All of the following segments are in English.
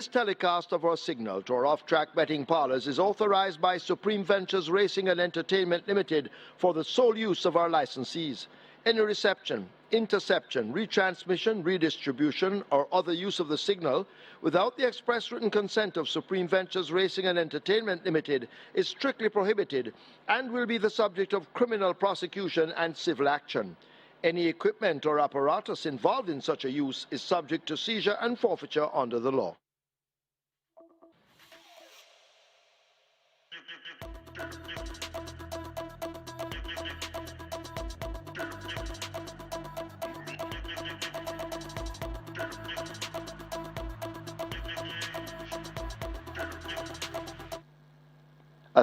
This telecast of our signal to our off-track betting parlors is authorized by Supreme Ventures Racing and Entertainment Limited for the sole use of our licensees. Any reception, interception, retransmission, redistribution, or other use of the signal without the express written consent of Supreme Ventures Racing and Entertainment Limited is strictly prohibited and will be the subject of criminal prosecution and civil action. Any equipment or apparatus involved in such a use is subject to seizure and forfeiture under the law.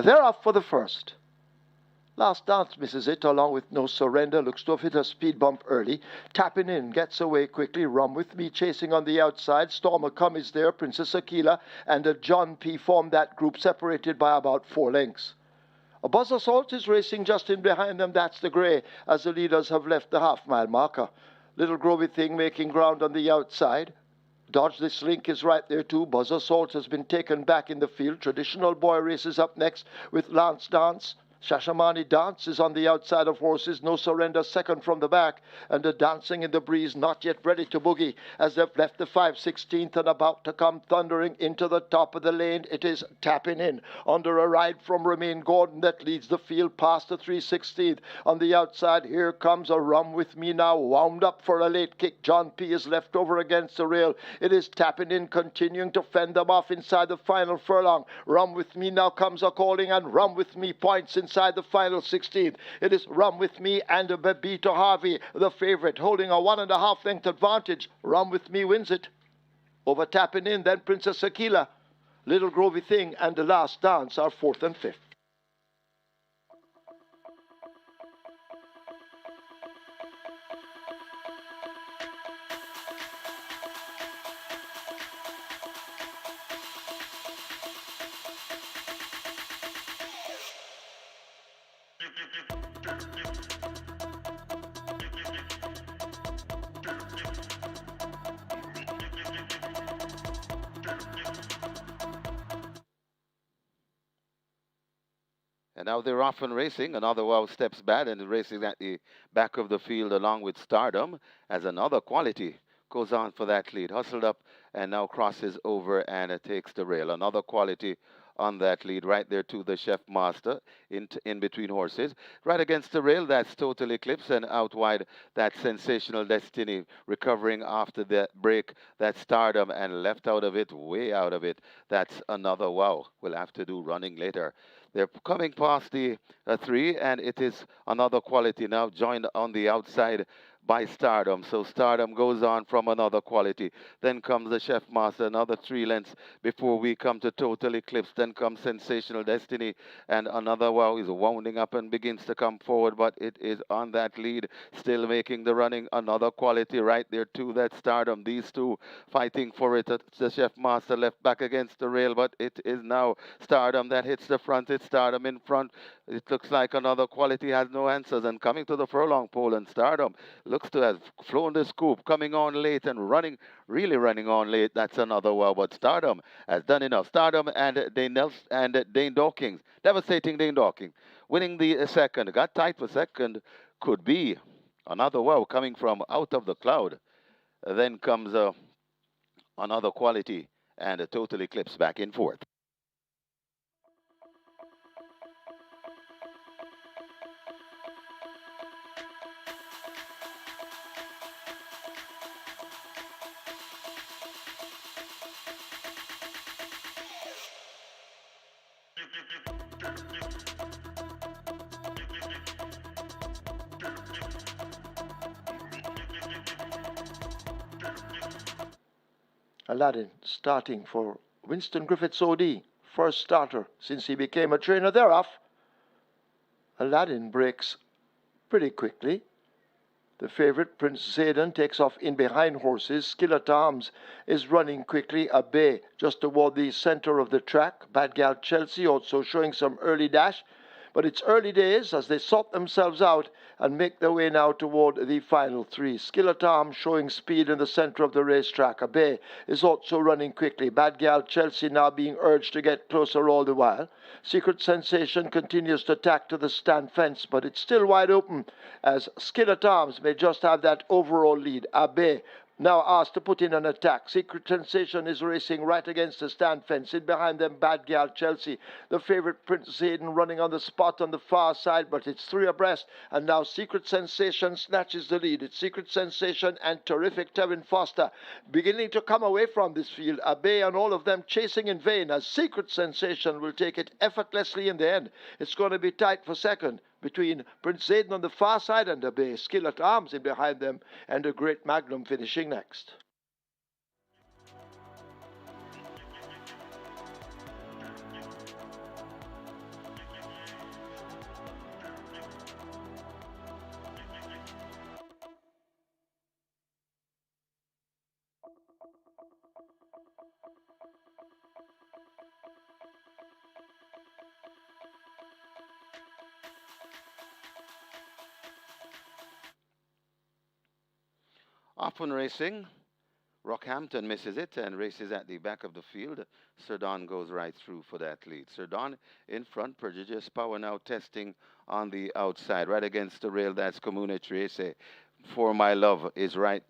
They're off for the first. Last Dance misses it, along with No Surrender, looks to have hit a speed bump early. Tapping in, gets away quickly. Rum With Me chasing on the outside. Stormer Come is there. Princess Aquila and John P. form that group, separated by about 4 lengths. A Buzz Assault is racing just in behind them. That's the grey, as the leaders have left the half-mile marker. Little Grovey Thing making ground on the outside. Dodge This Link is right there too. Buzz Assault has been taken back in the field. Traditional Boy races up next with Lance Dance. Shashamani Dance is on the outside of horses. No Surrender second from the back. And the Dancing in the Breeze not yet ready to boogie as they've left the 5/16th and about to come thundering into the top of the lane. It is Tapping In under a ride from Remain Gordon that leads the field past the 3/16th. On the outside, here comes a Rum With Me now, wound up for a late kick. John P. is left over against the rail. It is Tapping In continuing to fend them off inside the final furlong. Rum With Me now comes a calling, and Rum With Me points inside the final 16th. It is Rum With Me and Bebito Harvey, the favourite, holding a 1.5 length advantage. Rum With Me wins it. Over Tapping In, then Princess Aquila, Little Grovey Thing, and The Last Dance are 4th and 5th. And now they're off and racing. Another Wow steps back and racing at the back of the field along with Stardom as another Quality goes on for that lead. Hustled up and now crosses over and it takes the rail. Another Quality on that lead right there to the Chef Master in between horses. Right against the rail, that's Total Eclipse, and out wide, that's Sensational Destiny recovering after the break. That's Stardom, and left out of it, way out of it, that's another Wow. We'll have to do running later. They're coming past the 3, and it is another Quality now joined on the outside by Stardom. So Stardom goes on from another Quality. Then comes the Chef Master, another 3 lengths before we come to Total Eclipse. Then comes Sensational Destiny, and another Wow is wounding up and begins to come forward, but it is on that lead, still making the running. Another Quality right there too, that Stardom. These two fighting for it. The Chef Master left back against the rail, but it is now Stardom that hits the front. It's Stardom in front. It looks like another Quality has no answers, and coming to the furlong pole, and Stardom looks to have flown the scoop, coming on late and running, really running on late. That's another Wow, but Stardom has done enough. Stardom and Dane Dawkins, devastating Dane Dawkins, winning the second. Got tight for second. Could be another Wow coming from out of the cloud. Then comes another Quality and a Total Eclipse back in 4th. Aladdin starting for Winston Griffiths OD, first starter since he became a trainer. They're off. Aladdin breaks pretty quickly. The favourite, Prince Zayden, takes off in behind horses. Skillet Arms is running quickly. A Bay just toward the centre of the track. Bad Gal Chelsea also showing some early dash. But it's early days as they sort themselves out and make their way now toward the final three. Skilletom showing speed in the center of the racetrack. Abe is also running quickly. Bad Gal Chelsea now being urged to get closer all the while. Secret Sensation continues to tack to the stand fence, but it's still wide open as Skilletoms may just have that overall lead. Abe now asked to put in an attack. Secret Sensation is racing right against the stand fence. In behind them, Bad Gal Chelsea. The favorite Prince Hayden running on the spot on the far side, but it's three abreast. And now Secret Sensation snatches the lead. It's Secret Sensation and terrific Tevin Foster beginning to come away from this field. Abe and all of them chasing in vain as Secret Sensation will take it effortlessly in the end. It's going to be tight for second between Prince Zayden on the far side and Abe. Skillet Arms in behind them, and a Great Magnum finishing next. Often racing. Rockhampton misses it and races at the back of the field. Sir Don goes right through for that lead. Sir Don in front. Prodigious Power now testing on the outside. Right against the rail, that's Comune Trace. For My Love is right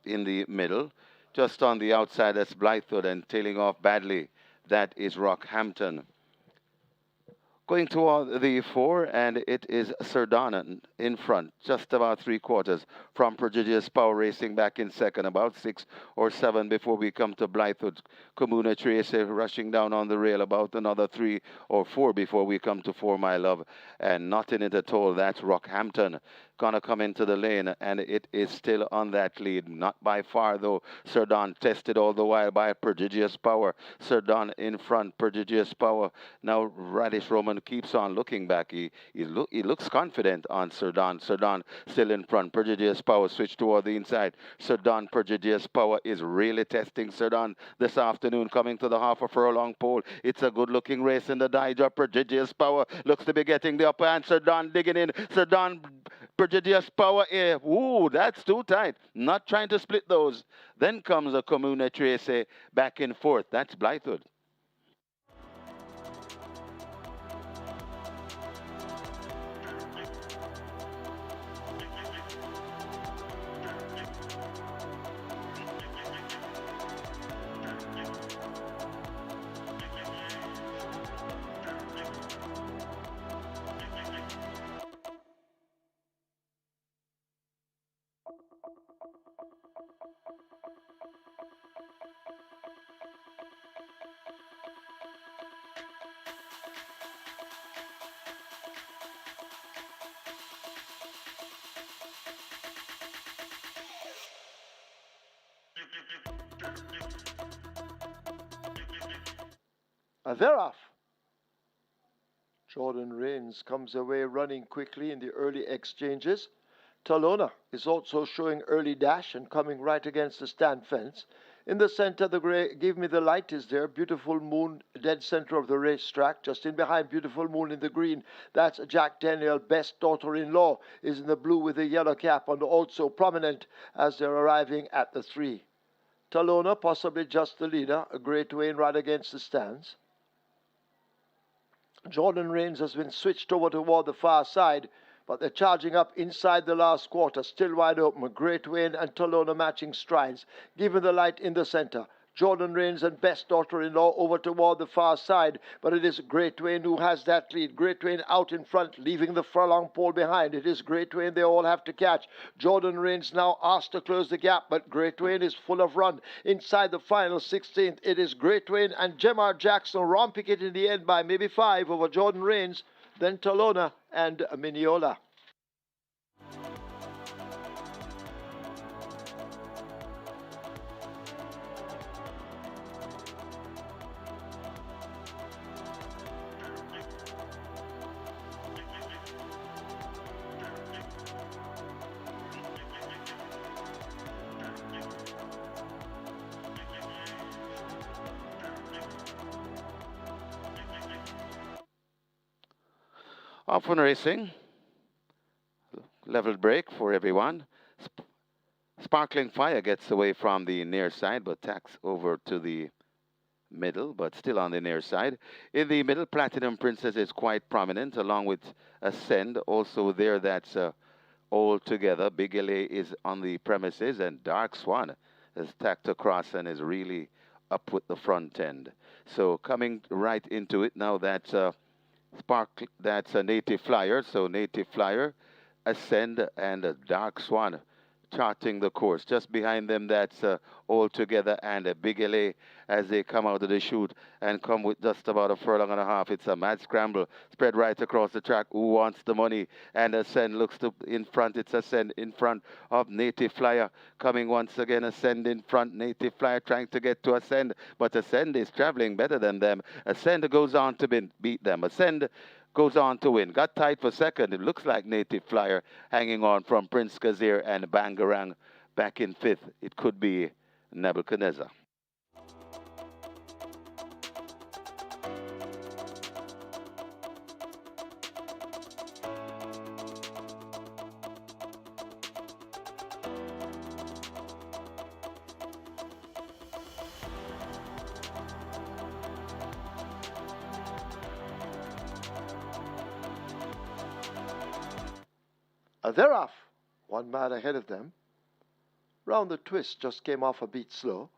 in the middle. Just on the outside, that's Blythewood, and tailing off badly, that is Rockhampton. Going toward the four, and it is Sir Don in front, just about 3/4 from Prodigious Power racing back in second, about 6 or 7 before we come to Blythewood. Comuna Trace rushing down on the rail, about another 3 or 4 before we come to For My Love, and not in it at all, that's Rockhampton. Gonna come into the lane, and it is still on that lead, not by far though. Sir Don tested all the while by Prodigious Power. Sir Don in front, Prodigious Power. Now Radish Roman keeps on looking back. He looks confident on Sir Don. Sir Don still in front. Prodigious Power switched toward the inside. Sir Don, Prodigious Power is really testing Sir Don this afternoon, coming to the half a furlong pole. It's a good looking race in the Dodger. Prodigious Power looks to be getting the upper hand. Sir Don digging in. Sir Don, Prodigious Power here. Ooh, that's too tight. Not trying to split those. Then comes a Comune Trace back and forth. That's Blythewood. They're off. Jordan Rains comes away running quickly in the early exchanges. Talona is also showing early dash and coming right against the stand fence. In the center, the grey Give Me the Light is there. Beautiful Moon, dead center of the racetrack. Just in behind Beautiful Moon in the green, that's Jack Daniel. Best Daughter-in-Law is in the blue with a yellow cap, and also prominent as they're arriving at the 3. Talona, possibly just the leader. A Great Wayne right against the stands. Jordan Rains has been switched over toward the far side, but they're charging up inside the last quarter, still wide open. Great Wayne and Talona matching strides. Give Me the Light in the center. Jordan Rains and Best Daughter-in-Law over toward the far side, but it is Great Wayne who has that lead. Great Wayne out in front, leaving the furlong pole behind. It is Great Wayne they all have to catch. Jordan Rains now asked to close the gap, but Great Wayne is full of run. Inside the final 16th, it is Great Wayne and Gemma Jackson romping it in the end by maybe 5 over Jordan Rains, then Talona and Miniola. Off and racing. Level break for everyone. Sparkling Fire gets away from the near side, but tacks over to the middle, but still on the near side. In the middle, Platinum Princess is quite prominent, along with Ascend. Also there, that's all together. Big LA is on the premises, and Dark Swan has tacked across and is really up with the front end. So coming right into it now, that's that's a Native Flyer. So Native Flyer, Ascend, and Dark Swan charting the course. Just behind them, that's All Together and Big LA as they come out of the chute and come with just about a furlong and a half. It's a mad scramble spread right across the track. Who wants the money? And Ascend looks to in front. It's Ascend in front of Native Flyer. Coming once again, Ascend in front. Native Flyer trying to get to Ascend, but Ascend is traveling better than them. Ascend goes on to beat them. Ascend goes on to win. Got tied for second. It looks like Native Flyer hanging on from Prince Kazir and Bangarang back in fifth. It could be Nebuchadnezzar. They're off. 1 mile ahead of them. Round the twist just came off a beat slow.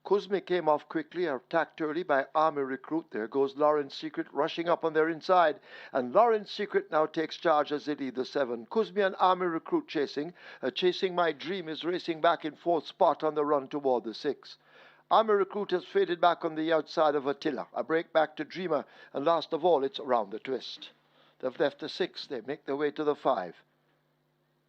Kuzmi came off quickly, attacked early by Army Recruit. There goes Lauren's Secret rushing up on their inside. And Lauren's Secret now takes charge as they lead the 7. Kuzmi and Army Recruit chasing. Chasing My Dream is racing back in 4th spot on the run toward the 6. Army Recruit has faded back on the outside of Attila. A break back to Dreamer. And last of all, it's Round the Twist. They've left the 6. They make their way to the 5.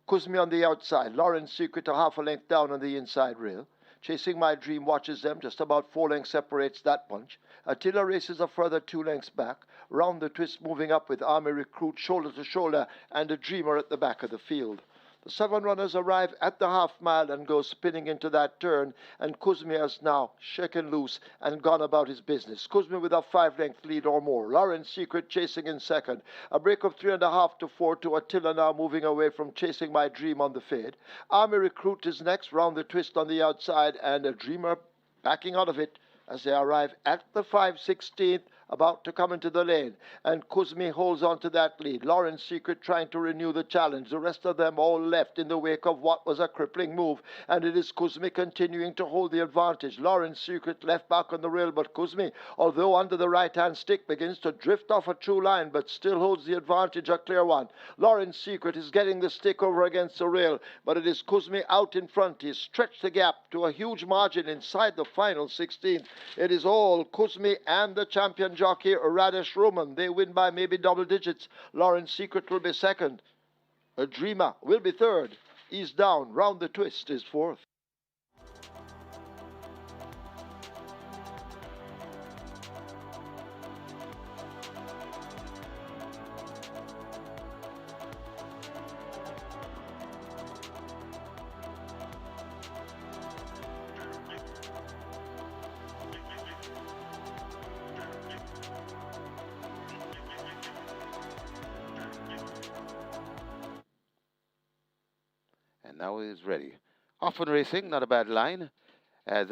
Kuzmi on the outside. Lauren's Secret a half a length down on the inside rail. Chasing My Dream watches them. Just about 4 lengths separates that bunch. Attila races a further 2 lengths back. Round the Twist moving up with Army Recruit shoulder to shoulder and a Dreamer at the back of the field. The 7 runners arrive at the half mile and go spinning into that turn, and Kuzmi has now shaken loose and gone about his business. Kuzmi with a 5-length lead or more. Lauren's Secret chasing in second. A break of 3.5 to 4 to Attila now moving away from Chasing My Dream on the fade. Army Recruit is next. Round the Twist on the outside, and a Dreamer backing out of it as they arrive at the 5/16th, about to come into the lane. And Kuzmi holds on to that lead. Lauren's Secret trying to renew the challenge. The rest of them all left in the wake of what was a crippling move. And it is Kuzmi continuing to hold the advantage. Lauren's Secret left back on the rail, but Kuzmi, although under the right-hand stick, begins to drift off a true line, but still holds the advantage, a clear one. Lauren's Secret is getting the stick over against the rail, but it is Kuzmi out in front. He's stretched the gap to a huge margin inside the final 16. It is all Kuzmi and the champion jockey Radesh Roman. They win by maybe double digits. Lauren's Secret will be second. A Dreamer will be third. He's down. Round the Twist is fourth. Now he is ready. Often racing, not a bad line. As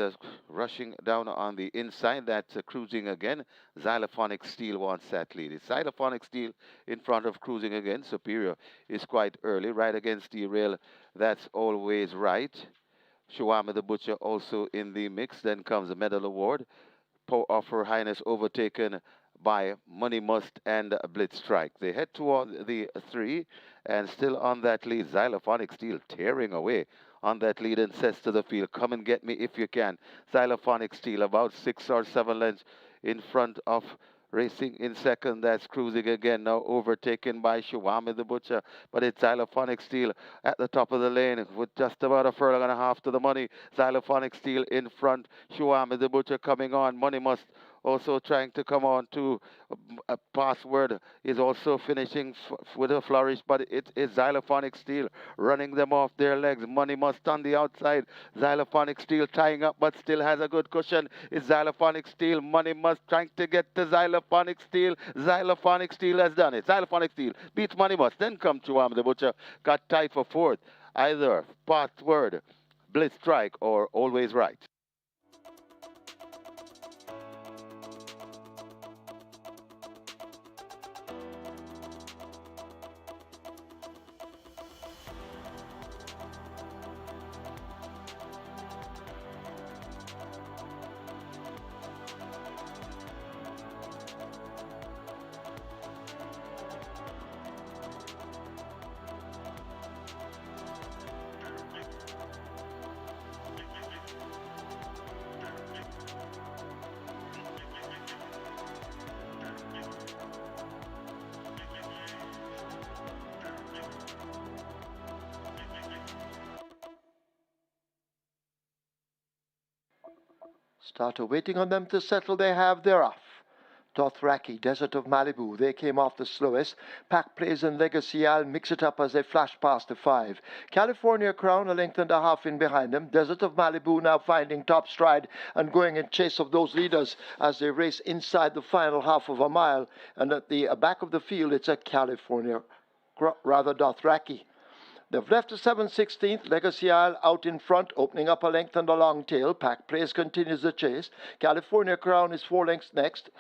rushing down on the inside, that's cruising again. Xylophonic Steel wants that lead. It's Xylophonic Steel in front of cruising again. Superior is quite early, right against the rail. That's always right. Shawama the Butcher also in the mix. Then comes the Medal Award. Of Her Highness overtaken by Money Must and Blitz Strike. They head toward the 3 and still on that lead. Xylophonic Steel tearing away on that lead and says to the field, come and get me if you can. Xylophonic Steel about 6 or 7 lengths in front of racing in second. That's cruising again, now overtaken by Shawami the Butcher, but it's Xylophonic Steel at the top of the lane with just about a furlong and a half to the money. Xylophonic Steel in front, Shawami the Butcher coming on. Money Must also trying to come on to a password, is also finishing with a flourish, but it is Xylophonic Steel running them off their legs. Money Must on the outside. Xylophonic Steel tying up, but still has a good cushion. It's Xylophonic Steel. Money Must trying to get to Xylophonic Steel. Xylophonic Steel has done it. Xylophonic Steel beats Money Must. Then come Chuam the Butcher. Got tied for fourth. Either password, Blitz Strike, or Always Right. Starter waiting on them to settle, they have their off. Dothraki, Desert of Malibu, they came off the slowest. Pack Plays and Legacy Isle mix it up as they flash past the 5. California Crown a length and a half in behind them. Desert of Malibu now finding top stride and going in chase of those leaders as they race inside the final half of a mile. And at the back of the field, it's a Dothraki. They've left the 7/16th, Legacy Isle out in front, opening up a length and a long tail. Pack Plays continues the chase. California Crown is 4 lengths next.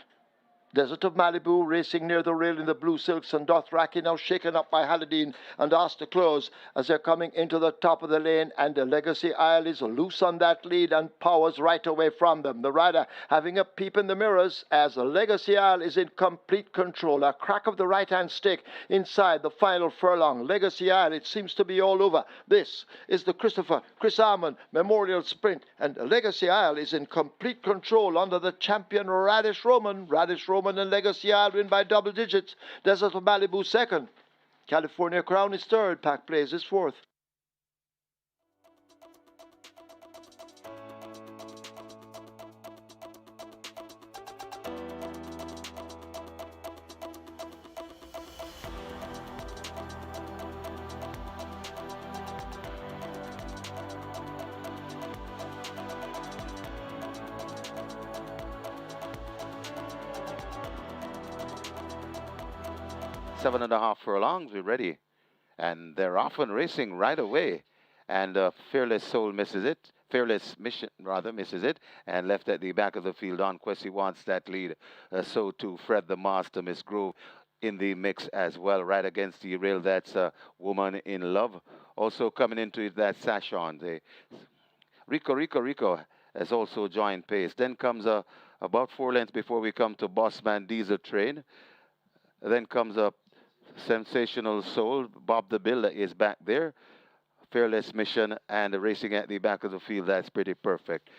Desert of Malibu racing near the rail in the blue silks, and Dothraki now shaken up by Haladine and asked to close as they're coming into the top of the lane, and the Legacy Isle is loose on that lead and powers right away from them. The rider having a peep in the mirrors as the Legacy Isle is in complete control. A crack of the right-hand stick inside the final furlong. Legacy Isle, it seems to be all over. This is the Chris Armand Memorial Sprint, and Legacy Isle is in complete control under the champion Radish Roman. Radish Roman and Legacy Isle win by double digits. Desert of Malibu second. California Crown is third. Pack Plays is fourth. Seven and a half furlongs, we're ready. And they're often racing right away. And Fearless Soul misses it. Fearless Mission, rather, misses it. And left at the back of the field, Don Quessy wants that lead. So too, Fred the Master, Miss Grove in the mix as well. Right against the rail, that's Woman in Love. Also coming into it, that's Sashon. Rico has also joined pace. Then comes about 4 lengths before we come to Bossman Diesel Train. Then comes a Sensational Soul. Bob the Builder is back there. Fearless Mission and racing at the back of the field. That's pretty perfect.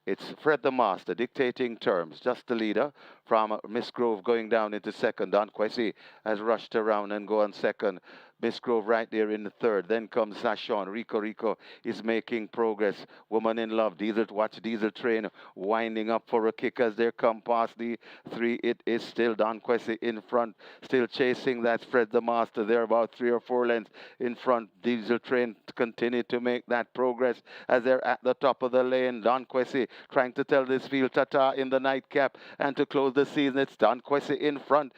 It's Fred the Master dictating terms. Just the leader from Miss Grove going down into second. Don Quessy has rushed around and go on second. Miss Grove right there in the third. Then comes Sashon. Rico is making progress. Woman in Love. Watch Diesel Train winding up for a kick as they come past the 3. It is still Don Quessy in front. Still chasing. That's Fred the Master. They're about 3 or 4 lengths in front. Diesel Train continue to make that progress as they're at the top of the lane. Don Quessy trying to tell this field ta-ta in the nightcap and to close the season. It's Don Quessy in front.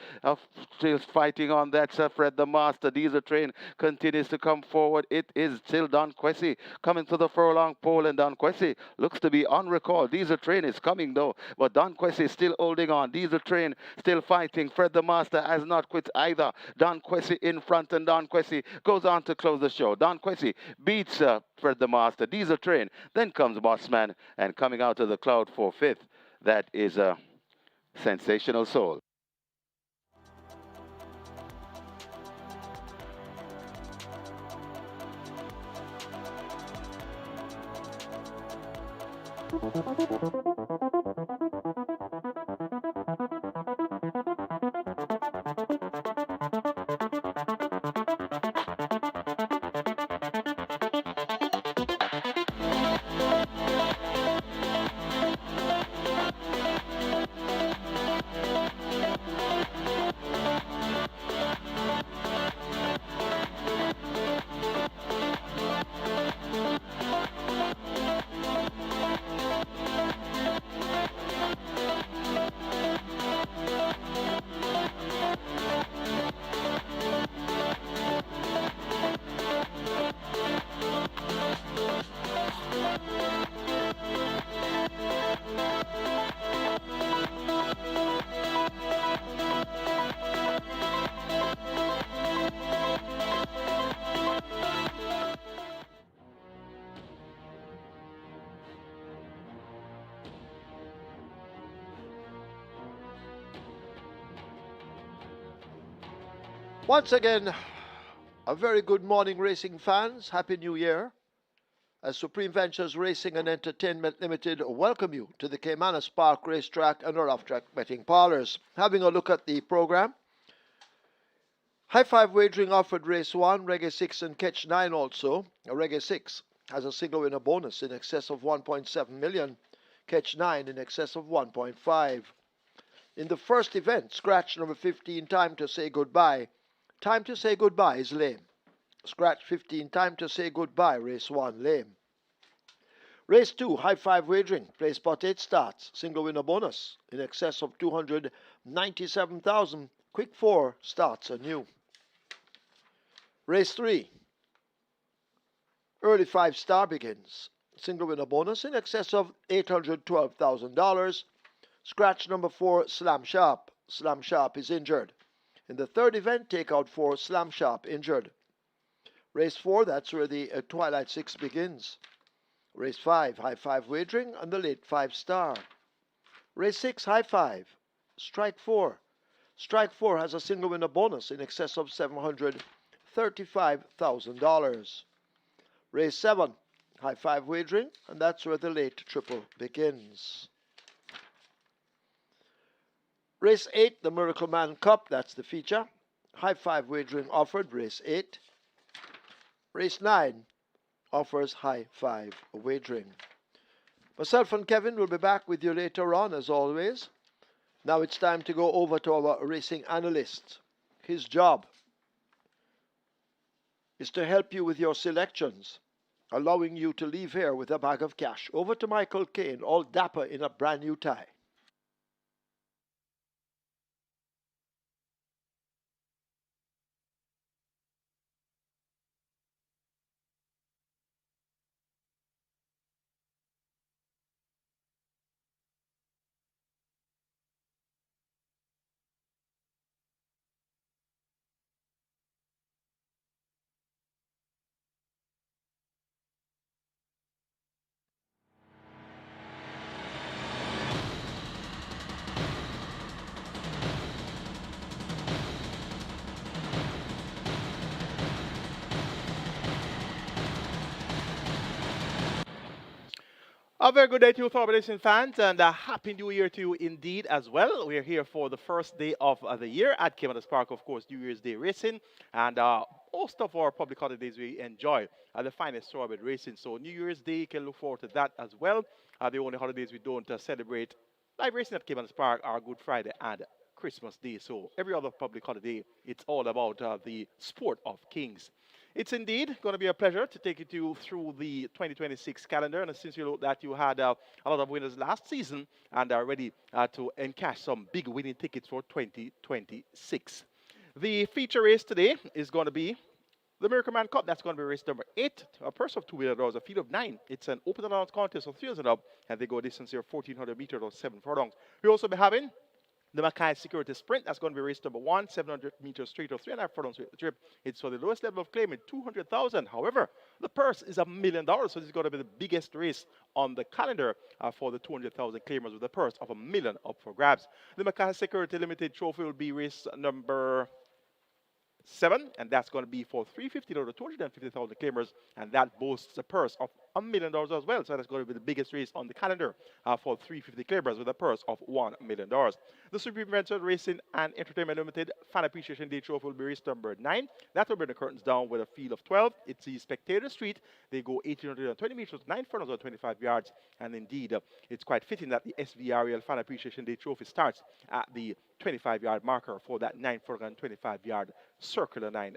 Still fighting on that. Fred the Master. Diesel Train continues to come forward. It is still Don Quessy coming to the furlong pole, and Don Quessy looks to be on recall. Diesel Train is coming though, but Don Quessy is still holding on. Diesel Train still fighting. Fred the Master has not quit either. Don Quessy in front, and Don Quessy goes on to close the show. Don Quessy beats Fred the Master. Diesel Train. Then comes Bossman, and coming out of the cloud for 5th, that is a Sensational Soul. Once again, a very good morning, racing fans. Happy New Year. As Supreme Ventures Racing and Entertainment Limited welcome you to the Caymanas Park Racetrack and our off-track betting parlors. Having a look at the program. High Five wagering offered race 1, Reggae 6 and Catch 9 also. Reggae 6 has a single winner bonus in excess of 1.7 million. Catch 9 in excess of 1.5. In the first event, scratch number 15, Time to Say Goodbye. Time to Say Goodbye is lame. Scratch 15, Time to Say Goodbye, race 1, lame. Race 2, High Five wagering, play spot 8 starts, single winner bonus in excess of 297,000. Quick 4 starts anew. Race 3, early 5 star begins, single winner bonus in excess of $812,000. Scratch number 4, Slam Sharp. Slam Sharp is injured. In the third event, take out 4, Slam Sharp injured. Race 4, that's where the Twilight 6 begins. Race 5, High Five wagering and the late 5 star. Race 6, High Five. Strike 4. Strike 4 has a single winner bonus in excess of $735,000. Race 7, High Five wagering, and that's where the late triple begins. Race 8, the Miracle Man Cup, that's the feature. High Five wagering offered, race 8. Race 9 offers High Five wagering. Myself and Kevin will be back with you later on, as always. Now it's time to go over to our racing analyst. His job is to help you with your selections, allowing you to leave here with a bag of cash. Over to Michael Kane, all dapper in a brand new tie. A very good day to you, fellow racing fans, and a happy new year to you indeed as well. We're here for the first day of the year at Caymanas Park, of course, New Year's Day racing, and most of our public holidays we enjoy the finest thoroughbred racing. So New Year's Day, you can look forward to that as well. The only holidays we don't celebrate live racing at Caymanas Park are Good Friday and Christmas Day. So every other public holiday, it's all about the sport of kings. It's indeed going to be a pleasure to take you through the 2026 calendar. And since you know that you had a lot of winners last season and are ready to encash some big winning tickets for 2026. The feature race today is going to be the Miracle Man Cup. That's going to be race number 8, a purse of $2 million, a field of 9. It's an open allowance contest of 3 and up, and they go a distance here 1,400 meters or 7 furlongs. We'll also be having the MCKAY Security Sprint, that's going to be race number 1, 700 meters straight or 3.5 furlongs with the trip. It's for the lowest level of claim at 200,000. However, the purse is $1 million, so this is going to be the biggest race on the calendar for the 200,000 claimers with a purse of $1 million up for grabs. The MCKAY Security Limited Trophy will be race number 7, and that's going to be for 350 to 250,000 claimers, and that boasts a purse of $1 million as well. So that's going to be the biggest race on the calendar for 350 claimers with a purse of $1 million. The Supreme Ventures Racing and Entertainment Limited Fan Appreciation Day Trophy will be race number 9. That will bring the curtains down with a field of 12. It's the Spectator Street. They go 1,820 meters, 9 furlongs or 25 yards, and indeed, it's quite fitting that the SVREL Fan Appreciation Day Trophy starts at the 25-yard marker for that 9 furlong and 25-yard circular 9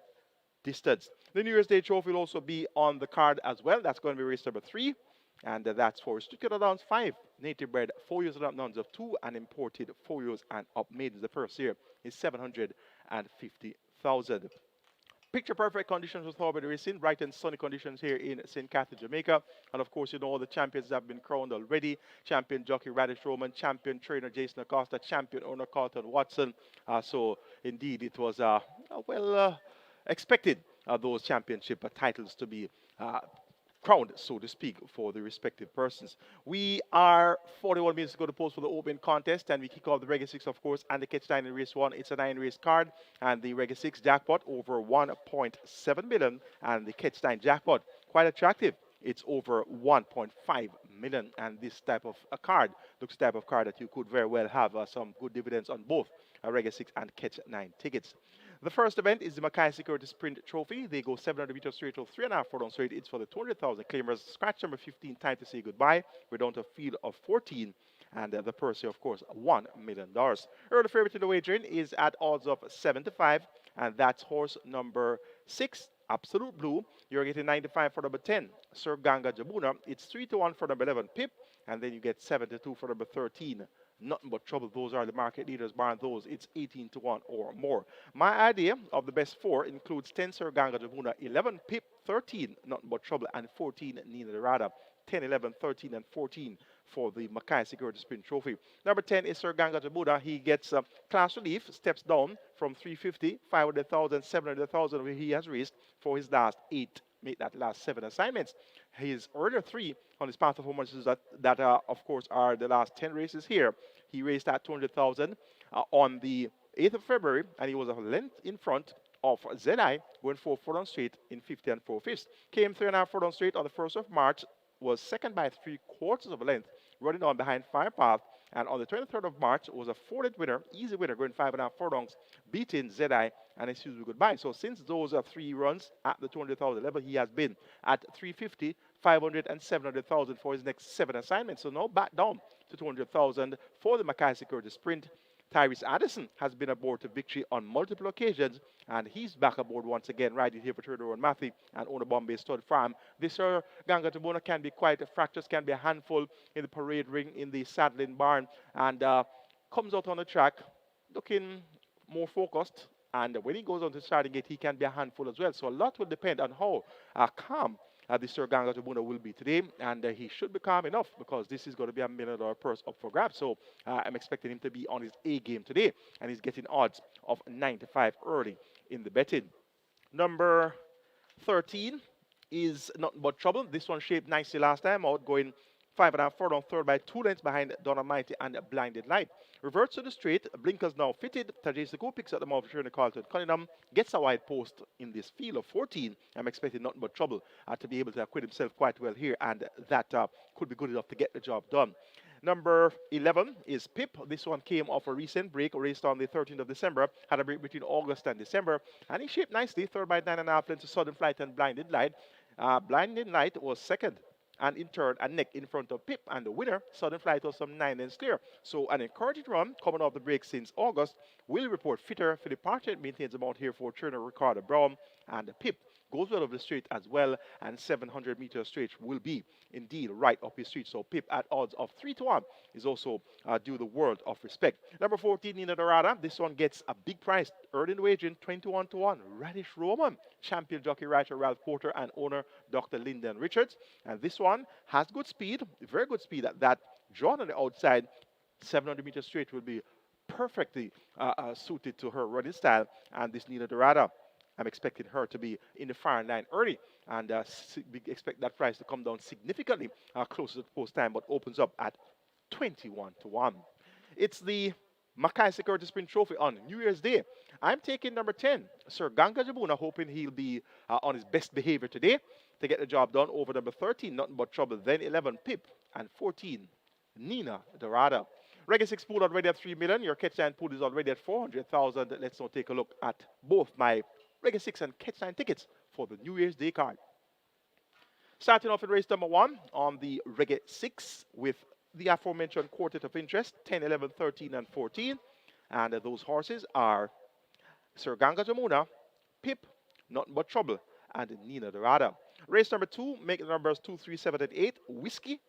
distance. The New Year's Day Trophy will also be on the card as well. That's going to be race number 3, and that's for restricted allowance 5, native bred 4 years and up nuns of 2, and imported 4 years and up maidens. The first year is 750,000. Picture perfect conditions with thoroughbred racing, bright and sunny conditions here in St. Catherine, Jamaica. And of course, you know all the champions have been crowned already. Champion jockey Radish Roman, champion trainer Jason Acosta, champion owner Carlton Watson. So indeed, it was expected those championship titles to be crowned, so to speak, for the respective persons. We are 41 minutes to go to post for the open contest, and we kick off the Reggae 6, of course, and the Catch 9 in race 1. It's a 9-race card, and the Reggae 6 jackpot over 1.7 million, and the Catch 9 jackpot, quite attractive. It's over 1.5 million, and this type of a card looks the type of card that you could very well have some good dividends on both Reggae 6 and Catch 9 tickets. The first event is the MCKAY Security Sprint Trophy. They go 700 meters straight or 3.5 furlongs straight. It's for the 200,000 claimers. Scratch number 15, time to say goodbye. We're down to a field of 14, and the purse here, of course, $1 million. Early favorite in the wagering is at odds of 7 to 5, and that's horse number 6, Absolute Blue. You're getting 95 for number 10, Sir Ganga Jabuna. It's 3 to 1 for number 11, Pip, and then you get 7 to 2 for number 13. Nothing but trouble. Those are the market leaders. Barring those, it's 18 to 1 or more. My idea of the best 4 includes 10 Sir Ganga Jabuna, 11 Pip, 13 Nothing But Trouble, and 14 Nina Dorada. 10, 11, 13, and 14 for the MCKAY Security Sprint Trophy. Number 10 is Sir Ganga Jabuna. He gets class relief, steps down from 350, 500,000, 700,000, where he has raced for his last 8, make that last 7 assignments. His earlier 3 on his past performances that of course, are the last 10 races here. He raced at 200,000 on the 8th of February, and he was a length in front of ZI, going 4 furlongs straight in 50 and 4/5. Came 3.5 furlongs straight on the 1st of March, was second by 3/4 of a length, running on behind Firepath, and on the 23rd of March was a 4th winner, easy winner, going 5.5 furlongs, beating ZI and excuse me goodbye. So since those are 3 runs at the 200,000 level, he has been at 350, 500, and 700,000 for his next 7 assignments. So now back down to 200,000 for the MCKAY Security Sprint. Tyrese Addison has been aboard to victory on multiple occasions, and he's back aboard once again, riding here for Turner and Matthew and owner Bombay Stud Farm. This Ganga Jabuna can be quite fractious, can be a handful in the parade ring, in the saddling barn, and comes out on the track looking more focused. And when he goes on to the starting gate, he can be a handful as well. So a lot will depend on how calm the Sir Ganga Jabuna will be today, and he should be calm enough because this is going to be a $1 million purse up for grabs. So I'm expecting him to be on his A game today, and he's getting odds of 95 early in the betting. Number 13 is Nothing But Trouble. This one shaped nicely last time out, going 5.5 furlong, third by 2 lengths behind Donna Mighty and Blinded Light. Reverts to the straight, blinkers now fitted. Tajesico picks up the mouth, returning Carlton Cunningham, gets a wide post in this field of 14. I'm expecting Nothing But Trouble to be able to acquit himself quite well here, and that could be good enough to get the job done. Number 11 is Pip. This one came off a recent break, raced on the 13th of December, had a break between August and December, and he shaped nicely, third by 9.5 lengths to Sudden Flight and Blinded Light. Blinded Light was second, and in turn a neck in front of Pip, and the winner, Sudden Flight, was some 9 lengths clear. So an encouraging run coming off the break since August. Will report fitter. Philip Partridge maintains amount here for Turner, Ricardo Brown, and Pip goes well over the straight as well, and 700 meters straight will be indeed right up his street. So Pip at odds of 3 to 1 is also due the world of respect. Number 14, Nina Dorada. This one gets a big price early in the wagering, 21 to 1. Radish Roman, champion jockey writer Ralph Porter and owner Dr. Lyndon Richards. And this one has good speed, very good speed at that. Drawn on the outside, 700 meters straight will be perfectly suited to her running style. And this Nina Dorada, I'm expecting her to be in the firing line early, and we expect that price to come down significantly closer to post time, but opens up at 21 to 1. It's the MCKAY Security Sprint Trophy on New Year's Day. I'm taking number 10, Sir Ganga Jabuna, hoping he'll be on his best behavior today to get the job done over number 13, Nothing But Trouble, then 11, Pip, and 14, Nina Dorada. Reggae 6 pool already at 3 million. Your Catch 9 pool is already at 400,000. Let's now take a look at both my Reggae 6 and Catch 9 tickets for the New Year's Day card. Starting off in race number 1 on the Reggae 6 with the aforementioned quartet of interest, 10, 11, 13, and 14. And those horses are Sir Ganga Jamuna, Pip, Nothing But Trouble, and Nina Dorada. Race number 2, make the numbers 2, 3, 7, and 8, Whiskey,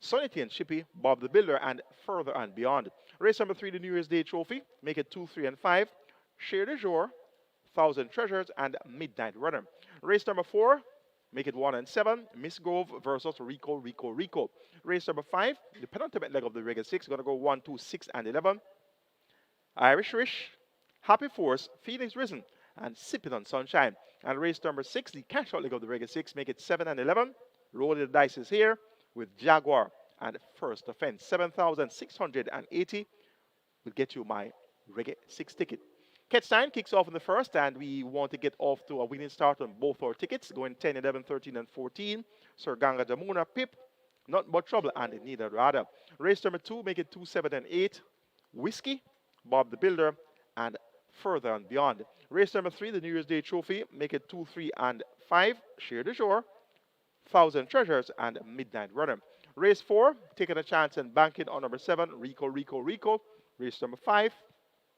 Sonity and Chippy, Bob the Builder, and Further and Beyond. Race number 3, the New Year's Day Trophy, make it 2, 3, and 5, Share de Jour, 1,000 Treasures, and Midnight Runner. Race number 4, make it 1 and 7, Miss Grove versus Rico, Rico, Rico. Race number 5, the penultimate leg of the Reggae 6, going to go 1, 2, 6, and 11. Irish Rish, Happy Force, Phoenix Risen, and Sipping on Sunshine. And race number 6, the cash out leg of the regular 6, make it 7 and 11. Rolling the dice here with Jaguar and first offense. 7,680 will get you my reggae 6 ticket. Catch time kicks off in the first, and we want to get off to a winning start on both our tickets, going 10, 11, 13, and 14. Sir Ganga Jamuna, Pip, Not But Trouble, and Neither Rather. Race number 2, make it 2, 7, and 8. Whiskey, Bob the Builder, and Further and Beyond. Race number 3, the New Year's Day Trophy, make it 2, 3, and 5. Share the Shore, Thousand Treasures, and Midnight Runner. Race 4, taking a chance and banking on number 7, Rico, Rico, Rico. Race number 5,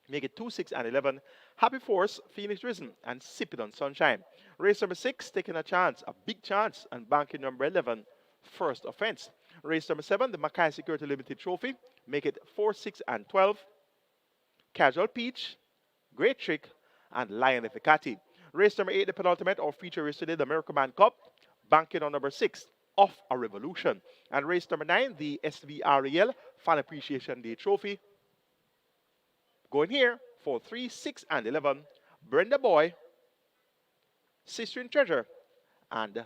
make it 2, 6, and 11. Happy Force, Phoenix Risen, and Sip It on Sunshine. Race number 6, taking a chance, a big chance, and banking number 11, First Offense. Race number 7, the MCKAY Security Limited Trophy, make it 4, 6, and 12. Casual Peach, Great Trick, and Lion Efficati. Race number 8, the penultimate or feature race today, the Miracle Man Cup, banking on number 6, Off a Revolution. And race number 9, the SVREL Fan Appreciation Day Trophy, going here for 3, 6, and 11. Brenda Boy, Sister in Treasure, and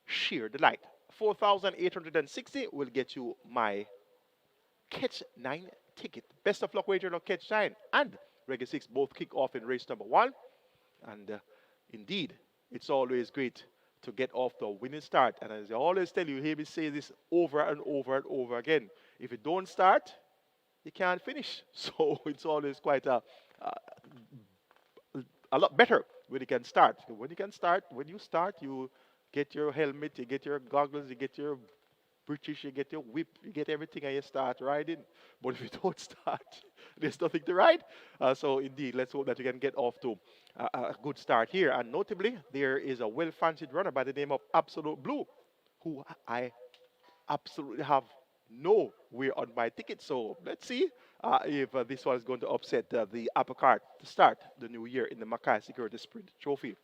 Sheer Delight. 4,860 will get you my Catch 9 ticket. Best of luck wager on Catch 9 and Reggae 6 both kick off in race number 1. And indeed, it's always great to get off to a winning start. And as I always tell you, hear me say this over and over and over again. If you don't start, you can't finish. So it's always quite a lot better when you can start. When you start, you get your helmet, you get your goggles, you get your British, you get your whip, you get everything, and you start riding. But if you don't start, there's nothing to ride. So indeed, let's hope that you can get off to a good start here. And notably, there is a well-fancied runner by the name of Absolute Blue, who I absolutely have nowhere on my ticket. So let's see if this one is going to upset the apple cart to start the new year in the MCKAY Security Sprint Trophy.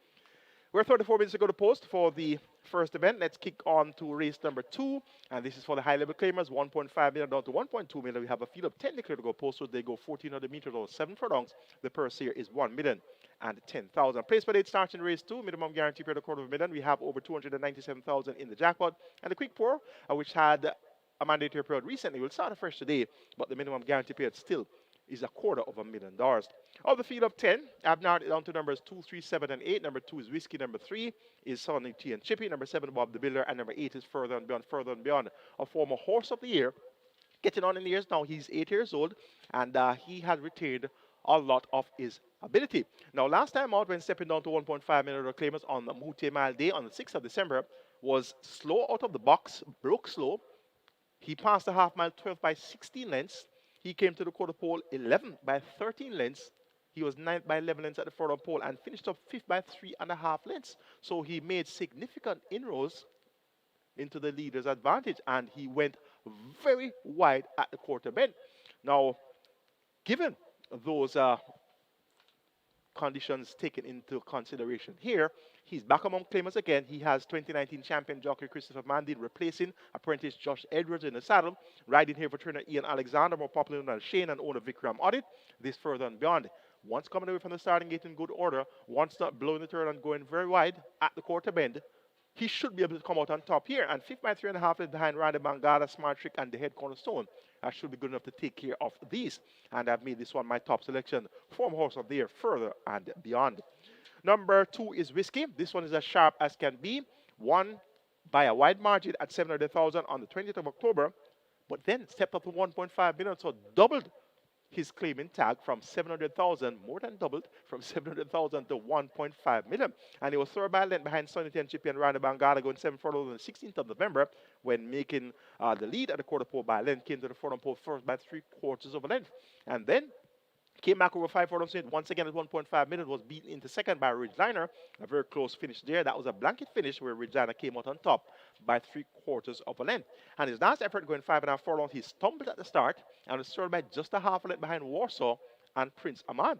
We're 34 minutes to go to post for the first event. Let's kick on to race number 2. And this is for the high-level claimers, 1.5 million down to 1.2 million. We have a field of 10 declared to go post, so they go 1,400 meters or 7 furlongs. The purse here is 1,010,000. Place per date starts in race 2. Minimum guarantee per $250,000. We have over 297,000 in the jackpot. And the quick pour, which had a mandatory period recently, will start afresh today, but the minimum guarantee period still is $250,000. Of the field of 10, I've narrowed it down to numbers 2, 3, 7, and 8. Number 2 is Whiskey. Number 3 is Sonic T and Chippy. Number 7, Bob the Builder. And number 8 is Further and Beyond, Further and Beyond, a former horse of the year. Getting on in the years now, he's 8 years old, and he has retained a lot of his ability. Now, last time out, when stepping down to 1.5 million claimers on the Mute Mile Day on the 6th of December, was slow out of the box, broke slow. He passed the half mile 12 by 16 lengths. He came to the quarter pole 11 by 13 lengths. He was 9th by 11 lengths at the furlong pole and finished up 5th by 3.5 lengths. So he made significant inroads into the leader's advantage, and he went very wide at the quarter bend. Now, given those conditions taken into consideration here, he's back among claimers again. He has 2019 champion jockey Christopher Mandin replacing apprentice Josh Edwards in the saddle. Riding here for trainer Ian Alexander, more popular known as Shane, and owner Vikram Audit. This Further and Beyond. Once coming away from the starting gate in good order, once not blowing the turn and going very wide at the quarter bend, he should be able to come out on top here. And 5th by 3.5 is behind Randy Mangada, Smart Trick, and the Head Cornerstone. I should be good enough to take care of these. And I've made this one my top selection. Former horse of the year, Further and Beyond. Number 2 is Whiskey. This one is as sharp as can be. Won by a wide margin at 700,000 on the 20th of October. But then stepped up to 1.5 million, so doubled his claiming tag from 700,000, more than doubled, from 700,000 to 1.5 million. And he was third by length behind Sonny T and Chippy and Randy Bangada, going 7 furlongs on the 16th of November, when making the lead at the quarter pole by length, came to the furlong pole first by 3/4 of a length. And then came back over 5 furlongs once again at 1.5 million, was beaten into second by Ridgeliner. A very close finish there. That was a blanket finish where Ridgeliner came out on top by 3/4 of a length. And his last effort going 5.5 furlongs, he stumbled at the start and was third by just a half a length behind Warsaw and Prince Ahmad.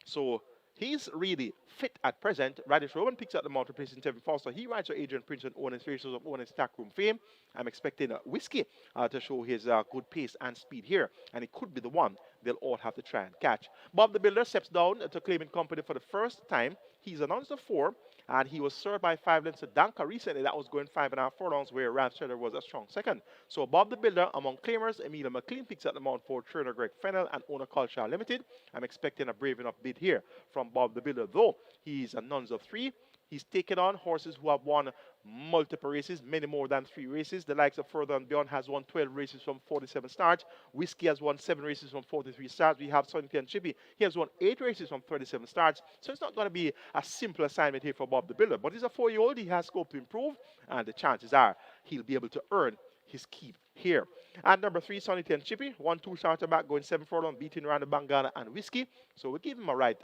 So he's really fit at present. Radish Rowan picks up the mount, replacing Tevin Foster. He rides for Adrian Prince and Owen Faces of Owen's Stackroom fame. I'm expecting Whiskey to show his good pace and speed here. And it could be the one they'll all have to try and catch. Bob the Builder steps down to claiming company for the first time. He's announced the 4. And he was served by 5 lengths to Danka recently. That was going 5.5 furlongs, where Ralph Shredder was a strong second. So Bob the Builder among claimers, Emilio McLean picks at the mount for trainer Greg Fennell and owner Culture Limited. I'm expecting a brave enough bid here from Bob the Builder, though he's a nuns of 3. He's taken on horses who have won multiple races, many more than 3 races. The likes of Further and Beyond has won 12 races from 47 starts. Whiskey has won 7 races from 43 starts. We have Sonny and Chippy. He has won 8 races from 37 starts. So it's not going to be a simple assignment here for Bob the Builder. But he's a 4-year-old. He has scope to improve. And the chances are he'll be able to earn his keep here. And number 3, Sonny and Chippy. 1-2 starter back, going 7 furlong, beating around the Bangana and Whiskey. So we'll give him a right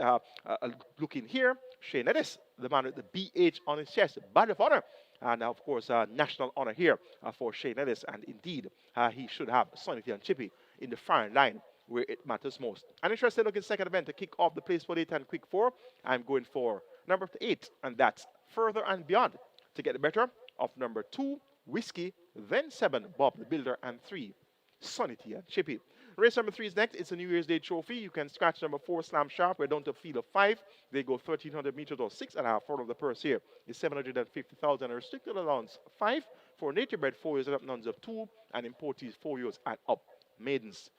look in here. Shane Ellis, the man with the BH on his chest, badge of honor. And of course, national honor here for Shane Ellis. And indeed, he should have Sonny and Chippy in the firing line where it matters most. An interesting looking second event to kick off the place for 8 and quick 4. I'm going for number 8, and that's Further and Beyond to get the better of number 2, Whiskey, then 7, Bob the Builder, and 3, Sonny and Chippy. Race number 3 is next. It's a New Year's Day trophy. You can scratch number 4, Slam Sharp. We're down to a field of 5. They go 1,300 meters or 6.5. Furlong. The purse here is 750,000. Restricted allowance 5 for native bred 4 years and up, nuns of 2, and importees 4 years and up, maidens.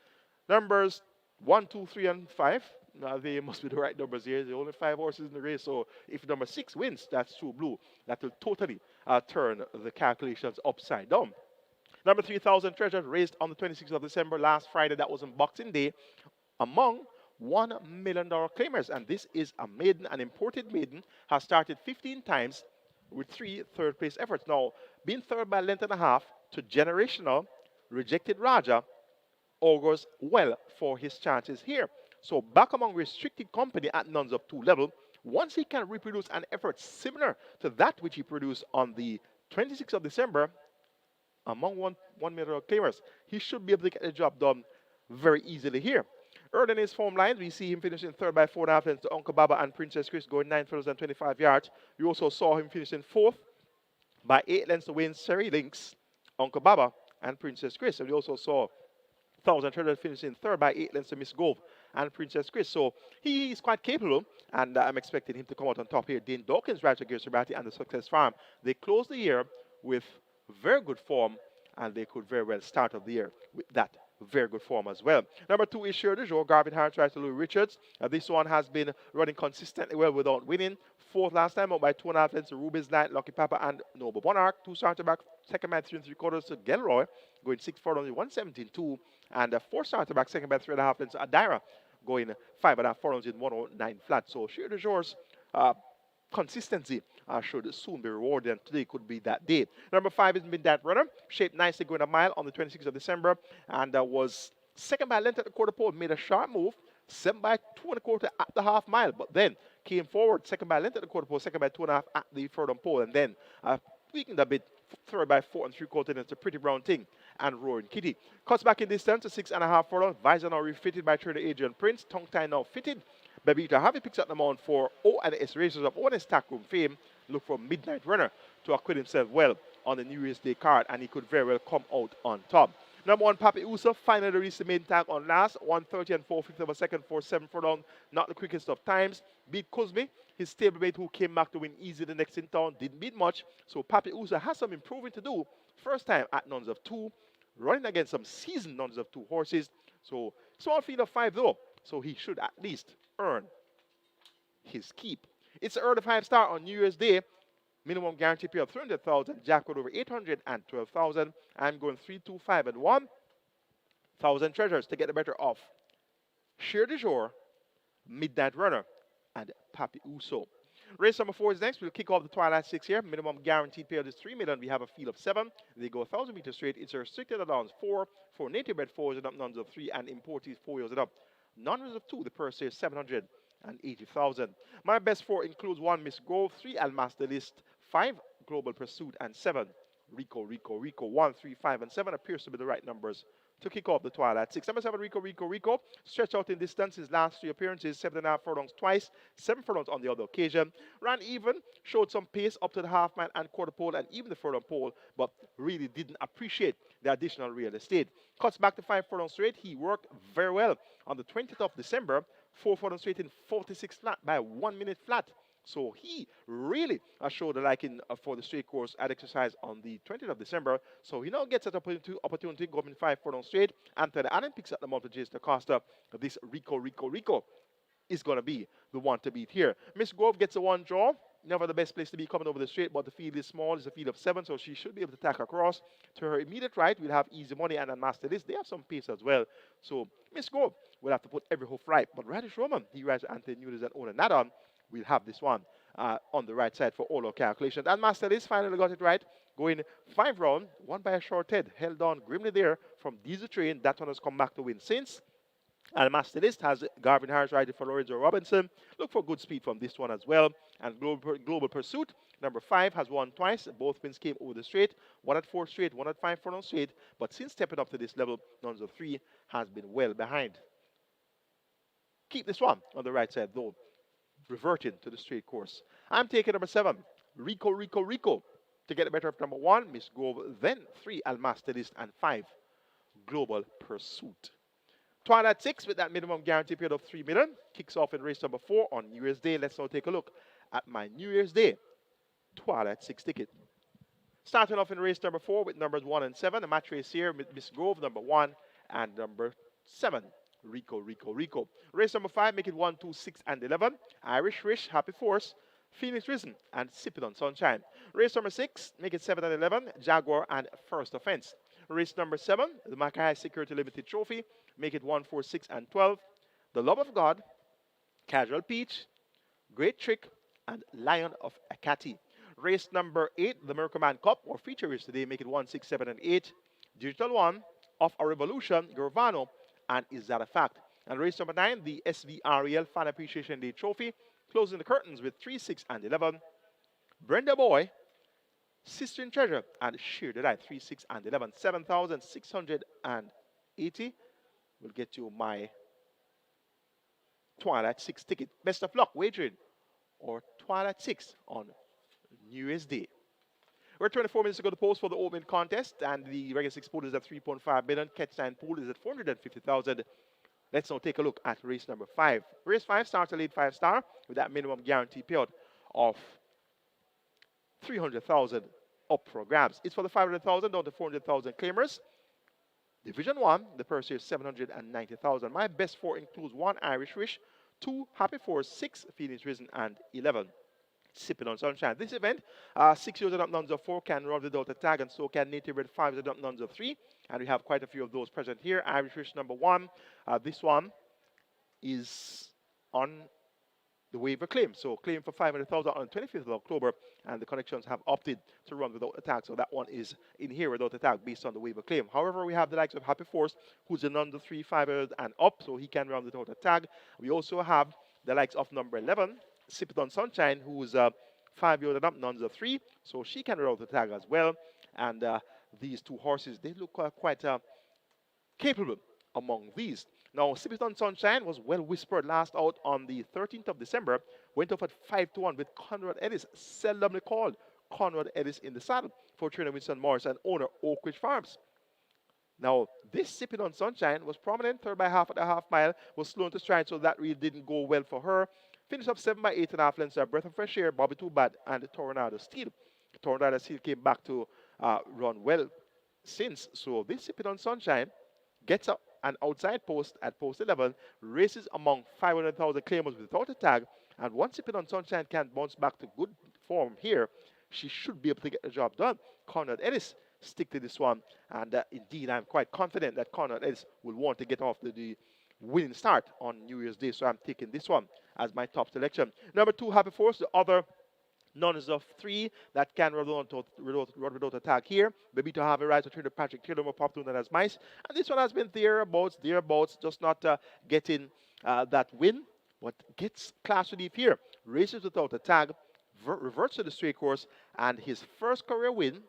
Numbers 1, 2, 3, and 5. Now they must be the right numbers here. There are only 5 horses in the race. So if number 6 wins, that's True Blue. That will totally turn the calculations upside down. Number 3,000 Treasure raised on the 26th of December last Friday. That was on Boxing Day among $1 million claimers. And this is a maiden, an imported maiden, has started 15 times with 3 third-place efforts. Now, being third by a length and a half to Generational, Rejected Raja, augurs well for his chances here. So back among restricted company at nuns of 2 level, once he can reproduce an effort similar to that which he produced on the 26th of December, among $1 million claimers, he should be able to get the job done very easily here. Early in his form lines, we see him finishing third by 4.5 lengths to Uncle Baba and Princess Chris, going 9 furlongs and 25 yards. We also saw him finishing fourth by 8 lengths to Wayne Seri Links, Uncle Baba, and Princess Chris. And we also saw 1,000 Treasure finishing third by 8 lengths to Miss Gove and Princess Chris. So he is quite capable, and I'm expecting him to come out on top here. Dane Dawkins, Roger Gersabati, and the Success Farm. They closed the year with very good form, and they could very well start of the year with that very good form as well. Number 2 is GR.II. Garvin Harris tries to Louis Richards. This one has been running consistently well without winning. Fourth last time, out by 2.5 lengths to Ruby's Light, Lucky Papa, and Noble Monarch. 2 starter back, second by 3 3/4 to Gelroy, going 6 furlongs, 117.2, and 4 starter back, second by 3.5 lengths to Adira, going 5.5 furlongs in 109 flat. So GR.II's consistency should soon be rewarded, and today could be that day. Number 5 is Midnight Runner, shaped nicely, going a mile on the 26th of December, and was second by a length at the quarter pole, made a sharp move, 7 by 2 1/4 at the half mile, but then came forward, second by a length at the quarter pole, second by 2.5 at the furlong pole, and then weakened a bit, third by 4 3/4 lengths to Pretty Brown Thing and Roaring Kitty. Cuts back in distance to 6.5 furlongs. Visor now refitted by trainer Adrian Prince. Tongue tie now fitted. Babita Harvey picks up the mount for O&S Racers of O&S Tackroom fame. Look for Midnight Runner to acquit himself well on the New Year's Day card, and he could very well come out on top. Number 1, Papi Uso, finally reached the main tag on last. 1:30 and 4/5 of a second for 7 furlong. Not the quickest of times. Beat Cosby, his stablemate, who came back to win easy the next in town. Didn't beat much. So Papi Uso has some improving to do. First time at nuns of 2. Running against some seasoned nuns of 2 horses. So small field of 5 though. So he should at least earn his keep. It's an early 5-star on New Year's Day. Minimum guarantee pay of 300,000. Jackpot over 812,000. I'm going 3, 2, 5, and 1,000 treasures to get the better of GR.II, Midnight Runner, and Papi Uso. Race number 4 is next. We'll kick off the Twilight 6 here. Minimum guaranteed payout is 3 million. We have a field of 7. They go 1,000 meters straight. It's a restricted allowance 4 for native bred 4s and up, nuns of 3, and importees 4 years and up. Nuns of 2, the purse is 780,000. My best 4 includes 1 Miss Grove, 3 Almaster List, 5 Global Pursuit, and 7 Rico. 1, 3, 5, and 7 appears to be the right numbers to kick off the Twilight 6. Number 7, Rico. Stretched out in distance his last 3 appearances, 7.5 furlongs twice, 7 furlongs on the other occasion. Ran even, showed some pace up to the half mile and quarter pole and even the furlong pole, but really didn't appreciate the additional real estate. Cuts back to 5 furlongs straight. He worked very well on the 20th of December, 4 furlongs straight in 46 flat by 1 minute flat. So he really showed the liking for the straight course at exercise on the 20th of December. So he now gets that opportunity going 5 furlong straight. Anthony Allen picks up the mount of Jason Acosta. This Rico is going to be the one to beat here. Miss Grove gets a one draw. Never the best place to be coming over the straight, but the field is small. It's a field of 7, so she should be able to tack across. To her immediate right, we'll have Easy Money and Master This. They have some pace as well. So Miss Grove will have to put every hoof right. But Radish Roman, he rides Anthony Nunes and Ona Nadon. We'll have this one on the right side for all our calculations. And Master This finally got it right. Going 5 round, won by a short head. Held on grimly there from Diesel Train. That one has come back to win since. And Master List has Garvin Harris riding for Lorenzo Robinson. Look for good speed from this one as well. And Global Pursuit, number 5, has won twice. Both wins came over the straight. 1 at 4 straight, 1 at 5 furlong straight. But since stepping up to this level, number 3 has been well behind. Keep this one on the right side, though, reverting to the straight course. I'm taking number 7, Rico. To get the better of number 1, Miss Grove, then 3, Master List, and 5, Global Pursuit. Twilight 6 with that minimum guarantee period of 3 million kicks off in race number 4 on New Year's Day. Let's now take a look at my New Year's Day Twilight 6 ticket. Starting off in race number 4 with numbers 1 and 7. The match race here with Miss Grove, number 1, and number 7, Rico. Race number 5, make it 1, 2, 6, and 11. Irish Wish, Happy Force, Phoenix Risen, and Sipping on Sunshine. Race number 6, make it 7 and 11. Jaguar and First Offense. Race number 7, the MCKAY Security Limited Trophy. Make it 1, 4, 6, and 12. The Love of God, Casual Peach, Great Trick, and Lion of Akati. Race number 8, the Miracle Man Cup, or feature race today. Make it 1, 6, 7, and 8. Digital 1, Of a Revolution, Gervano, and Is That a Fact? And race number 9, the SVREL Fan Appreciation Day Trophy. Closing the curtains with 3, 6, and 11. Brenda Boy, Sister in Treasure, and Sheer Delight, 3, 6, and 11. 7,680. Will get you my Twilight 6 ticket. Best of luck wagering or Twilight 6 on New Year's Day. We're 24 minutes to go to post for the opening contest, and the regular 6 pool is at 3.5 billion. Catch 9 pool is at 450,000. Let's now take a look at race number 5. Race 5 starts a lead 5-star with that minimum guarantee payout of 300,000 up for grabs. It's for the 500,000 down to 400,000 claimers. Division 1, the purse here is 790,000. My best 4 includes 1 Irish Wish, 2 Happy Force, 6 Phoenix Risen, and 11 Sipping on Sunshine. This event, 6 years and up nuns of 4 can run without a tag, and so can native red 5 and up nuns of 3. And we have quite a few of those present here. Irish Wish number 1. This one is on the waiver claim. So claim for 500,000 on the 25th of October, and the connections have opted to run without a tag. So that one is in here without a tag based on the waiver claim. However, we have the likes of Happy Force, who's a under 3, 500 and up, so he can run without a tag. We also have the likes of number 11, Sip It on Sunshine, who's 5 years and up, nuns of 3, so she can run without a tag as well. And these 2 horses, they look quite capable among these. Now, Sip It on Sunshine was well whispered last out on the 13th of December. Went off at 5-1 with Conrad Ellis, seldomly called Conrad Ellis in the saddle for trainer Winston Morris and owner Oak Ridge Farms. Now, this Sip It on Sunshine was prominent, third by half at a half mile, was slow into stride, so that really didn't go well for her. Finished up 7 by 8.5 lengths, a Breath of Fresh Air, Bobby Too Bad, and Tornado Steel. Tornado Steel came back to run well since. So this Sip It on Sunshine gets up an outside post at post 11, races among 500,000 claimers without a tag, and once Sip It on Sunshine can bounce back to good form here, she should be able to get the job done. Conrad Ellis stick to this one, and indeed I'm quite confident that Conrad Ellis will want to get off the winning start on New Year's Day, so I'm taking this one as my top selection. Number 2, Happy Force, the other nuns of 3 that can run without a tag here. Maybe to have a right to trainer Patrick Taylor more popular than as mice. And this one has been thereabouts, just not getting that win, but gets class relief here. Races without a tag, reverts to the straight course, and his first career win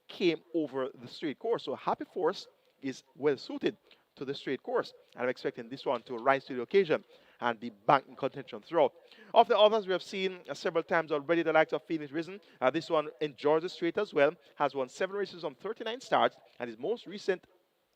came over the straight course. So Happy Force is well suited to the straight course. And I'm expecting this one to rise to the occasion and be back in contention throughout. Of the others we have seen several times already, the likes of Phoenix Risen. This one enjoys the straight as well, has won 7 races on 39 starts, and his most recent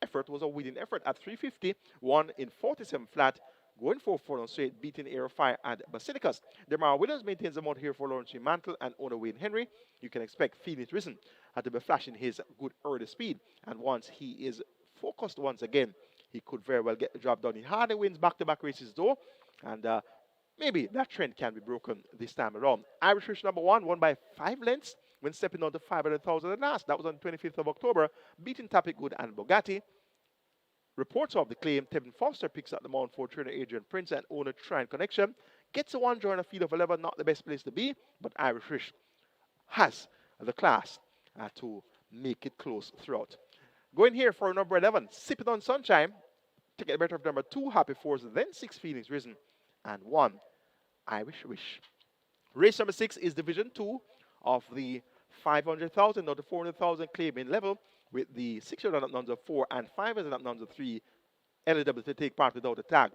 effort was a winning effort at 350, won in 47 flat, going 4 straight, beating Air Fire and Basilicus. Demar Williams maintains the mount here for Lawrence Mantle and owner Wayne Henry. You can expect Phoenix Risen to be flashing his good early speed. And once he is focused once again, he could very well get the job done. He hardly wins back-to-back races though, and maybe that trend can be broken this time around. Irish Fish number 1 won by 5 lengths when stepping on to 500,000 at last. That was on 25th of October, beating Topic Good and Bugatti. Reports of the claim, Tevin Foster picks up the mount for trainer Adrian Prince and owner Trine Connection. Gets a 1 during a field of 11, not the best place to be, but Irish Fish has the class to make it close throughout. Going here for number 11, Sip It On Sunshine. To get better of number 2, Happy Force, then 6 Phoenix Risen, and 1 Irish Wish. Race number 6 is Division 2 of the 500,000 or the 400,000 claiming level, with the 600 up nuns of 4 and 500 up nuns of 3 eligible to take part without a tag.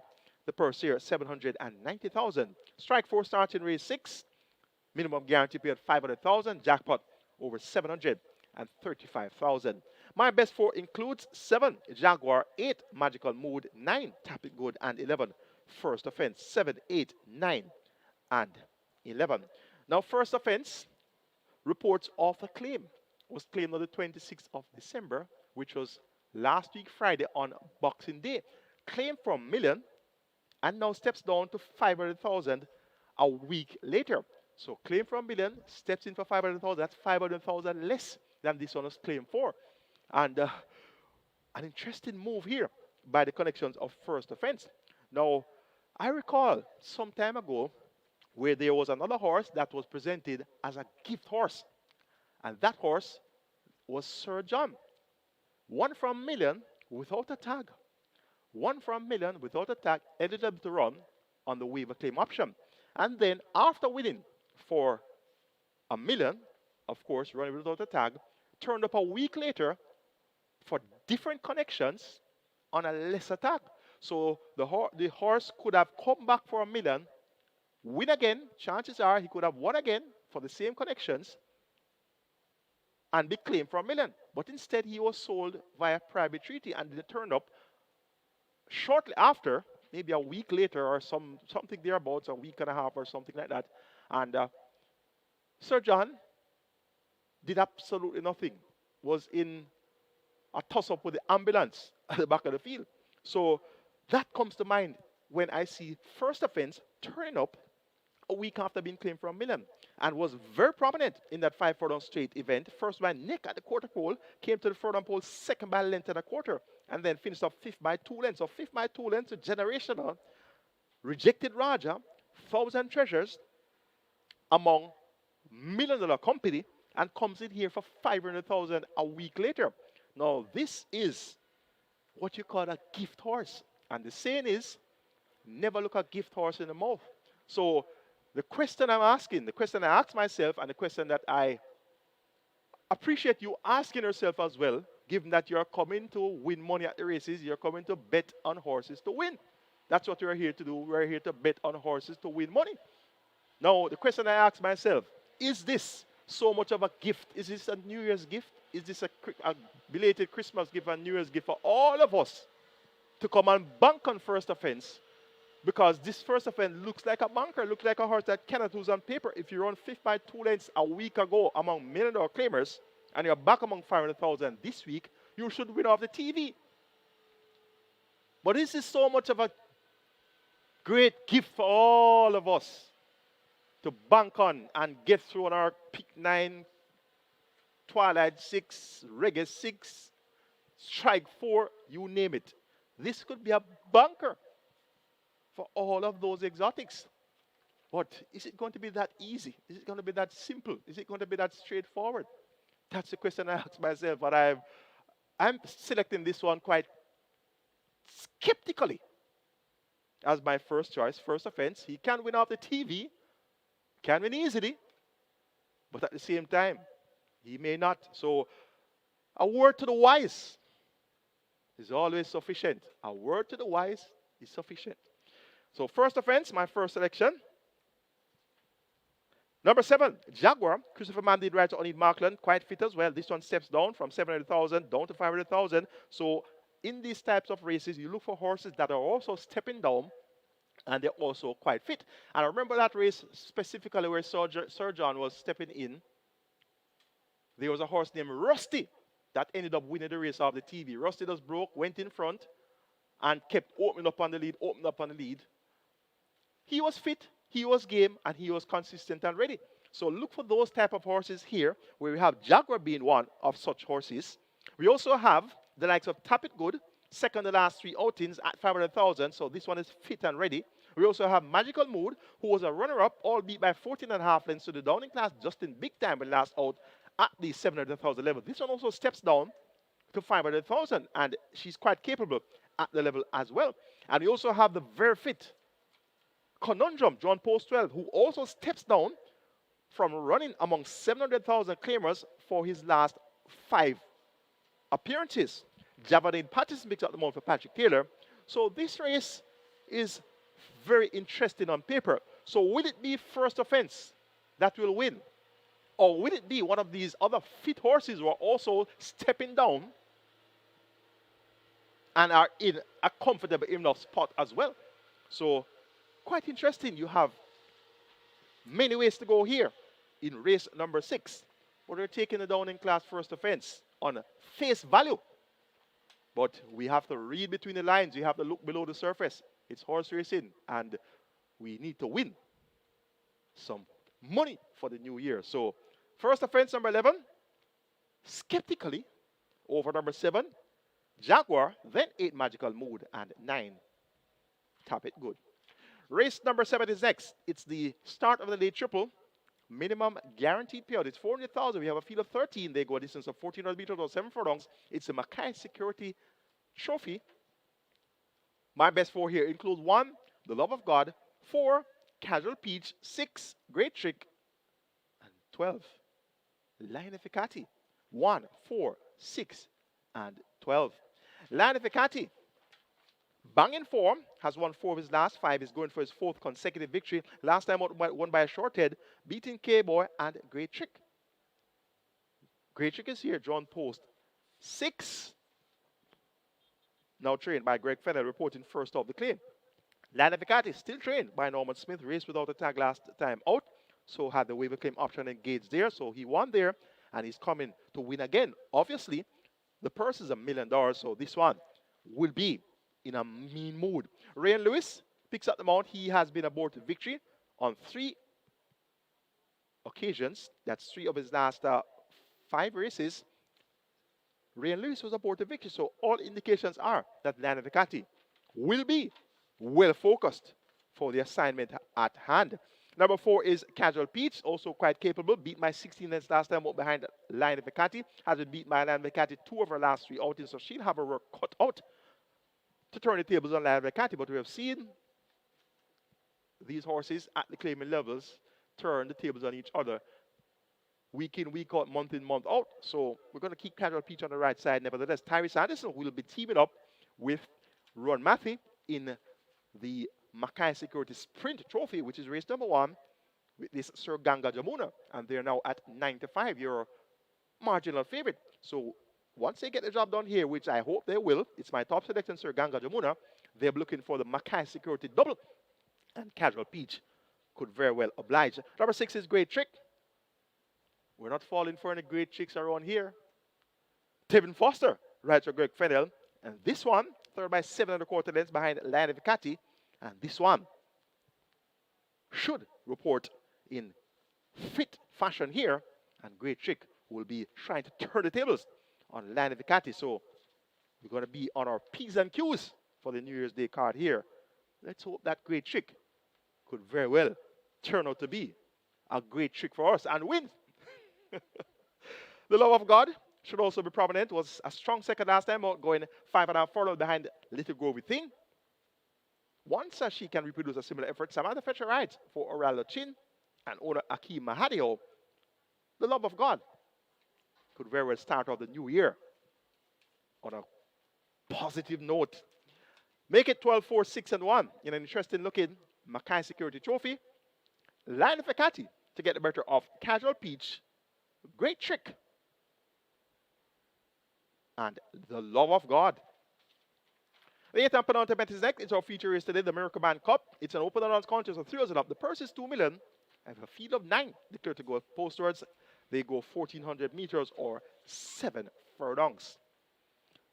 The purse here, 790,000. Strike 4 starts in race 6. Minimum guarantee paid 500,000. Jackpot over 735,000. My best 4 includes 7 Jaguar, 8 Magical Mood, 9 Tap It Good, and 11 First Offense. 7, 8, 9, and 11. Now, First Offense reports of a claim was claimed on the 26th of December, which was last week Friday on Boxing Day. Claimed from million and now steps down to 500,000 a week later. So claim from million, steps in for 500,000. That's 500,000 less than this one was claimed for. And an interesting move here by the connections of First Offense. Now, I recall some time ago where there was another horse that was presented as a gift horse. And that horse was Sir John. 1 from million without a tag. 1 from million without a tag, eligible to run on the waiver claim option. And then after winning for a million, of course, running without a tag, turned up a week later for different connections on a lesser tag. So the horse could have come back for a million, win again. Chances are he could have won again for the same connections and be claimed for a million. But instead, he was sold via private treaty, and it turned up shortly after, maybe a week later or something thereabouts, a week and a half or something like that. And Sir John did absolutely nothing. Was in a toss-up with the ambulance at the back of the field. So that comes to mind when I see First Offense turn up a week after being claimed for a million, and was very prominent in that 5 furlong straight event. First by neck at the quarter pole, came to the furlong pole second by length and a quarter, and then finished off 5th by 2 lengths. So 5th by 2 lengths, a generational, rejected Raja, 1,000 treasures among $1 million company, and comes in here for 500,000 a week later. Now, this is what you call a gift horse. And the saying is, never look a gift horse in the mouth. So the question I'm asking, the question I ask myself, and the question that I appreciate you asking yourself as well, given that you're coming to win money at the races, you're coming to bet on horses to win. That's what we're here to do. We're here to bet on horses to win money. Now, the question I ask myself, is this so much of a gift? Is this a New Year's gift? Is this a belated Christmas gift and New Year's gift for all of us to come and bank on First Offense? Because this First Offense looks like a banker, looks like a horse that cannot lose on paper. If you run 5th by 2 lengths a week ago among $1 million claimers, and you're back among 500,000 this week, you should win off the TV. But this is so much of a great gift for all of us to bank on and get through on our Pick 9, Twilight 6, Reggae 6, Strike 4, you name it. This could be a banker for all of those exotics. But is it going to be that easy? Is it going to be that simple? Is it going to be that straightforward? That's the question I ask myself, but I'm selecting this one quite skeptically as my first choice. First Offense, he can win off the TV, can win easily, but at the same time, he may not. So a word to the wise is always sufficient. A word to the wise is sufficient. So First Offense, my first selection. Number 7, Jaguar. Christopher Mann did right to Onid Markland, quite fit as well. This one steps down from 700,000 down to 500,000. So in these types of races, you look for horses that are also stepping down and they're also quite fit. And I remember that race specifically where Sir John was stepping in. There was a horse named Rusty that ended up winning the race off the TV. Rusty just broke, went in front, and kept opening up on the lead. He was fit, he was game, and he was consistent and ready. So look for those type of horses here, where we have Jaguar being one of such horses. We also have the likes of Tap It Good, second the last 3 outings at 500,000. So this one is fit and ready. We also have Magical Mood, who was a runner-up, albeit by 14.5 lengths to the Downing class, just in big time when last out at the 700,000 level. This one also steps down to 500,000, and she's quite capable at the level as well. And we also have the very fit Conundrum, John Post 12, who also steps down from running among 700,000 claimers for his last 5 appearances. Javadine Patterson picks up the mount for Patrick Taylor. So this race is very interesting on paper. So will it be First Offense that will win? Or will it be one of these other fit horses who are also stepping down and are in a comfortable enough spot as well? So quite interesting. You have many ways to go here in race number 6. But we're taking the Downing class First Offense on face value. But we have to read between the lines. We have to look below the surface. It's horse racing, and we need to win some money for the new year. So First Offense number 11, skeptically, over number 7, Jaguar, then 8, Magical Mood, and 9, Tap It Good. Race number 7 is next. It's the start of the late triple. Minimum guaranteed payout. It's 400,000. We have a field of 13. They go a distance of 1,400 meters or 7 furlongs. It's a MCKAY Security Trophy. My best 4 here include 1, The Love of God, 4, Casual Peach, 6, Great Trick, and 12, Lanificati. 1, 4, 6, and 12. Lanificati, banging form, has won 4 of his last 5. He's going for his 4th consecutive victory. Last time won by a short head, beating K-Boy and Great Trick. Great Trick is here, John Post 6. Now trained by Greg Fennell, reporting first off the claim. Lanificati, still trained by Norman Smith, raced without a tag last time out. So had the waiver claim option engaged there. So he won there, and he's coming to win again. Obviously, the purse is $1 million, so this one will be in a mean mood. Ryan Lewis picks up the mount. He has been aboard to victory on 3 occasions. That's 3 of his last 5 races. Ryan Lewis was aboard to victory, so all indications are that Lanificati will be well focused for the assignment at hand. Number 4 is Casual Peach, also quite capable. Beat by 16 lengths last time out behind Lanificati. Has been beaten by Lanificati 2 of her last 3 outings, so she'll have her work cut out to turn the tables on Lanificati. But we have seen these horses at the claiming levels turn the tables on each other week in, week out, month in, month out. So we're going to keep Casual Peach on the right side. Nevertheless, Tyrese Anderson will be teaming up with Ron Matthew in the MCKAY Security Sprint Trophy, which is race number 1 with this Sir Ganga Jamuna. And they're now at 9-5, your marginal favorite. So once they get the job done here, which I hope they will, it's my top selection, Sir Ganga Jamuna. They're looking for the MCKAY Security Double. And Casual Peach could very well oblige. Number 6 is Great Trick. We're not falling for any great tricks around here. Tevin Foster rides for Greg Fennell. And this one, third by 7 1/4 lengths behind Lanificati. And this one should report in fit fashion here. And Great Trick will be trying to turn the tables on Lanificati. So we're going to be on our P's and Q's for the New Year's Day card here. Let's hope that Great Trick could very well turn out to be a great trick for us and win. The Love of God should also be prominent. Was a strong second last time out, going 5.5 furlongs behind Little Groovy Thing. Once she can reproduce a similar effort, Samantha Fetcher rides for Orlando Chin and owner Akeem Mahadio. The Love of God could very well start off the new year on a positive note. Make it 12, 4, 6, and 1 in an interesting looking MCKAY Security Trophy. Lanificati to get the better of Casual Peach, Great Trick, and the Love of God. The 8th and penultimate is next. It's our feature race today, the Miracle Man Cup. It's an open allowance contest of 3,000 up. The purse is 2 million. I have a field of 9 declared to go postwards. They go 1,400 meters or 7 furlongs.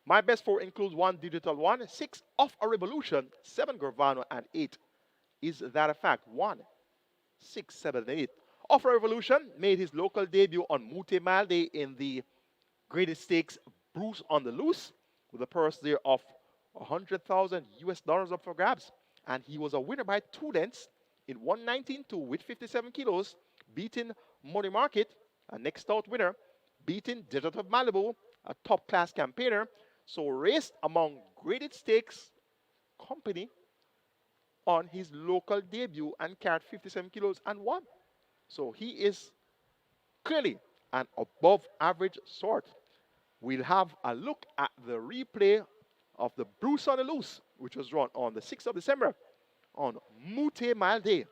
My best 4 includes 1 digital 1, 6 off a revolution, 7 Gravano, and 8. Is that a fact? 1, 6, 7, and 8. Off a revolution made his local debut on Mute Mile Day in the graded stakes Bruce on the Loose, with a purse there of 100,000 US dollars up for grabs. And he was a winner by 2 lengths in 119.2 with 57 kilos, beating Money Market, a next out winner, beating Desert of Malibu, a top class campaigner. So raced among graded stakes company on his local debut and carried 57 kilos and won. So he is clearly an above average sort. We'll have a look at the replay of the Bruce on the Loose, which was run on the 6th of December on Mute Mile Day.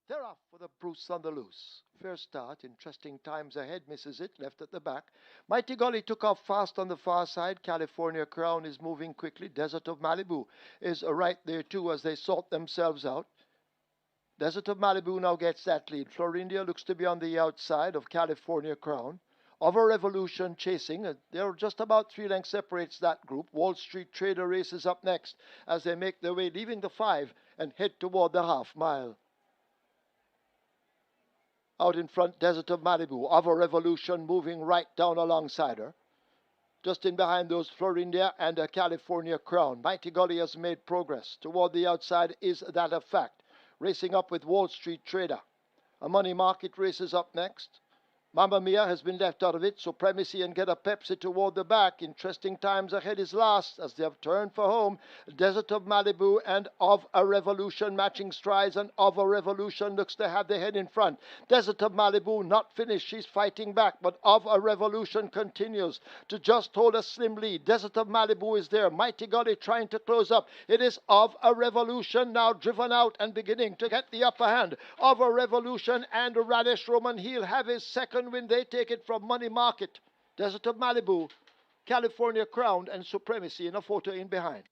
They're off for the Bruce on the Loose. Fair start, interesting times ahead, misses it, left at the back. Mighty Gully took off fast on the far side. California Crown is moving quickly. Desert of Malibu is right there too as they sort themselves out. Desert of Malibu now gets that lead. Florindia looks to be on the outside of California Crown. Of a Revolution chasing. They're just about 3 lengths separates that group. Wall Street Trader races up next as they make their way, leaving the 5 and head toward the half mile. Out in front, Desert of Malibu. Of a Revolution moving right down alongside her. Just in behind those, Florindia and a California Crown. Mighty Gully has made progress. Toward the outside, is that a fact? Racing up with Wall Street Trader. A Money Market races up next. Mamma Mia has been left out of it, Supremacy and Get a Pepsi toward the back. Interesting times ahead is last as they have turned for home. Desert of Malibu and Of a Revolution matching strides, and Of a Revolution looks to have the head in front. Desert of Malibu not finished, she's fighting back, but Of a Revolution continues to just hold a slim lead. Desert of Malibu is there. Mighty Gully trying to close up. It is Of a Revolution now driven out and beginning to get the upper hand. Of a Revolution and Radish Roman, he'll have his second win. They take it from Money Market, Desert of Malibu, California Crown, and Supremacy in a photo in behind.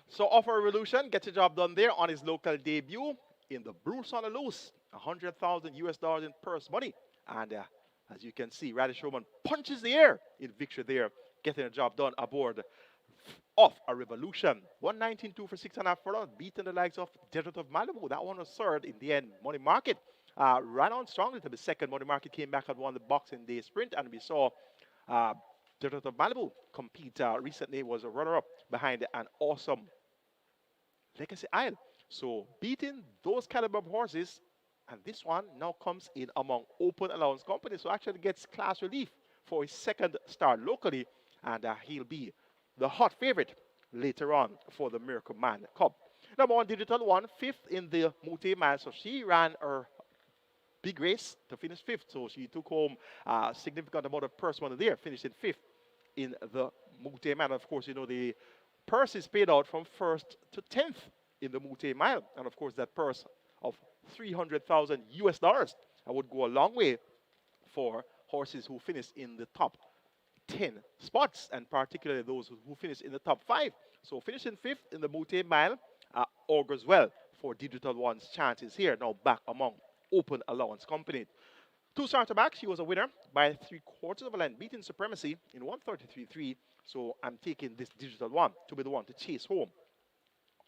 So Off a Revolution gets a job done there on his local debut in the Bruce on the Loose, 100,000 US dollars in purse money. And as you can see, Radish Roman punches the air in victory there, getting a job done aboard Off a Revolution. 119.2 for 6.5 furlongs, beating the likes of Desert of Malibu. That one was third in the end. Money Market ran on strongly to the second. Money Market came back and won the Boxing Day sprint, and we saw Desert of Malibu compete recently, was a runner-up behind an awesome Legacy Isle. So beating those caliber of horses, and this one now comes in among open allowance companies, so actually gets class relief for his second start locally, and he'll be the hot favorite later on for the Miracle Man Cup. Number 1, Digital 1, 5th in the Mute Mile, so she ran her big race to finish 5th, so she took home a significant amount of purse money there, finishing 5th in the Mute Mile. Of course, you know, the purse is paid out from 1st to 10th in the Mute Mile, and of course that purse of 300,000 US dollars would go a long way for horses who finish in the top 10 spots, and particularly those who finish in the top 5. So finishing 5th in the Mute Mile augurs well for Digital One's chances here, now back among open allowance company. 2 starter back, she was a winner by 3/4 of a length, beating Supremacy in 133.3. So I'm taking this Digital One to be the one to chase home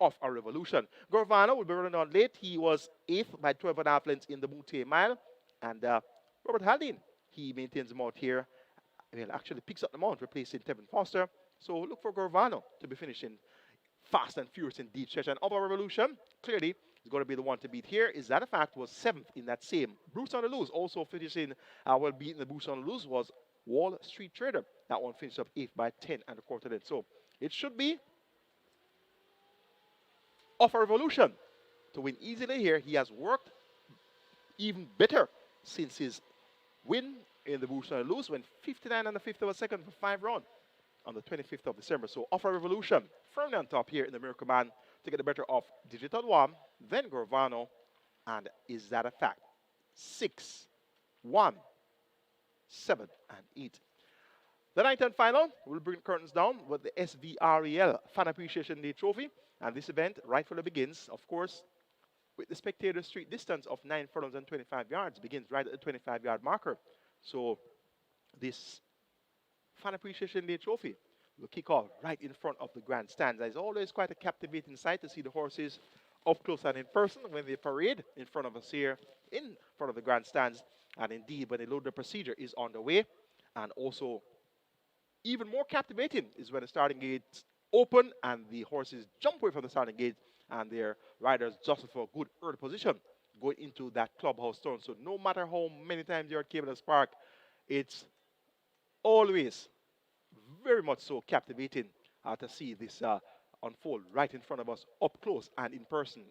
Off a Revolution. Gravano will be running on late. He was 8th by 12.5 lengths in the Mute Mile. And Robert Haldane, he maintains the mount here. Well, actually picks up the mount, replacing Tevin Foster. So look for Gravano to be finishing fast and furious in deep stretch. And Of a Revolution, clearly, is going to be the one to beat here. Is that a fact? Was 7th in that same Bruce on the Loose. Also finishing, well, beating the Bruce on the Loose was Wall Street Trader. That one finished up 8th by 10.25 lengths. So it should be Of a Revolution to win easily here. He has worked even better since his win in the Bruce on the Loose, went 59 and a fifth of a second for 5 rounds on the 25th of December. So Of a Revolution firmly on top here in the Miracle Man to get the better of Digital One, then Gravano, and Is That a Fact? 6, 1, 7, and 8. The ninth and final, we'll bring curtains down with the SVREL Fan Appreciation Day Trophy. And this event rightfully begins, of course, with the spectator street distance of 9 furlongs and 25 yards. Begins right at the 25-yard marker. So this Fan Appreciation Day Trophy will kick off right in front of the grandstands. It's always quite a captivating sight to see the horses up close and in person when they parade in front of us here in front of the grandstands. And indeed, when the load the procedure is on the way. And also, even more captivating is when the starting gates open and the horses jump away from the starting gate and their riders jostle for a good early position going into that clubhouse turn. So no matter how many times you're at Caymanas Park, it's always very much so captivating to see this unfold right in front of us, up close and in person.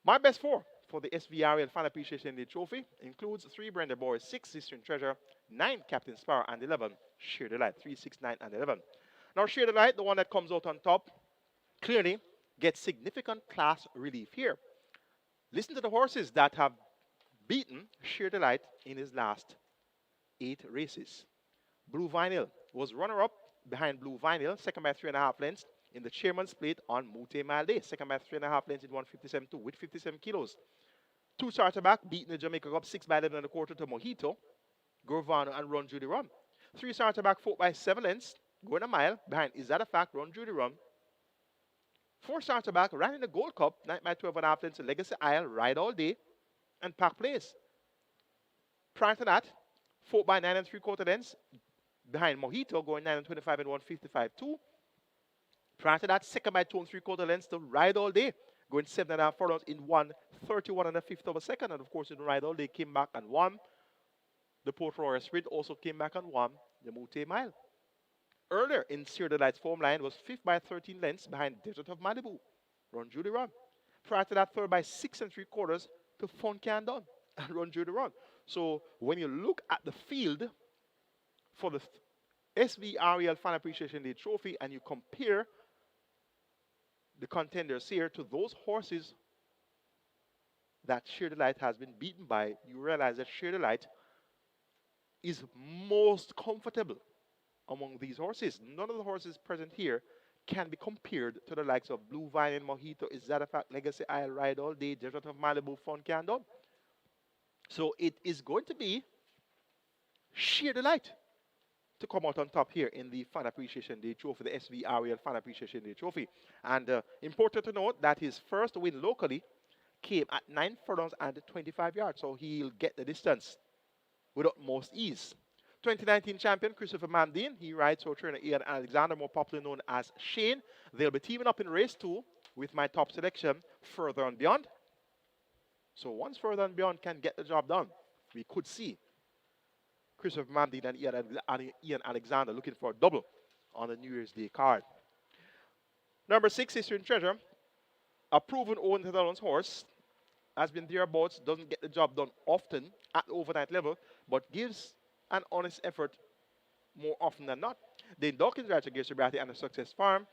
My best four for the SVREL Fan Appreciation Day Trophy includes 3 Brenda Boys, 6 Sister and Treasure, 9 Captain Sparrow, and 11 Sheer Delight. 3, 6, 9, and 11. Now, Sheer Delight, the one that comes out on top, clearly gets significant class relief here. Listen to the horses that have beaten Sheer Delight in his last 8 races. Blue Vinyl was runner-up behind Blue Vinyl, second by 3.5 lengths in the Chairman's Plate on Mute Mile Day, second by 3.5 lengths in 157.2 with 57 kilos. 2 starter back, beating the Jamaica Cup 6 by 11.25 to Mojito, Gorvano, and Run Judy Run. 3 starter back, 4 by 7 lengths, going a mile behind Is That a Fact, Run Judy Run. 4 starter back, ran in the Gold Cup, 9 by 12.5 lengths, Legacy Isle, Ride All Day, and Park Place. Prior to that, 4 by 9 3/4 lengths behind Mojito, going 9 and 25 and 155.2. Prior to that, second by 2 3/4 lengths to Ride All Day, going 7.5 furlongs in 1:31 1/5 of a second. And of course, in Ride All Day, came back and won. The Port Royal Sprint also came back and won the Mute Mile. Earlier in Sheer Delight's form line was 5th by 13 lengths behind Desert of Malibu, Run Judy Run. Prior to that, 3rd by 6 3/4 to Fun Can Done and Run Judy Run. So when you look at the field for the SVREL Fan Appreciation Day Trophy and you compare the contenders here to those horses that Sheer Delight has been beaten by, you realize that Sheer Delight is most comfortable among these horses. None of the horses present here can be compared to the likes of Blue Vine and Mojito, Is That a Fact, Legacy Isle, Ride All Day, Desert of Malibu, Fun Can Done. So it is going to be Sheer Delight to come out on top here in the Fan Appreciation Day Trophy, the SVREL Fan Appreciation Day Trophy. And important to note that his first win locally came at 9 furlongs and 25 yards. So he'll get the distance with utmost ease. 2019 champion Christopher Mamdine, he rides for trainer Ian Alexander, more popularly known as Shane. They'll be teaming up in race 2 with my top selection, Further and Beyond. So once Further and Beyond can get the job done, we could see Christopher Mamdine and Ian Alexander looking for a double on the New Year's Day card. Number 6, Sister and Treasure, a proven Owen Tadalon's horse, has been thereabouts, doesn't get the job done often at the overnight level, but gives an honest effort more often than not. Dane Dawkins rides against Sobriety and the Success Farm.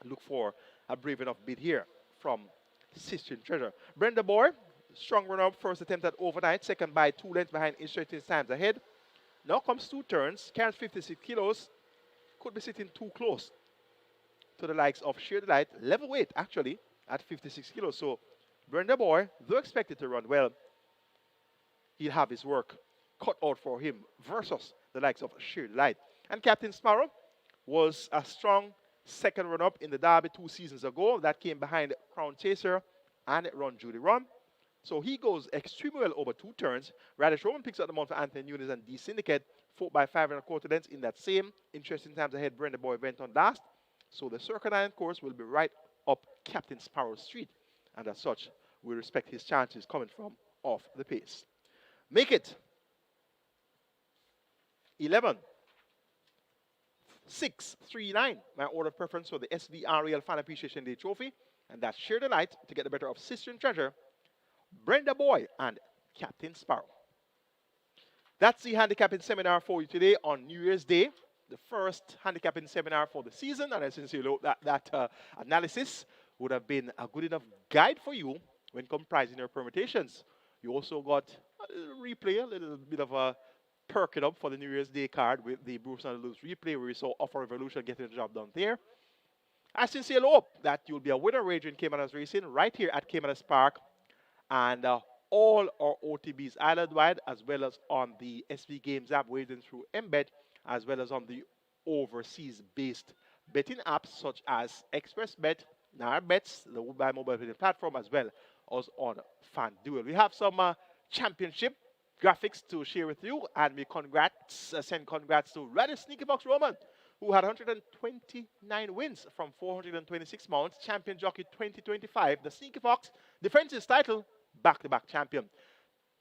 Look for a brave enough bid here from Sister and Treasure. Brenda Boy, strong run-up, first attempt at overnight, second by 2 lengths behind Instructing Times Ahead. Now comes 2 turns, carries 56 kilos, could be sitting too close to the likes of Sheer Delight, level weight actually, at 56 kilos. So Brenda Boy, though expected to run well, he'll have his work cut out for him versus the likes of Sheer Delight. And Captain Sparrow was a strong second run-up in the Derby 2 seasons ago. That came behind Crown Chaser and Run Judy Run. So he goes extremely well over 2 turns. Radish Roman picks up the mount for Anthony Nunes and D Syndicate, 4 by 5 1/4 lengths in that same Interesting Times Ahead Brenda Boy event on last. So the Circle Island course will be right up Captain Sparrow Street. And as such, we respect his chances coming from off the pace. Make it 11, 6, 3, 9. My order of preference for the SVREL Fan Appreciation Day Trophy. And that's Sheer Delight to get the better of Sister and Treasure, Brenda Boy, and Captain Sparrow. That's the handicapping seminar for you today on New Year's Day, the first handicapping seminar for the season. And I sincerely hope that analysis would have been a good enough guide for you when comprising your permutations. You also got a little replay, a little bit of a perk it up for the New Year's Day card with the Bruce and Lose replay where we saw Offer Revolution getting the job done there. I sincerely hope that you'll be a winner wagering Caymanas Racing right here at Caymanas Park and all our OTBs island-wide as well as on the SV Games app wagering through Embed as well as on the overseas-based betting apps such as ExpressBet, NarBets, the mobile betting platform as well as on FanDuel. We have some championship graphics to share with you, and we send congrats to Radish Sneaky Fox Roman, who had 129 wins from 426 mounts, champion jockey 2025. The Sneaky Fox defends his title, back-to-back champion.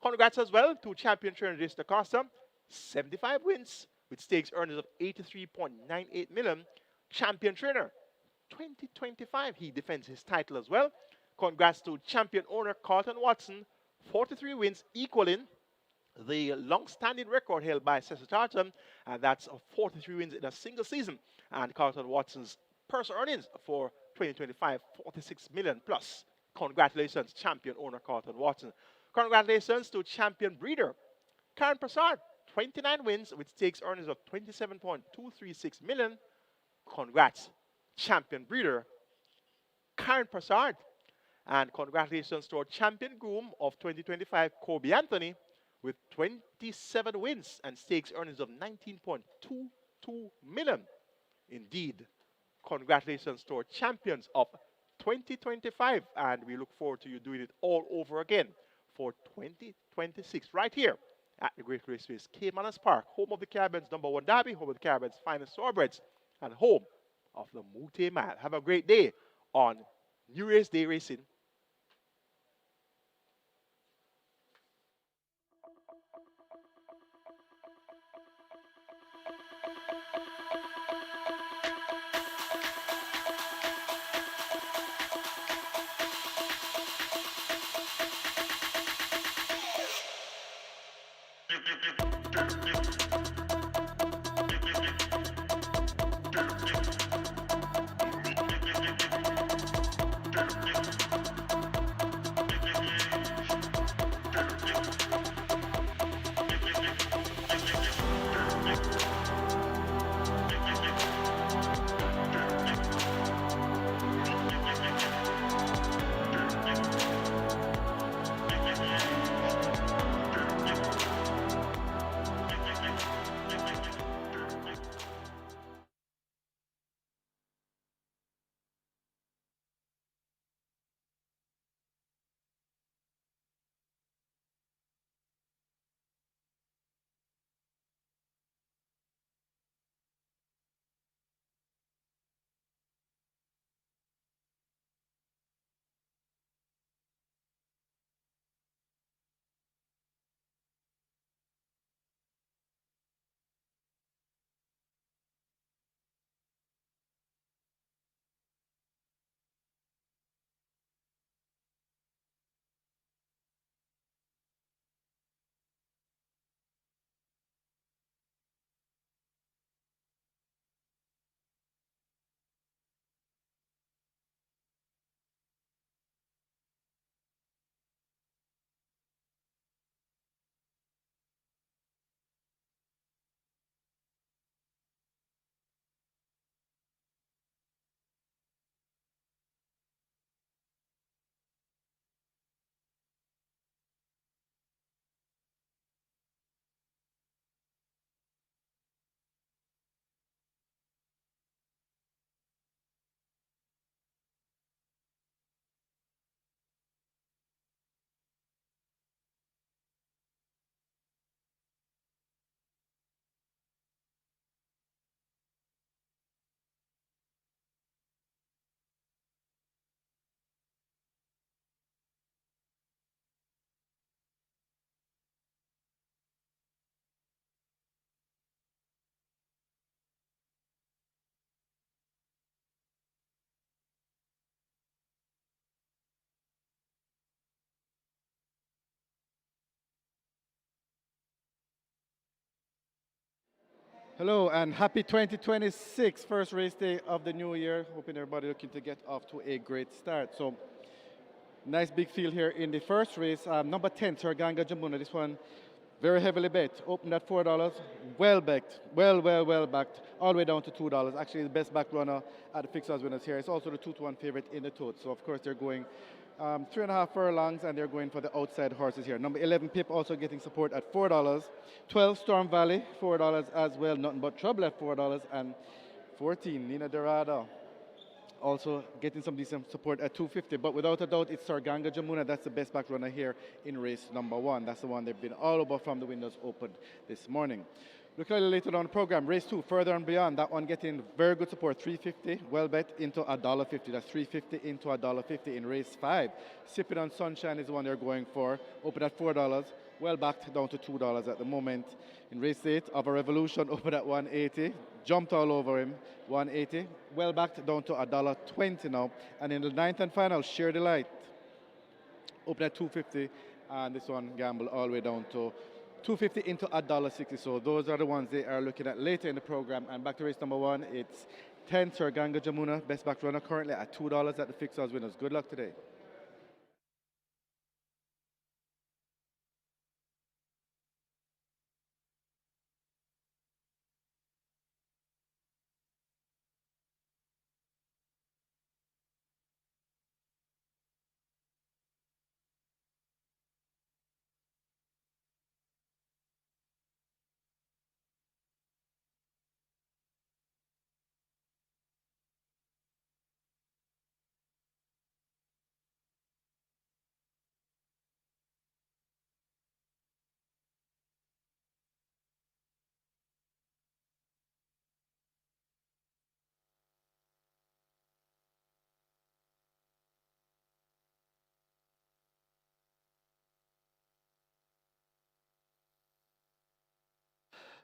Congrats as well to champion trainer Jason DaCosta, 75 wins with stakes earnings of 83.98 million. Champion trainer 2025, he defends his title as well. Congrats to champion owner Carlton Watson, 43 wins equaling the long-standing record held by Cecil Tartan, and that's 43 wins in a single season. And Carlton Watson's purse earnings for 2025, 46 million plus. Congratulations, champion owner Carlton Watson. Congratulations to champion breeder Karen Prasad, 29 wins with stakes earnings of 27.236 million. Congrats, champion breeder Karen Prasad. And congratulations to our champion groom of 2025, Kobe Anthony, with 27 wins and stakes earnings of 19.22 million. Indeed, congratulations to our champions of 2025, and we look forward to you doing it all over again for 2026 right here at the Great Raceway's Caymanas Park, home of the Caribbean's #1 derby, home of the Caribbean's finest thoroughbreds, and home of the MCKAY Mile. Have a great day on New Year's Day racing. Hello and happy 2026, first race day of the new year. Hoping everybody looking to get off to a great start. So, nice big field here in the first race. Number 10, Sarganga Jamuna. This one Very heavily bet. Opened at $4. Well backed. Well backed. All the way down to $2. Actually, the best back runner at the fixers winners here. It's also the 2-1 favorite in the tote. So, of course, they're going 3.5 furlongs, and they're going for the outside horses here. Number 11, Pip, also getting support at $4. 12, Storm Valley, $4 as well. Nothing but trouble at $4. And 14, Nina Dorado, also getting some decent support at 250. But without a doubt, it's Sarganga Jamuna. That's the best back runner here in race number 1. That's the one they've been all over from the windows opened this morning. Look a little later on the program, race 2, Further and Beyond. That one getting very good support, 350. Well bet into $1.50. That's 350 into $1.50 in race 5. Sipping on Sunshine is the one they're going for. Open at $4. Well backed down to $2 at the moment. In race 8, of a Revolution, open at 180. Jumped all over him, 180. Well backed down to $1.20 now. And in the 9th and final, Share the Light. Open at 250. And this one gamble all the way down to 250 into $1.60. So those are the ones they are looking at later in the program. And back to race number 1, it's 10, Sarganga Jamuna, best back runner, currently at $2 at the fixers winners. Good luck today.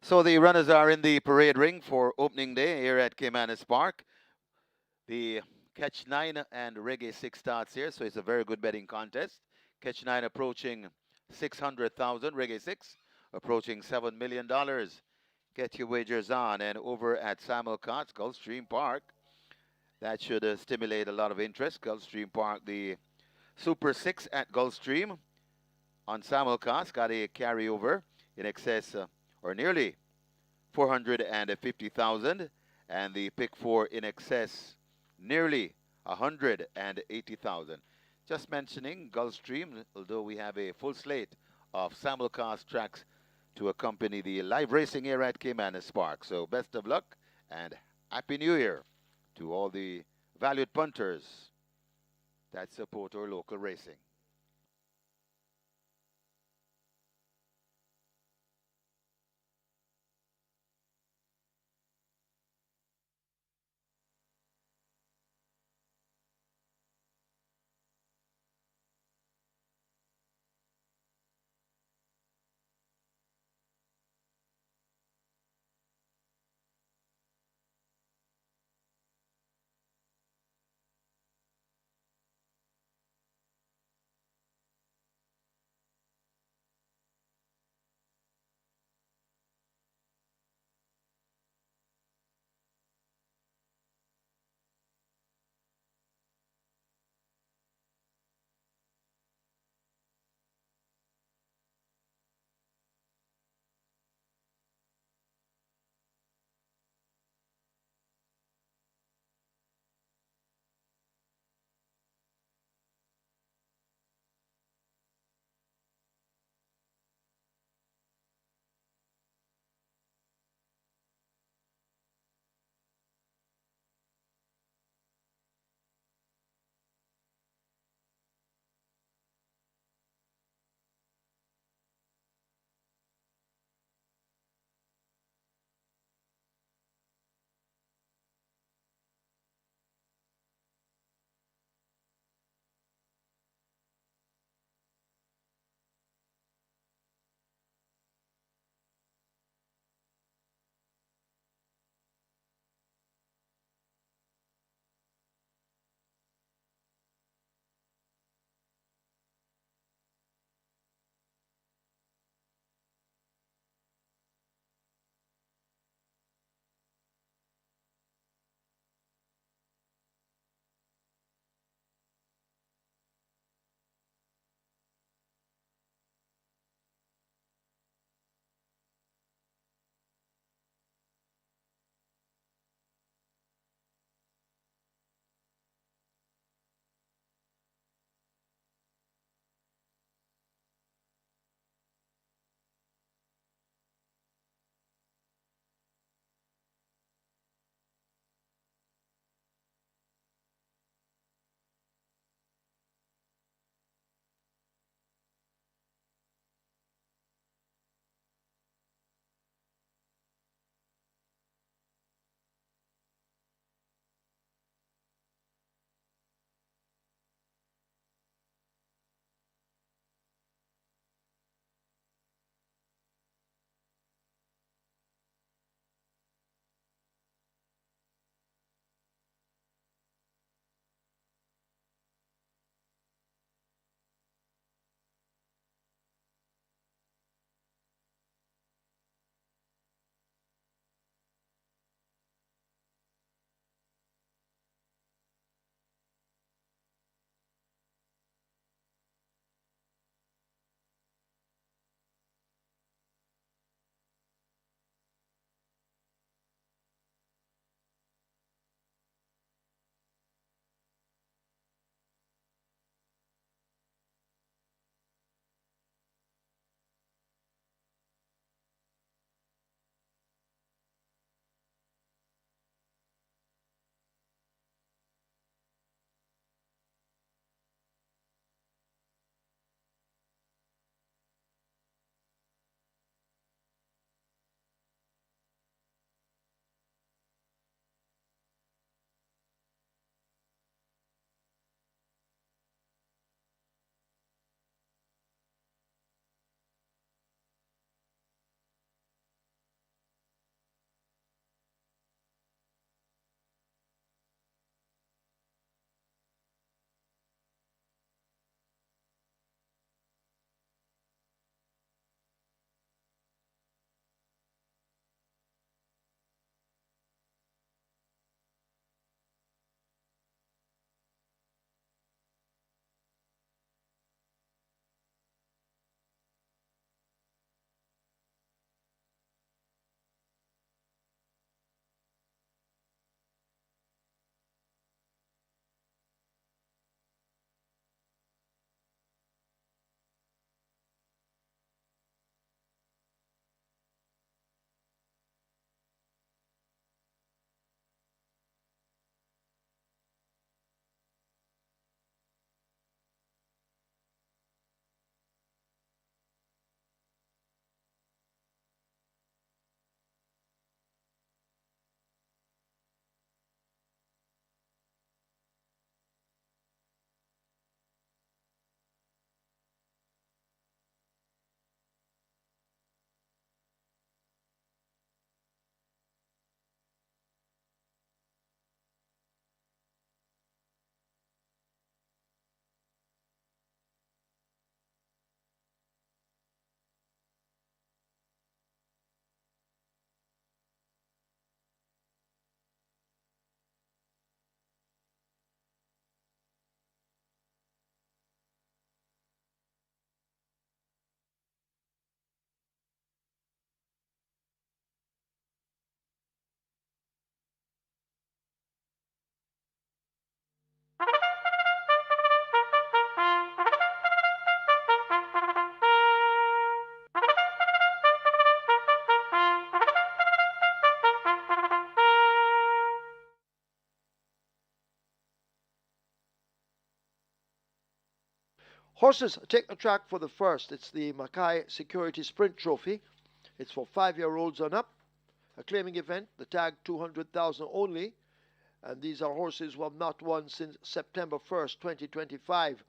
So the runners are in the parade ring for opening day here at Caymanas Park. The Catch 9 and Reggae 6 starts here, so it's a very good betting contest. Catch 9 approaching 600,000, Reggae 6 approaching $7 million. Get your wagers on. And over at Simulcast, Gulfstream Park, that should stimulate a lot of interest. Gulfstream Park, the Super 6 at Gulfstream on Simulcast got a carryover in excess or nearly 450,000, and the pick 4 in excess nearly 180,000. Just mentioning Gulfstream, although we have a full slate of simulcast tracks to accompany the live racing here at Caymanas Park. So best of luck and Happy New Year to all the valued punters that support our local racing. Horses take the track for the first. It's the MCKAY Security Sprint Trophy. It's for 5-year-olds and up. A claiming event, the tag 200,000 only. And these are horses who have not won since September 1st, 2025.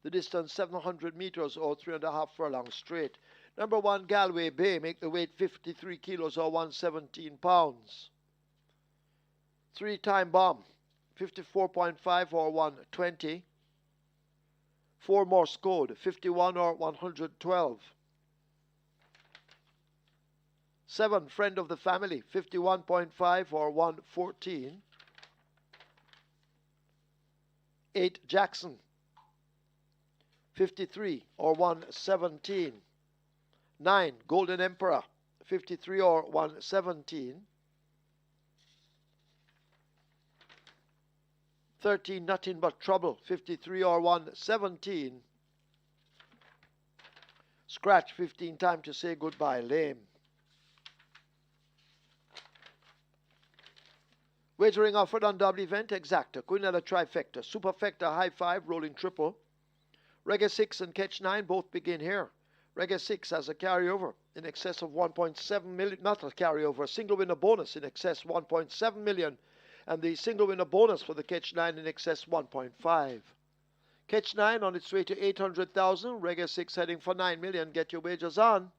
The distance 700 meters or 3.5 furlongs straight. Number 1, Galway Bay, make the weight 53 kilos or 117 pounds. 3-time bomb, 54.5 or 120. 4 Morse code, 51 or 112. 7 Friend of the Family, 51.5 or 114. 8 Jackson, 53 or 117. 9 Golden Emperor, 53 or 117. 13 Nothing But Trouble, 53 or 117. Scratch 15, Time to Say Goodbye, lame. Wagering offered on double event, exacta, Quinella trifecta, superfecta, high 5, rolling triple. Reggae 6 and Catch 9 both begin here. Reggae 6 has a carryover in excess of 1.7 million, not a carryover, a single winner bonus in excess 1.7 million, and the single winner bonus for the Catch 9 in excess 1.5. Catch 9 on its way to 800,000, Reggae 6 heading for 9 million. Get your wagers on.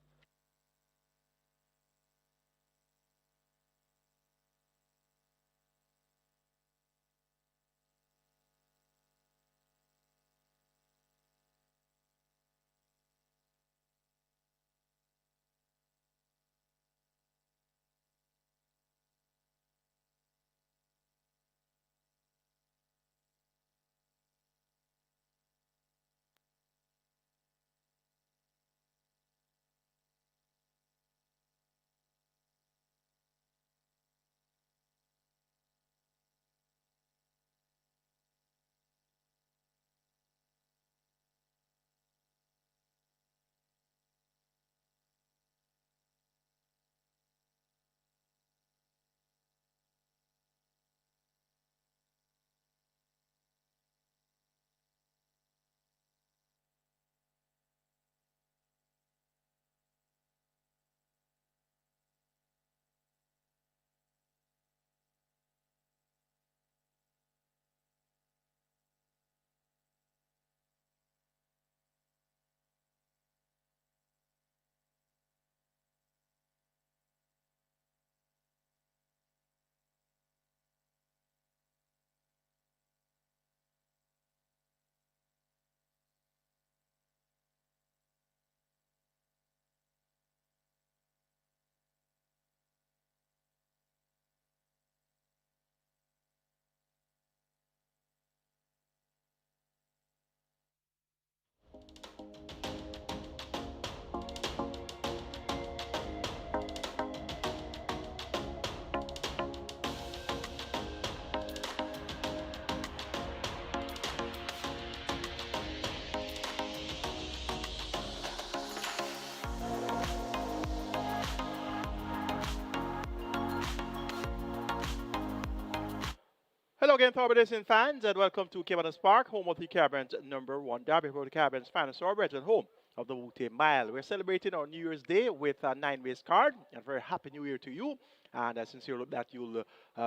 Hello again, Thorpe Racing fans, and welcome to Caymanas Park, home of the Caribbean's #1 derby for the Caribbean's finest thoroughbreds and home of the Wu-Tay Mile. We're celebrating our New Year's Day with a 9-race card, and a very happy New Year to you. And I sincerely hope that you'll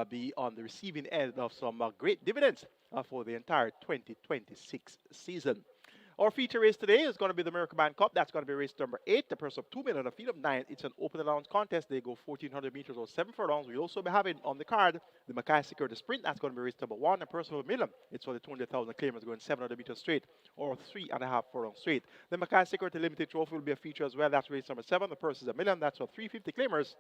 be on the receiving end of some great dividends for the entire 2026 season. Our feature race today is going to be the American Man Cup. That's going to be race number 8, the purse of 2 million, a field of 9. It's an open allowance contest. They go 1,400 meters or 7 furlongs. We also be having on the card the MCKAY Security Sprint. That's going to be race number 1, a purse of 1 million. It's for the 200,000 claimers going 700 meters straight or 3.5 furlongs straight. The MCKAY Security Limited Trophy will be a feature as well. That's race number 7. The purse is 1 million. That's for 350 claimers.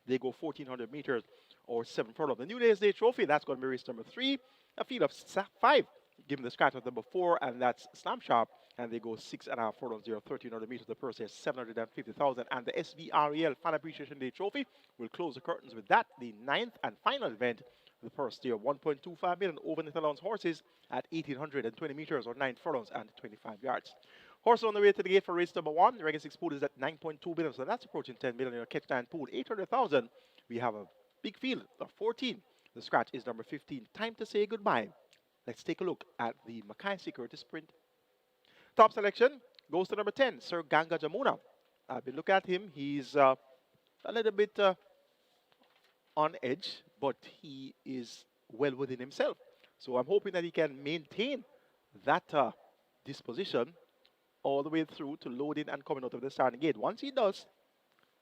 They go 1,400 meters or 7 furlongs. The New Year's Day Trophy, that's going to be race number 3, a field of 5. Given the scratch of number 4, and that's Slam Sharp, and they go 6.5 furlongs, 1,300 meters. The purse is 750,000, and the SVREL Fan Appreciation Day Trophy will close the curtains with that, the 9th and final event. The purse there, 1.25 million over net allowance horses at 1,820 meters or 9 furlongs and 25 yards. Horse on the way to the gate for race number 1. The Reggae 6 pool is at 9.2 billion, so that's approaching 10 million. Your Catch 9 pool, 800,000. We have a big field of 14. The scratch is number 15. Time to say goodbye. Let's take a look at the MCKAY Security Sprint. Top selection goes to number 10, Sir Ganga Jamuna. I've been looking at him. He's a little bit on edge, but he is well within himself. So I'm hoping that he can maintain that disposition all the way through to loading and coming out of the starting gate. Once he does,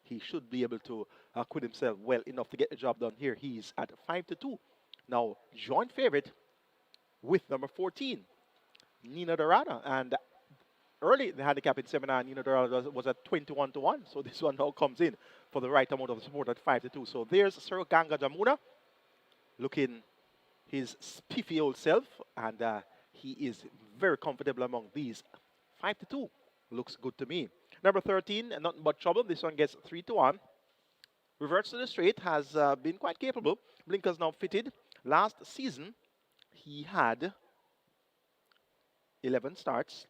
he should be able to acquit himself well enough to get the job done here. He's at 5-2. Now, joint favorite with number 14, Nina Dorada. And early, the handicap in 7-9, Nina Dorada was at 21-1. So this one now comes in for the right amount of support at 5-2. So there's Sir Ganga Jamuna looking his spiffy old self. And he is very comfortable among these. 5-2 looks good to me. Number 13, nothing but trouble. This one gets 3-1. Reverts to the straight, has been quite capable. Blinkers now fitted. Last season, he had 11 starts,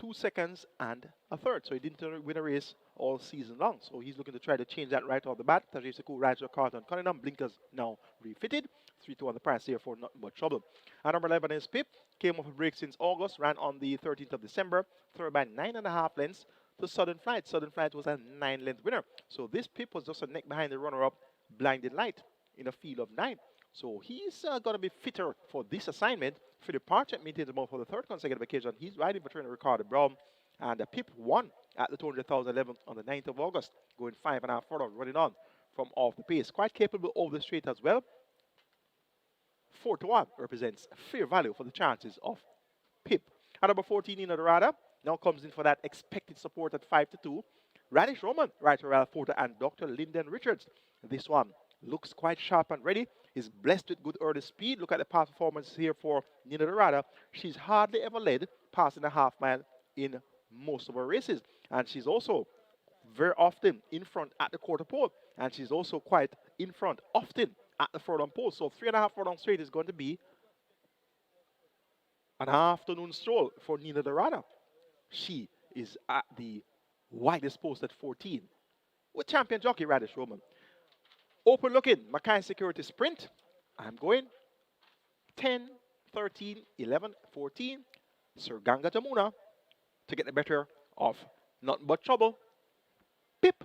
2 seconds, and a third. So he didn't win a race all season long. So he's looking to try to change that right off the bat. Tajay Sekou rides your Carlton Cunningham. Blinkers now refitted. 3-2 on the price here for nothing but trouble. And number 11 is Pip. Came off a break since August. Ran on the 13th of December. Third by 9.5 lengths to Southern Flight. Southern Flight was a 9-length winner. So this Pip was just a neck behind the runner-up, Blinded Light, in a field of 9. So he's going to be fitter for this assignment. Philip Parchett maintains him for the third consecutive occasion. He's riding for trainer Ricardo Brown. And Pip won at the 200,000 level on the 9th of August, going 5.5 furlongs, running on from off the pace. Quite capable over the straight as well. 4-1 represents fair value for the chances of Pip. And number 14, Nina Dorada, now comes in for that expected support at 5-2. Radish Roman, Writer Ralph Porter, and Dr. Lyndon Richards. This one looks quite sharp and ready. Is blessed with good early speed. Look at the past performance here for Nina Dorada. She's hardly ever led passing a half mile in most of her races. And she's also very often in front at the quarter pole. And she's also quite in front often at the furlong pole. So 3.5 furlong straight is going to be an afternoon stroll for Nina Dorada. She is at the widest post at 14 with champion jockey Radish Roman. Open looking, MCKAY Security Sprint. I'm going 10, 13, 11, 14. Sir Ganga Jamuna to get the better of nothing but trouble. Pip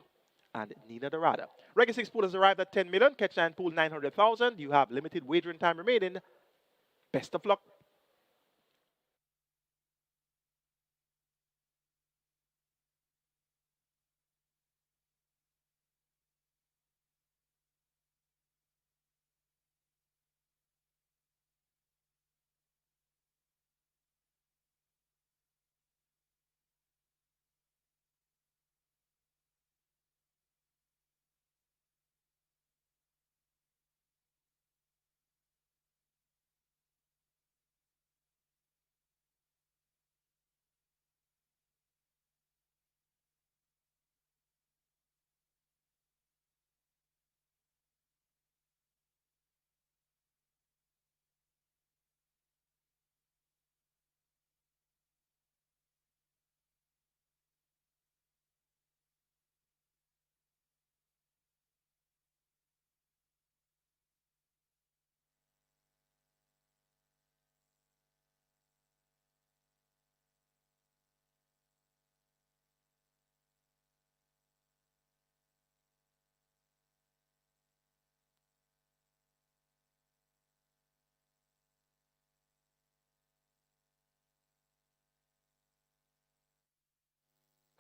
and Nina Dorada. Reggae 6 pool has arrived at 10 million. Catch 9 pool 900,000. You have limited wagering time remaining. Best of luck.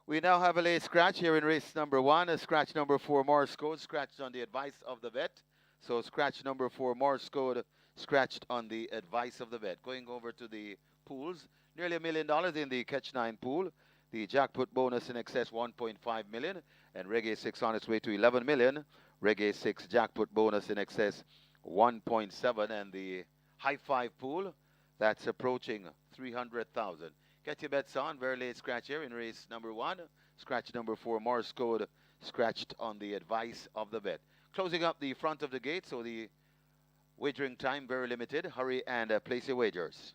We now have a late scratch here in race number 1. A scratch number 4 Morse code scratched on the advice of the vet. So scratch number 4 Morse code scratched on the advice of the vet. Going over to the pools, nearly $1 million in the Catch 9 pool. The jackpot bonus in excess 1.5 million, and Reggae 6 on its way to 11 million. Reggae 6 jackpot bonus in excess 1.7, and the high 5 pool that's approaching 300,000. Get your bets on. Very late scratch here in race number 1. Scratch number 4 Morse code scratched on the advice of the vet. Closing up the front of the gate, so the wagering time very limited. Hurry and place your wagers.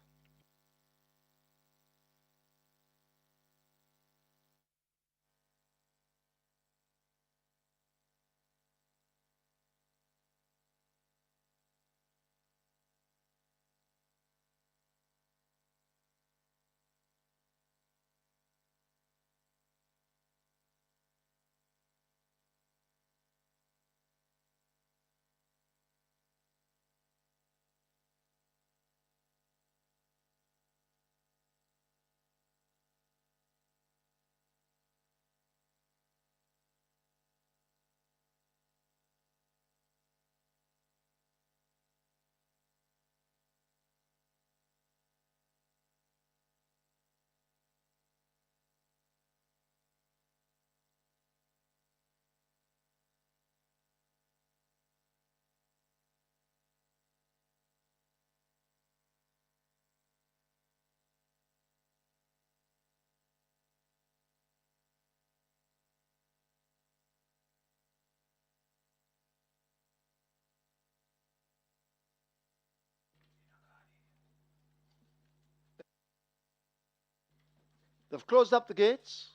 They've closed up the gates.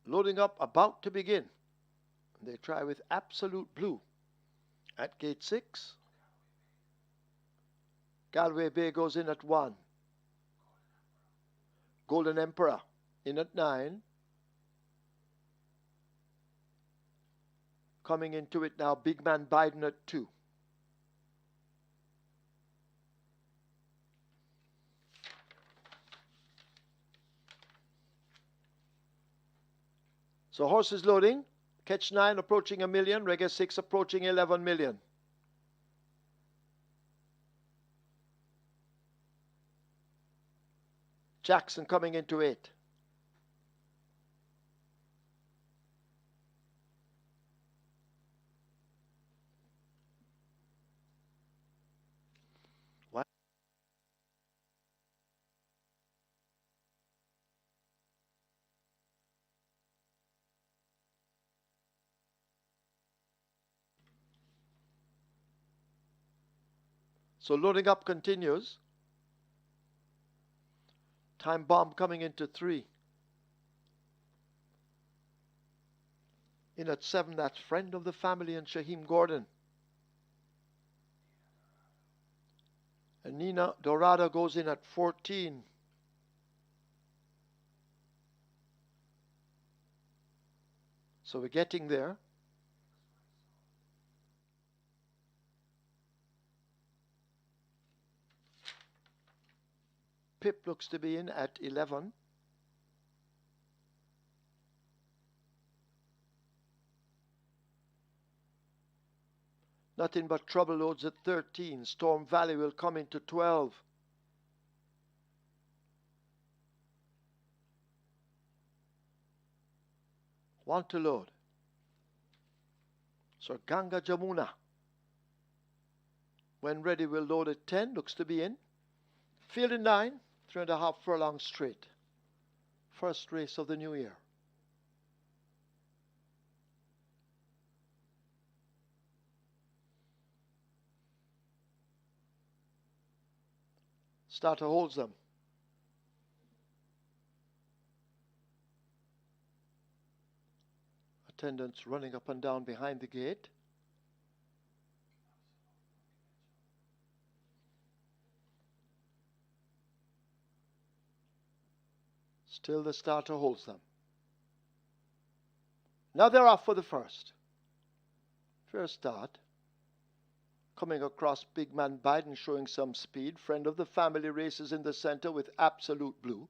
Loading up about to begin. They try with Absolute Blue at gate 6. Galway Bay goes in at 1. Golden Emperor in at 9. Coming into it now, Big Man Biden at 2. So horses loading. Catch 9 approaching a million. Reggae 6 approaching 11 million. Jackson coming into 8. So loading up continues. Time Bomb coming into 3. In at 7, that's Friend of the Family and Shaheem Gordon. And Nina Dorada goes in at 14. So we're getting there. Pip looks to be in at 11. Nothing But Trouble loads at 13. Storm Valley will come into 12. Want to load. Sir Ganga Jamuna. When ready, we'll load at 10. Looks to be in. Field in 9. 3.5 furlongs straight. First race of the new year. Starter holds them. Attendants running up and down behind the gate. Still the starter holds them. Now they're off for the first. Fair start. Coming across Big Man Biden showing some speed. Friend of the Family races in the center with Absolute Blue.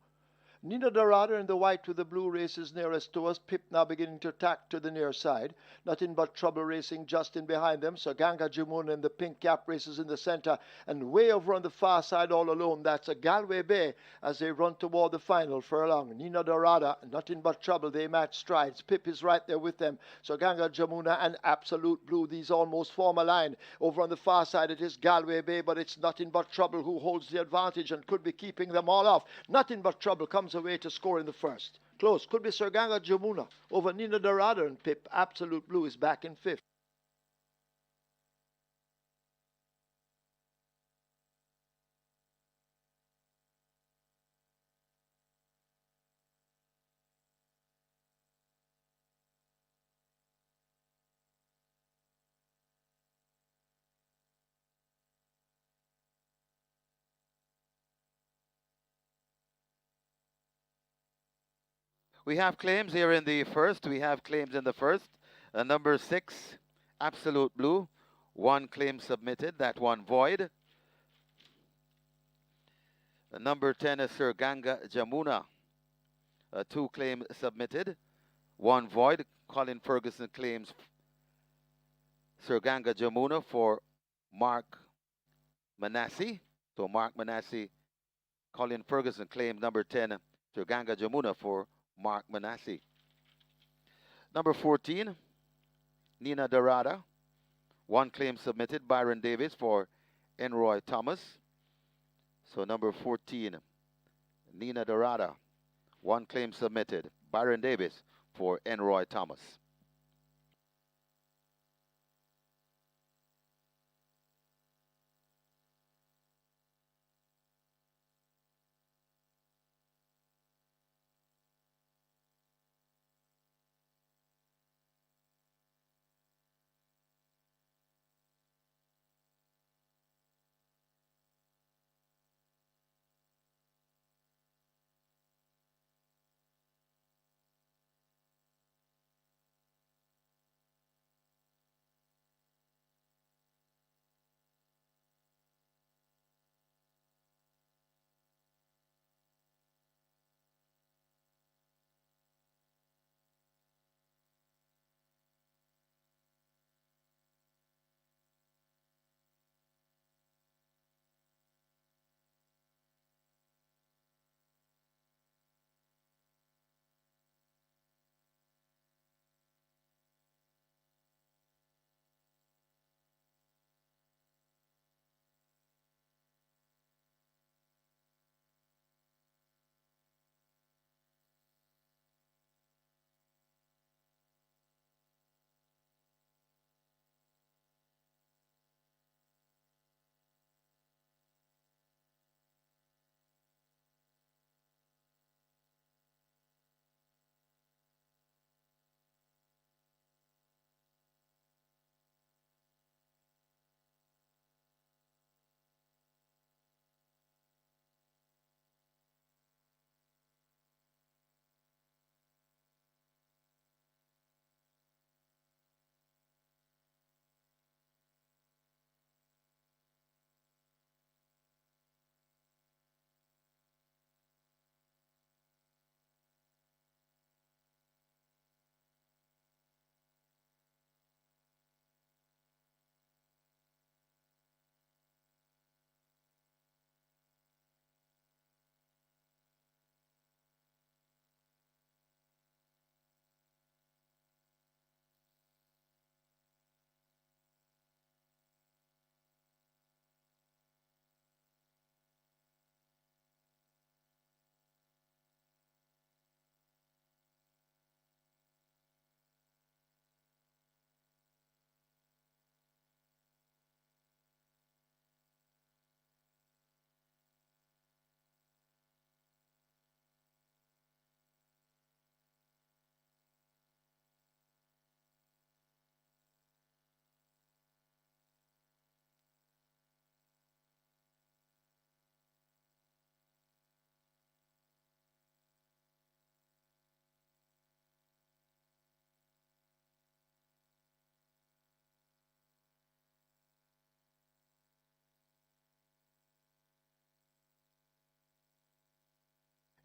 Nina Dorada in the white with the blue races nearest to us. Pip now beginning to tack to the near side. Nothing But Trouble racing just in behind them. So Ganga Jamuna in the pink cap races in the center. And way over on the far side all alone, that's a Galway Bay as they run toward the final furlong. Nina Dorada, Nothing But Trouble, they match strides. Pip is right there with them. So Ganga Jamuna and Absolute Blue, these almost form a line. Over on the far side it is Galway Bay, but it's Nothing But Trouble who holds the advantage and could be keeping them all off. Nothing But Trouble comes away to score in the first. Close. Could be Sir Ganga Jamuna over Nina Dorada and Pip. Absolute Blue is back in 5th. We have claims here in the first. We have claims in the first. Number 6, Absolute Blue. 1 claim submitted. That one void. Number 10 is Sir Ganga Jamuna. 2 claims submitted. 1 void. Colin Ferguson claims Sir Ganga Jamuna for Mark Manassi. So Mark Manassi, Colin Ferguson claims number 10, Sir Ganga Jamuna for Mark Manassi. Number 14, Nina Dorada. 1 claim submitted, Byron Davis for Enroy Thomas. So number 14, Nina Dorada. 1 claim submitted, Byron Davis for Enroy Thomas.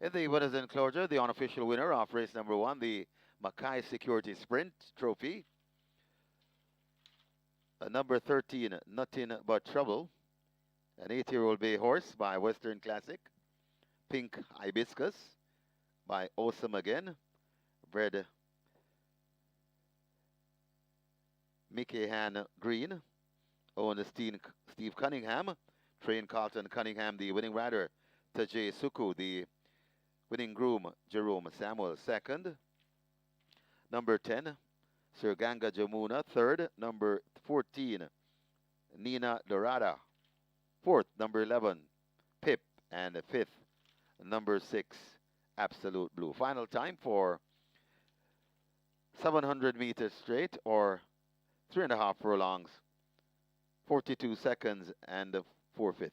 In the winners enclosure, the unofficial winner of race number 1, the MCKAY Security Sprint Trophy. Number 13, Nothing But Trouble, an 8-year-old bay horse by Western Classic. Pink Hibiscus by Awesome Again, bred Mickey Han Green, owned Steve Cunningham, trained Carlton Cunningham, the winning rider, Tajay Suku, the winning groom, Jerome Samuel, second. Number 10, Sir Ganga Jamuna, third. Number 14, Nina Dorada, fourth. Number 11, Pip, and fifth. Number 6, Absolute Blue. Final time for 700 meters straight, or 3.5 furlongs, 42 seconds and 4/5.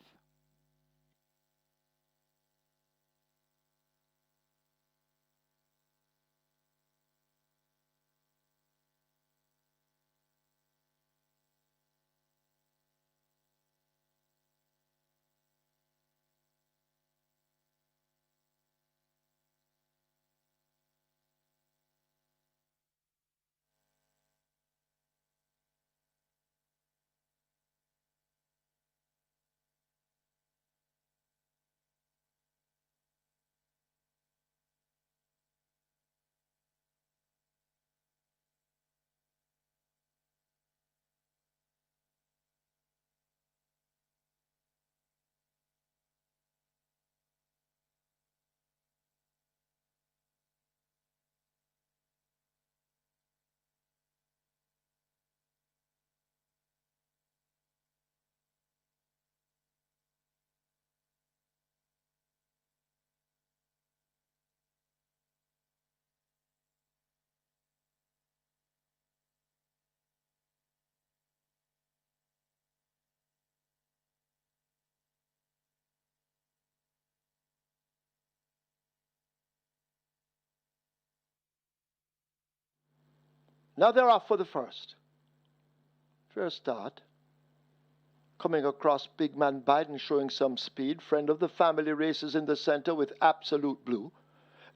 Now they're off for the first. Fair start. Coming across Big Man Biden showing some speed. Friend of the family races in the center with Absolute Blue.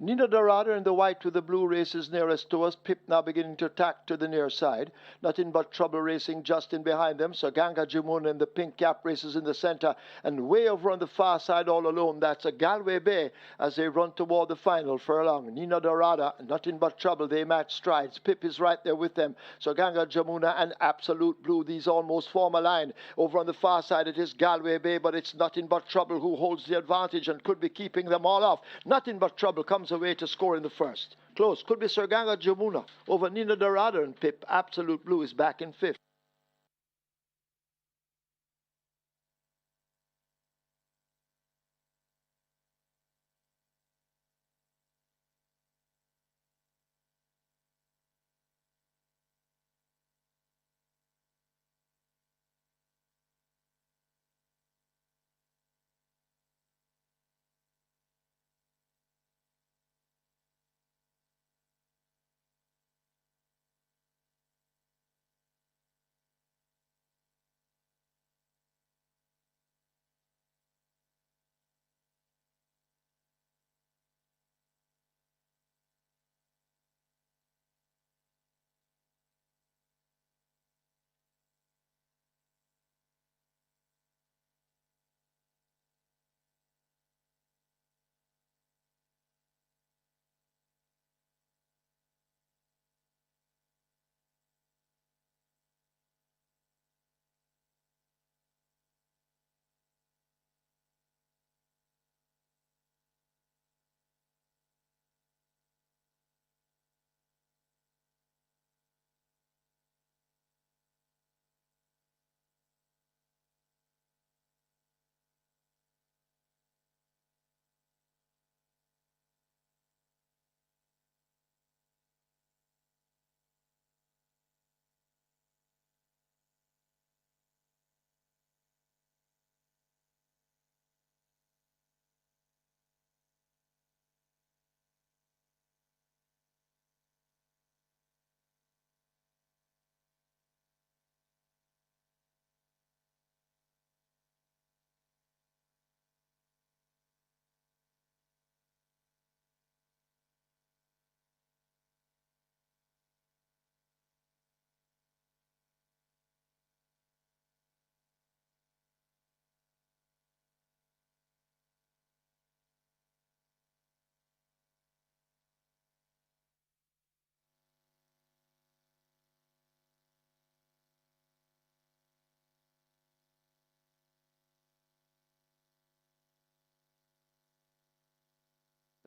Nina Dorada in the white with the blue races nearest to us. Pip now beginning to tack to the near side. Nothing But Trouble racing just in behind them. So Ganga Jamuna in the pink cap races in the center. And way over on the far side all alone, that's a Galway Bay as they run toward the final furlong. Nina Dorada, Nothing But Trouble, they match strides. Pip is right there with them. So Ganga Jamuna and Absolute Blue, these almost form a line. Over on the far side it is Galway Bay, but it's Nothing But Trouble who holds the advantage and could be keeping them all off. Nothing But Trouble comes away to score in the first. Close. Could be Sir Ganga Jamuna over Nina Dorada and Pip. Absolute Blue is back in fifth.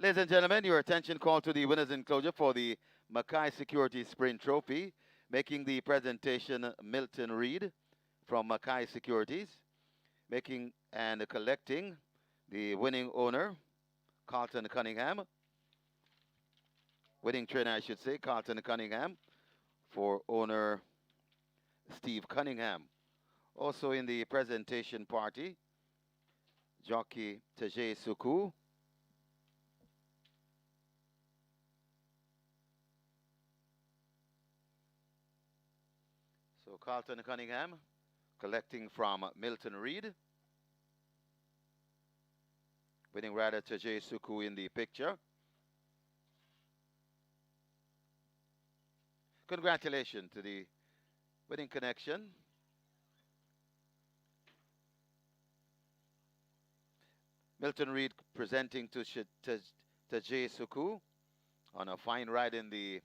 Ladies and gentlemen, your attention call to the winners enclosure for the MCKAY Security Sprint Trophy. Making the presentation, Milton Reed from MCKAY Securities. Making and collecting the winning owner, Carlton Cunningham. Winning trainer, I should say, Carlton Cunningham, for owner Steve Cunningham. Also in the presentation party, jockey Tajay Suku. So Carlton Cunningham collecting from Milton Reed. Winning rider Tajay Suku in the picture. Congratulations to the winning connection. Milton Reed presenting to Tajay Suku on a fine ride in the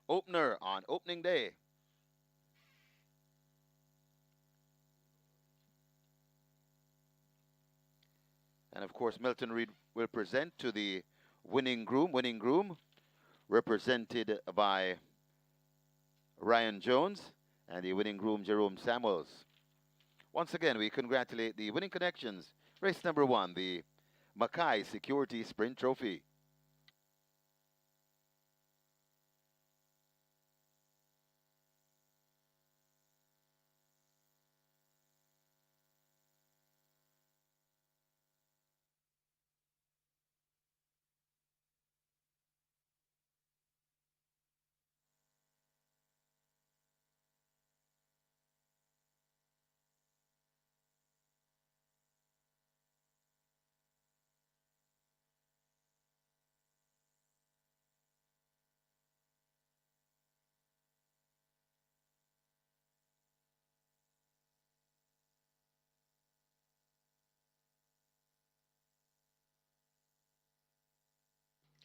opener on opening day. And of course, Milton Reed will present to the winning groom, represented by Ryan Jones and the winning groom, Jerome Samuels. Once again, we congratulate the winning connections. Race number 1, the MCKAY Security Sprint Trophy.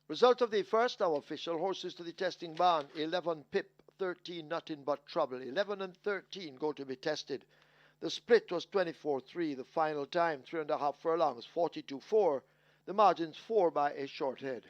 Result of the first, now official. Horses to the testing barn. 11 Pip, 13 Nothing But Trouble. 11 and 13 go to be tested. The split was 24-3. The final time, 3.5 furlongs, 42-4. The margins 4 by a short head.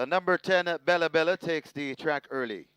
Number 10, Bella Bella takes the track early.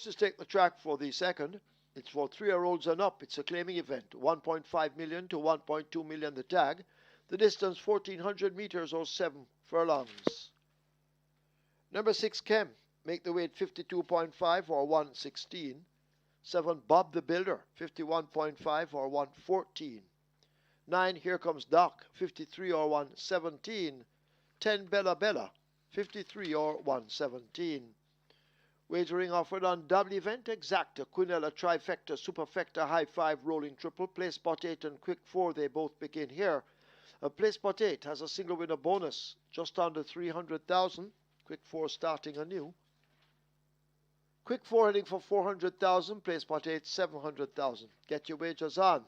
horses take the track for the second. It's for 3-year-olds and up. It's a claiming event. 1.5 million to 1.2 million the tag. The distance 1400 meters or 7 furlongs. Number 6 Chem. Make the weight 52.5 or 116. 7 Bob the Builder. 51.5 or 114. 9 Here Comes Doc. 53 or 117. 10 Bella Bella. 53 or 117. Wagering offered on double event, exacta, quinella, trifecta, superfecta, high 5, rolling triple, play spot 8 and quick 4, they both begin here. Play spot 8 has a single winner bonus, just under 300,000, quick 4 starting anew. Quick 4 heading for 400,000, play spot 8, 700,000. Get your wagers on.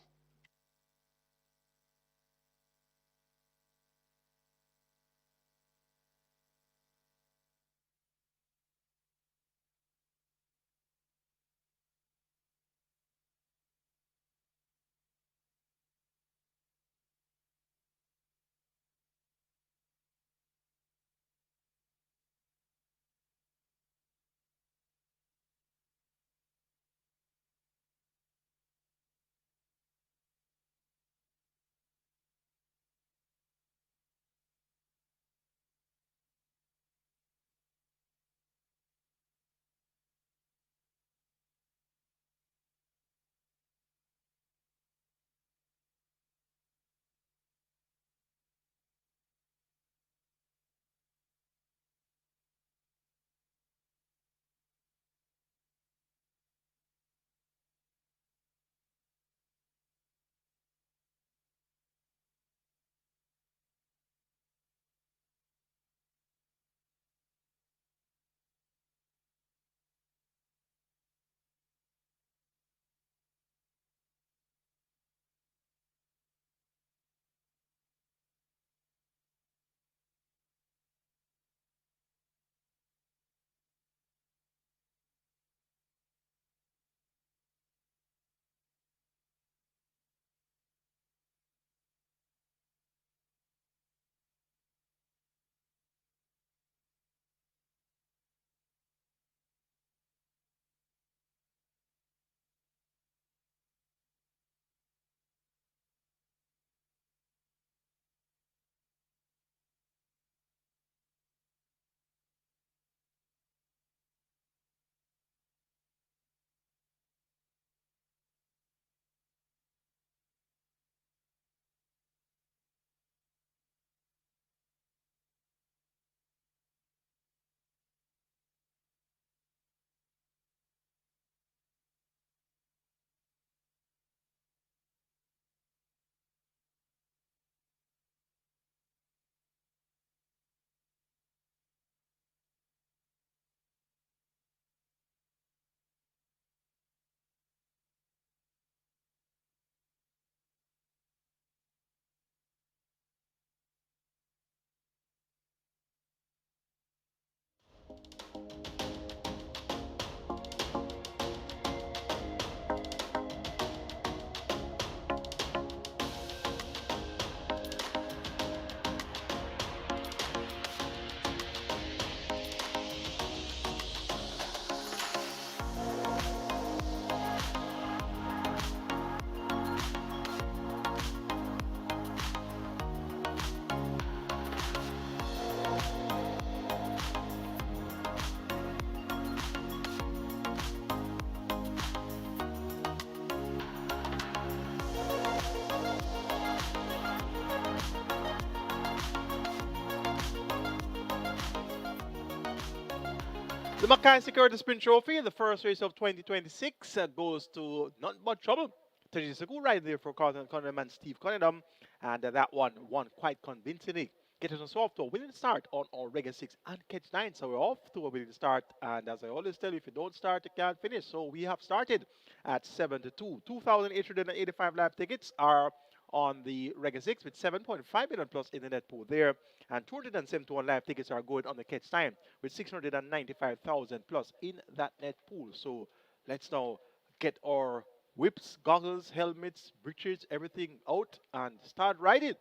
The MCKAY Security Sprint Trophy, the first race of 2026, goes to none but trouble. 30 a good ride there for Carlton Cunningham and Steve Cunningham, and that one won quite convincingly. Getting us off to a winning start on our Regular 6 and Catch 9, so we're off to a winning start. And as I always tell you, if you don't start, you can't finish. So we have started at 7 to 2. 2,885 live tickets are on the Regular 6 with 7.5 million plus in the net pool there. And 271 live tickets are good on the Catch Time with 695,000 plus in that net pool. So let's now get our whips, goggles, helmets, breeches, everything out and start riding.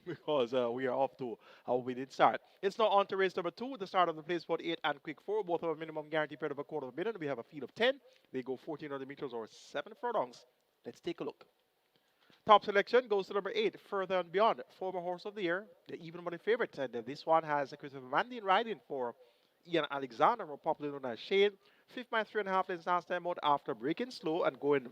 because we are off to a winning start. It's now on to race number 2, the start of the place for 8 and quick 4. Both have a minimum guarantee paid of a quarter of a million. We have a field of 10. They go 1,400 meters or 7 furlongs. Let's take a look. Top selection goes to number 8, Further and Beyond, former horse of the year, the even money favorite. And this one has Christopher Mandy riding for Ian Alexander, more popularly known as Shane. Fifth by 3.5 lengths last time out after breaking slow and going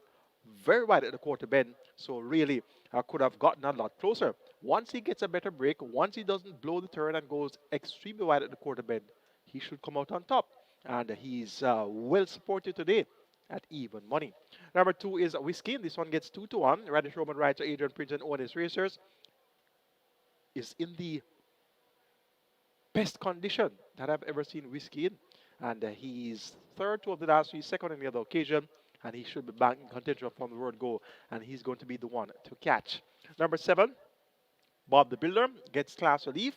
very wide at the quarter bend. So really could have gotten a lot closer. Once he gets a better break, once he doesn't blow the turn and goes extremely wide at the quarter bend, he should come out on top. And he's well supported today at even money. Number 2 is Whiskey. This one gets 2 to 1. Radish Roman rider Adrian Prince and Otis Racers is in the best condition that I've ever seen Whiskey in. And he's third 2 of the last 3, second on the other occasion. And he should be back in contention from the word go. And he's going to be the one to catch. Number 7, Bob the Builder gets class relief.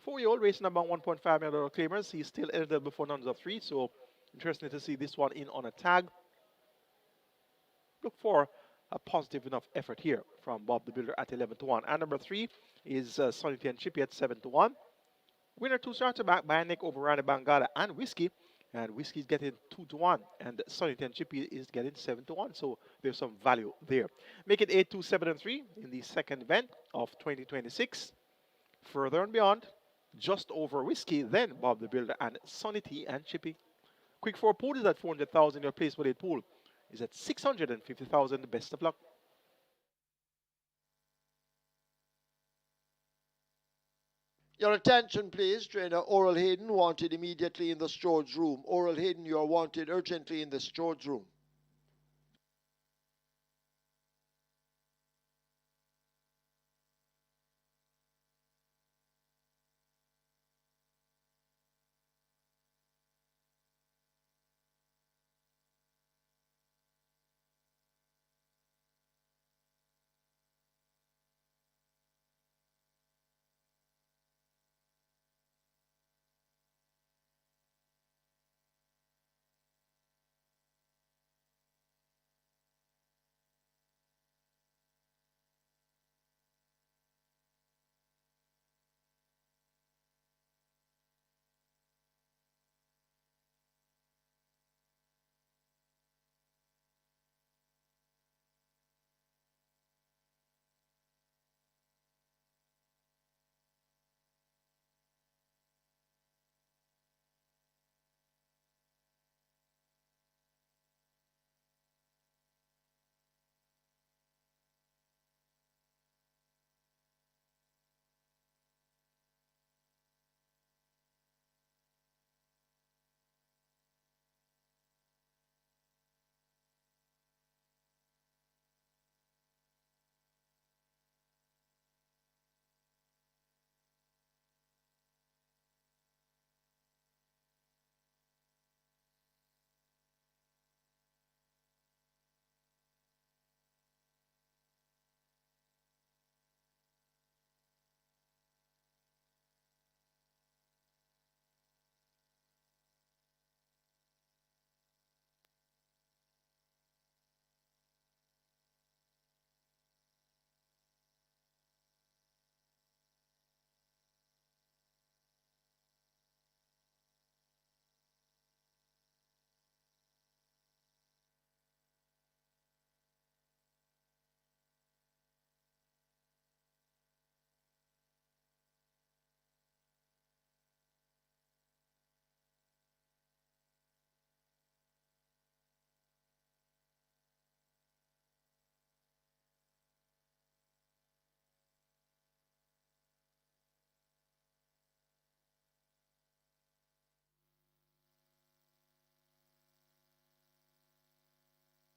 4-year-old racing about $1.5 million claimers. He's still eligible before numbers of 3. So interesting to see this one in on a tag. Look for a positive enough effort here from Bob the Builder at 11 to 1. And number 3 is Sonny and Chippy at 7 to 1. Winner 2 starts back by Nick over Randy Bangala and Whiskey. And Whiskey is getting 2 to 1. And Sonny and Chippy is getting 7 to 1. So there's some value there. Make it 8, 2, 7, and 3 in the second event of 2026. Further and Beyond, just over Whiskey, then Bob the Builder and Sonny T and Chippy. Quick 4 pool is at 400,000. Your place for 8 pool is at 650,000. Best of luck. Your attention, please. Trainer Oral Hayden wanted immediately in the storage room. Oral Hayden, you are wanted urgently in the storage room.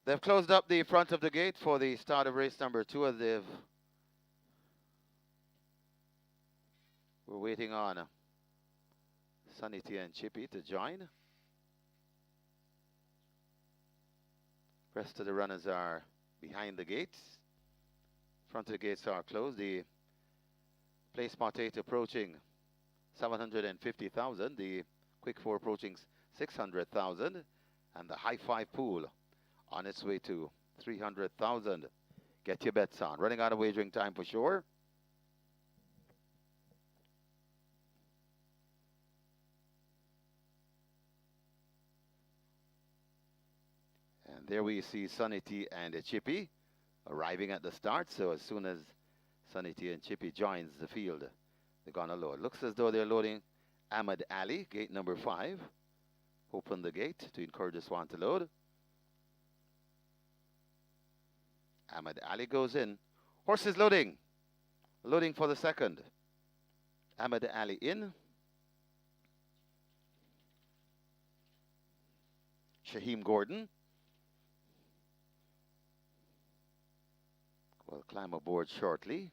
They've closed up the front of the gate for the start of race number 2 as we're waiting on Sonny T and Chippy to join. Rest of the runners are behind the gates. Front of the gates are closed. The place spot 8 approaching 750,000. The quick 4 approaching 600,000. And the high 5 pool on its way to 300,000. Get your bets on. Running out of wagering time for sure. there we see Sunny T and Chippy arriving at the start. So as soon as Sunny T and Chippy joins the field, they're gonna load. Looks as though they're loading Ahmad Ali, gate number 5. Open the gate to encourage the swan to load. Ahmad Ali goes in. Horse is loading. Loading for the second. Ahmad Ali in. Shaheem Gordon will climb aboard shortly.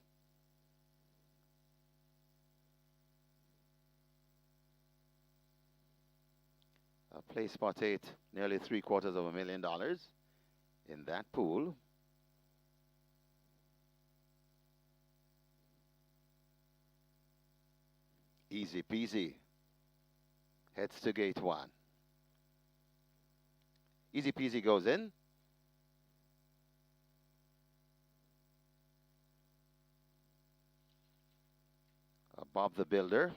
Play spot 8, nearly $750,000 in that pool. Easy peasy. Heads to gate 1. Easy peasy goes in. Bob the Builder.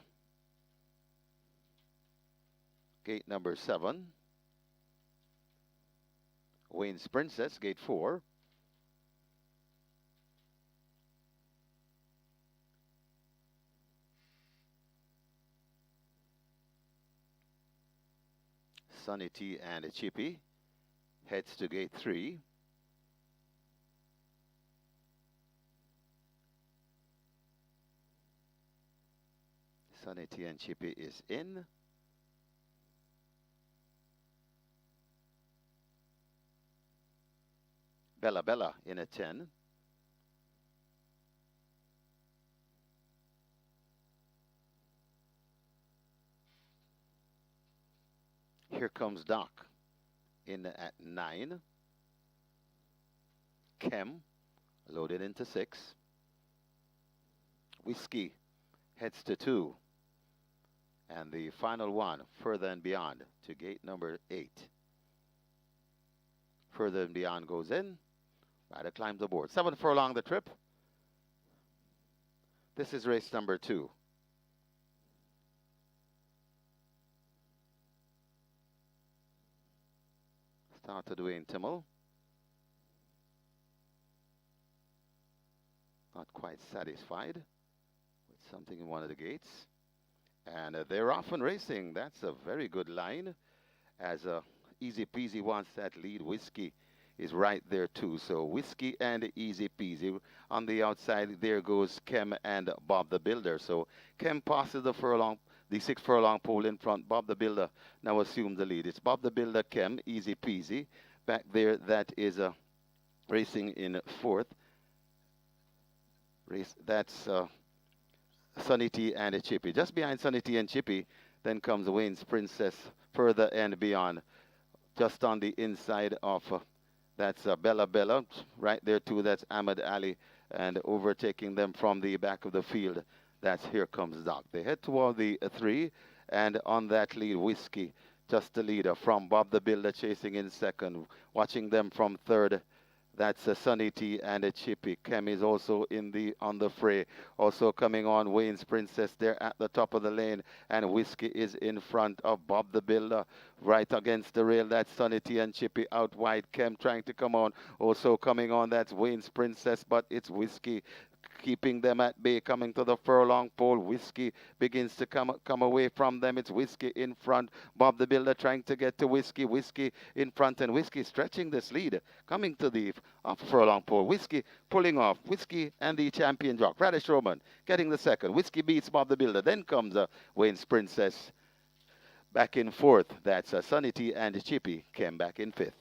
Gate number 7. Wayne's Princess, gate 4. Sunny T and Chippy heads to gate 3. Sunny T and Chippy is in. Bella Bella in at 10. Here comes Doc in at 9. Kem loaded into 6. Whiskey heads to 2. And the final one, Further and Beyond, to gate number 8. Further and Beyond goes in. Rider climbs aboard. 7 furlong the trip. This is race number 2. Start to Dwayne Timmel. Not quite satisfied with something in one of the gates. And they're off and racing. That's a very good line. As Easy Peasy wants that lead. Whiskey is right there too. So Whiskey and Easy Peasy. On the outside, there goes Kem and Bob the Builder. So Kem passes the 6 furlong pole in front. Bob the Builder now assumes the lead. It's Bob the Builder, Kem, Easy Peasy. Back there, that is racing in 4th. That's Sunny T and Chippy. Just behind Sunny T and Chippy, then comes Wayne's Princess, Further and Beyond. Just on the inside of, that's Bella Bella. Right there too, that's Ahmad Ali. And overtaking them from the back of the field, that's Here Comes Doc. They head toward the 3, and on that lead, Whiskey, just the leader from Bob the Builder chasing in 2nd. Watching them from 3rd, that's Sunny T and Chippy. Kem is also on the fray. Also coming on, Wayne's Princess there at the top of the lane. And Whiskey is in front of Bob the Builder. Right against the rail, that's Sunny T and Chippy out wide. Kem trying to come on. Also coming on, that's Wayne's Princess, but it's Whiskey keeping them at bay, coming to the furlong pole. Whiskey begins to come away from them. It's Whiskey in front. Bob the Builder trying to get to Whiskey. Whiskey in front, and Whiskey stretching this lead. Coming to the furlong pole. Whiskey pulling off. Whiskey and the champion jock, Radish Roman, getting the 2nd. Whiskey beats Bob the Builder. Then comes Wayne's Princess back in 4th. That's Sunny T and Chippy came back in 5th.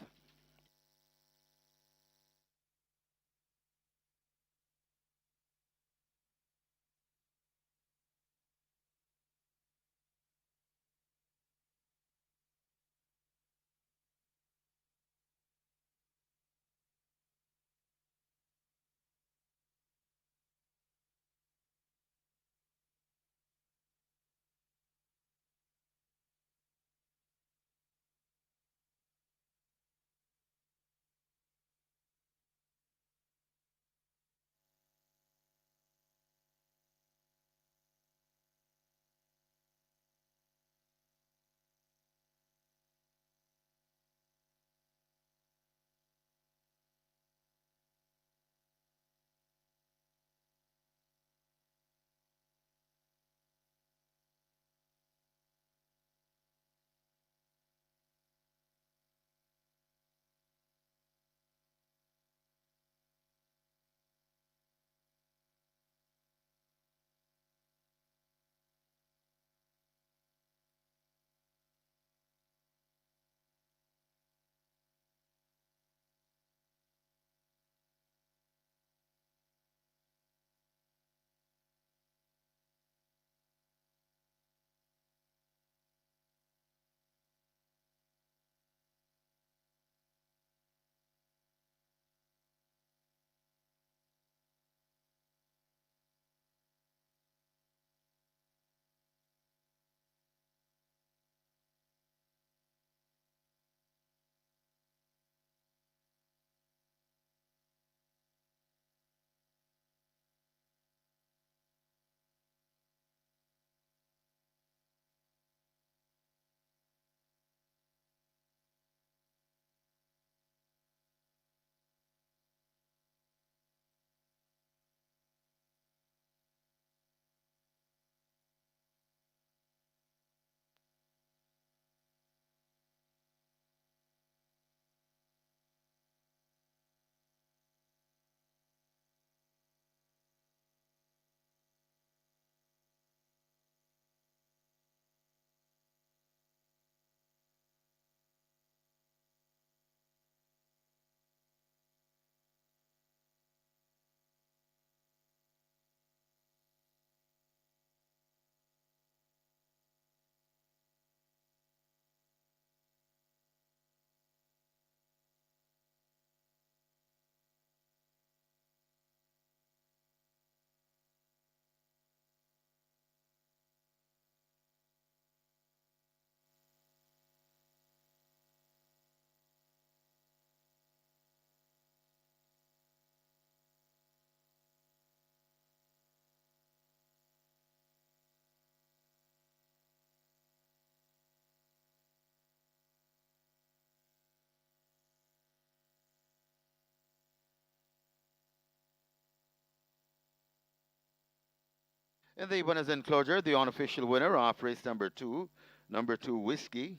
In the winner's enclosure, the unofficial winner of race number 2 Whiskey,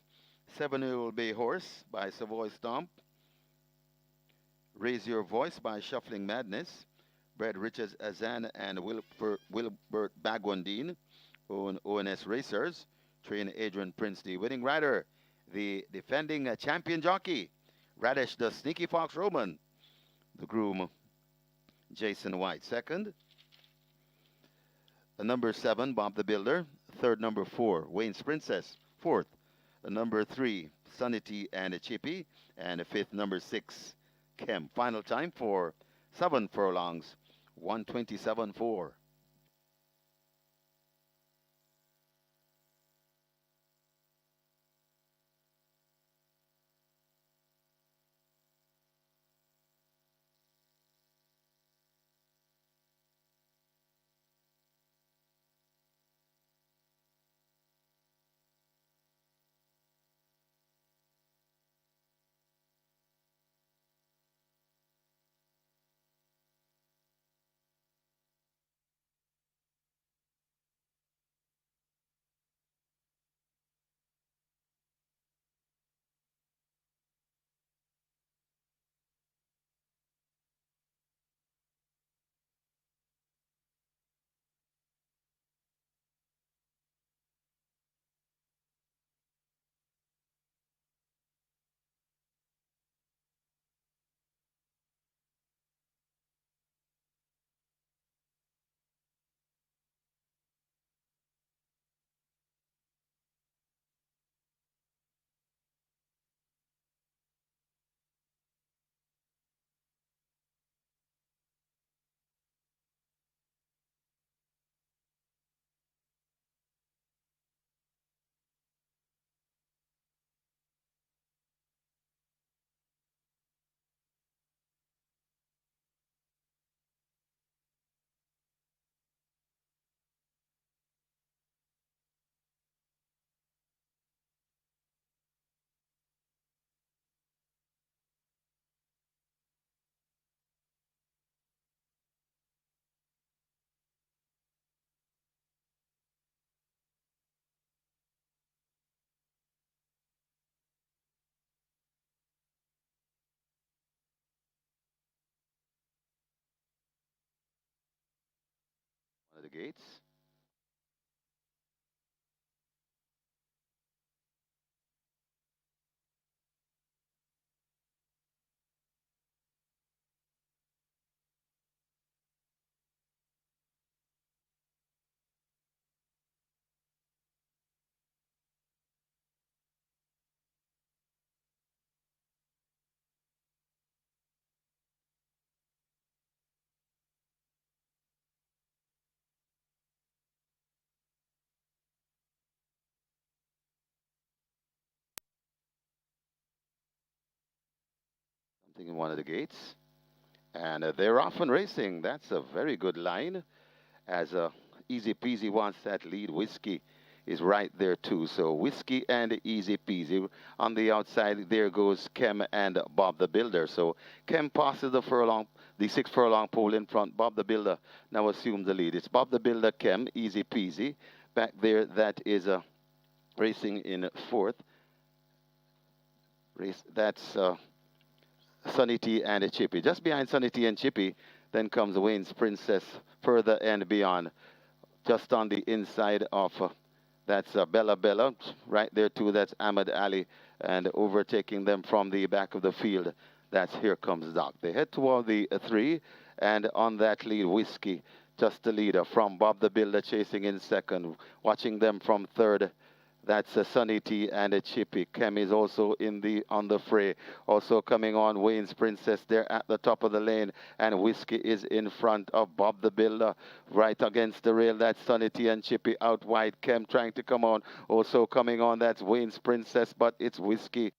7-year-old Bay Horse by Savoy Stomp, Raise Your Voice by Shuffling Madness, Brad Richards Azan and Wilbert Bagwandine, own ONS Racers, train Adrian Prince, the winning rider, the defending champion jockey, Radish the Sneaky Fox Roman, the groom Jason White, second. Number 7, Bob the Builder. Third, number 4, Wayne's Princess. Fourth, number 3, Sunny T and Chippy. And fifth, number 6, Kem. Final time for 7 furlongs, 127.4. One of the gates. Something in one of the gates. And they're off and racing. That's a very good line. As Easy Peasy wants that lead, Whiskey is right there too. So Whiskey and Easy Peasy. On the outside, there goes Kem and Bob the Builder. So Kem passes the 6 furlong pole in front. Bob the Builder now assumes the lead. It's Bob the Builder, Kem, Easy Peasy. Back there, that is racing in fourth. That's Sunny T and Chippy. Just behind Sunny T and Chippy, then comes Wayne's Princess further and beyond. Just on the inside of that's Bella Bella, right there too. That's Ahmed Ali, and overtaking them from the back of the field. That's Here Comes Doc. They head toward the 3, and on that lead, Whiskey, just the leader from Bob the Builder chasing in second. Watching them from third. That's Sunny T and Chippy. Kem is also on the fray. Also coming on, Wayne's Princess there at the top of the lane. And Whiskey is in front of Bob the Builder. Right against the rail, that's Sunny T and Chippy out wide. Kem trying to come on. Also coming on, that's Wayne's Princess, but it's Whiskey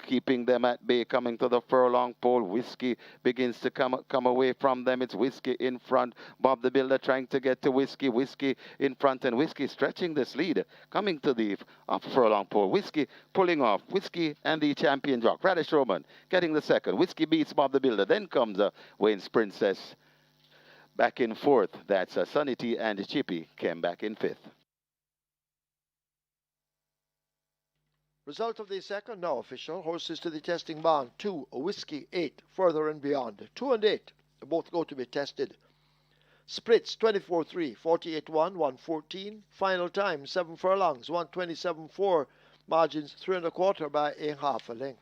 keeping them at bay, coming to the furlong pole. Whiskey begins to come away from them. It's Whiskey in front. Bob the Builder trying to get to Whiskey. Whiskey in front, and Whiskey stretching this lead. Coming to the off furlong pole. Whiskey pulling off. Whiskey and the champion jock, Radish Roman, getting the second. Whiskey beats Bob the Builder. Then comes Wayne's Princess. back in fourth. That's Sunny T and Chippy came back in fifth. Result of the second now official. Horses to the testing barn. 2, Whiskey 8, Further and Beyond. 2 and 8, both go to be tested. Spritz 24-3, 48-1, 114. Final time 7 furlongs, 127.4. Margins 3 1/4 by a half a length.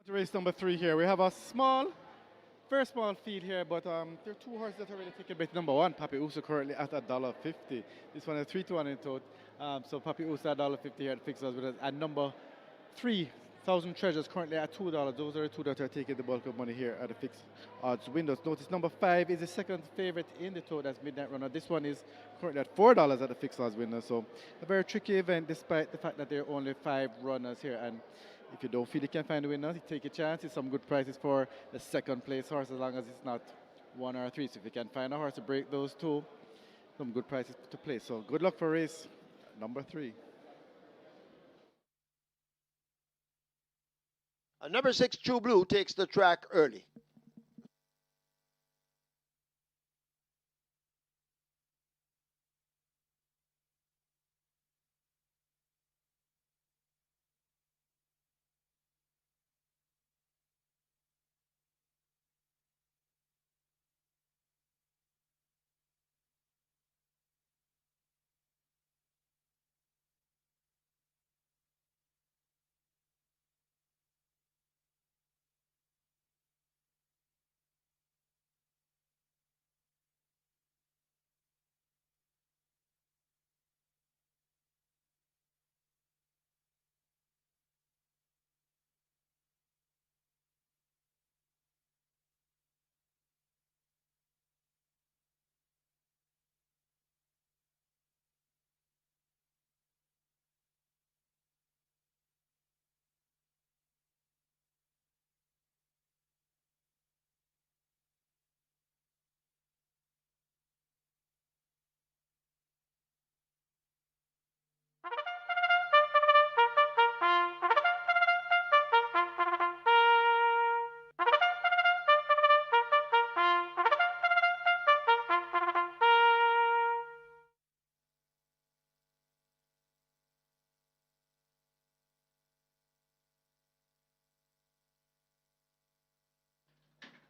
Race number 3 here. We have a very small field here, but there are two horses that are really taking bet. Number 1, Papi Uso, currently at $1.50. This one is 3-1 in total. So Papi Uso at $1.50 here at fixed odds with us. And number 3, Thousand Treasures, currently at $2. Those are the two that are taking the bulk of money here at the fixed odds windows. Notice number 5 is the second favorite in the total. That's Midnight Runner. This one is currently at $4 at the fixed odds window. So a very tricky event, despite the fact that there are only 5 runners here. And if you don't feel you can find a winner, you take a chance. It's some good prices for the second place horse, as long as it's not 1 or 3. So if you can find a horse to break those two, some good prices to play. So good luck for race number 3. Number 6, True Blue, takes the track early.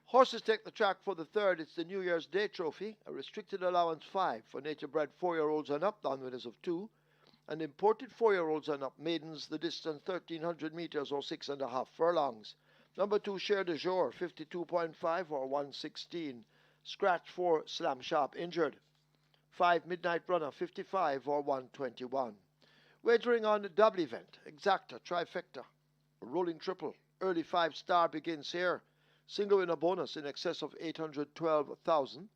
Horses take the track for the third. It's the New Year's Day Trophy, a restricted allowance 5 for nature-bred 4-year-olds and up, non-winners of 2, and imported 4-year-olds and up, maidens the distance 1,300 meters or 6.5 furlongs. Number 2, Cher de Jour, 52.5 or 116. Scratch 4, Slam Sharp, injured. 5, Midnight Runner, 55 or 121. Wagering on the double event, Exacta, Trifecta, Rolling Triple, early 5-star begins here. Single winner bonus in excess of 812,000.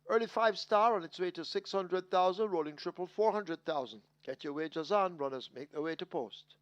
Early 5-star on its way to 600,000. Rolling triple 400,000. Get your wagers on. Runners make their way to post.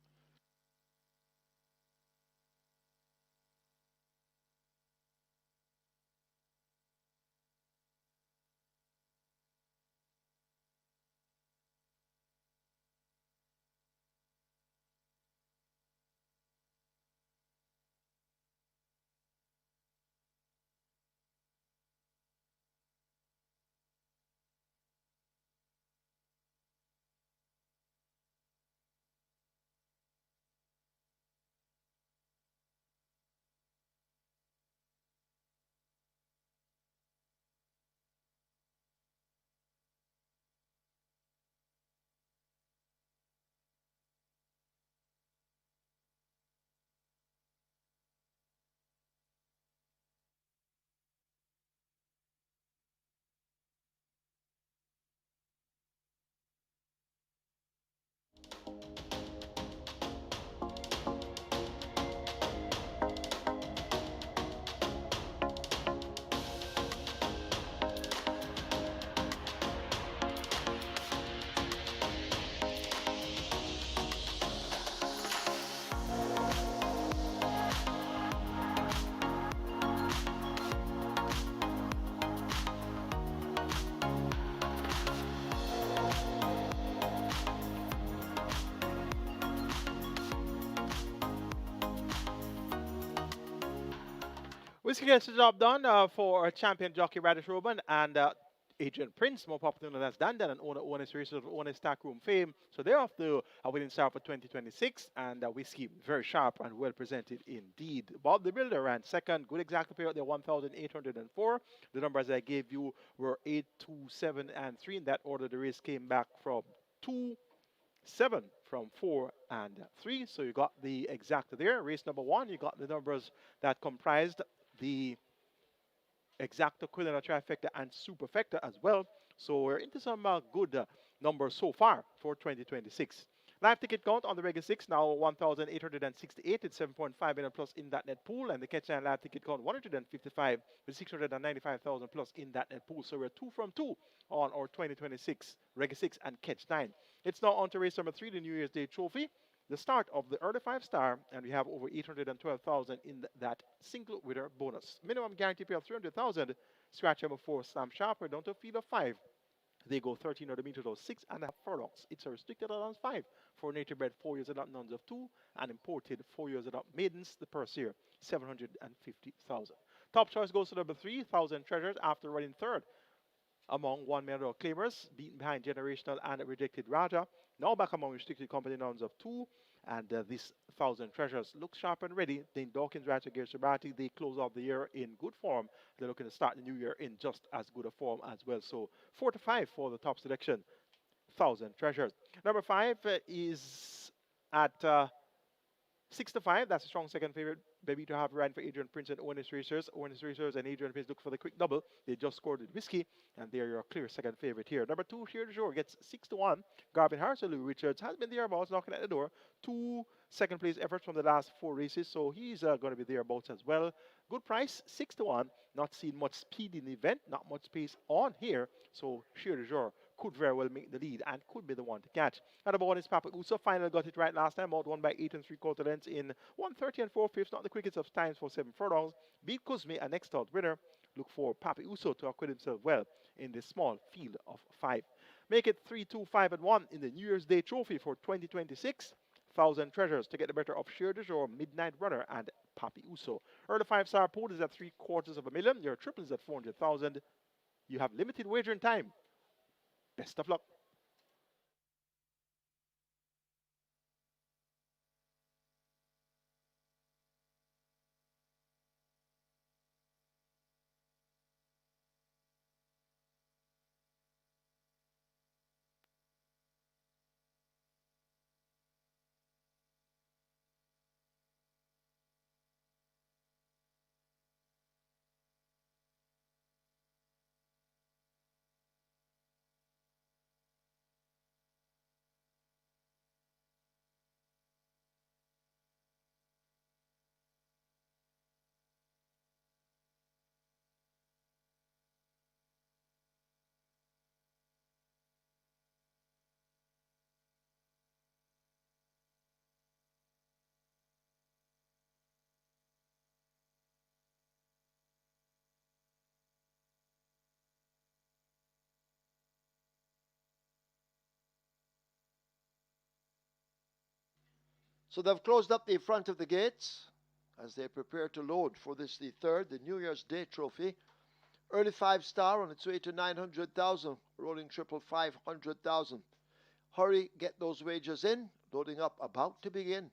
Whiskey gets the job done for champion jockey Radish Ruben and Adrian Prince, more popular known as Dandan, and owner races of owner Stack Room fame. So they're off to a winning start for 2026, and Whiskey very sharp and well presented indeed. Bob the Builder ran second, good exact pair out there, 1,804. The numbers I gave you were 8, 2, 7, and 3. In that order, the race came back from 2, 7 from 4 and 3. So you got the exacta there. Race number 1, you got the numbers that comprised the exacta, quilina, trifecta, and superfecta as well. So we're into some good numbers so far for 2026. Live ticket count on the regular 6 now 1,868. It's 7.5 million plus in that net pool, and the catch 9 live ticket count 155 with 695,000 plus in that net pool. So we're 2 from 2 on our 2026 regular 6 and catch 9. It's now on to race number 3, the New Year's Day Trophy. The start of the early 5-star, and we have over 812,000 in that single winner bonus. Minimum guarantee pay of 300,000. Scratch number 4, Slam Sharper, down to a field of 5. They go 1300 meters or 6.5 furlongs. It's a restricted allowance 5 for native bred 4 years and up, nuns of 2, and imported 4 years and up maidens. The purse here 750,000. Top choice goes to number 3, Thousand Treasures, after running third among $1 million claimers, beaten behind Generational and Rejected Raja. Now back among restricted company nuns of 2, and this Thousand Treasures looks sharp and ready. Dane Dawkins rides against Sabati. They close off the year in good form. They're looking to start the new year in just as good a form as well. So 4 to 5 for the top selection, Thousand Treasures. Number 5 is at 6 to 5. That's a strong second favorite. Baby to have riding for Adrian Prince and Owen's Racers. Owen's Racers and Adrian Prince look for the quick double. They just scored with Whiskey, and they're your clear second favorite here. Number 2, GR.II gets 6 to 1. Garvin Harris and Lou Richards has been thereabouts, knocking at the door. 2 second place efforts from the last 4 races, so he's going to be thereabouts as well. Good price, 6 to 1. Not seeing much speed in the event, not much pace on here, so GR.II could very well make the lead and could be the one to catch. And number 1 is Papa Uso. Finally got it right last time. Out 1 by 8 3/4 lengths in 1:30 4/5. Not the quickest of times for 7 furlongs. Beat Kuzmi, a next out winner. Look for Papa Uso to acquit himself well in this small field of 5. Make it 3, 2, 5, and 1 in the New Year's Day Trophy for 2026. Thousand Treasures to get the better of GR.II, Midnight Runner, and Papi Uso. Early 5-star pool is at 750,000. Your triple is at 400,000. You have limited wagering time. Best of luck. So they've closed up the front of the gates as they prepare to load for this, the third, the New Year's Day Trophy. Early 5-star on its way to 900,000, rolling triple 500,000. Hurry, get those wagers in. Loading up, about to begin.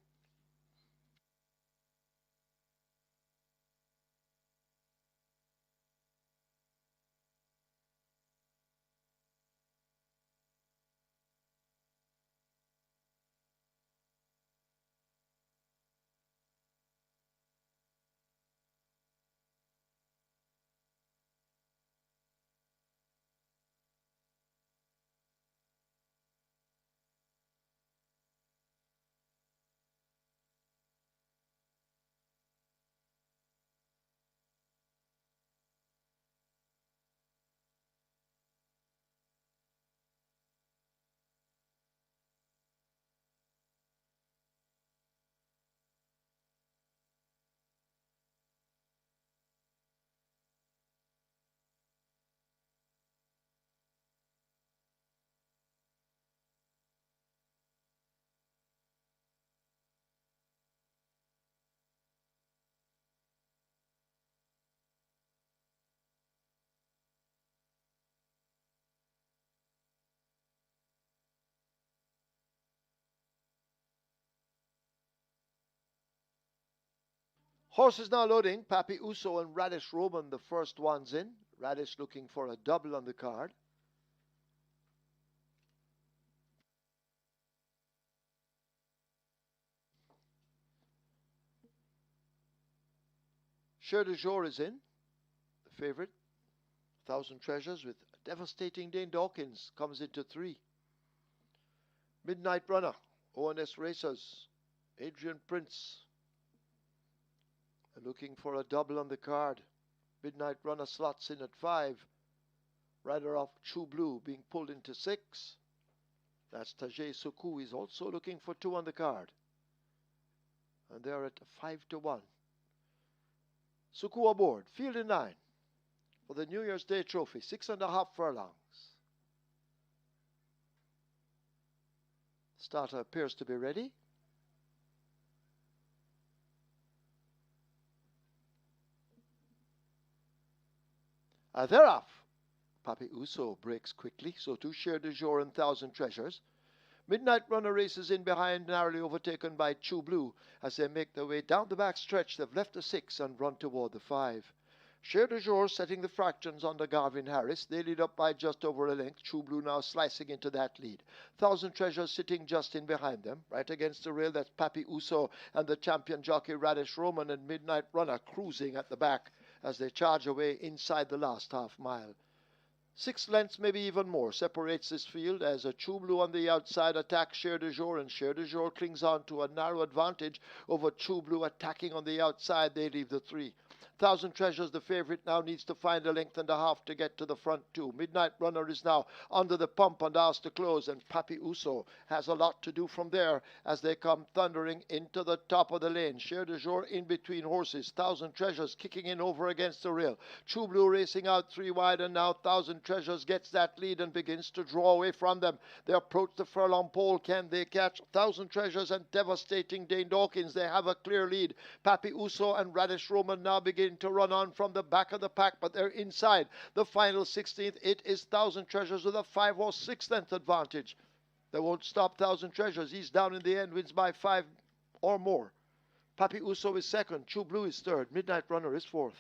Horses now loading. Papi Uso and Radish Roman, the first ones in. Radish looking for a double on the card. GR.II is in, the favorite. 1,000 Treasures with devastating Dane Dawkins comes into 3. Midnight Runner, ONS Racers, Adrian Prince. Looking for a double on the card. Midnight Runner slots in at 5. Rider off True Blue being pulled into 6. That's Tajay Suku. He's also looking for 2 on the card. And they're at 5-1. Suku aboard, field in 9 for the New Year's Day trophy, 6.5 furlongs. Starter appears to be ready. They're off. Papi Uso breaks quickly, so too GR.II and 1,000 Treasures. Midnight Runner races in behind, narrowly overtaken by True Blue. As they make their way down the back stretch, they've left the 6 and run toward the 5. GR.II setting the fractions under Garvin Harris. They lead up by just over a length. True Blue now slicing into that lead. 1,000 Treasures sitting just in behind them. Right against the rail, that's Papi Uso and the champion jockey Radish Roman, and Midnight Runner cruising at the back as they charge away inside the last half mile. 6 lengths, maybe even more, separates this field as a True Blue on the outside attacks GR.II, and GR.II clings on to a narrow advantage over True Blue attacking on the outside. They leave the 3. 1,000 Treasures, the favorite, now needs to find a length and a half to get to the front 2. Midnight Runner is now under the pump and asked to close, and Papi Uso has a lot to do from there as they come thundering into the top of the lane. GR.II in between horses. 1,000 Treasures kicking in over against the rail. True Blue racing out 3 wide, and now 1,000 Treasures gets that lead and begins to draw away from them. They approach the furlong pole. Can they catch 1,000 Treasures and devastating Dane Dawkins? They have a clear lead. Papi Uso and Radish Roman now begin to run on from the back of the pack, but they're inside the final 16th. It is 1,000 Treasures with a 5 or 6 length advantage. They won't stop 1,000 Treasures. He's down in the end, wins by 5 or more. Papi Uso is second. True Blue is third. Midnight Runner is fourth.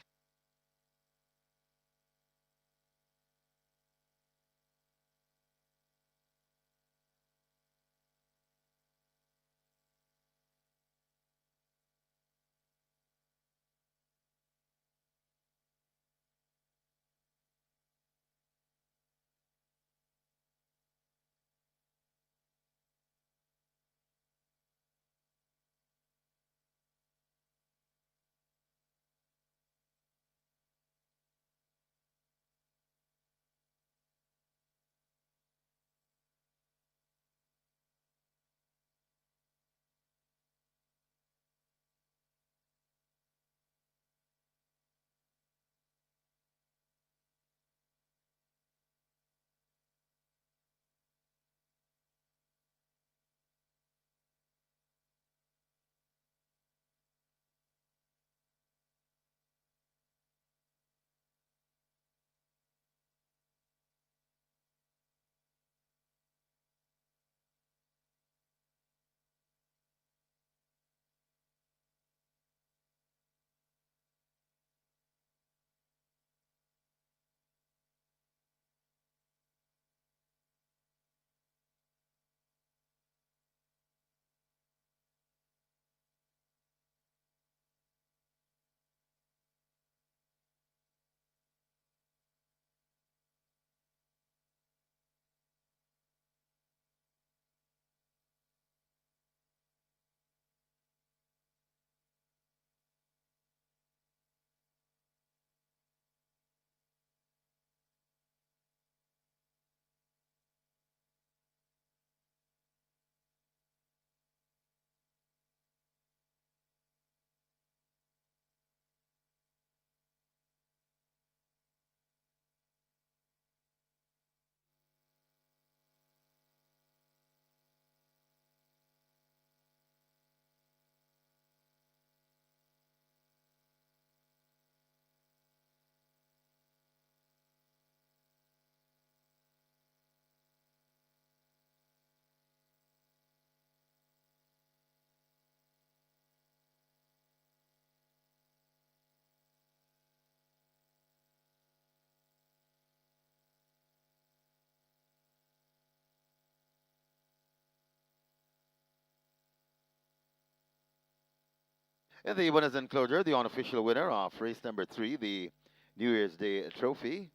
In the winners enclosure, the unofficial winner of race number 3, the New Year's Day Trophy,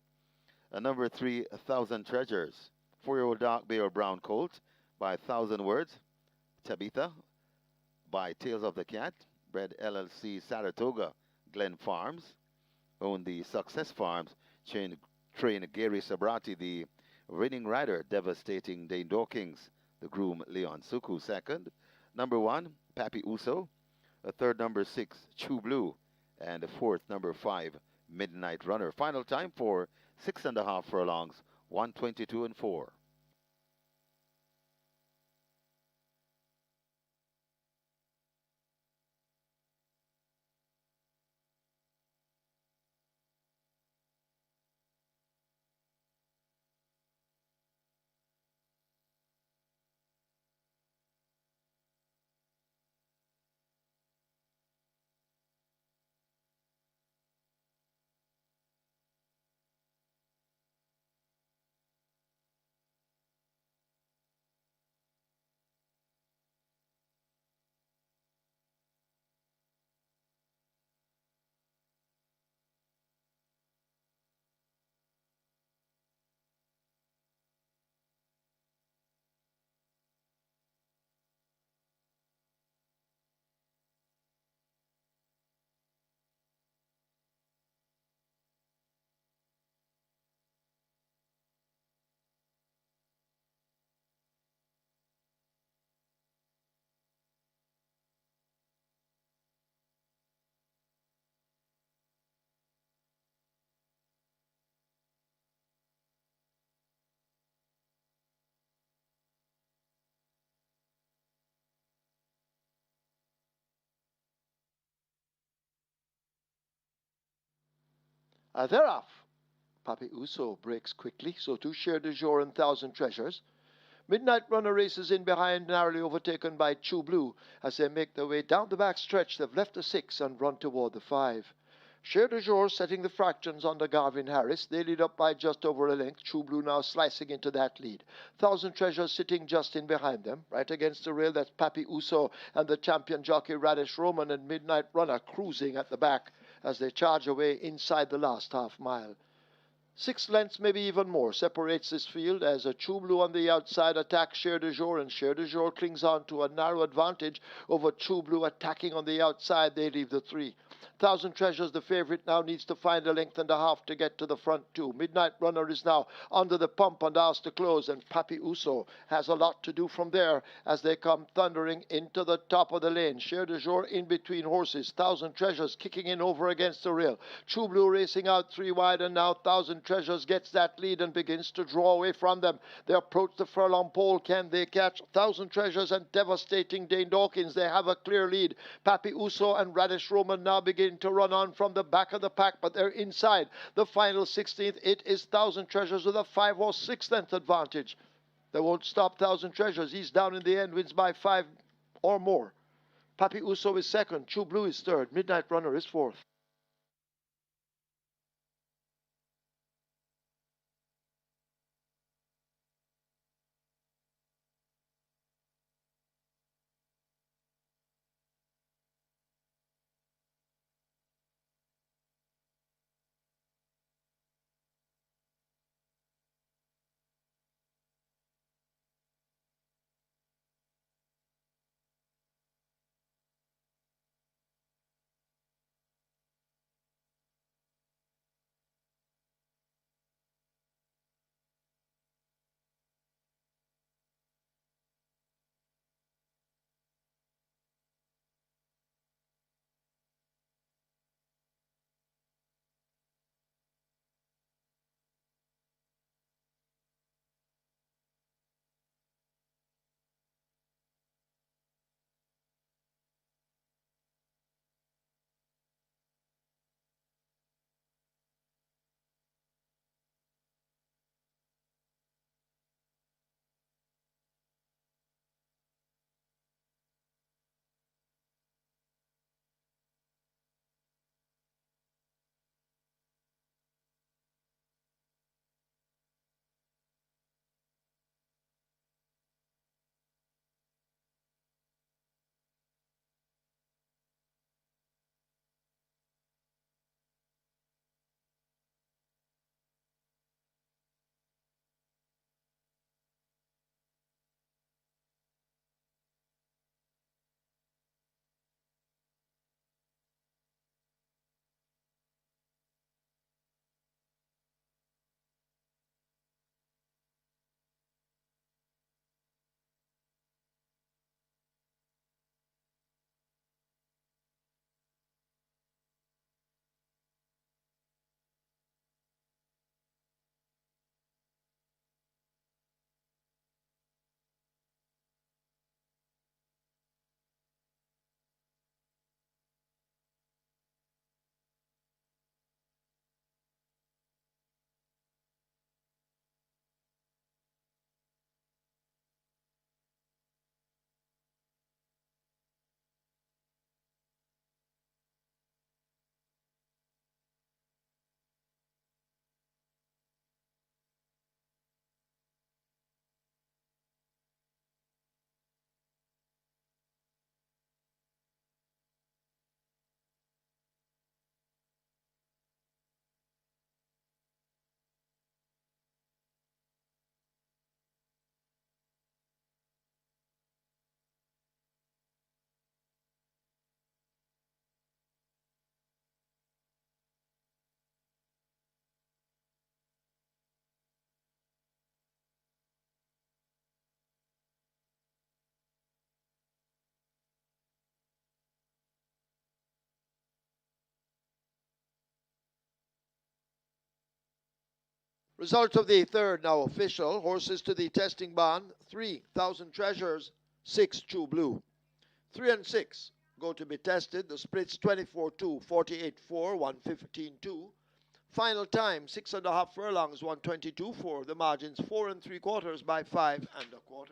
number 3, 1,000 Treasures. 4-year-old dark bay or brown colt by 1,000 Words. Tabitha by Tales of the Cat, bred LLC Saratoga Glen Farms, owned the Success Farms, train Gary Sabrati, the winning rider, devastating Dane Dawkins, the groom Leon Suku second, number 1, Pappy Uso, a third number 6, Chew Blue, and a fourth number 5, Midnight Runner. Final time for 6.5 furlongs, 122 and 4. They're off. Papi Uso breaks quickly, so too Cher de Jour and 1,000 Treasures. Midnight Runner races in behind, narrowly overtaken by Chew Blue. As they make their way down the back stretch, they've left the 6 and run toward the 5. Cher de Jour setting the fractions under Garvin Harris. They lead up by just over a length. Chew Blue now slicing into that lead. 1,000 Treasures sitting just in behind them. Right against the rail, that's Papi Uso and the champion jockey Radish Roman, and Midnight Runner cruising at the back as they charge away inside the last half mile. 6 lengths, maybe even more, separates this field as a Chew Blue on the outside attacks Cher de Jour, and Cher de Jour clings on to a narrow advantage over Chew Blue attacking on the outside. They leave the 3. 1,000 Treasures, the favorite, now needs to find a length and a half to get to the front 2. Midnight Runner is now under the pump and asked to close, and Papi Uso has a lot to do from there as they come thundering into the top of the lane. Cher de Jour in between horses. 1,000 Treasures kicking in over against the rail. Chew Blue racing out 3 wide, and now 1,000 Treasures gets that lead and begins to draw away from them. They approach the furlong pole. Can they catch 1,000 Treasures and devastating Dane Dawkins? They have a clear lead. Papi Uso and Radish Roman now begin to run on from the back of the pack, but they're inside the final 16th. It is 1,000 Treasures with a 5 or 6 length advantage. They won't stop 1,000 Treasures. He's down in the end, wins by 5 or more. Papi Uso is second. Chew Blue is third. Midnight Runner is fourth. Results of the third now official. Horses to the testing bond. 3,000 Treasures, 6 True Blue. 3 and 6 go to be tested. The splits 24-2, 48-4, 115-2. Final time 6.5 furlongs, 122-4. The margins 4 3/4 by 5 1/4.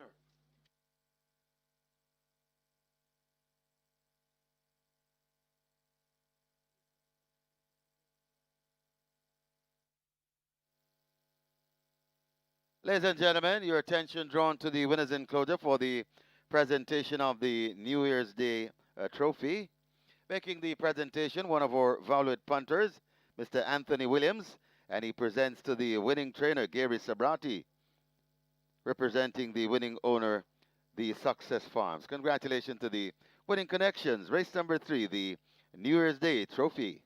Ladies and gentlemen, your attention drawn to the winners enclosure for the presentation of the New Year's Day trophy. Making the presentation, one of our valued punters, Mr. Anthony Williams, and he presents to the winning trainer, Gary Sabrati, representing the winning owner, the Success Farms. Congratulations to the winning connections. Race number 3, the New Year's Day trophy.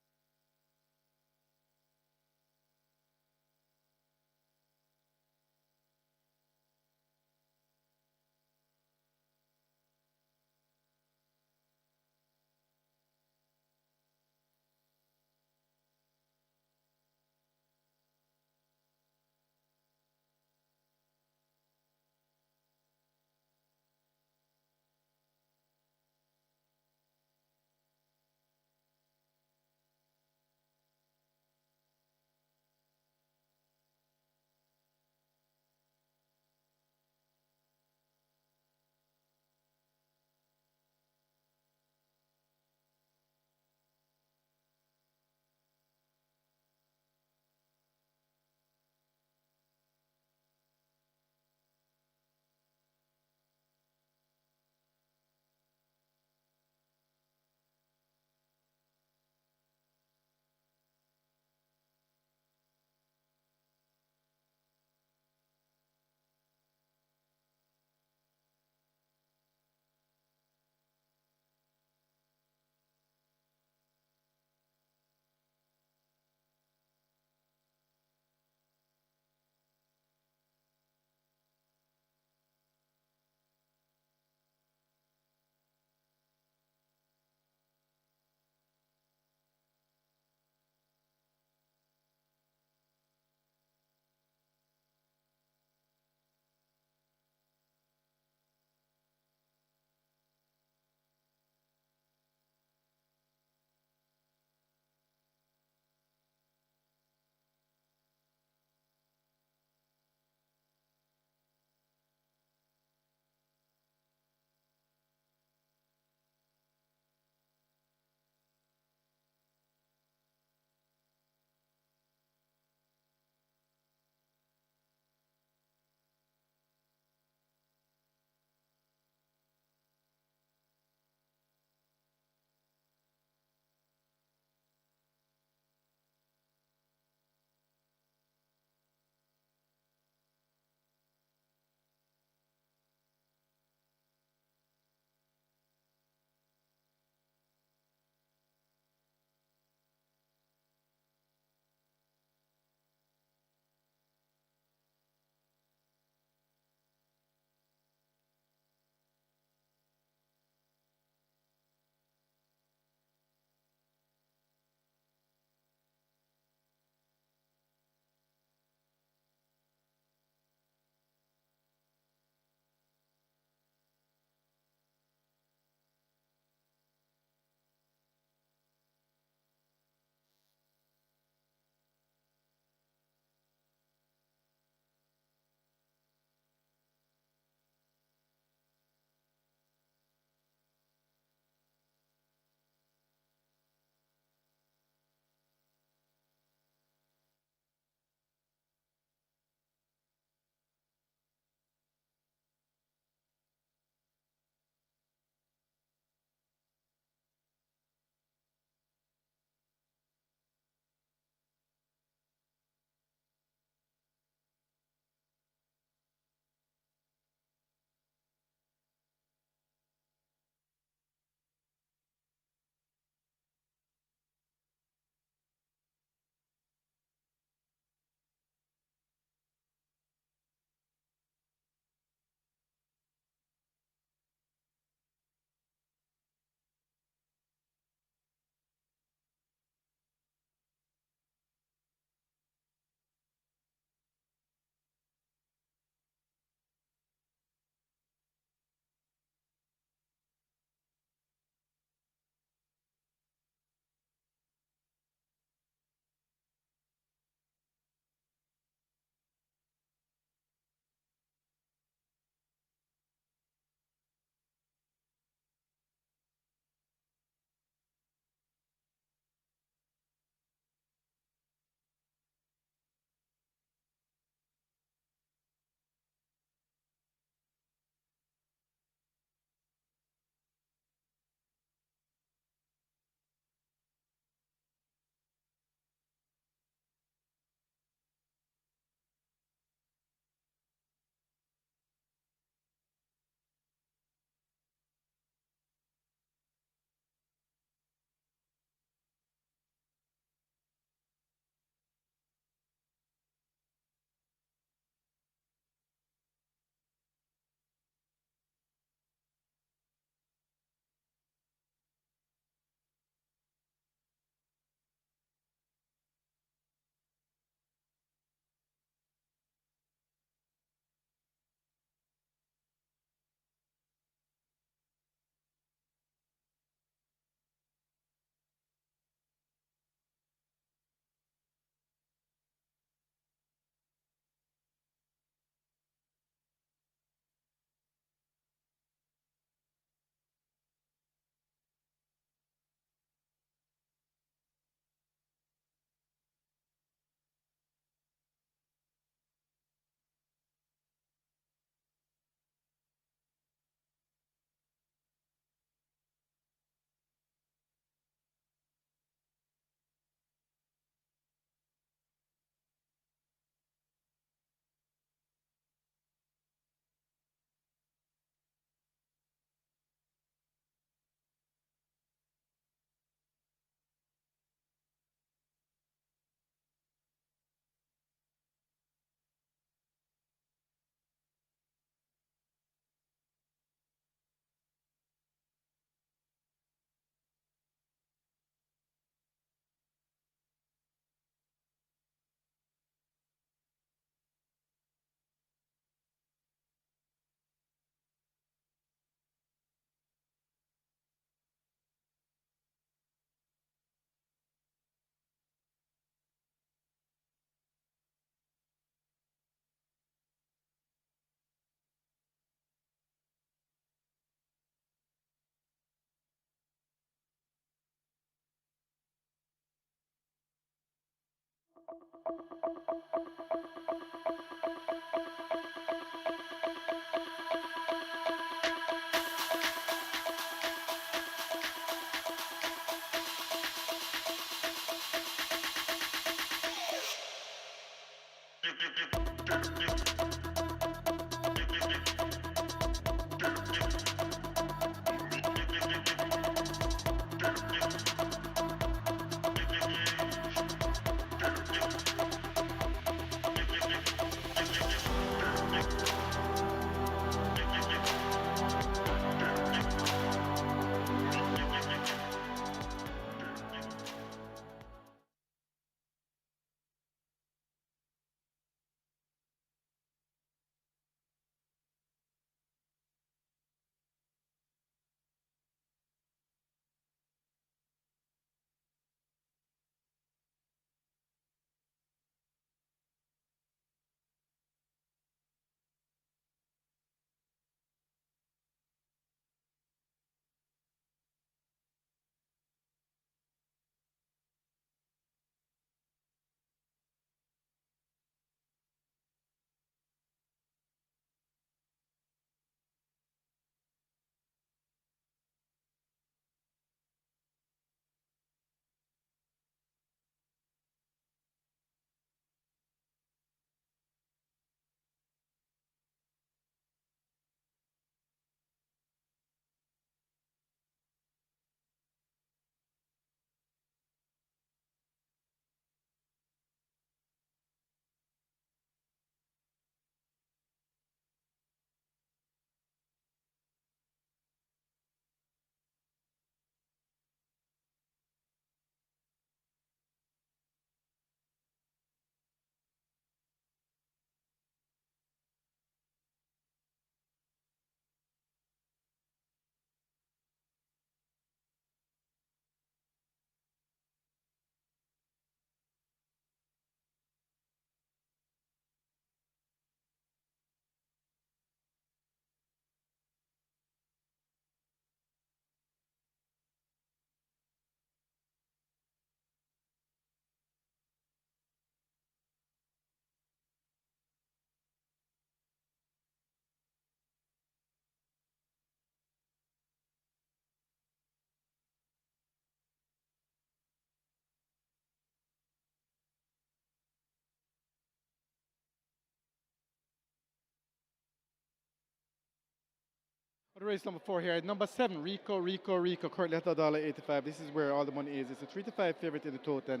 Race number 4 here. Number 7, Rico, currently at $1.85. This is where all the money is. It's a 3 to 5 favorite in the total.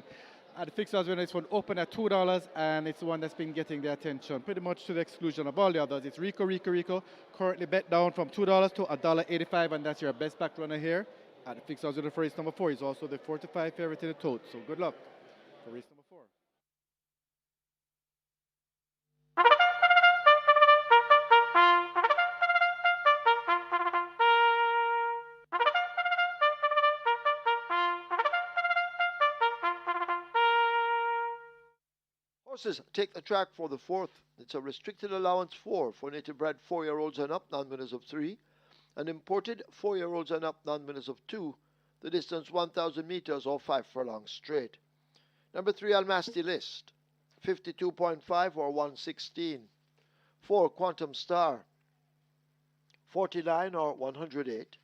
At the fixed odds winner, this one open at $2, and it's the one that's been getting the attention, pretty much to the exclusion of all the others. It's Rico, currently bet down from $2 to $1.85, and that's your best back runner here. At the fixed odds winner for race number 4 is also the 4 to 5 favorite in the total. So good luck for race number 4. Horses take the track for the fourth. It's a restricted allowance 4 for native bred 4-year-olds and up, non-winners of 3, and imported 4-year-olds and up, non-winners of 2. The distance 1,000 meters or 5 furlongs straight. Number 3, Almasty List, 52.5 or 116. 4, Quantum Star, 49 or 108.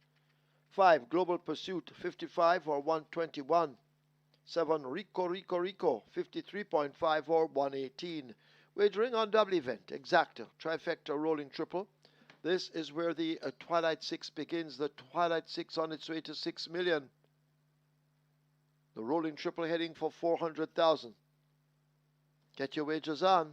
5, Global Pursuit, 55 or 121. 7, Rico, 53.5 or 118. Wagering on double event, exacta, trifecta, rolling triple. This is where the Twilight 6 begins. The Twilight 6 on its way to 6 million. The rolling triple heading for 400,000. Get your wagers on.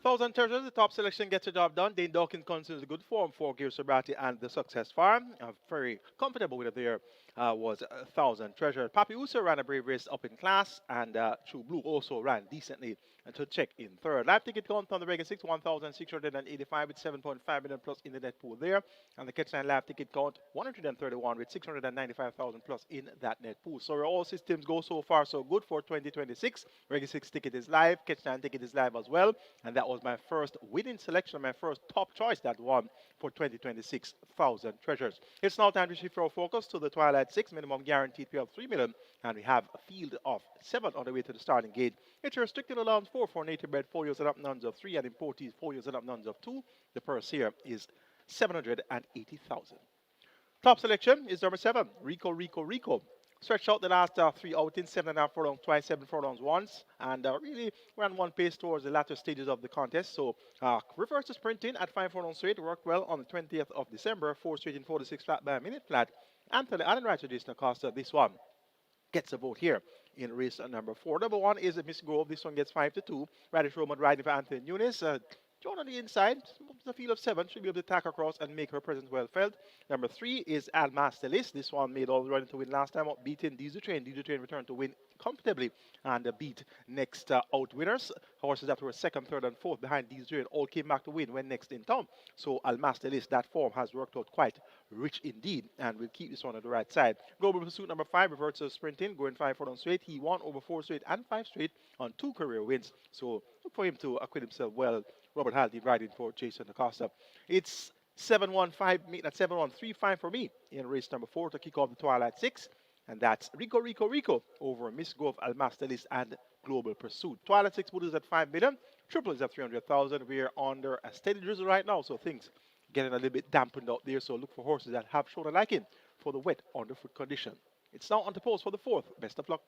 1,000 Treasures, the top selection gets the job done. Dane Dawkins continues the good form for Gear Sobriety and the Success Farm. Very comfortable with it there was 1,000 Treasures. Papi Uso ran a brave race up in class, and True Blue also ran decently to check in third. Live ticket count on the regular 6, 1,685 with 7.5 million plus in the net pool there. And the catch-line live ticket count 131 with 695,000 plus in that net pool. So all systems go so far so good for 2026. Regular 6 ticket is live, catch-line ticket is live as well. And that was my first winning selection, my first top choice that won for 2026 1,000 Treasures. It's now time to shift our focus to the Twilight 6 minimum guaranteed payout 3 million. And we have a field of 7 on the way to the starting gate. It's restricted allowance 4 for native bred 4 years and up, nuns of 3, and importees 4 years and up, nuns of 2. The purse here is 780,000. Top selection is number 7, Rico, Rico, Rico. Stretched out the last 3 outings, 7.5 furlongs twice, 7 furlongs once, and really ran one pace towards the latter stages of the contest. So reverse to sprinting at 5 furlongs straight worked well on the 20th of December, 4 straight in 46 flat by a minute flat. Anthony Allen right to Jason Acosta, this one gets a vote here in race number 4. Number 1 is Miss Grove. This one gets 5-2. Radish Roman riding for Anthony Nunes. John on the inside, the field of 7, should be able to tack across and make her presence well felt. Number 3 is Al Mastelis. This one made all the running to win last time out, beating Diesel Train. Diesel Train returned to win comfortably and beat next out winners. Horses that were 2nd, 3rd, and 4th behind Diesel Train all came back to win when next in town. So Al Mastelis, that form has worked out quite rich indeed, and we'll keep this one on the right side. Global Pursuit number 5 reverts to sprinting, going 5 furlongs straight. He won over 4 straight and 5 straight on 2 career wins. So look for him to acquit himself well. Robert Haldy riding for Jason Acosta. It's 7-1-5, meeting at 7-1-3-5 for me in race number 4 to kick off the Twilight 6. And that's Rico, Rico, Rico over Miss Grove, Almastelis, and Global Pursuit. Twilight 6 is at 5 million. Triple is at 300,000. We're under a steady drizzle right now, so things getting a little bit dampened out there. So look for horses that have shown a liking for the wet underfoot condition. It's now on the post for the 4th. Best of luck.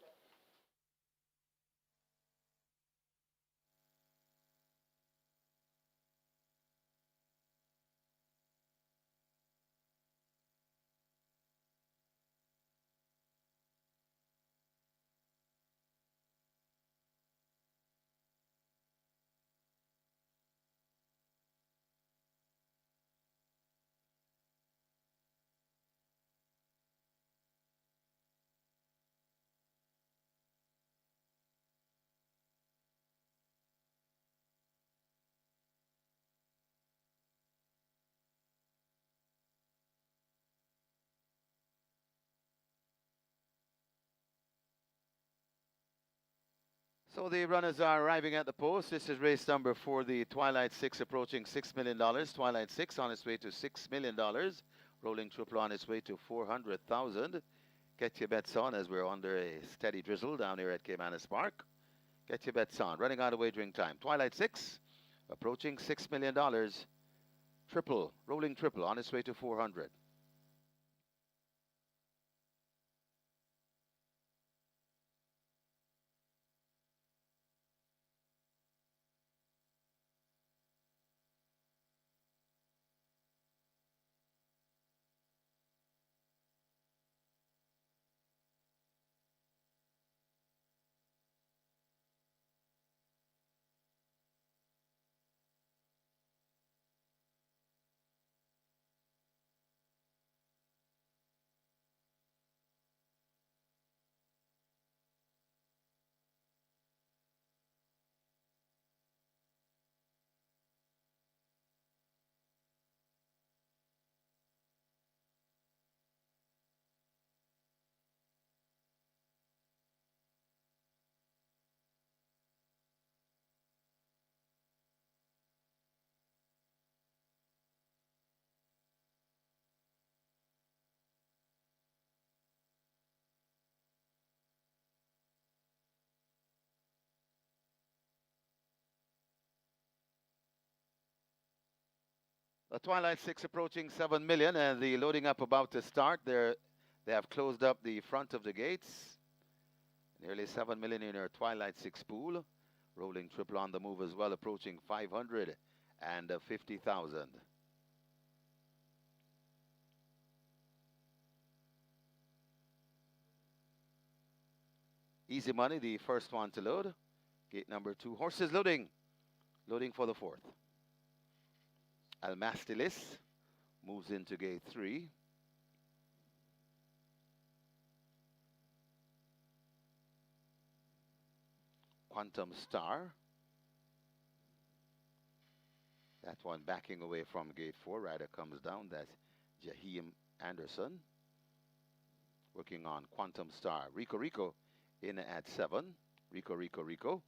So the runners are arriving at the post. This is race number 4, the Twilight 6 approaching $6 million. Twilight 6 on its way to $6 million. Rolling Triple on its way to 400,000. Get your bets on as we're under a steady drizzle down here at Caymanas Park. Get your bets on. Running out of wagering time. Twilight 6 approaching $6 million. Triple, Rolling Triple on its way to 400. The Twilight 6 approaching 7 million, and the loading up about to start. They have closed up the front of the gates. Nearly 7 million in our Twilight 6 pool. Rolling Triple on the move as well, approaching 550,000. Easy Money, the first one to load. Gate number 2. Horses loading. Loading for the fourth. Almastilis moves into gate 3. Quantum Star. That one backing away from gate 4. Rider comes down. That's Jaheim Anderson. Working on Quantum Star. Rico Rico in at 7. Rico Rico Rico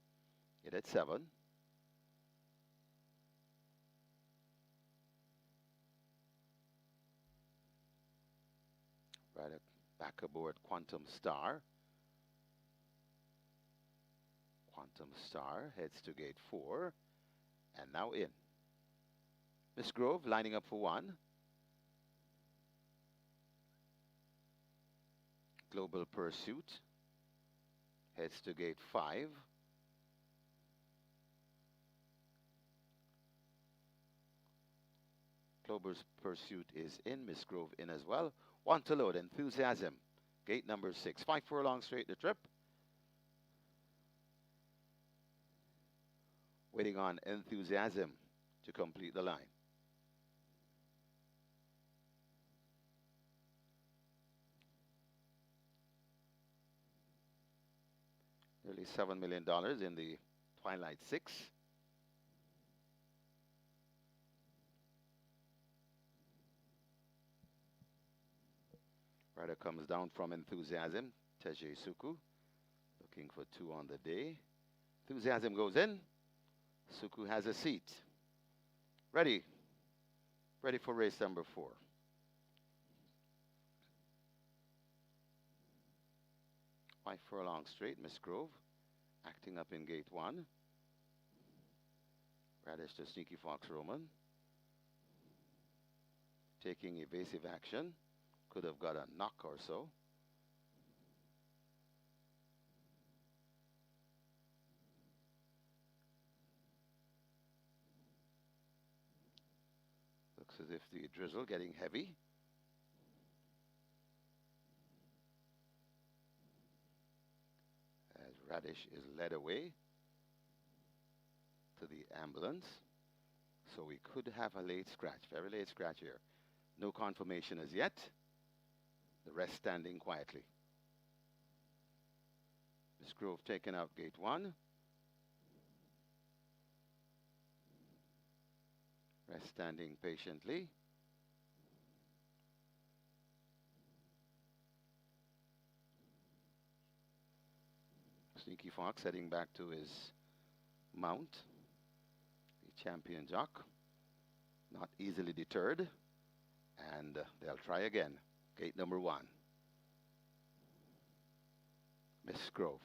in at 7. Rider back aboard Quantum Star. Quantum Star heads to gate 4 and now in. Miss Grove lining up for 1. Global Pursuit heads to gate 5. Global Pursuit is in. Miss Grove in as well. 1 to load. Enthusiasm. Gate number 6. 5 furlongs straight the trip. Waiting on Enthusiasm to complete the line. Nearly $7 million in the Twilight 6. Rider comes down from Enthusiasm. Teje Suku looking for 2 on the day. Enthusiasm goes in. Suku has a seat. Ready. Ready for race number 4. Five furlongs straight. Miss Grove acting up in gate 1. Radish to Sneaky Fox Roman. Taking evasive action. Could have got a knock or so. Looks as if the drizzle getting heavy. As Radish is led away to the ambulance. So we could have a late scratch, very late scratch here. No confirmation as yet. The rest standing quietly. Miss Grove taking out gate 1. Rest standing patiently. Sneaky Fox heading back to his mount. The champion jock. Not easily deterred. And they'll try again. Gate number 1. Miss Grove.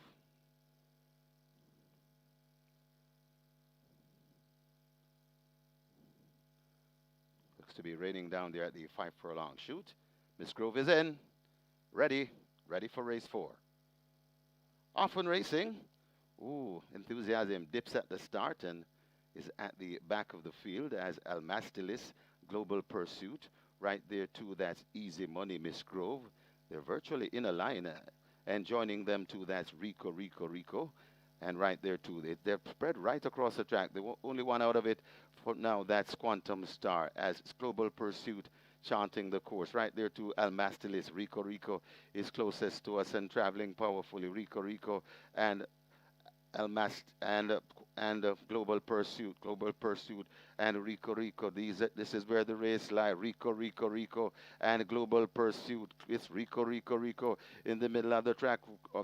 Looks to be raining down there at the 5 furlong chute. Miss Grove is in. Ready. Ready for race 4. Often racing. Ooh, Enthusiasm dips at the start and is at the back of the field as Almastilis, Global Pursuit. Right there too, that's Easy Money, Miss Grove. They're virtually in a line. And joining them too, that's Rico, Rico, Rico. And right there too, they're spread right across the track. The only one out of it for now, that's Quantum Star as Global Pursuit chanting the course. Right there too, Almastilis, Rico, Rico is closest to us and traveling powerfully. Rico, Rico and Global Pursuit, and Rico Rico. This is where the race lies. Rico Rico Rico and Global Pursuit. It's Rico Rico Rico in the middle of the track,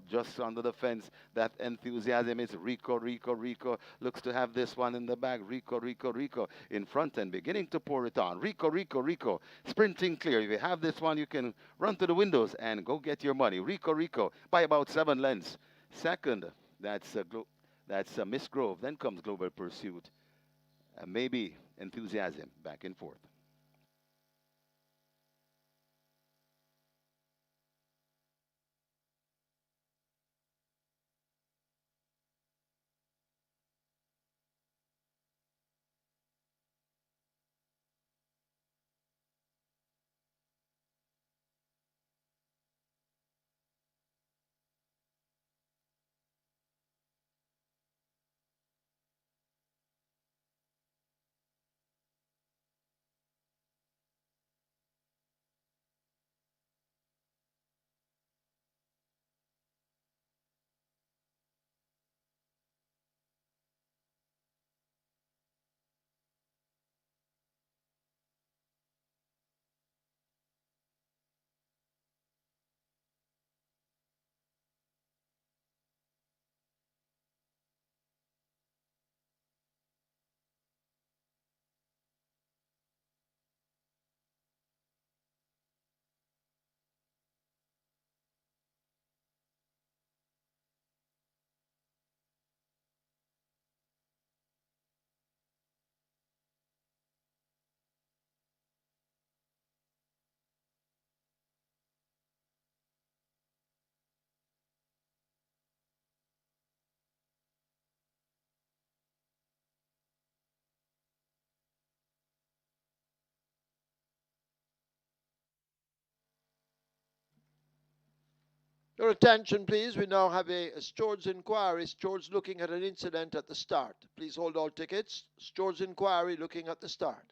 just under the fence. That Enthusiasm is Rico Rico Rico. Looks to have this one in the back. Rico Rico Rico in front and beginning to pour it on. Rico Rico Rico sprinting clear. If you have this one, you can run to the windows and go get your money. Rico Rico by about 7 lengths. Second. That's Miss Grove. Then comes Global Pursuit. Maybe Enthusiasm back and forth. Your attention, please. We now have a steward's inquiry. Steward's looking at an incident at the start. Please hold all tickets. Steward's inquiry looking at the start.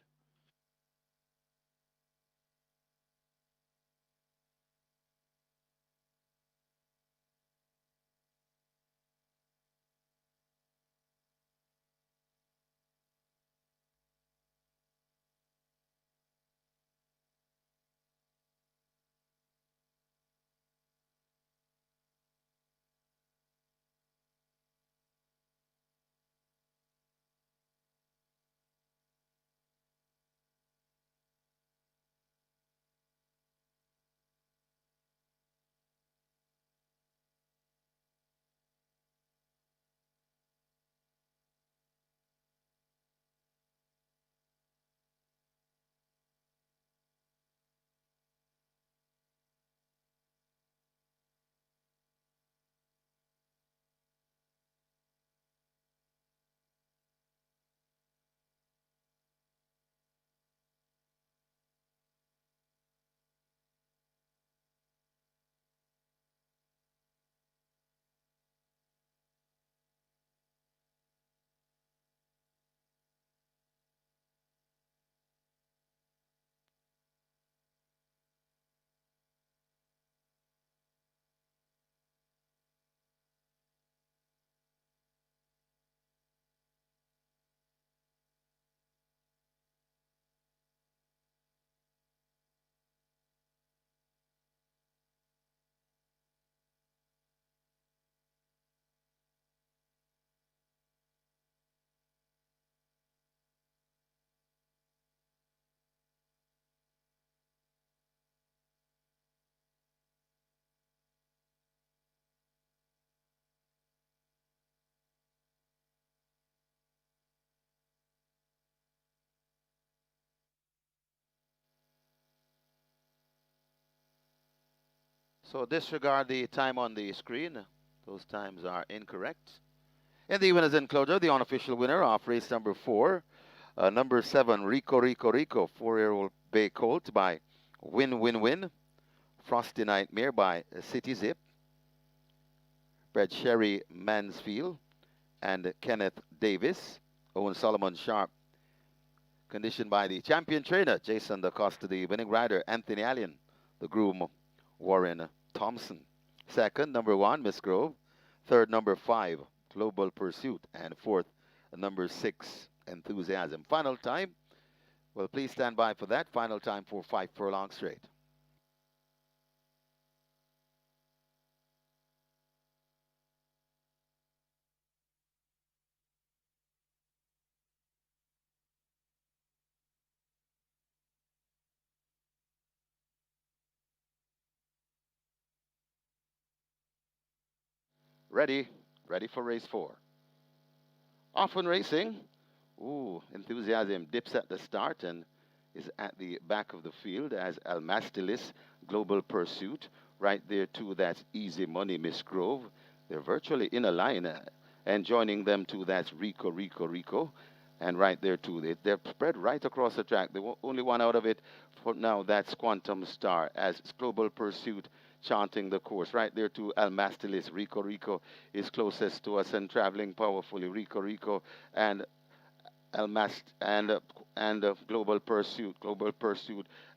So disregard the time on the screen. Those times are incorrect. In the winners enclosure, the unofficial winner of race number 4, number 7, Rico Rico Rico, 4-year-old Bay Colt by Win Win Win, Frosty Nightmare by City Zip, Brad Sherry Mansfield, and Kenneth Davis, Owen Solomon Sharp, conditioned by the champion trainer, Jason DaCosta, the winning rider, Anthony Allen, the groom, Warren Thompson. Second, number 1, Miss Grove. Third, number 5, Global Pursuit. And fourth, number 6, Enthusiasm. Final time, well, please stand by for that. Final time for 5 furlongs straight. Ready, ready for race 4. Often racing. Ooh, Enthusiasm dips at the start and is at the back of the field as Almastilis, Global Pursuit. Right there, too, that's Easy Money, Miss Grove. They're virtually in a line. And joining them, too, that's Rico, Rico, Rico. And right there, too, they're spread right across the track. The only one out of it for now, that's Quantum Star as Global Pursuit chanting the course. Right there, too, Almastilis, Rico, Rico is closest to us and traveling powerfully. Rico, Rico, and Almast and Global Pursuit,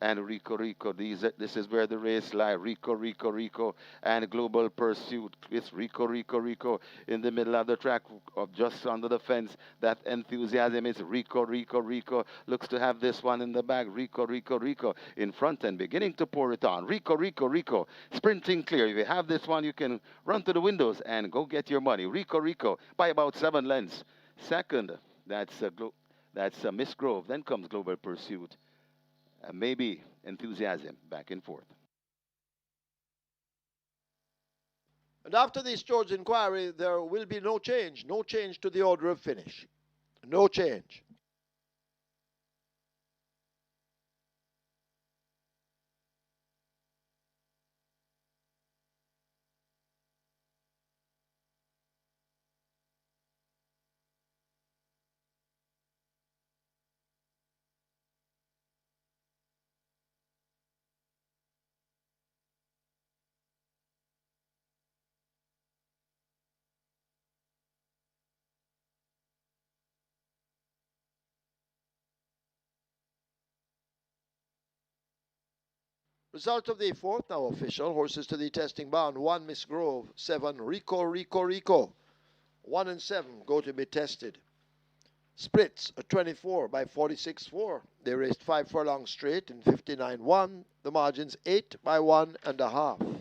and Rico Rico. This is where the race lie. Rico Rico Rico and Global Pursuit. It's Rico Rico Rico in the middle of the track, just under the fence. That Enthusiasm is Rico Rico Rico. Looks to have this one in the back. Rico Rico Rico in front and beginning to pour it on. Rico Rico Rico sprinting clear. If you have this one, you can run to the windows and go get your money. Rico Rico by about 7 lengths. Second, that's Miss Grove. Then comes Global Pursuit. Maybe Enthusiasm back and forth. And after the steward's inquiry, there will be no change to the order of finish. No change. Result of the fourth now official. Horses to the testing bound. 1 Miss Grove, 7 Rico. 1 and 7 go to be tested. Splits a 24 by 46.4. They raced 5 furlongs straight in 59.1. The margins 8 by 1.5.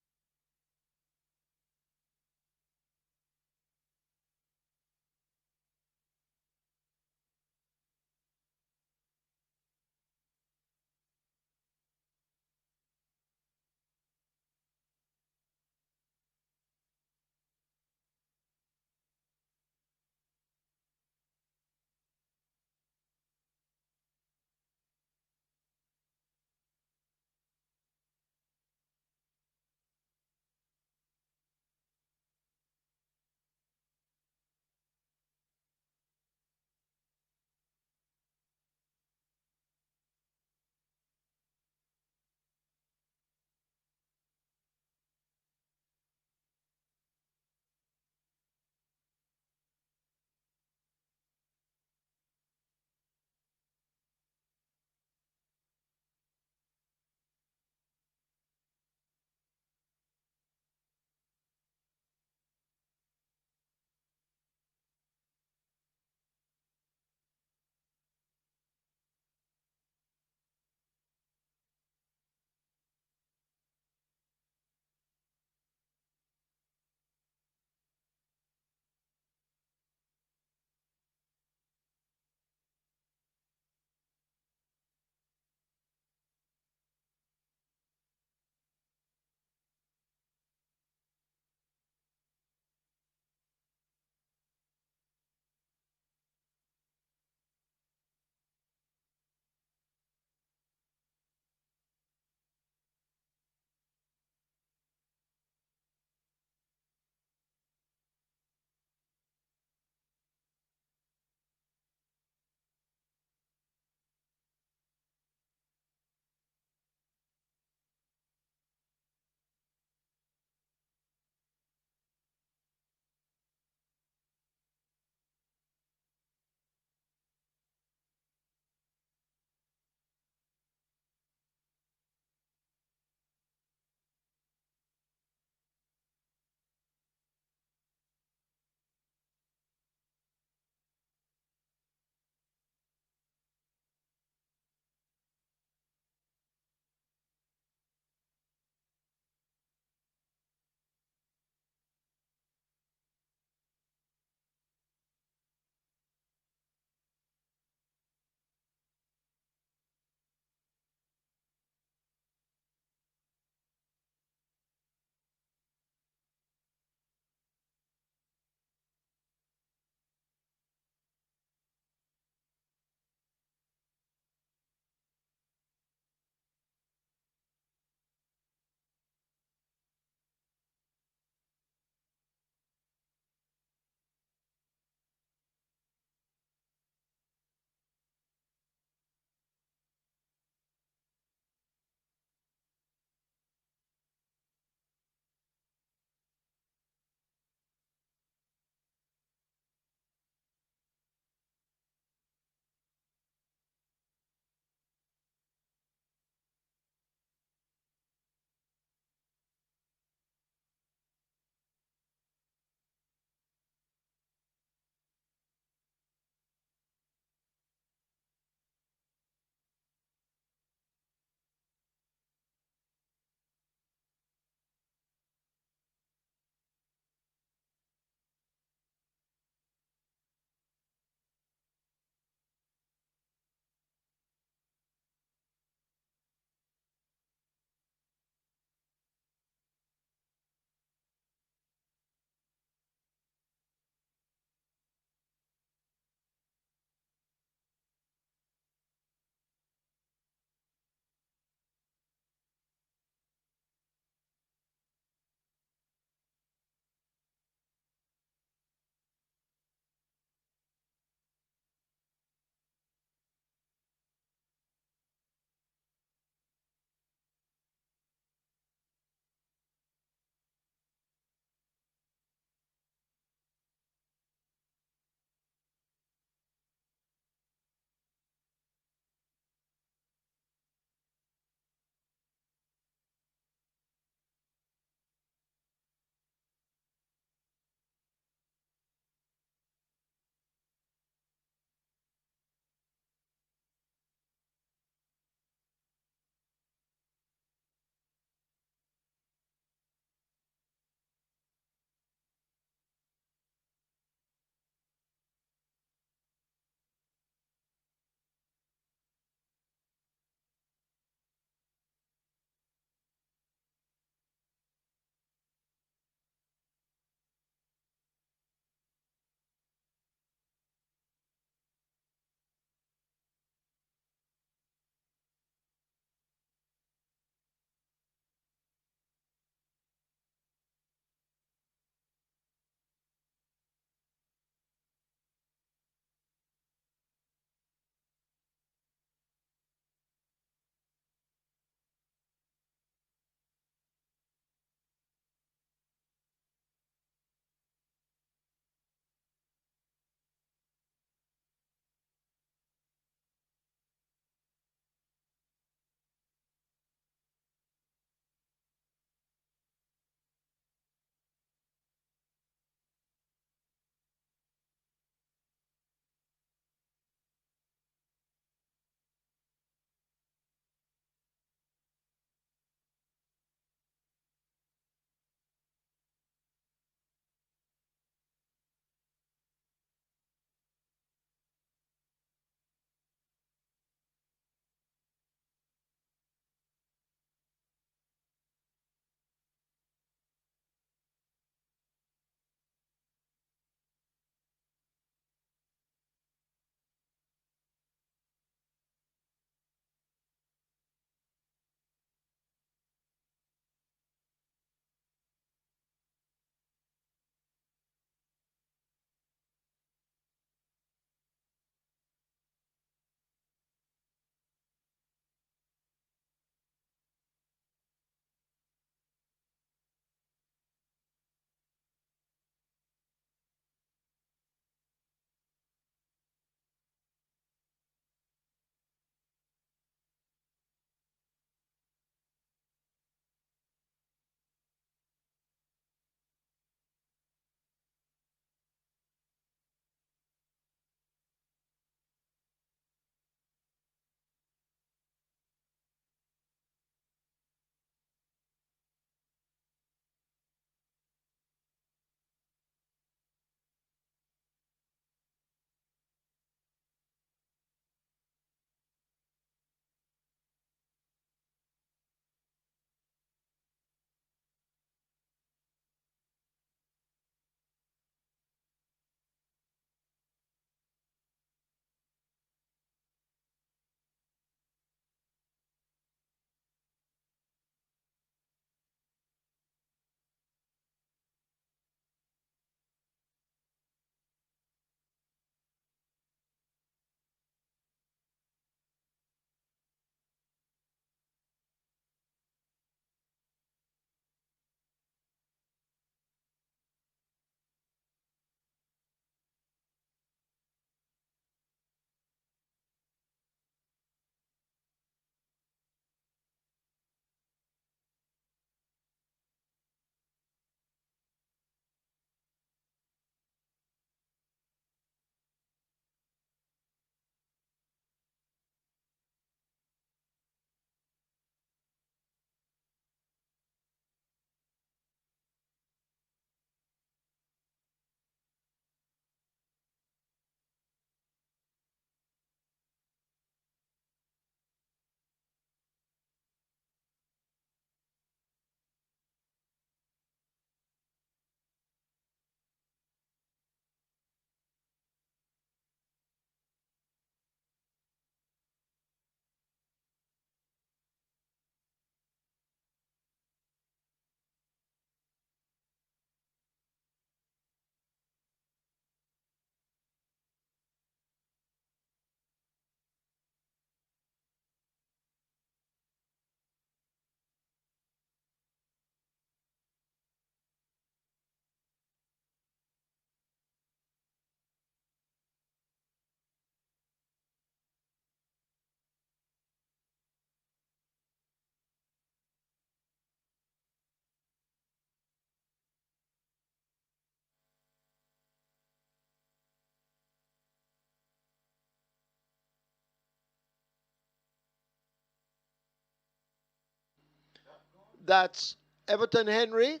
That's Everton Henry,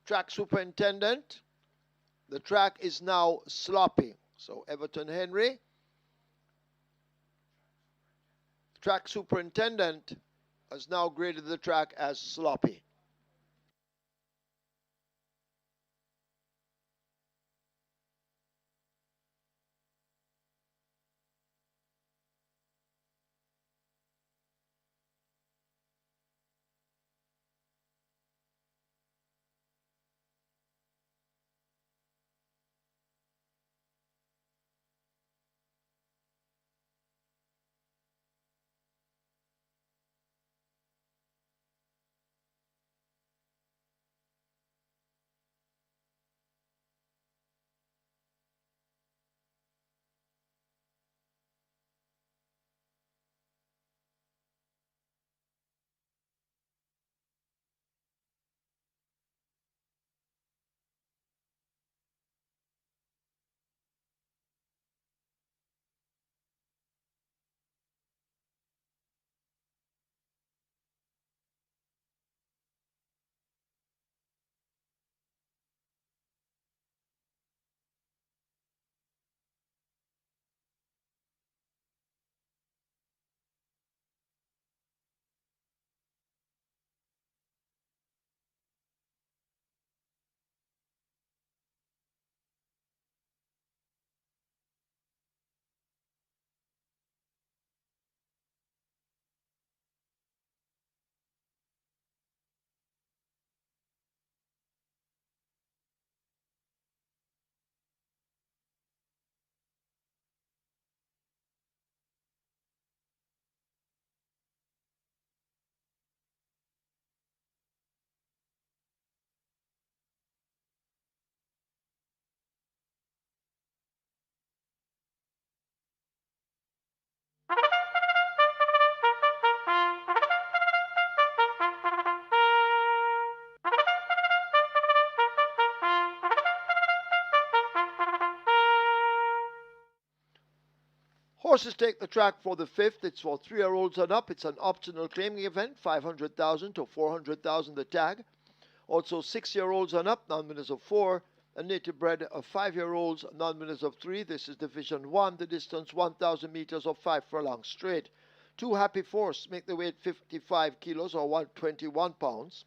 track superintendent. The track is now sloppy. So Everton Henry, track superintendent, has now graded the track as sloppy. Horses take the track for the fifth. It's for 3-year-olds and up. It's an optional claiming event, 500,000 to 400,000 the tag. Also 6-year-olds and up, non-winners of 4. And native bred of 5-year-olds, non-winners of 3. This is Division 1. The distance 1,000 meters or 5 furlongs straight. 2 Happy Force make the weight 55 kilos or 121 pounds.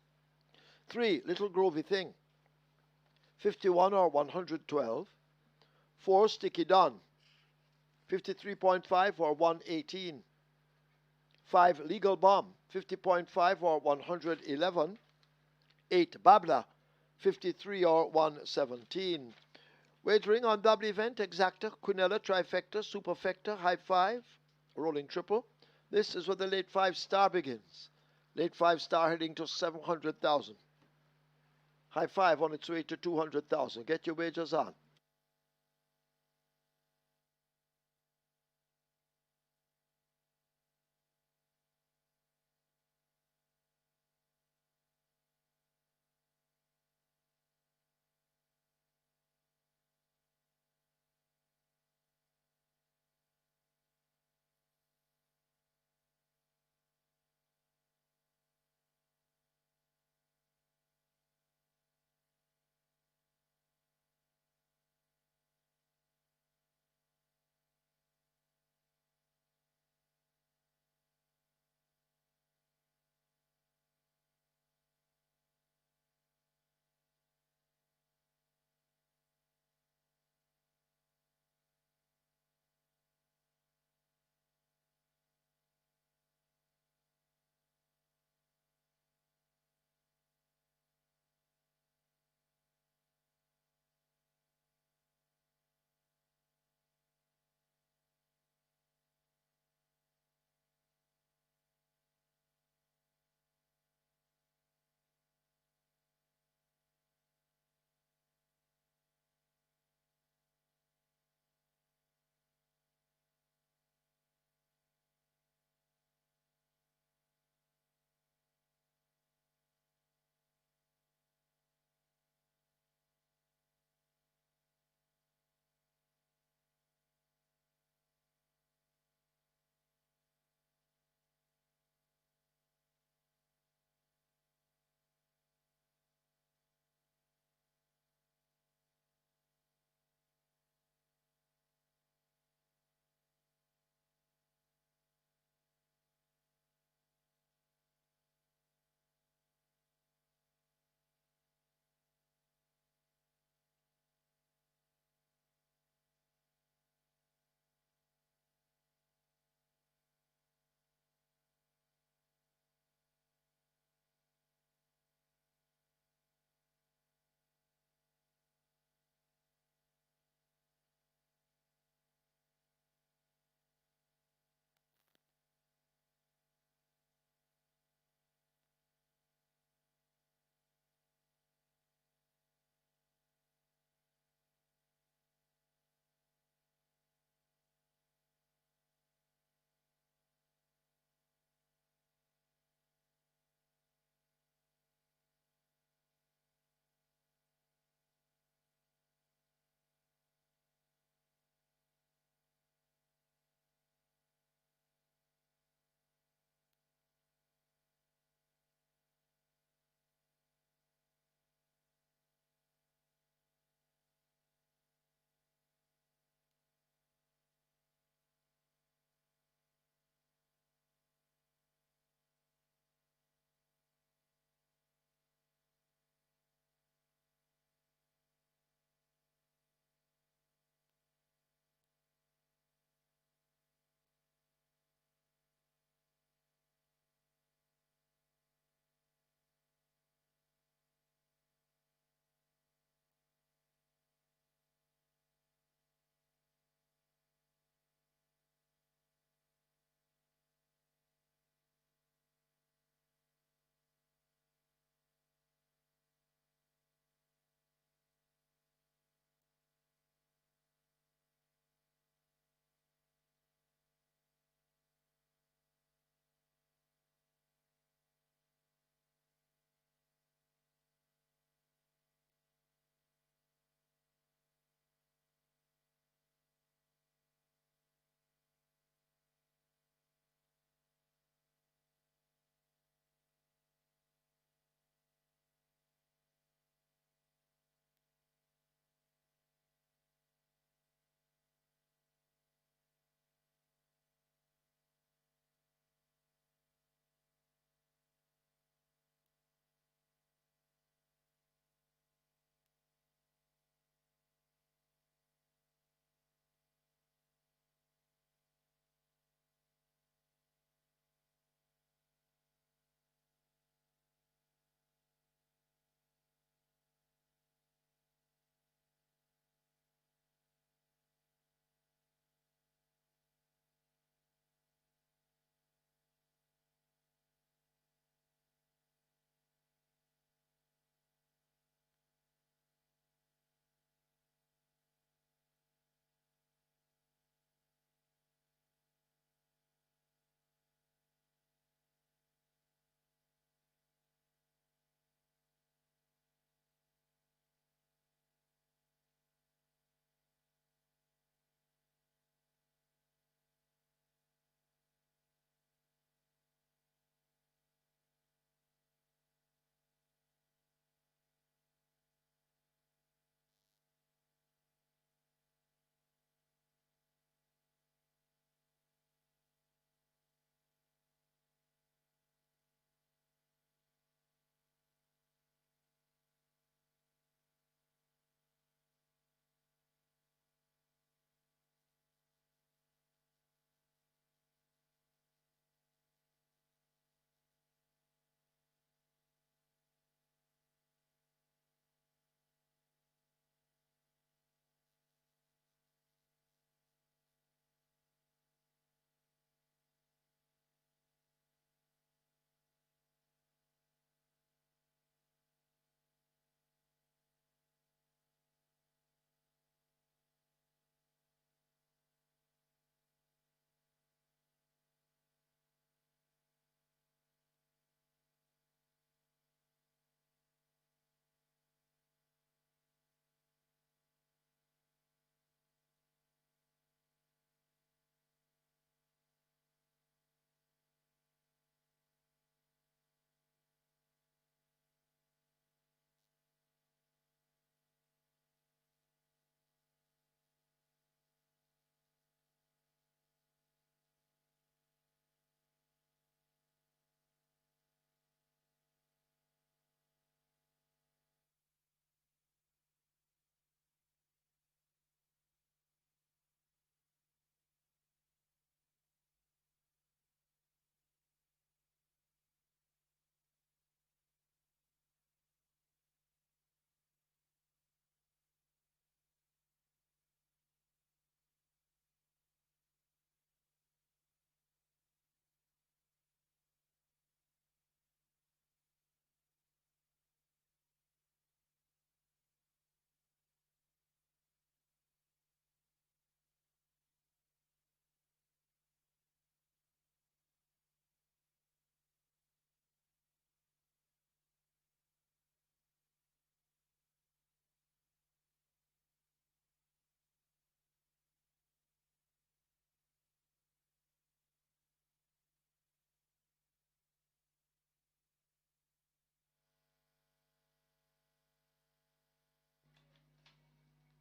3 Little Grovey Thing, 51 or 112. 4 Sticky Don, 53.5 or 118. 5 Legal Bomb, 50.5 or 111. 8 Babla, 53 or 117. Wagering on double event, exacta, quinella, trifecta, superfecta, high 5, rolling triple. This is where the late 5 star begins. Late 5 star heading to 700,000. High 5 on its way to 200,000. Get your wagers on.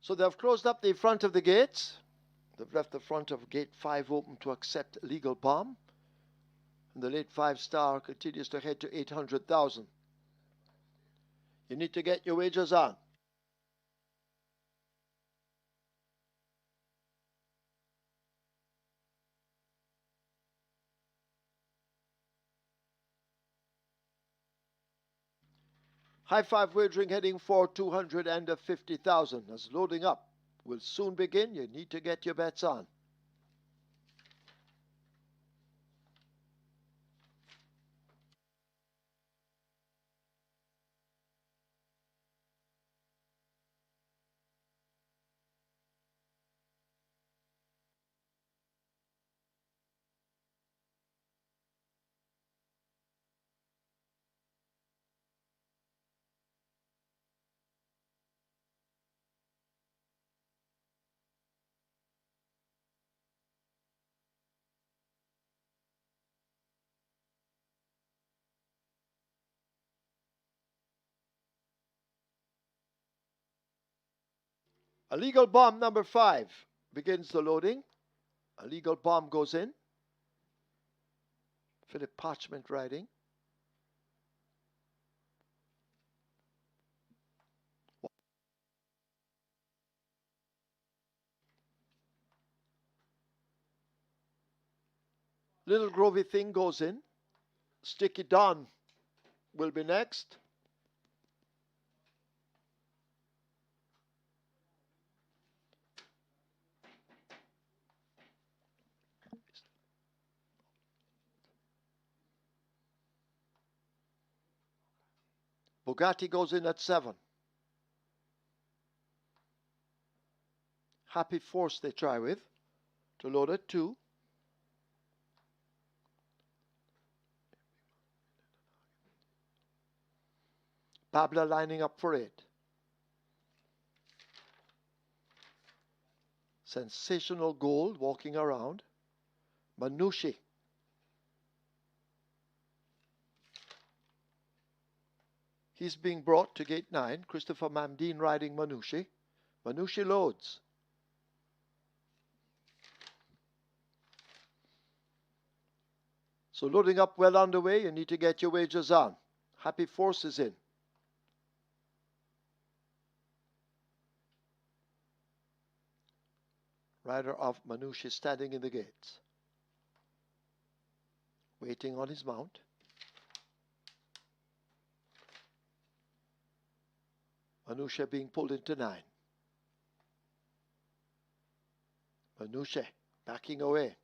So they've closed up the front of the gates. They've left the front of gate 5 open to accept legal bomb. And the late 5-star continues to head to 800,000. You need to get your wagers on. High five wagering heading for 250,000 as loading up will soon begin. You need to get your bets on. A legal bomb number 5 begins the loading. A legal bomb goes in. Philip Parchment riding. Little Grovey Thing goes in. Sticky Don will be next. Bugatti goes in at 7. Happy Force they try with to load at 2. Pabla lining up for 8. Sensational Gold walking around. Manushi. He's being brought to gate 9. Christopher Mamdine riding Manushi. Manushi loads. So loading up well underway. You need to get your wagers on. Happy Force is in. Rider of Manushi standing in the gates. Waiting on his mount. Manushi being pulled into 9. Manushi backing away.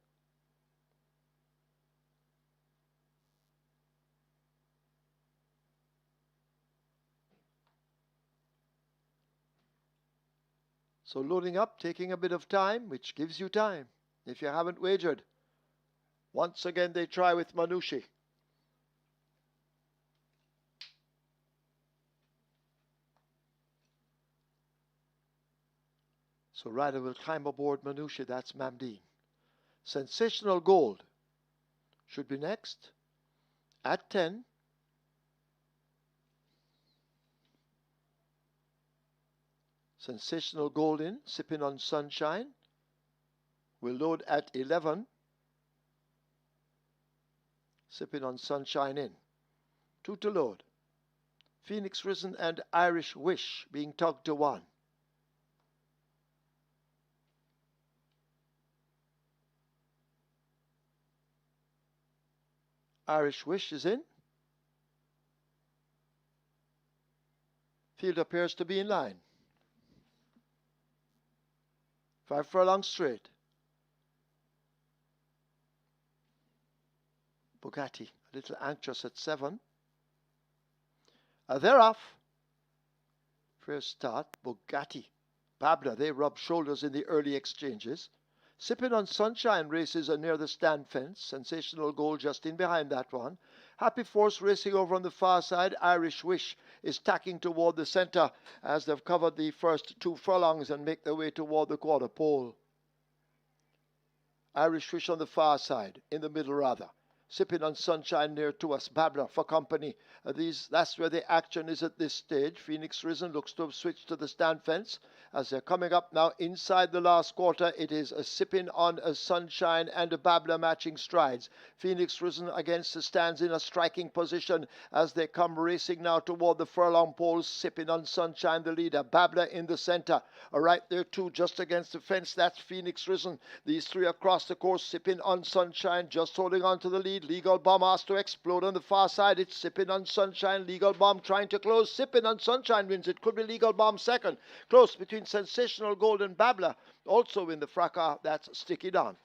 So loading up, taking a bit of time, which gives you time if you haven't wagered. Once again, they try with Manushi. So rider will climb aboard Manushi. That's Mamdine. Sensational Gold should be next at 10. Sensational Gold in, sipping on sunshine. Will load at 11. Sipping on sunshine in. 2 to load. Phoenix Risen and Irish Wish being tugged to 1. Irish Wish is in. Field appears to be in line. 5 furlongs straight. Bugatti, a little anxious at 7. They're off. First start, Bugatti. Pabla, they rub shoulders in the early exchanges. Sipping on Sunshine races are near the stand fence. Sensational Gold just in behind that one. Happy Force racing over on the far side. Irish Wish is tacking toward the center as they've covered the first 2 furlongs and make their way toward the quarter pole. Irish Wish on the far side, in the middle rather. Sipping on Sunshine near to us. Babler for company. That's where the action is at this stage. Phoenix Risen looks to have switched to the stand fence as they're coming up now inside the last quarter. It is a Sipping on a Sunshine and a Babler matching strides. Phoenix Risen against the stands in a striking position as they come racing now toward the furlong poles. Sipping on Sunshine the leader. Babler in the center. Right there too, just against the fence. That's Phoenix Risen. These three across the course. Sipping on Sunshine just holding on to the lead. Legal Bomb asked to explode on the far side. It's Sipping on Sunshine. Legal Bomb trying to close. Sipping on Sunshine wins. It could be Legal Bomb second. Close between Sensational Gold and Babler. Also in the fracas, that's Sticky Down.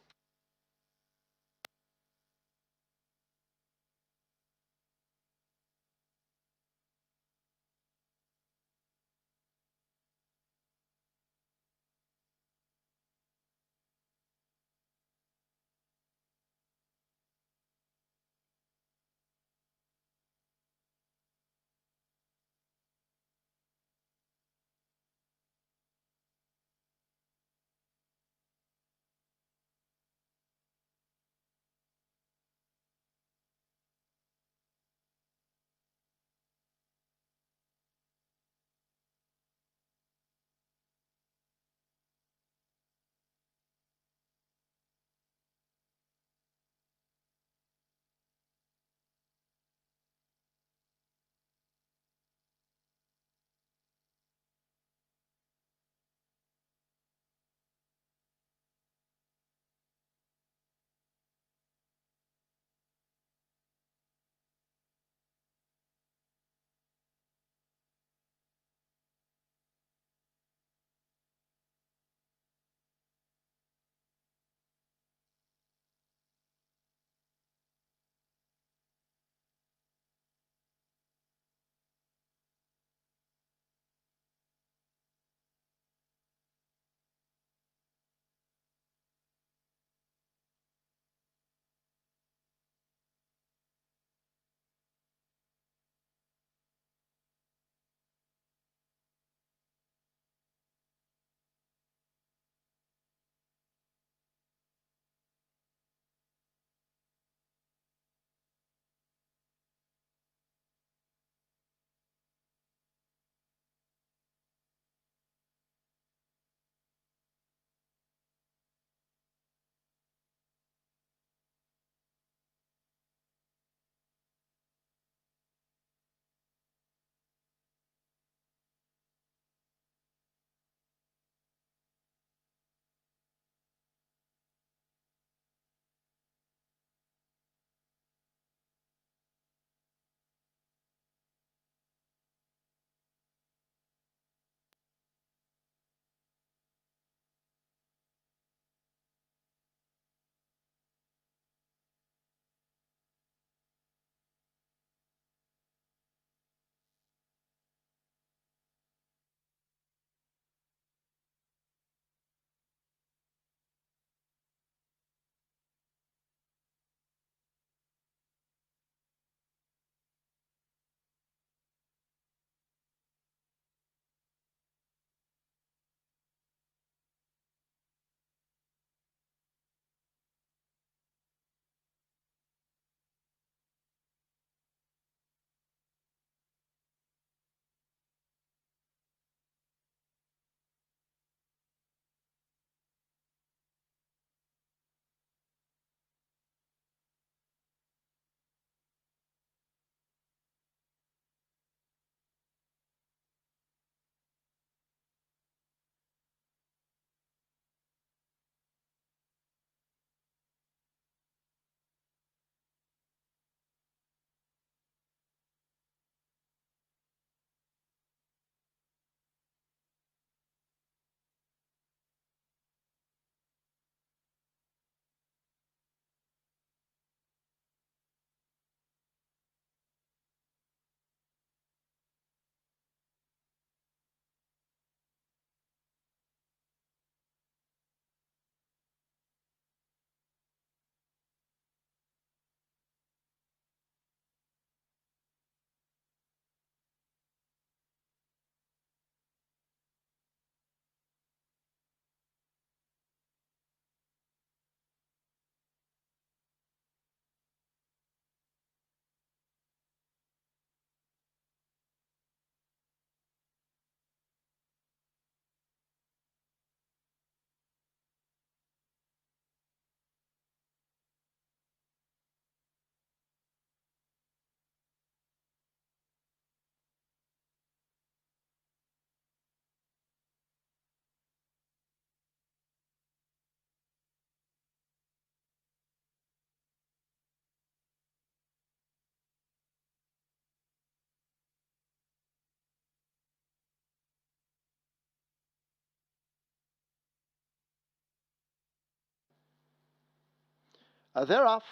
They're off.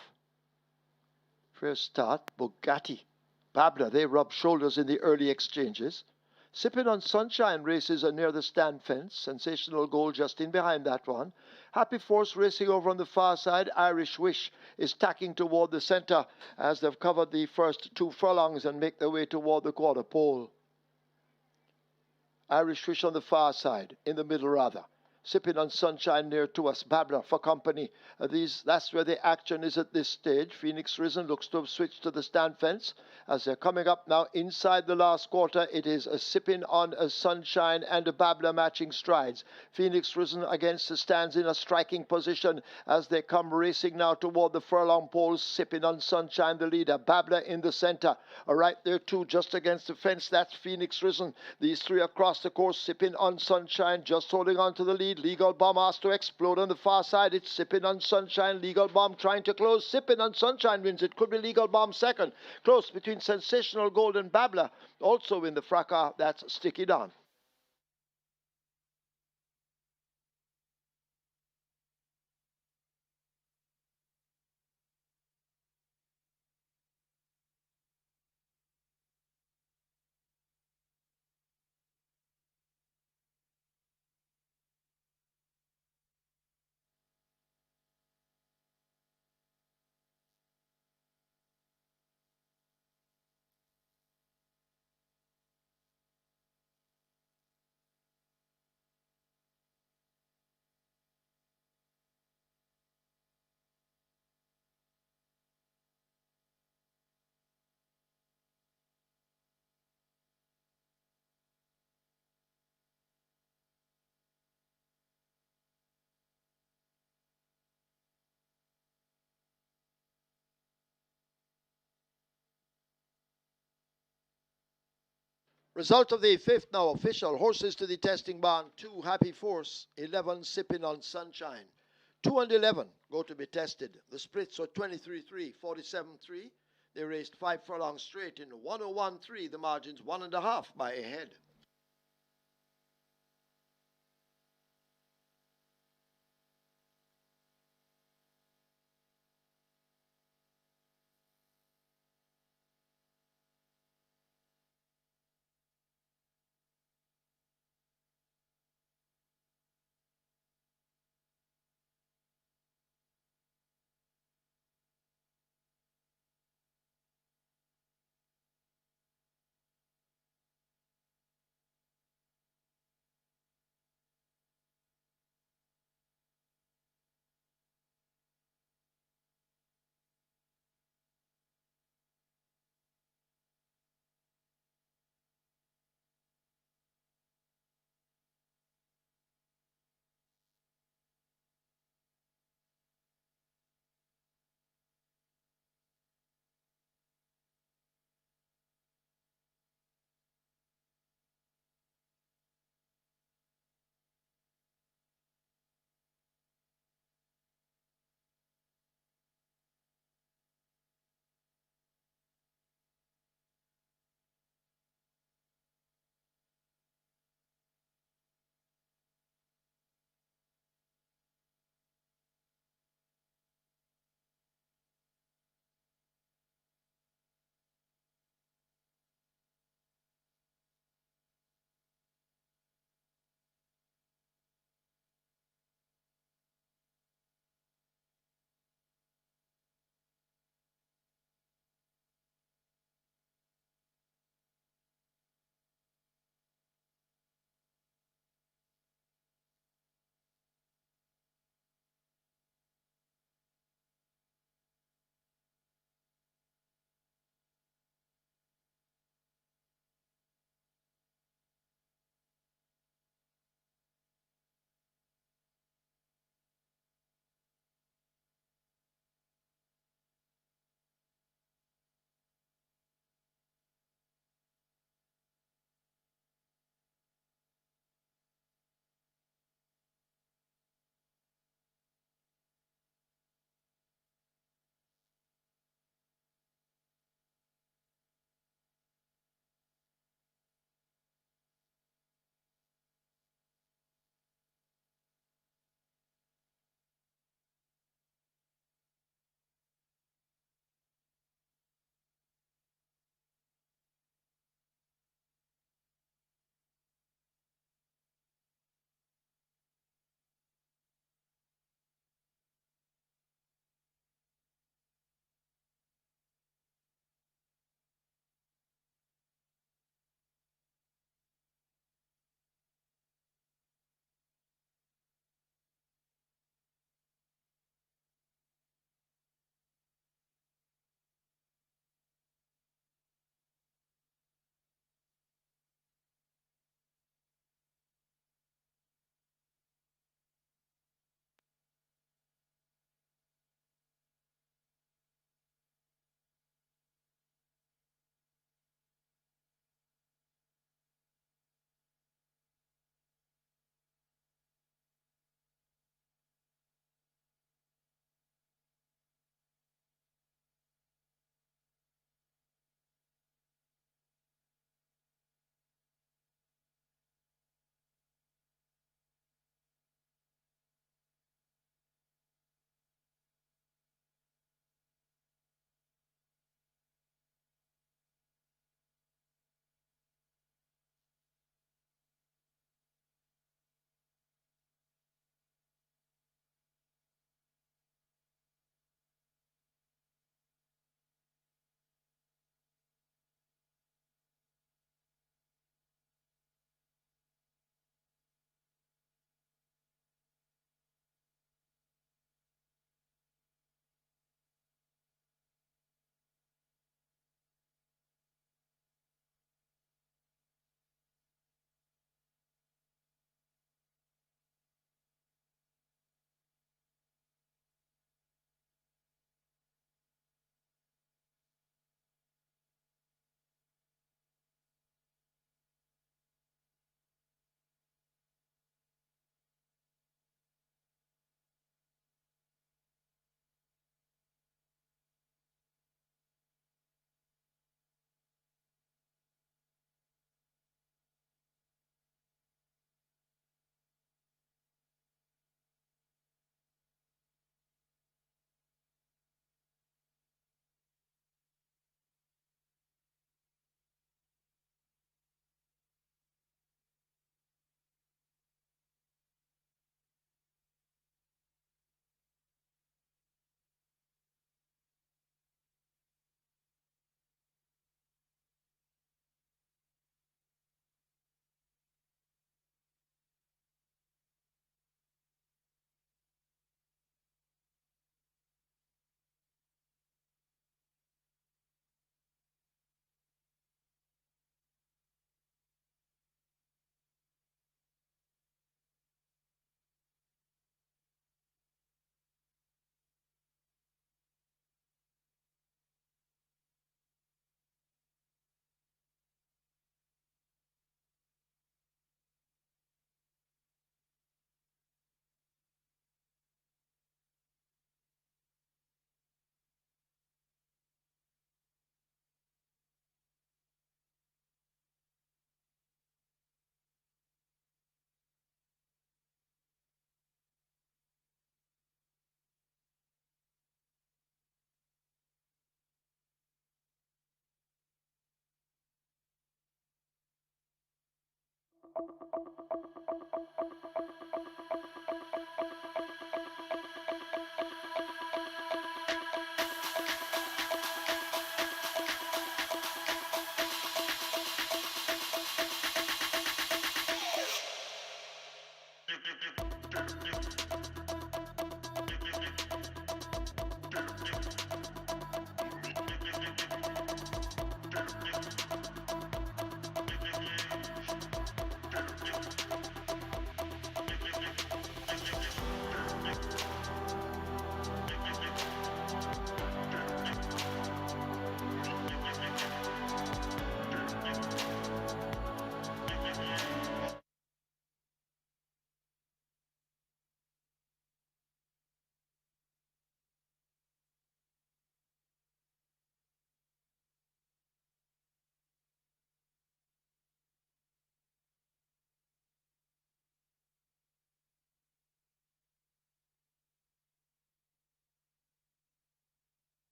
First start, Bugatti. Babler, they rub shoulders in the early exchanges. Sipping on Sunshine races are near the stand fence. Sensational Goal just in behind that one. Happy Force racing over on the far side. Irish Wish is tacking toward the center as they've covered the first 2 furlongs and make their way toward the quarter pole. Irish Wish on the far side, in the middle rather. Sipping on Sunshine near to us. Babler for company. That's where the action is at this stage. Phoenix Risen looks to have switched to the stand fence. As they're coming up now inside the last quarter, it is a Sipping on a Sunshine and a Babler matching strides. Phoenix Risen against the stands in a striking position as they come racing now toward the furlong poles. Sipping on Sunshine the leader. Babler in the center. Right there too, just against the fence. That's Phoenix Risen. These 3 across the course. Sipping on Sunshine just holding on to the lead. Legal Bomb has to explode on the far side. It's Sipping on Sunshine. Legal Bomb trying to close. Sipping on Sunshine wins. It could be Legal Bomb second. Close between Sensational Gold and Babler. Also in the fracas, that's Sticky Down. Result of the 5th now official. Horses to the testing barn. 2 Happy Force. 11 Sipping on Sunshine. 2 and 11 go to be tested. The splits are 23-3, 47-3. They raced 5 furlongs straight in 101.3. The margins 1.5 by a head.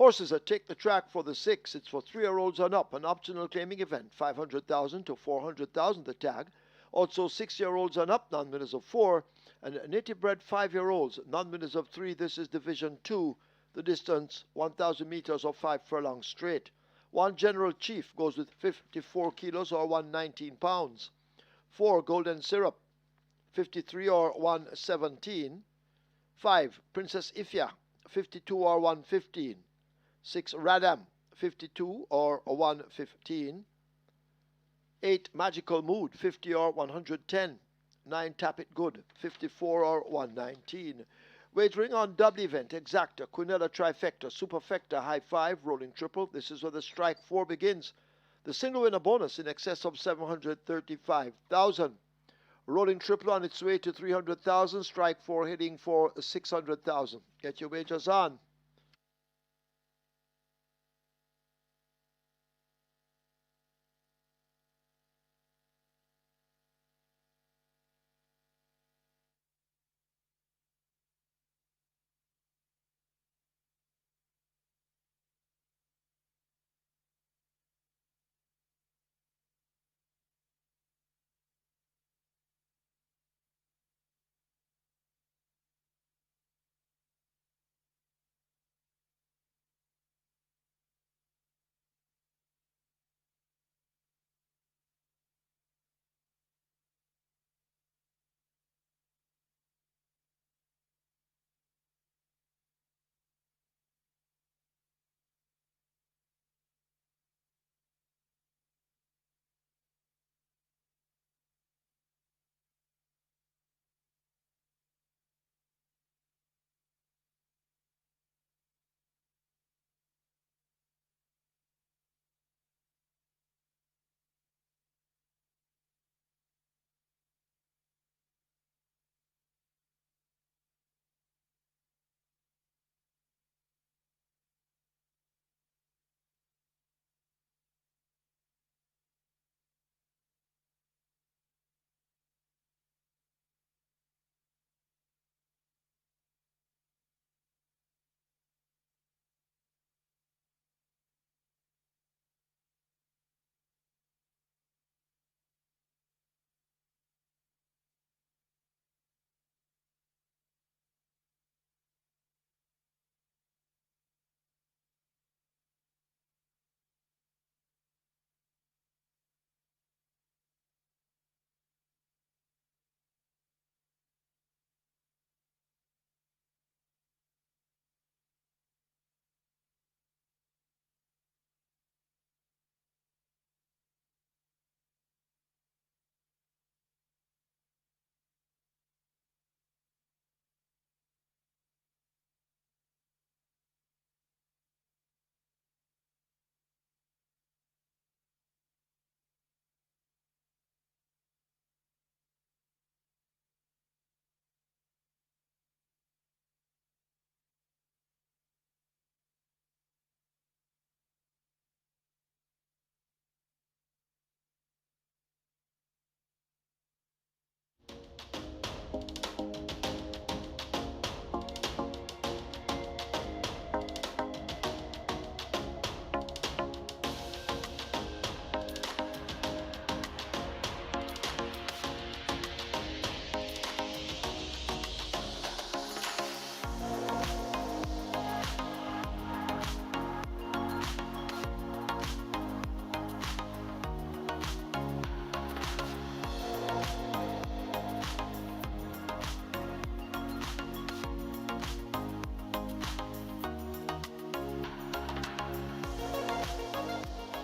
Horses that take the track for the 6, it's for 3-year-olds and up, an optional claiming event, 500,000 to 400,000 the tag. Also 6-year-olds and up, non-winners of 4, and native-bred 5-year-olds, non-winners of 3. This is Division 2. The distance, 1,000 meters or 5 furlongs straight. 1 General Chief goes with 54 kilos or 119 pounds. 4 Golden Syrup, 53 or 117. 5 Princess Ifya, 52 or 115. 6 Radam, 52 or 115. 8 Magical Mood, 50 or 110. 9 Tap It Good, 54 or 119. Wagering on double event, exacta, quinella trifecta, superfecta, high 5, rolling triple. This is where the strike 4 begins. The single winner bonus in excess of 735,000. Rolling triple on its way to 300,000. Strike 4 heading for 600,000. Get your wagers on.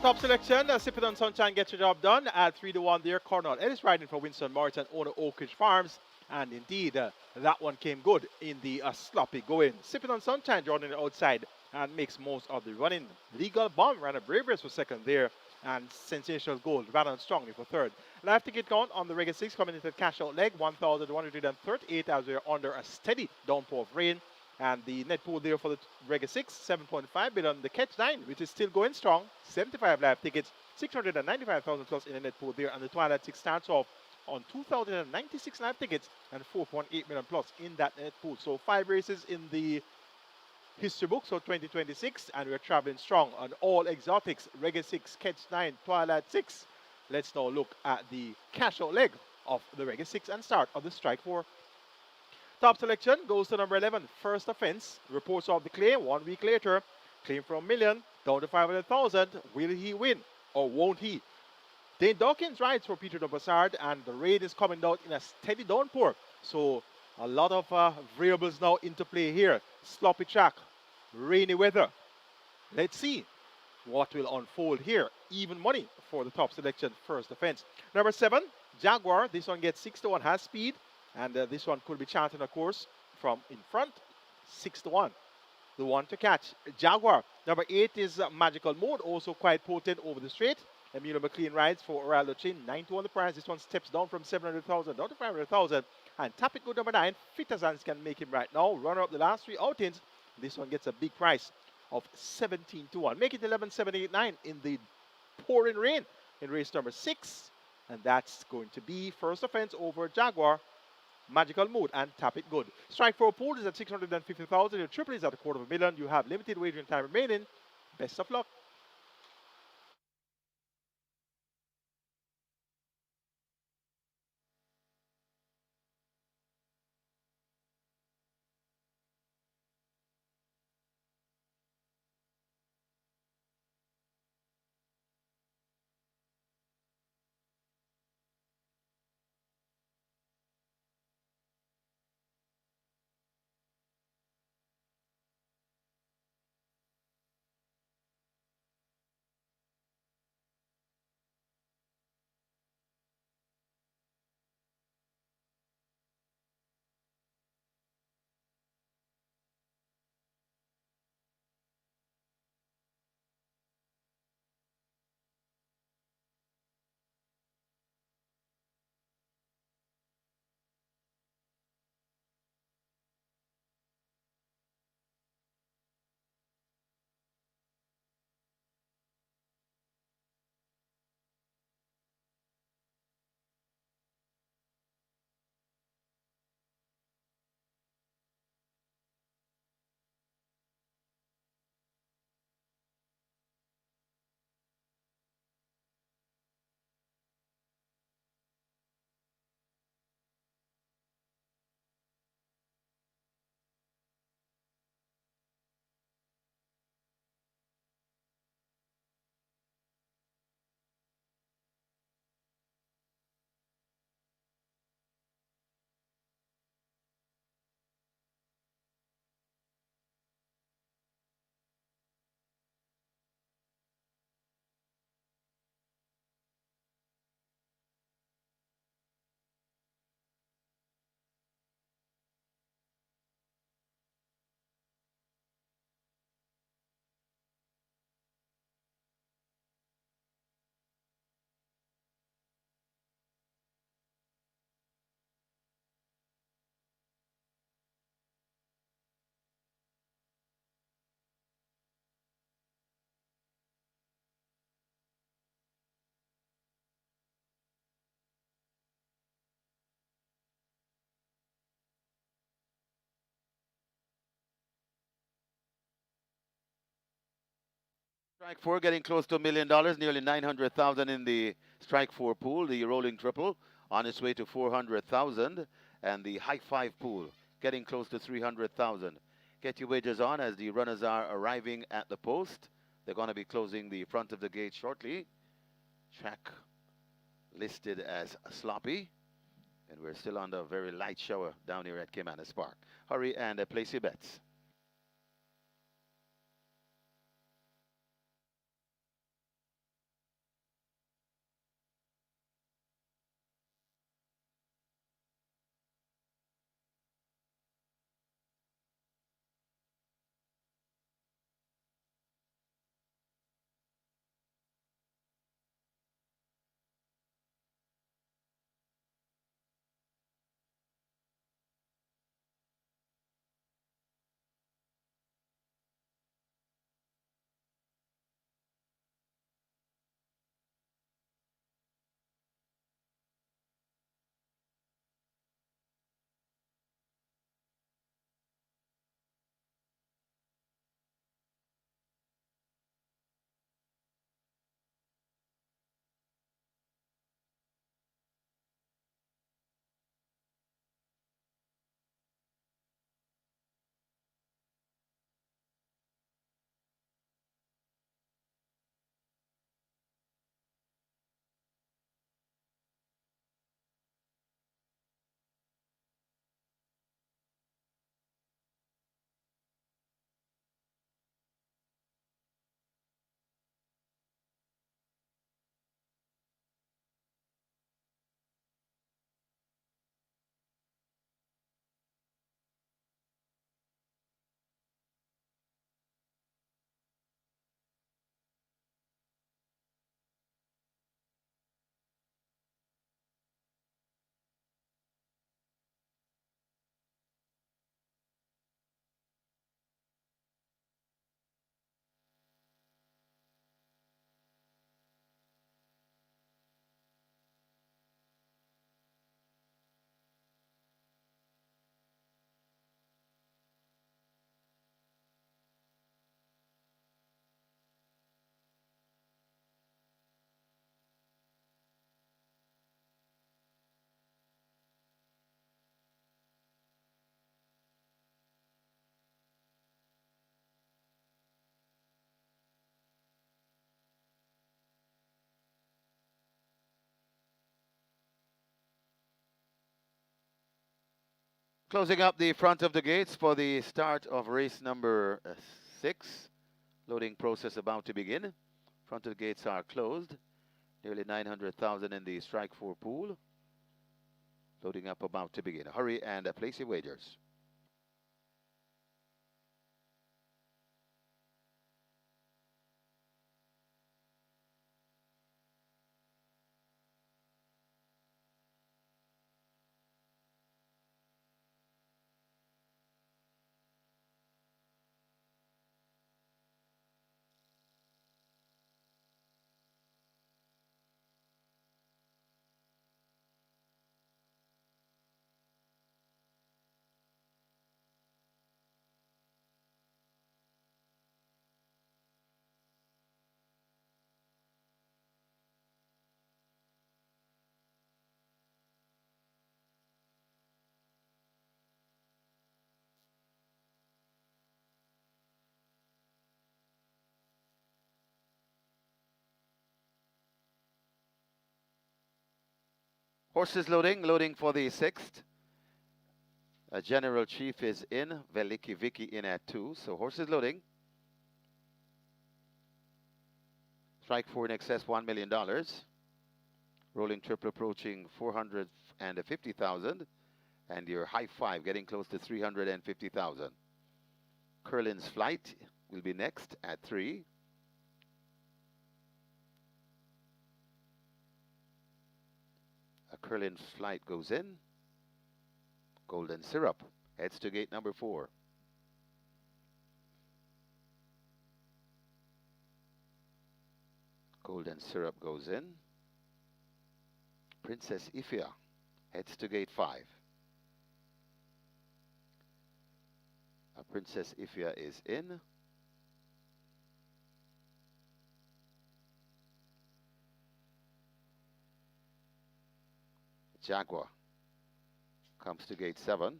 Top selection, Sipping on Sunshine gets your job done at 3-1 there. Cornell Ellis riding for Winston Morton, owner Oak Ridge Farms. And indeed, that one came good in the sloppy going. Sipping on Sunshine, Jordan outside and makes most of the running. Legal Bomb ran a brave race for second there. And Sensational Gold ran on strongly for third. Live ticket count on the Reggae 6 coming into the cash out leg, 1,138 as we're under a steady downpour of rain. And the net pool there for the Reggae 6, 7.5 billion. The Catch 9, which is still going strong, 75 live tickets, 695,000 plus in the net pool there. And the Twilight 6 starts off on 2,096 live tickets and 4.8 million plus in that net pool. So 5 races in the history books for 2026, and we're traveling strong on all exotics, Reggae 6, Catch 9, Twilight 6. Let's now look at the cash out leg of the Reggae 6 and start of the Strike 4. Top selection goes to number 11, First Offense. Reports of the claim 1 week later. Claim from million down to 500,000. Will he win or won't he? Dane Dawkins rides for Peter de Bassard, and the rain is coming down in a steady downpour. So a lot of variables now into play here. Sloppy track, rainy weather. Let's see what will unfold here. Even money for the top selection, First Offense. Number 7, Jaguar. This one gets 6 to 1, has speed. And this one could be chanting, of course, from in front. 6 to 1. The one to catch, Jaguar. Number 8 is Magical Mode, also quite potent over the straight. Emilio McLean rides for Orlando Chin, 9 to 1 the price. This one steps down from 700,000 down to 500,000. And Tap It Good number 9, Fit as Hands can make him right now. Runner up the last 3 outings. This one gets a big price of 17 to 1. Make it 11, 7, 8, 9 in the pouring rain in race number 6. And that's going to be First Offense over Jaguar, Magical Mood, and Tap It Good. Strike 4 pool is at 650,000. Your triple is at $250,000. You have limited wagering time remaining. Best of luck. Strike 4 getting close to $1 million, nearly 900,000 in the Strike 4 pool. The rolling triple on its way to 400,000, and the high 5 pool getting close to 300,000. Get your wagers on as the runners are arriving at the post. They're going to be closing the front of the gate shortly. Track listed as sloppy, and we're still under a very light shower down here at Caymanas Park. Hurry and place your bets. Closing up the front of the gates for the start of race number 6. Loading process about to begin. Front of the gates are closed. Nearly 900,000 in the strike 4 pool. Loading up about to begin. Hurry and place your wagers. Horses loading, loading for the 6th. General Chief is in, Veliki Vicky in at 2, so horses loading. Strike 4 in excess $1 million. Rolling triple approaching 450,000. And your high 5 getting close to 350,000. Curlin's Flight will be next at 3. Curlin's Flight goes in. Golden Syrup heads to gate number 4. Golden Syrup goes in. Princess Ifia heads to gate 5. Princess Ifia is in. Jaguar comes to gate 7.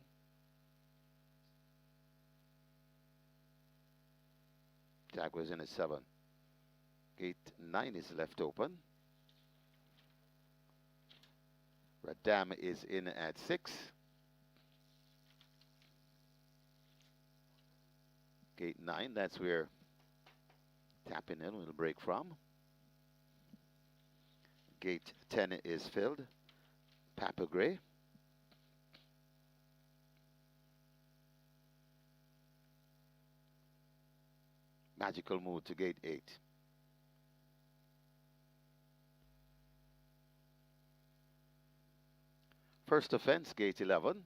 Jaguar's in at 7. Gate 9 is left open. Radam is in at 6. Gate 9, that's where tapping in will break from. Gate 10 is filled. Papa Gray. Magical Mood to gate 8. First offense, gate 11.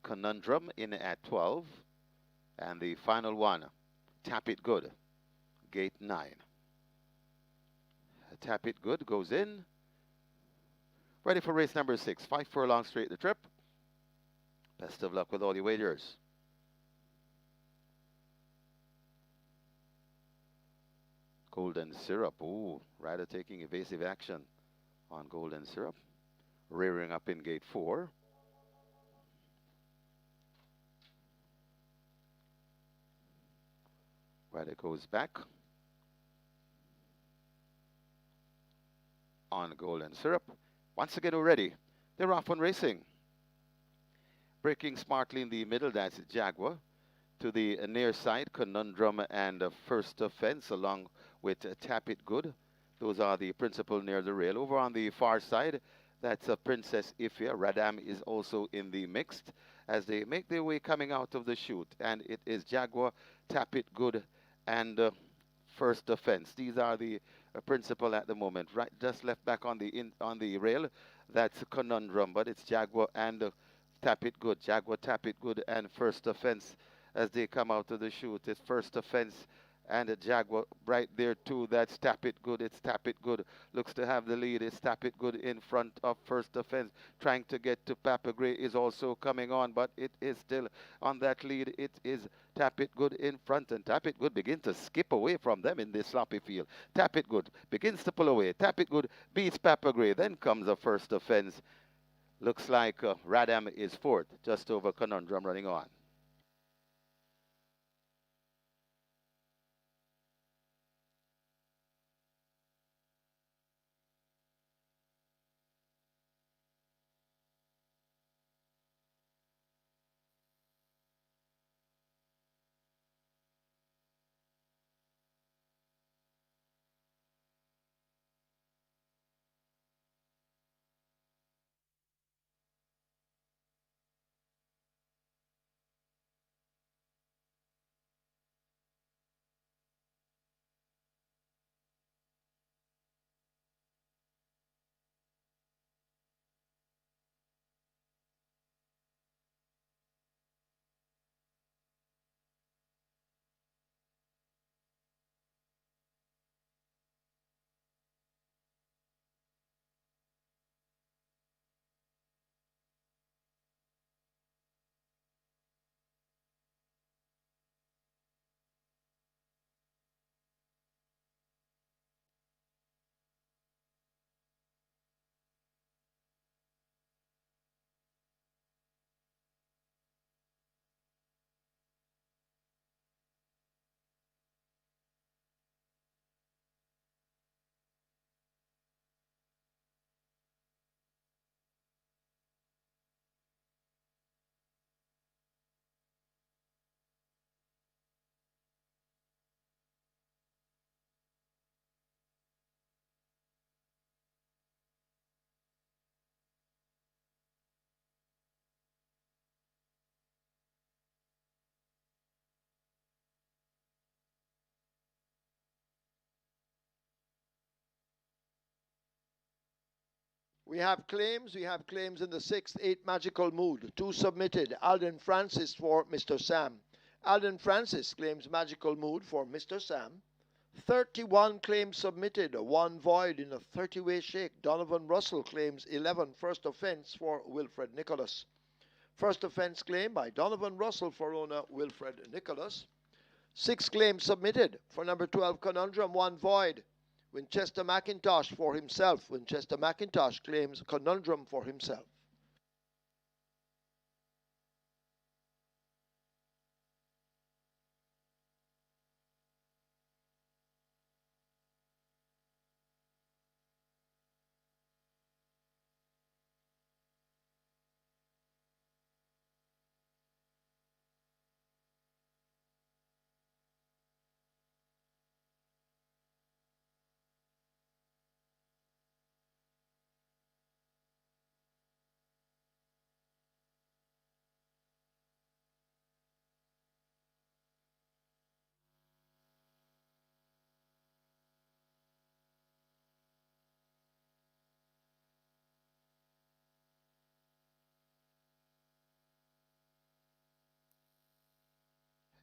Conundrum in at 12. And the final one, Tap It Good, gate 9. Tap It Good goes in. Ready for race number 6. 5 furlongs straight the trip. Best of luck with all your wagers. Golden Syrup. Ooh, rider taking evasive action on Golden Syrup. Rearing up in gate 4. Rider goes back on Golden Syrup. Once again, we're ready. They're off on racing. Breaking smartly in the middle, that's Jaguar. To the near side, Conundrum and First Offense, along with Tap It Good. Those are the principal near the rail. Over on the far side, that's Princess Ifia. Radam is also in the mixed as they make their way coming out of the chute. And it is Jaguar, Tap It Good, and First Offense. These are the principal at the moment. Right, just left back on the rail. That's Conundrum, but it's Jaguar and Tap It Good. Jaguar, Tap It Good, and First Offense as they come out of the chute. It's First Offense and a Jaguar right there too. That's Tap It Good. It's Tap It Good. Looks to have the lead. It's Tap It Good in front of First Offense. Trying to get to Papa Gray is also coming on, but it is still on that lead. It is Tap It Good in front, and Tap It Good begins to skip away from them in this sloppy field. Tap It Good begins to pull away. Tap It Good beats Papa Gray. Then comes a First Offense. Looks like Radam is fourth, just over Conundrum running on. We have claims. We have claims in the 6th, 8 Magical Mood. 2 submitted. Alden Francis for Mr. Sam. Alden Francis claims Magical Mood for Mr. Sam. 31 claims submitted. 1 void in a 30-way shake. Donovan Russell claims 11 first offense for Wilfred Nicholas. First offense claim by Donovan Russell for owner Wilfred Nicholas. 6 claims submitted. For number 12 Conundrum, 1 void. Winchester McIntosh for himself. Winchester McIntosh claims Conundrum for himself.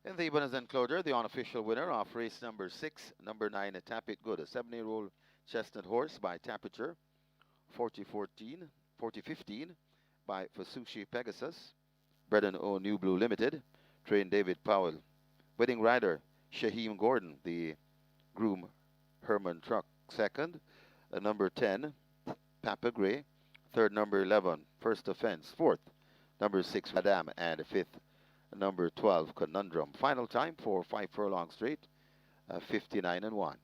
In the bonus enclosure, the unofficial winner of race number 6, number 9, Tap It Good, a 7-year-old chestnut horse by Tapiture, 4015 by Fasushi Pegasus, Bredon O New Blue Limited, train David Powell. Winning rider, Shaheem Gordon, the groom Herman Truck, second. Number 10, Papa Gray, third number 11, First Offense, fourth. Number 6, Madame, and fifth. Number 12, Conundrum. Final time for 5 furlong straight, 59 and 1.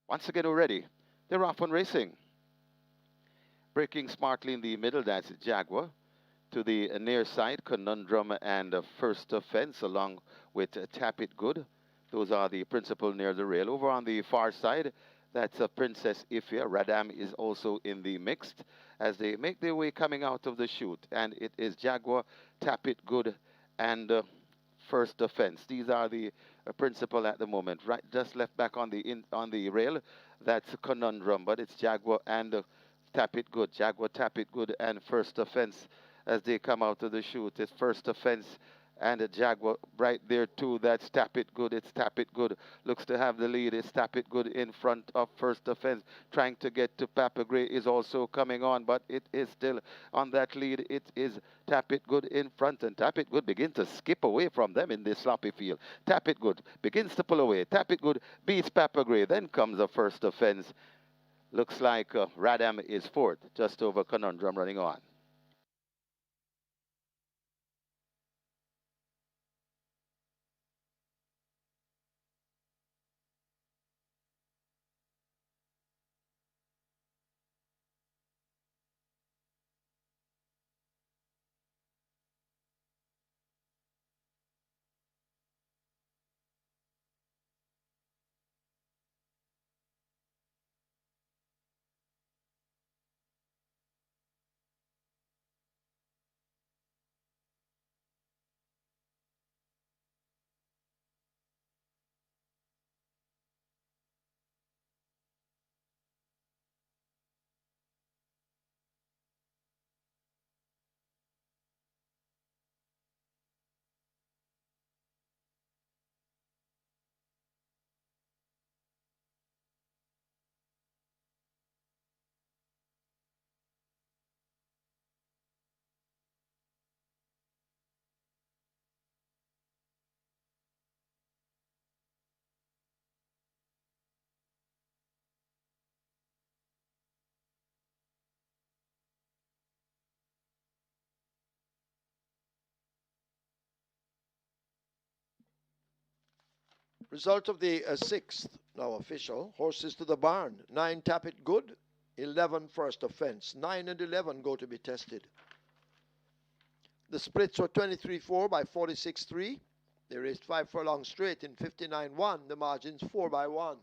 Once again, we're ready. They're off on racing. Breaking smartly in the middle, that's Jaguar. To the near side, Conundrum and First Offense, along with Tap It Good. Those are the principal near the rail. Over on the far side, that's Princess Ifia. Radam is also in the mixed as they make their way coming out of the chute. And it is Jaguar, Tap It Good, and First Offense. These are the principal at the moment. Right, just left back on the rail. That's Conundrum, but it's Jaguar and Tap It Good. Jaguar, Tap It Good, and First Offense as they come out of the chute. It's First Offense and a Jaguar right there too. That's Tap It Good. It's Tap It Good. Looks to have the lead. It's Tap It Good in front of First Offense. Trying to get to Papa Gray is also coming on, but it is still on that lead. It is Tap It Good in front, and Tap It Good begins to skip away from them in this sloppy field. Tap It Good begins to pull away. Tap It Good beats Papa Gray. Then comes a First Offense. Looks like Radam is fourth, just over Conundrum running on. Result of the 6th, now official. Horses to the barn. 9 Tap It Good. 11 First Offense. 9 and 11 go to be tested. The splits were 23-4 by 46-3. They raced 5 furlong straight in 59-1. The margins 4 by 1.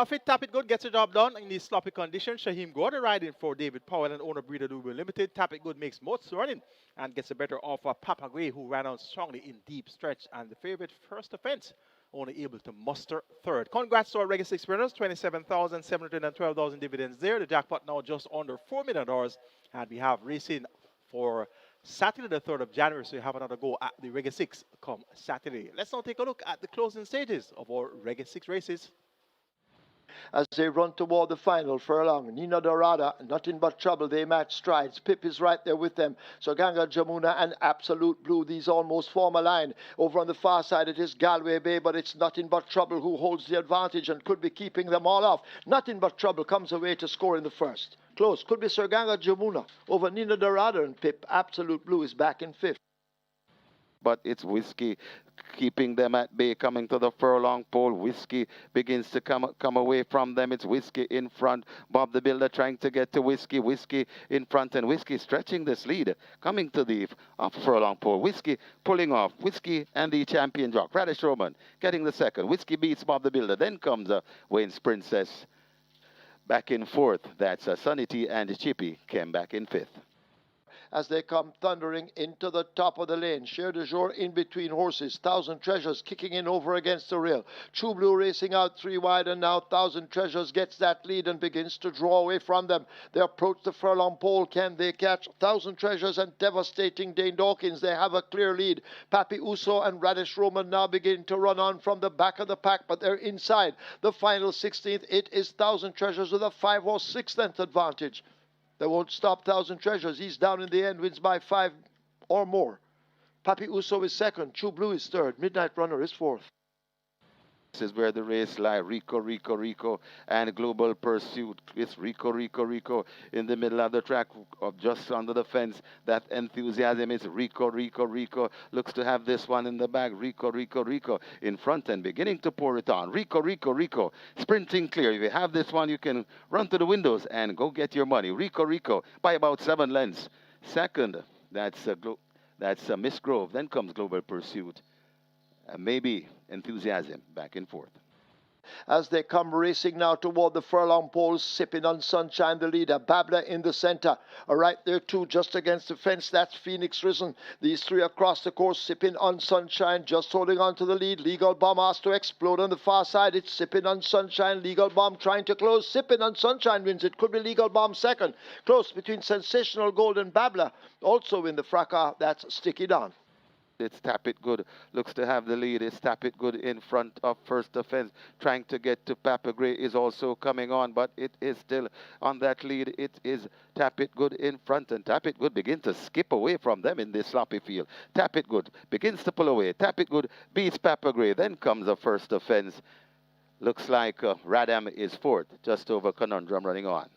Fit Tap It Good gets the job done in these sloppy conditions. Shaheem Gordon riding for David Powell and owner Breeder Louisville Limited. Tap It Good makes most running and gets the better of Papa Gray, who ran on strongly in deep stretch. And the favorite First Offense only able to muster third. Congrats to our Reggae 6 winners, $27,712 dividends there. The jackpot now just under $4 million. And we have racing for Saturday the 3rd of January, so you have another go at the Reggae 6 come Saturday. Let's now take a look at the closing stages of our Reggae 6 races. As they run toward the final furlong, Nina Dorada, nothing but trouble. They match strides. Pip is right there with them. So Ganga Jamuna and Absolute Blue, these almost form a line. Over on the far side, it is Galway Bay, but it's nothing but trouble who holds the advantage and could be keeping them all off. Nothing but trouble comes away to score in the first. Close. Could be Sir Ganga Jamuna over Nina Dorada and Pip. Absolute Blue is back in 5th. But it's Whiskey keeping them at bay, coming to the furlong pole. Whiskey begins to come away from them. It's Whiskey in front. Bob the Builder trying to get to Whiskey. Whiskey in front, and Whiskey stretching this lead, coming to the furlong pole. Whiskey pulling off. Whiskey and the champion jock, Radish Roman, getting the second. Whiskey beats Bob the Builder. Then comes Wayne's Princess back in 4th. That's Sunny T and Chippy came back in 5th. As they come thundering into the top of the lane. Cher de Jour in between horses. Thousand Treasures kicking in over against the rail. True Blue racing out 3 wide, and now Thousand Treasures gets that lead and begins to draw away from them. They approach the furlong pole. Can they catch Thousand Treasures and devastating Dane Dawkins? They have a clear lead. Papi Uso and Radish Roman now begin to run on from the back of the pack, but they're inside the final 16th. It is Thousand Treasures with a 5 or 6 length advantage. They won't stop Thousand Treasures. He's down in the end, wins by 5 or more. Papi Uso is 2nd. True Blue is 3rd. Midnight Runner is 4th. This is where the race lie. Rico, and Global Pursuit. It's Rico in the middle of the track, just under the fence. That Enthusiasm is Rico. Looks to have this one in the bag. Rico in front and beginning to pour it on. Rico, sprinting clear. If you have this one, you can run to the windows and go get your money. Rico by about 7 lengths. Second, that's Miss Grove. Then comes Global Pursuit. Maybe Enthusiasm back in 4th. as they come racing now toward the furlong pole, sipping on sunshine, the leader. Babla in the center. Right there, too, just against the fence. That's Phoenix Risen. These three across the course, sipping on sunshine, just holding on to the lead. Legal Bomb has to explode on the far side. It's sipping on sunshine. Legal Bomb trying to close. Sipping on sunshine wins. It could be Legal Bomb second. Close between Sensational Gold and Babla. Also in the fracas, that's Sticky Down. It's Tap It Good. Looks to have the lead. It's Tap It Good in front of First Offense. Trying to get to Papa Gray is also coming on, but it is still on that lead. It is Tap It Good in front, and Tap It Good begins to skip away from them in this sloppy field. Tap It Good begins to pull away. Tap It Good beats Papa Gray. Then comes a First Offense. Looks like Radam is fourth, just over Conundrum running on.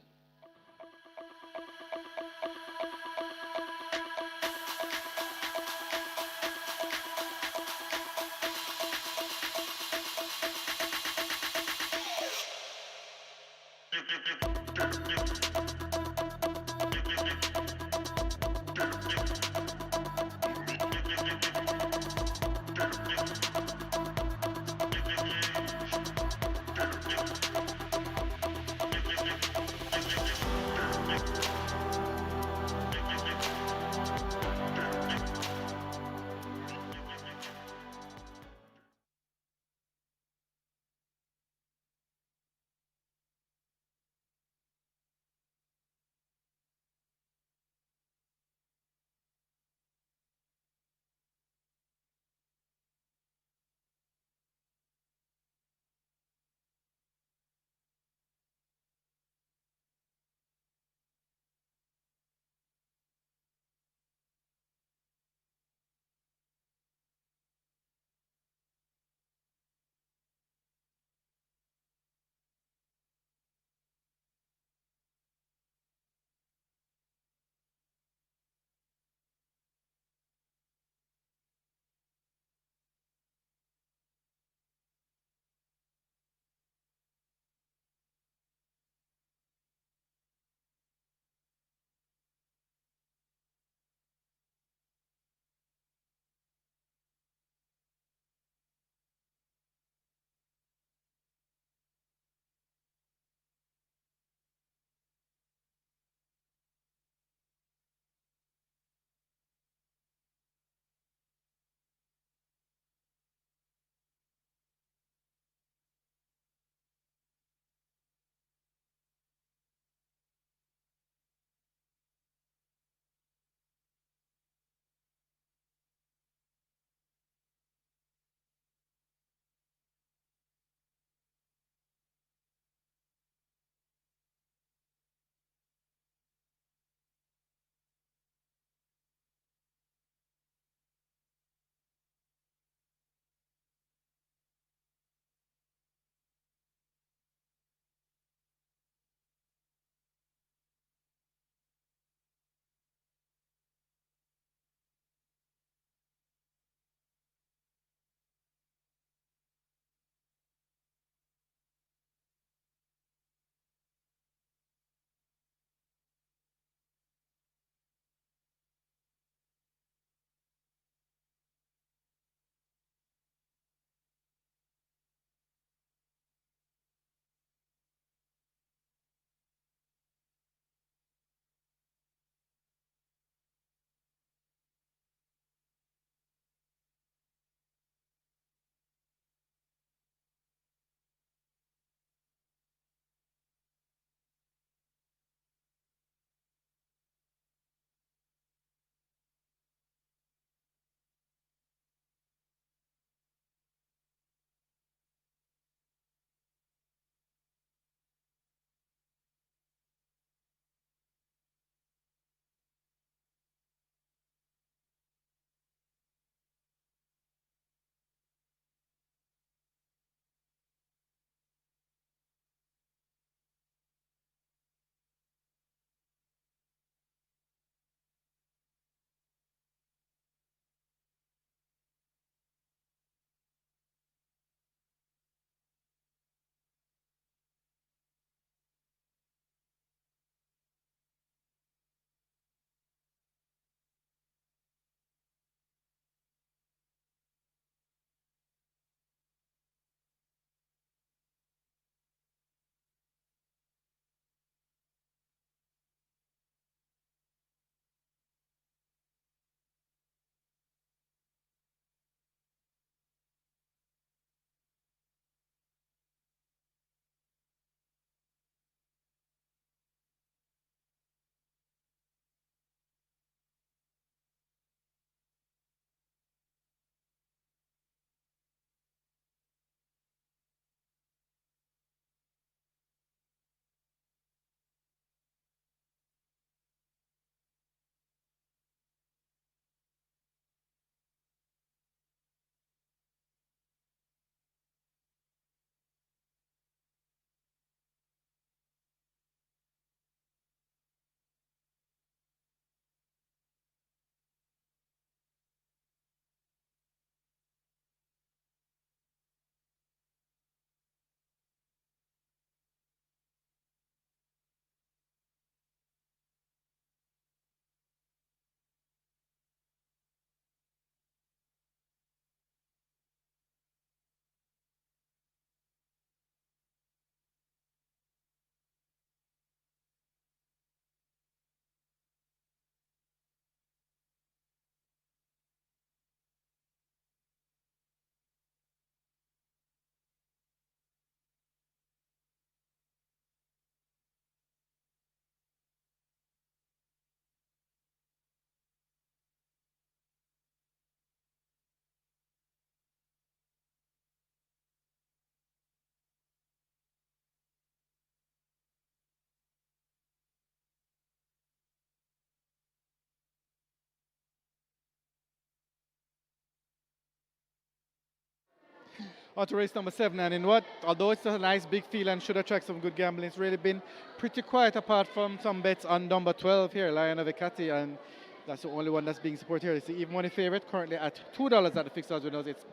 On to race number 7, and in what, although it's a nice big field and should attract some good gambling, it's really been pretty quiet apart from some bets on number 12 here, Lion of Ekati, and that's the only one that's being supported here. It's the even money favorite, currently at $2 at the fixed odds winners. It's,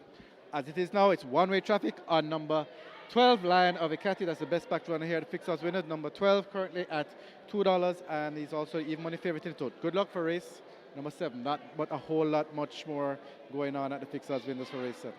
as it is now, it's one-way traffic on number 12, Lion of Ekati. That's the best back runner here, the fixed odds winners. Number 12 currently at $2, and he's also even money favorite in the total. Good luck for race number 7. Not but a whole lot much more going on at the fixed odds winners for race 7.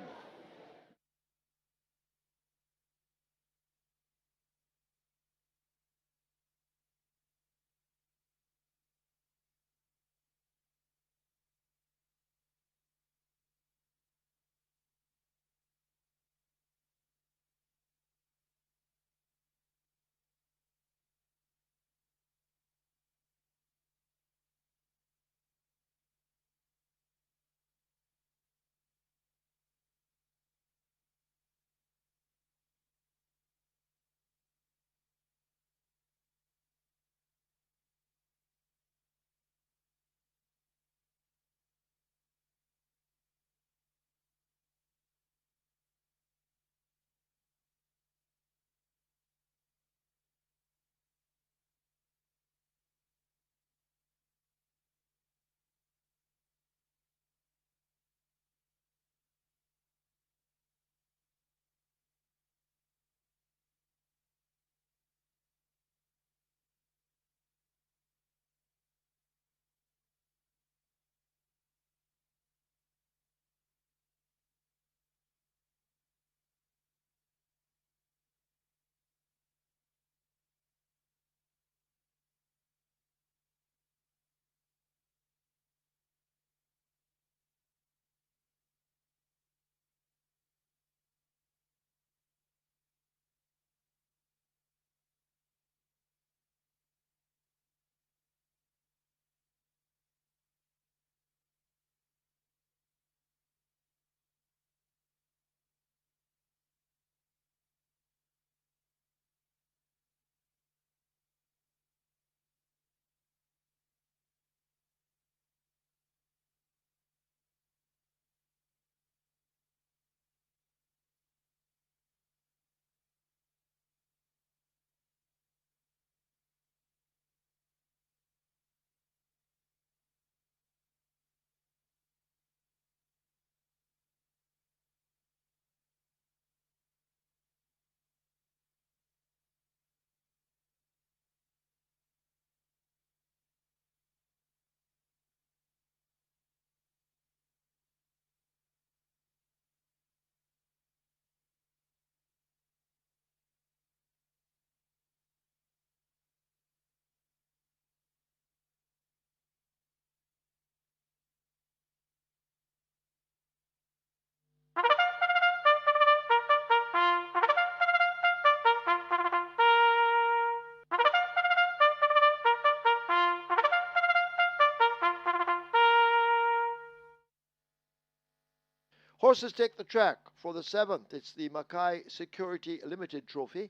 Horses take the track for the 7th. It's the MCKAY Security Limited Trophy.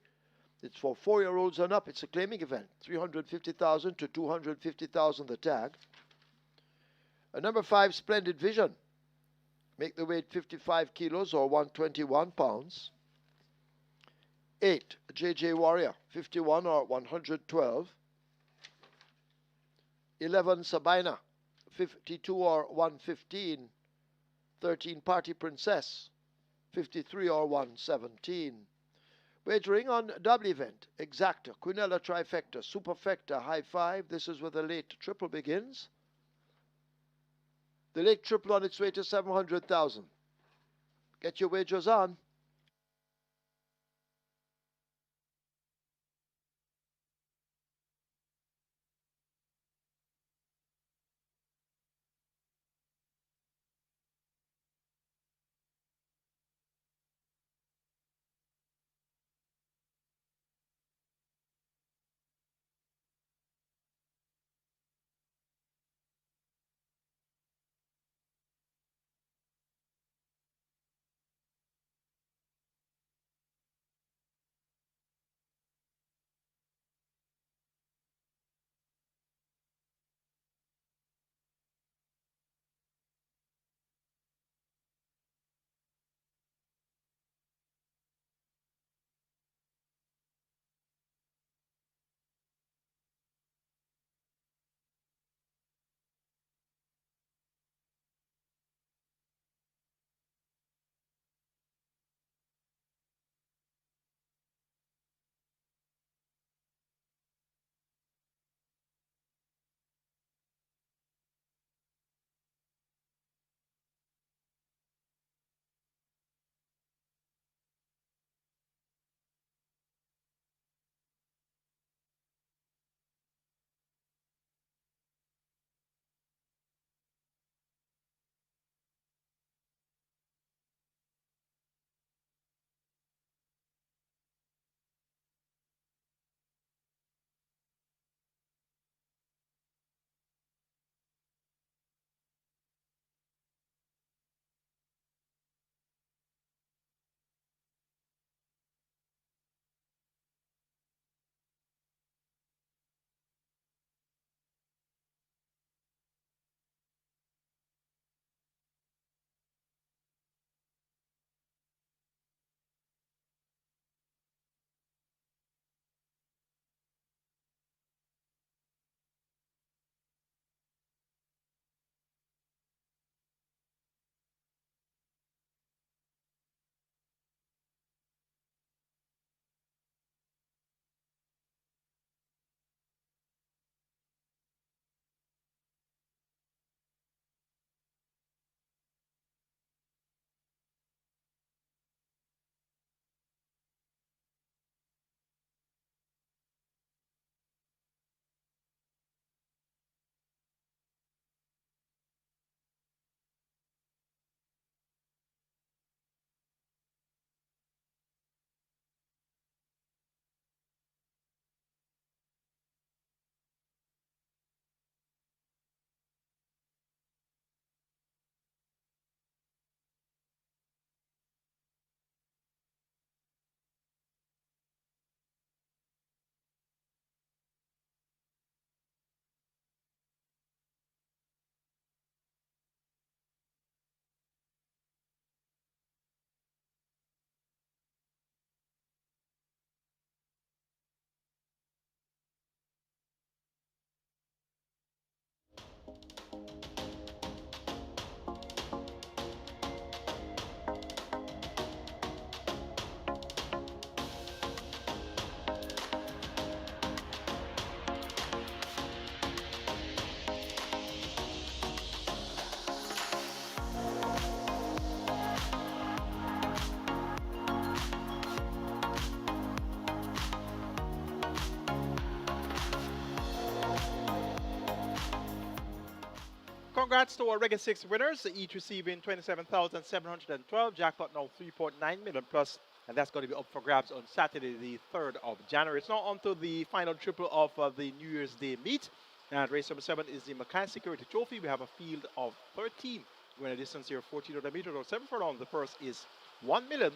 It's for 4-year-olds and up. It's a claiming event. 350,000 to 250,000 the tag. Number 5, Splendid Vision. Make the weight 55 kilos or 121 pounds. 8, JJ Warrior, 51 or 112. 11, Sabina, 52 or 115. 13, Party Princess, 53 or 117. Wagering on double event, Exacta, Quinella Trifecta, Superfecta, High Five. This is where the late triple begins. The late triple on its way to 700,000. Get your wagers on. Congrats to our Reggae 6 winners, each receiving 27,712. Jackpot now 3.9 million plus, and that's going to be up for grabs on Saturday, the 3rd of January. It's now on to the final triple of the New Year's Day meet. And race number 7 is the MCKAY Security Trophy. We have a field of 13. Going a distance here, 1400 meters or 7 furlongs. The purse is 1 million.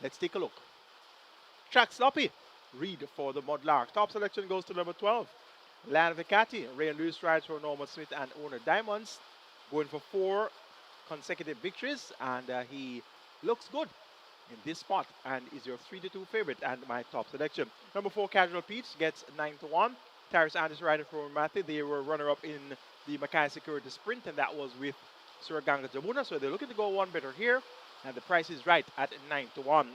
Let's take a look. Track sloppy. Read for the Mudlark. Top selection goes to number 12. Land of the Catty. Ray and Lewis rides for Norman Smith and Owner Diamonds. Going for 4 consecutive victories. And he looks good in this spot and is your 3-2 favorite and my top selection. Number 4, Casual Peach gets 9-1. Tyrus Anderson riding for Matthew. They were runner-up in the MCKAY Security Sprint, and that was with Sir Ganga Jamuna. So they're looking to go one better here, and the price is right at 9-1.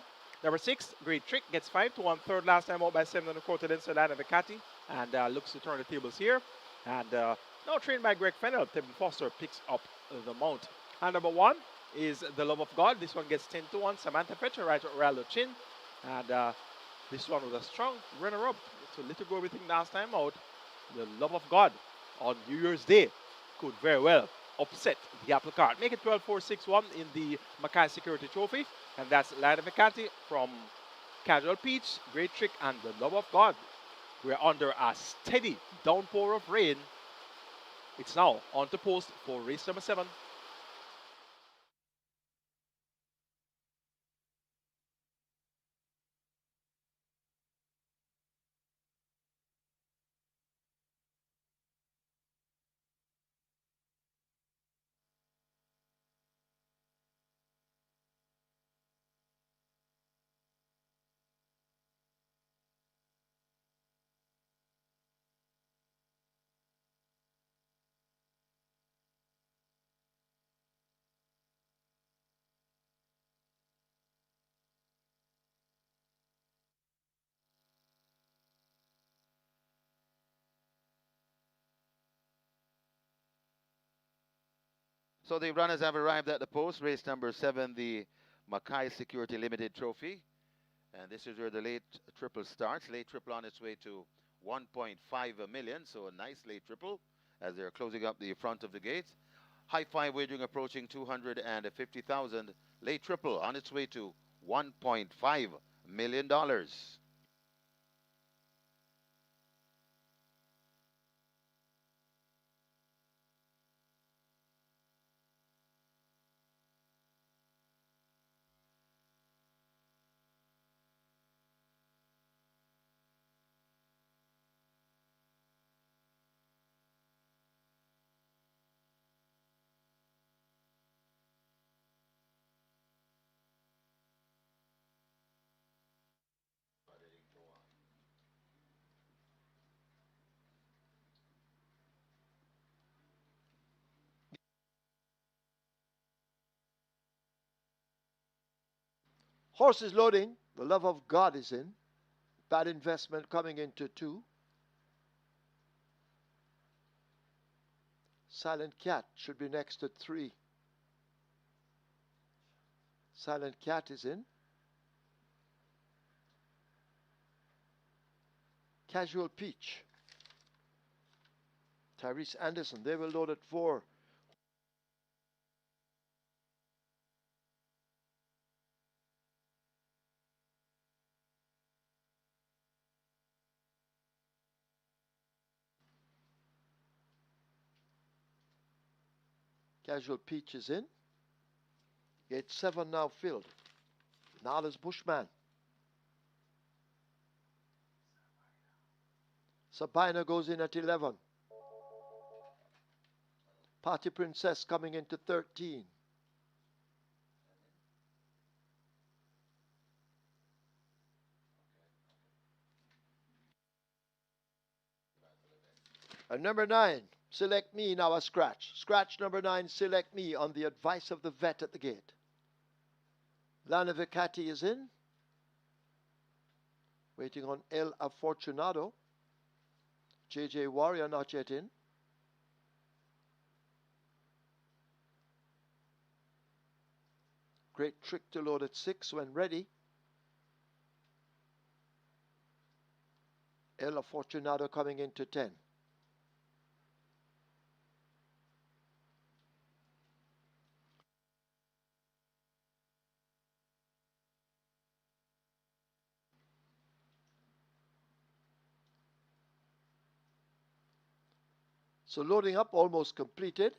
Number 6, Great Trick gets 5-1. Third last time out by 7 1/4 lengths to Land of the Catty, and looks to turn the tables here. And now trained by Greg Fennell, Tim Foster picks up the mount. And number 1 is The Love of God. This one gets 10-1. Samantha Fetcher rides with Rallo Chin, and this one was a strong runner-up. So little go everything last time out. The Love of God on New Year's Day could very well upset the apple cart. Make it 12-4-6-1 in the MCKAY Security Trophy. And that's Land of the Catty from Casual Peach, Great Trick, and The Love of God. We're under a steady downpour of rain. It's now on to post for race number 7. So the runners have arrived at the post. Race number 7, the MCKAY Security Limited Trophy. And this is where the late triple starts. Late triple on its way to 1.5 million. So a nice late triple as they're closing up the front of the gate. High five wagering approaching 250,000. Late triple on its way to $1.5 million. Horse is loading. The Love of God is in. Bad Investment coming into 2. Silent Cat should be next to 3. Silent Cat is in. Casual Peach. Tyrese Anderson, they will load at 4. Casual Peach is in. Gate 7 now filled. Nala's Bushman. Sabina goes in at 11. Party Princess coming into 13. And number 9, Select Me, now a scratch. Scratch number 9, Select Me, on the advice of the vet at the gate. Lana Vicati is in. Waiting on El Afortunado. JJ Warrior not yet in. Great Trick to load at 6 when ready. El Afortunado coming into 10. So loading up almost completed.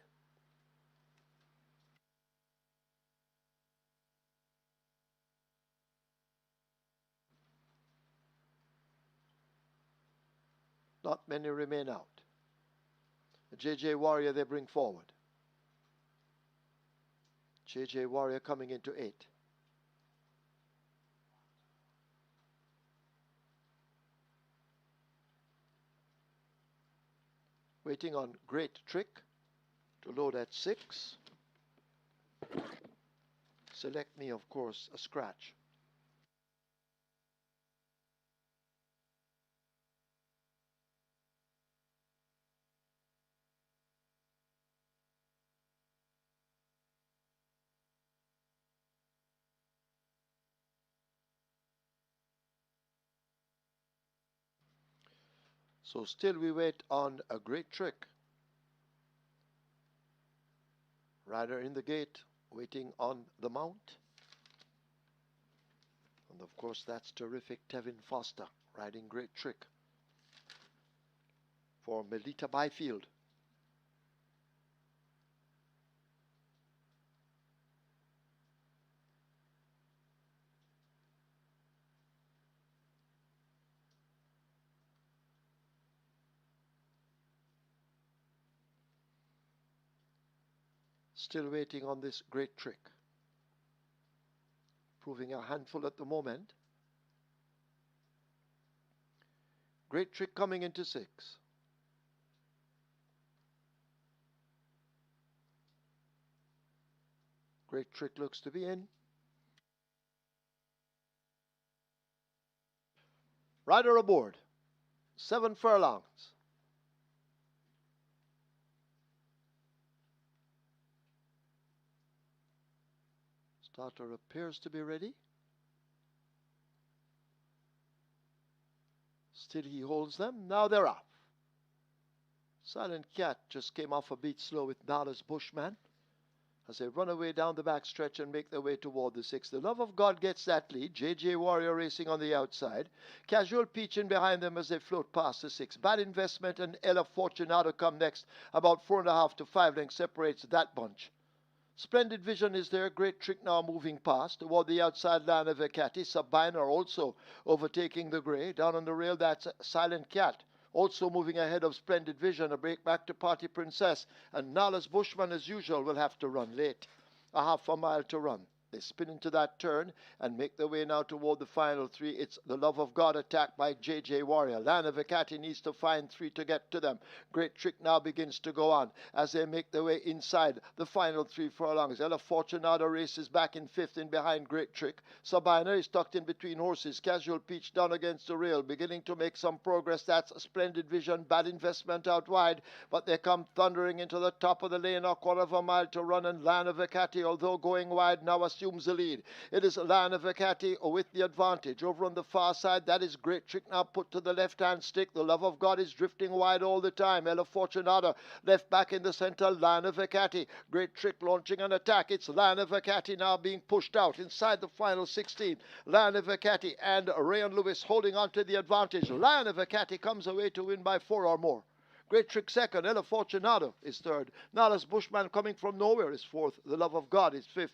Not many remain out. The JJ Warrior they bring forward. JJ Warrior coming into 8. Waiting on Great Trick to load at 6. Select me, of course, a scratch. So still we wait on a Great Trick. Rider in the gate, waiting on the mount. And of course that's terrific Tevin Foster, riding Great Trick for Melita Byfield. Still waiting on this Great Trick. Proving a handful at the moment. Great Trick coming into 6. Great Trick looks to be in. Rider aboard. 7 furlongs. Starter appears to be ready. Still he holds them. Now they're off. Silent Cat just came off a beat slow with Nala's Bushman as they run away down the back stretch and make their way toward the 6. The Love of God gets that lead. JJ Warrior racing on the outside. Casual Peach in behind them as they float past the 6. Bad Investment and Ella Fortunato come next. About 4.5 to 5 lengths separates that bunch. Splendid Vision is there. Great Trick now moving past toward the outside line of Vecati. Sabina also overtaking the grey. Down on the rail, that's Silent Cat. Also moving ahead of Splendid Vision. A break back to Party Princess. And Nala's Bushman, as usual, will have to run late. A half a mile to run. They spin into that turn and make their way now toward the final 3. It's the Love of God attacked by JJ Warrior. Lana Vecati needs to find 3 to get to them. Great Trick now begins to go on as they make their way inside the final 3 furlongs. Ella Fortunato races back in 5th in behind Great Trick. Sabina is tucked in between horses. Casual Peach down against the rail, beginning to make some progress. That's a Splendid Vision. Bad Investment out wide, but they come thundering into the top of the lane. A quarter of a mile to run, and Lana Vecati, although going wide, now assumes the lead. It is Lana Vecati with the advantage. Over on the far side, that is Great Trick now put to the left-hand stick. The Love of God is drifting wide all the time. Ella Fortunata left back in the center. Lana Vecati. Great Trick launching an attack. It's Lana Vecati now being pushed out inside the final 16. Lana Vecati and Rayon Lewis holding on to the advantage. Lana Vecati comes away to win by 4 or more. Great Trick second. Ella Fortunato is third. Nala's Bushman coming from nowhere is fourth. The Love of God is fifth.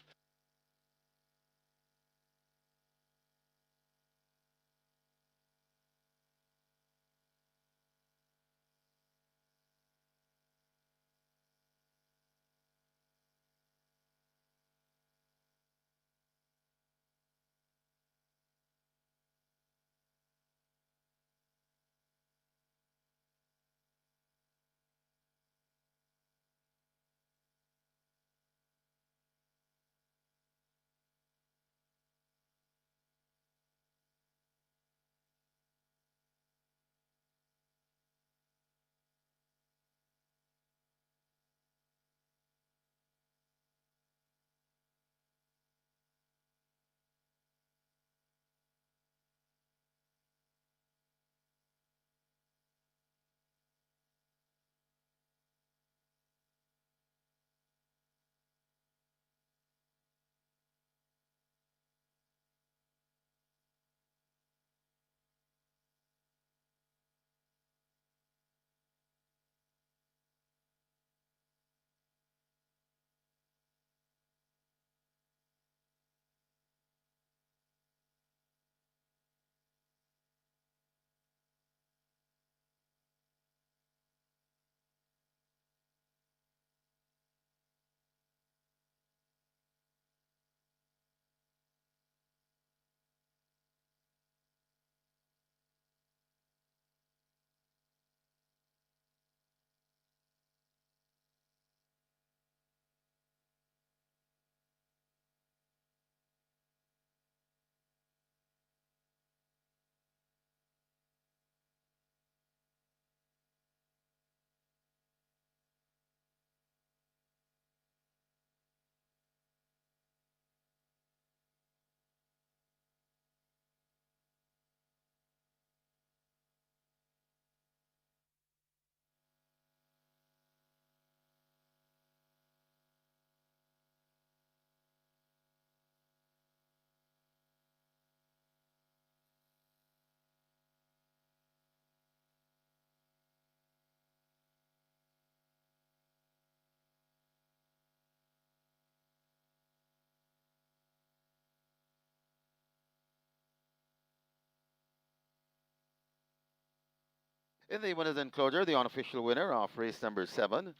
In the winners enclosure, the unofficial winner of race number 7,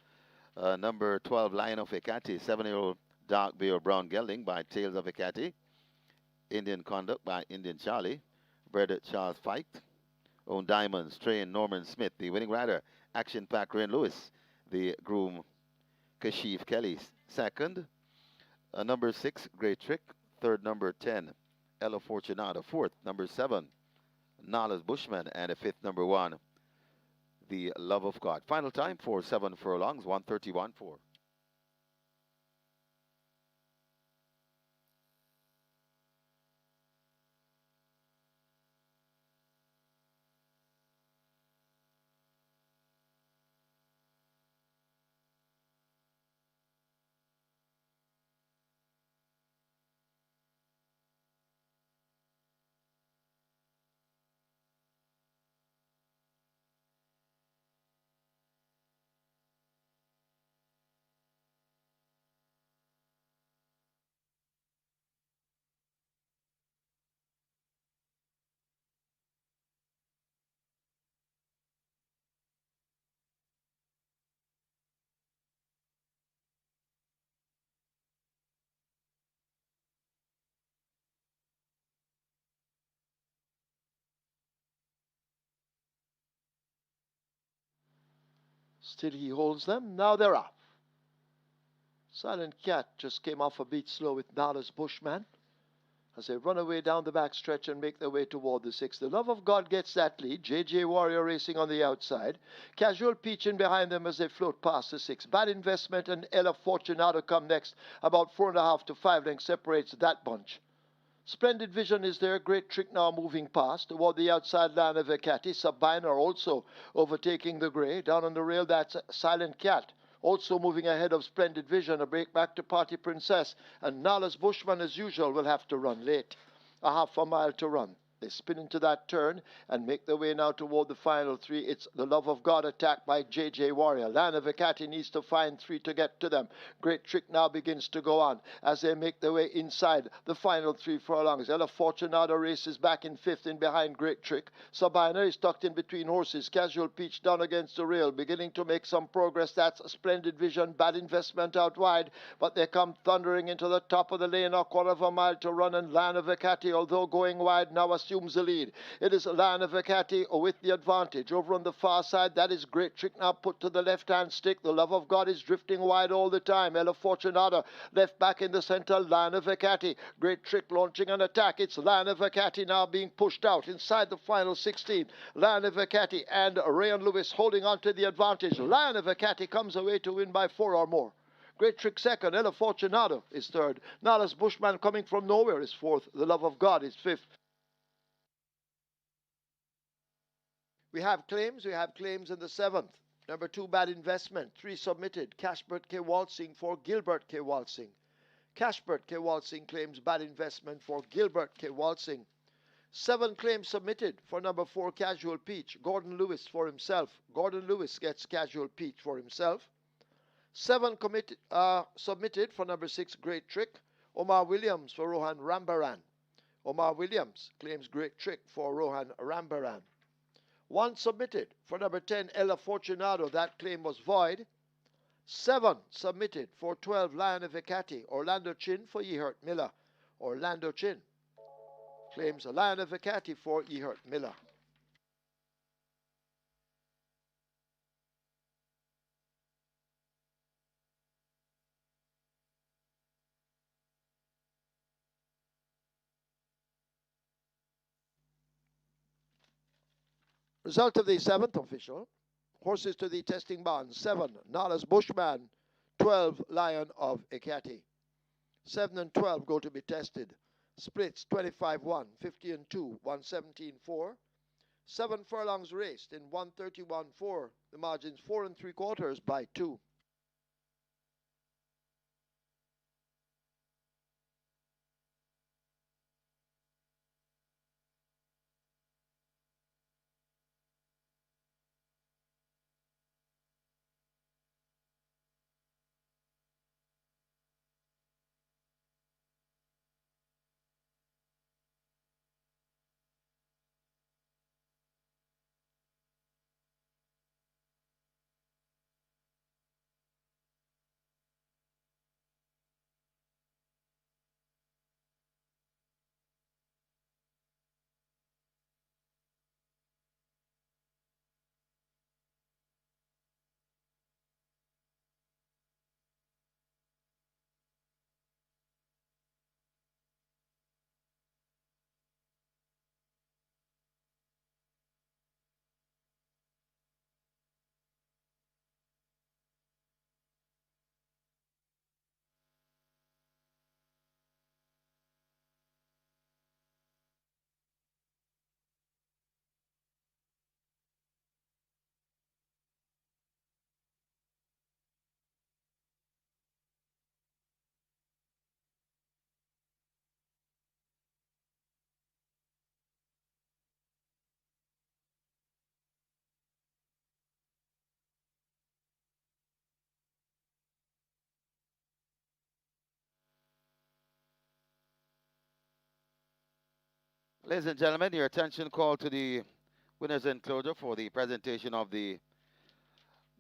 number 12, Lion of Ekati, 7-year-old dark bay or brown gelding by Tales of Ekati, Indian Conduct by Indian Charlie, bred at Charles Fight, Own Diamonds, trained Norman Smith, the winning rider, Action Pack Rain Lewis, the groom Kashif Kelly, second, number 6, Great Trick, third, number 10, Ella Fortunata, fourth, number 7, Nala's Bushman, and a fifth, number 1, The Love of God. Final time for 7 furlongs, 1:31.4. Still he holds them. Now they're off. Silent Cat just came off a beat slow with Nala's Bushman as they run away down the back stretch and make their way toward the 6th. The Love of God gets that lead. JJ Warrior racing on the outside. Casual Peach in behind them as they float past the 6th. Bad Investment and Ella Fortunato come next. About 4.5 to 5 lengths separates that bunch. Splendid Vision is there. Great Trick now moving past toward the outside line of Ekati. Sabina also overtaking the grey. Down on the rail, that's Silent Cat. Also moving ahead of Splendid Vision. A break back to Party Princess. And Nala's Bushman, as usual, will have to run late. A half a mile to run. They spin into that turn and make their way now toward the final 3. It's the Love of God attacked by JJ Warrior. Land of Ekati needs to find 3 to get to them. Great Trick now begins to go on as they make their way inside the final 3 furlongs. Ella Fortunato races back in 5th in behind Great Trick. Sabina is tucked in between horses. Casual Peach down against the rail, beginning to make some progress. That's Splendid Vision. Bad Investment out wide, but they come thundering into the top of the lane. A quarter of a mile to run, and Land of Ekati, although going wide, now assumes the lead. It is Land of Ekati with the advantage. Over on the far side, that is Great Trick now put to the left-hand stick. The Love of God is drifting wide all the time. Ella Fortunata left back in the center. Land of Ekati. Great Trick launching an attack. It's Land of Ekati now being pushed out inside the final 16. Land of Ekati and Rayon Lewis holding on to the advantage. Land of Ekati comes away to win by 4 or more. Great Trick second. Ella Fortunato is third. Nala's Bushman coming from nowhere is fourth. The Love of God is fifth. We have claims in the 7th. Number 2, Bad Investment. 3 submitted. Cashbert K. Waltzing for Gilbert K. Waltzing. Cashbert K. Waltzing claims Bad Investment for Gilbert K. Waltzing. 7 claims submitted for number 4, Casual Peach. Gordon Lewis for himself. Gordon Lewis gets Casual Peach for himself. 7 submitted for number 6, Great Trick. Omar Williams for Rohan Rambaran. Omar Williams claims Great Trick for Rohan Rambaran. 1 submitted for number 10, Ella Fortunato. That claim was void. 7 submitted for 12, Lion of Ekati. Orlando Chin for Yehert Miller. Orlando Chin claims a Lion of Ekati for Yehert Miller. Result of the 7th official. Horses to the testing barn. 7, Nala's Bushman. 12, Lion of Ekati. 7 and 12 go to be tested. Splits 25-1, 50-2, 117-4. 7 furlongs raced in 131-4. The margins 4 3/4 by 2. Ladies and gentlemen, your attention call to the winners enclosure for the presentation of the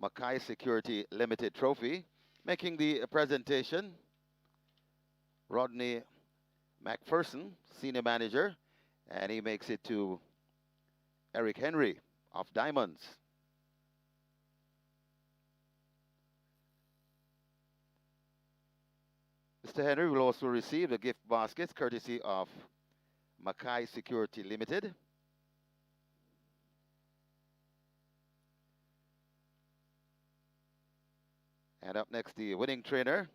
MCKAY Security Limited Trophy. Making the presentation, Rodney McPherson, Senior Manager, and he makes it to Eric Henry of Diamonds. Mr. Henry will also receive the gift baskets courtesy of MCKAY Security Limited. And up next, the winning trainer,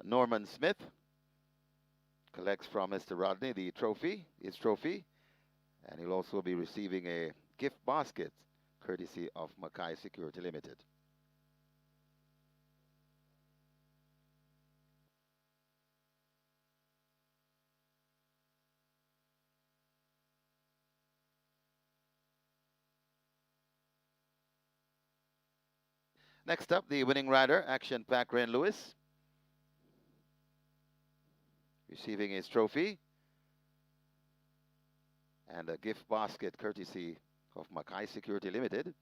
Norman Smith, collects from Mr. Rodney the trophy, his trophy, and he'll also be receiving a gift basket courtesy of MCKAY Security Limited. Next up, the winning rider, Action Pack Ren Lewis, receiving his trophy and a gift basket courtesy of MCKAY Security Limited.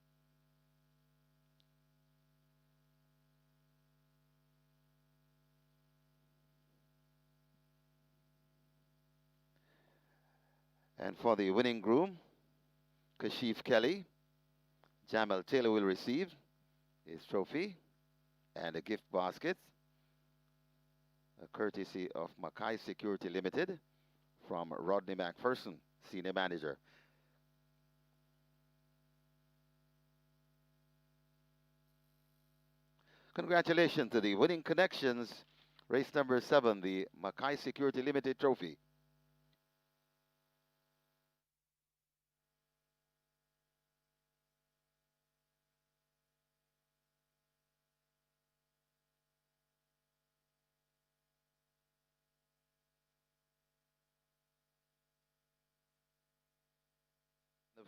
And for the winning groom, Kashif Kelly, Jamal Taylor will receive his trophy and a gift basket, a courtesy of MCKAY Security Limited from Rodney McPherson, Senior Manager. Congratulations to the winning connections, race number 7, the MCKAY Security Limited Trophy.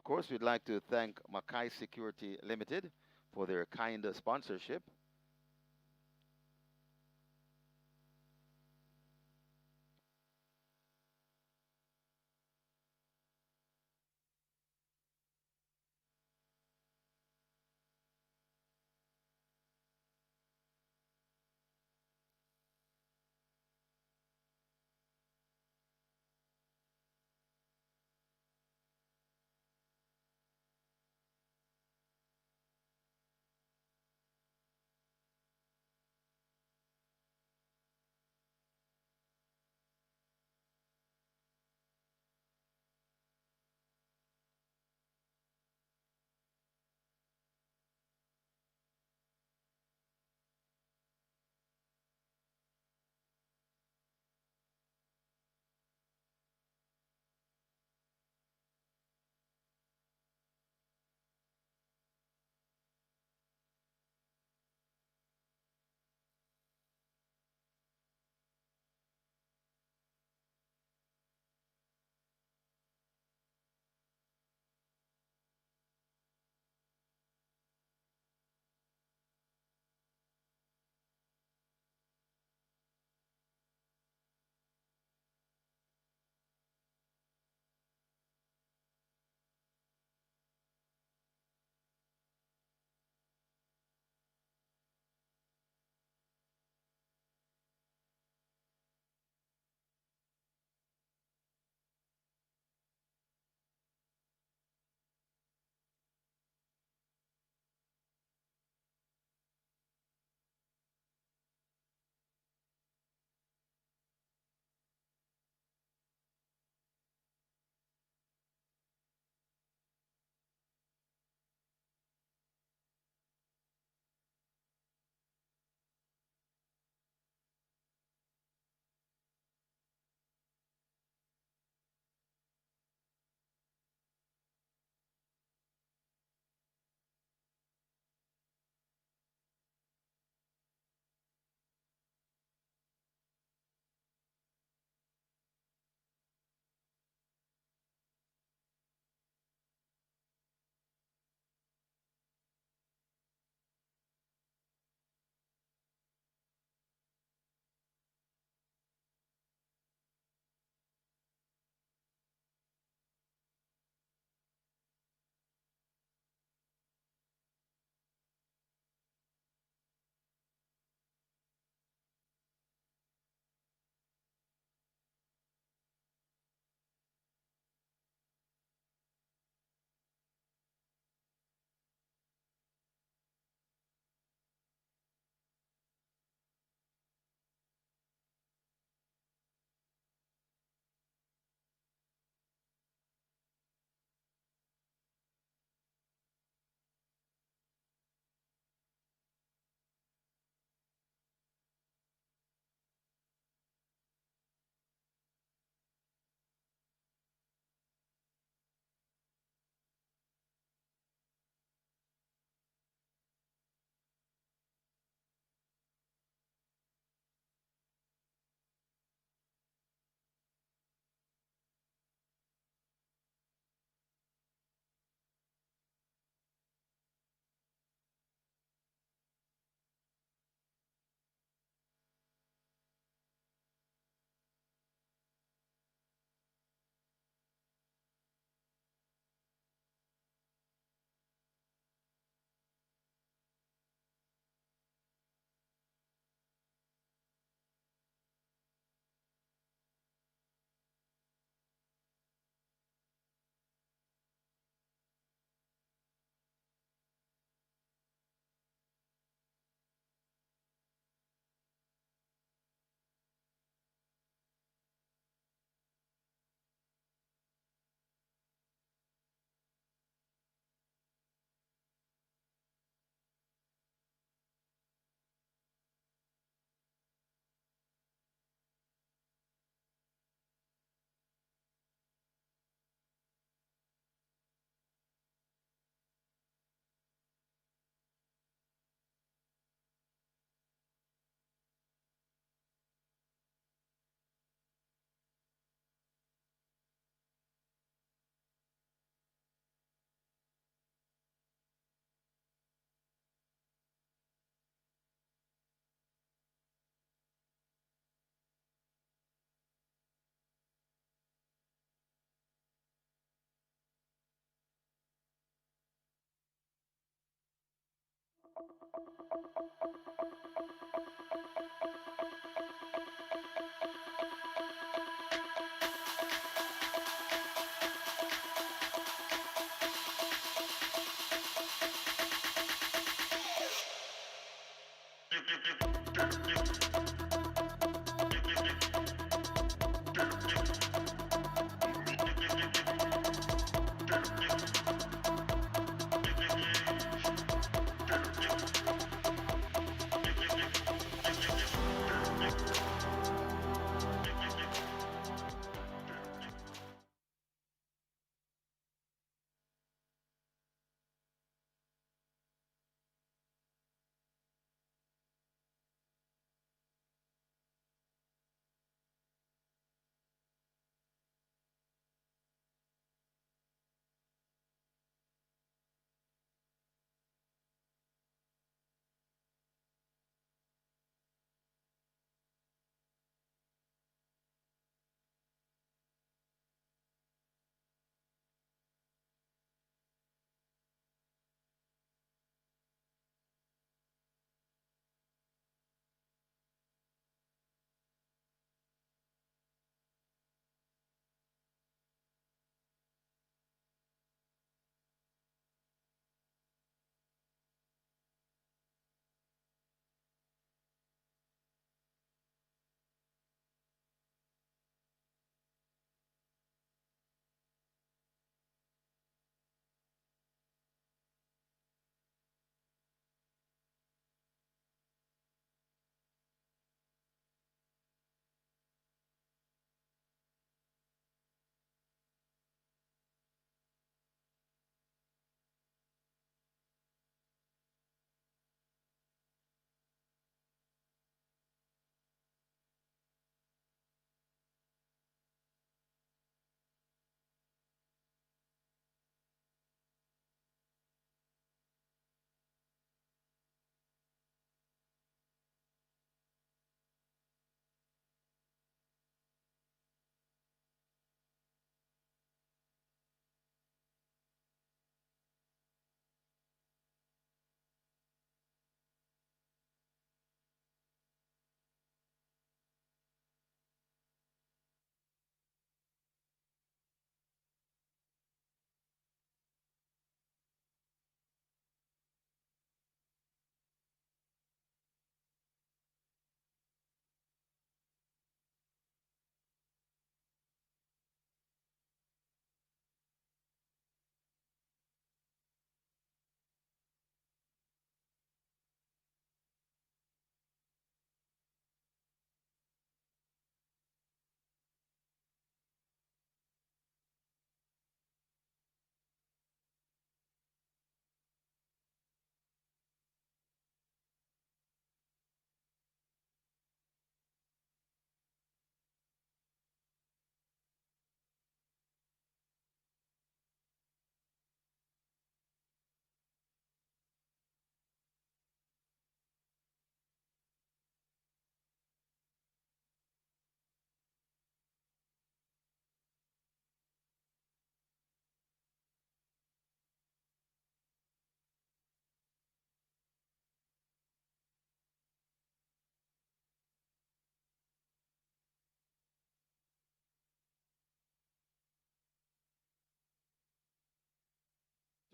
Of course, we'd like to thank MCKAY Security Limited for their kind sponsorship.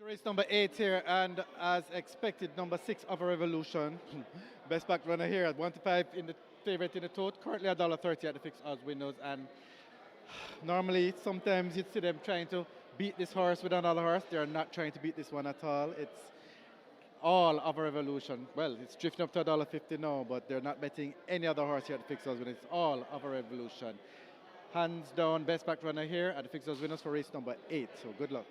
Race number 8 here, and as expected, number 6 of a revolution. Best back runner here at 1 to 5 in the favorite in the tote. Currently $1.30 at the fixed odds windows, and normally sometimes you'd see them trying to beat this horse with another horse. They're not trying to beat this one at all. It's all of a revolution. Well, it's drifting up to $1.50 now, but they're not betting any other horse here at the fixed odds winners. It's all of a revolution. Hands down, best back runner here at the fixed odds winners for race number 8. So good luck.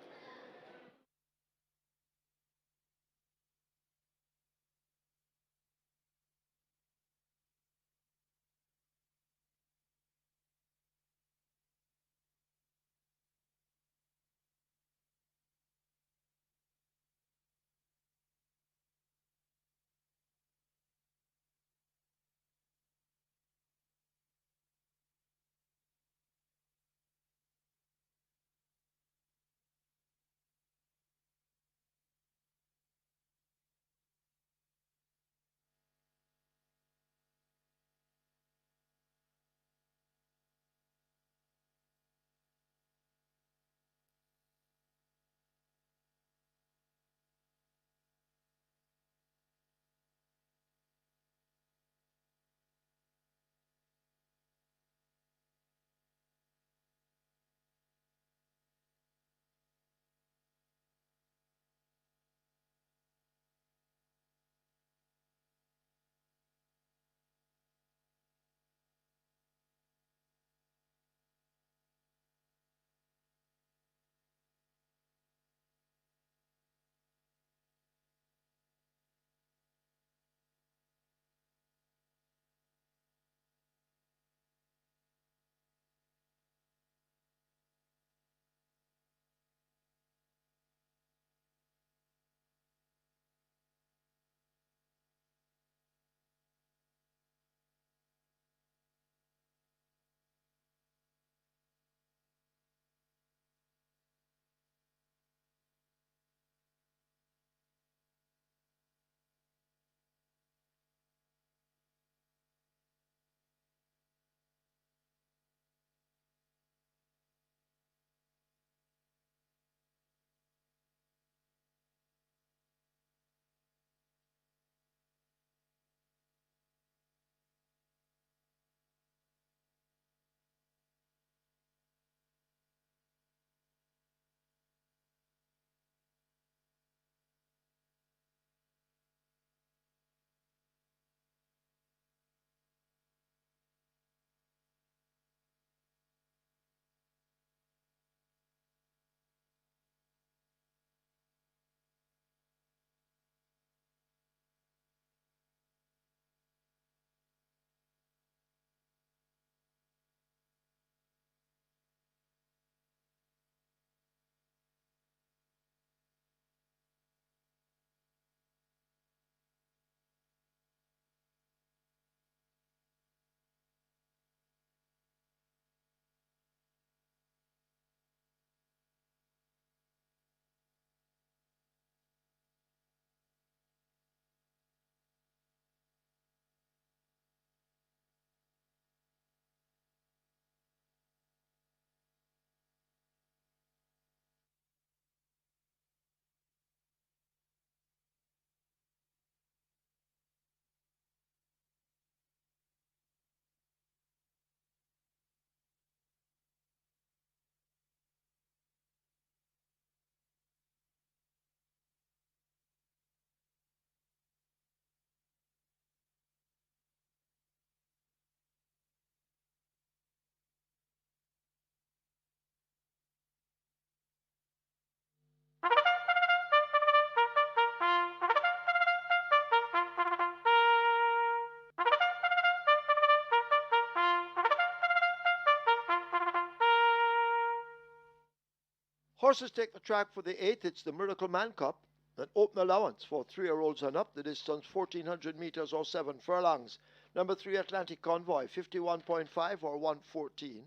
Horses take the track for the 8th. It's the Miracle Man Cup. An open allowance for 3-year-olds and up. The distance 1,400 meters or 7 furlongs. Number 3 Atlantic Convoy 51.5 or 114.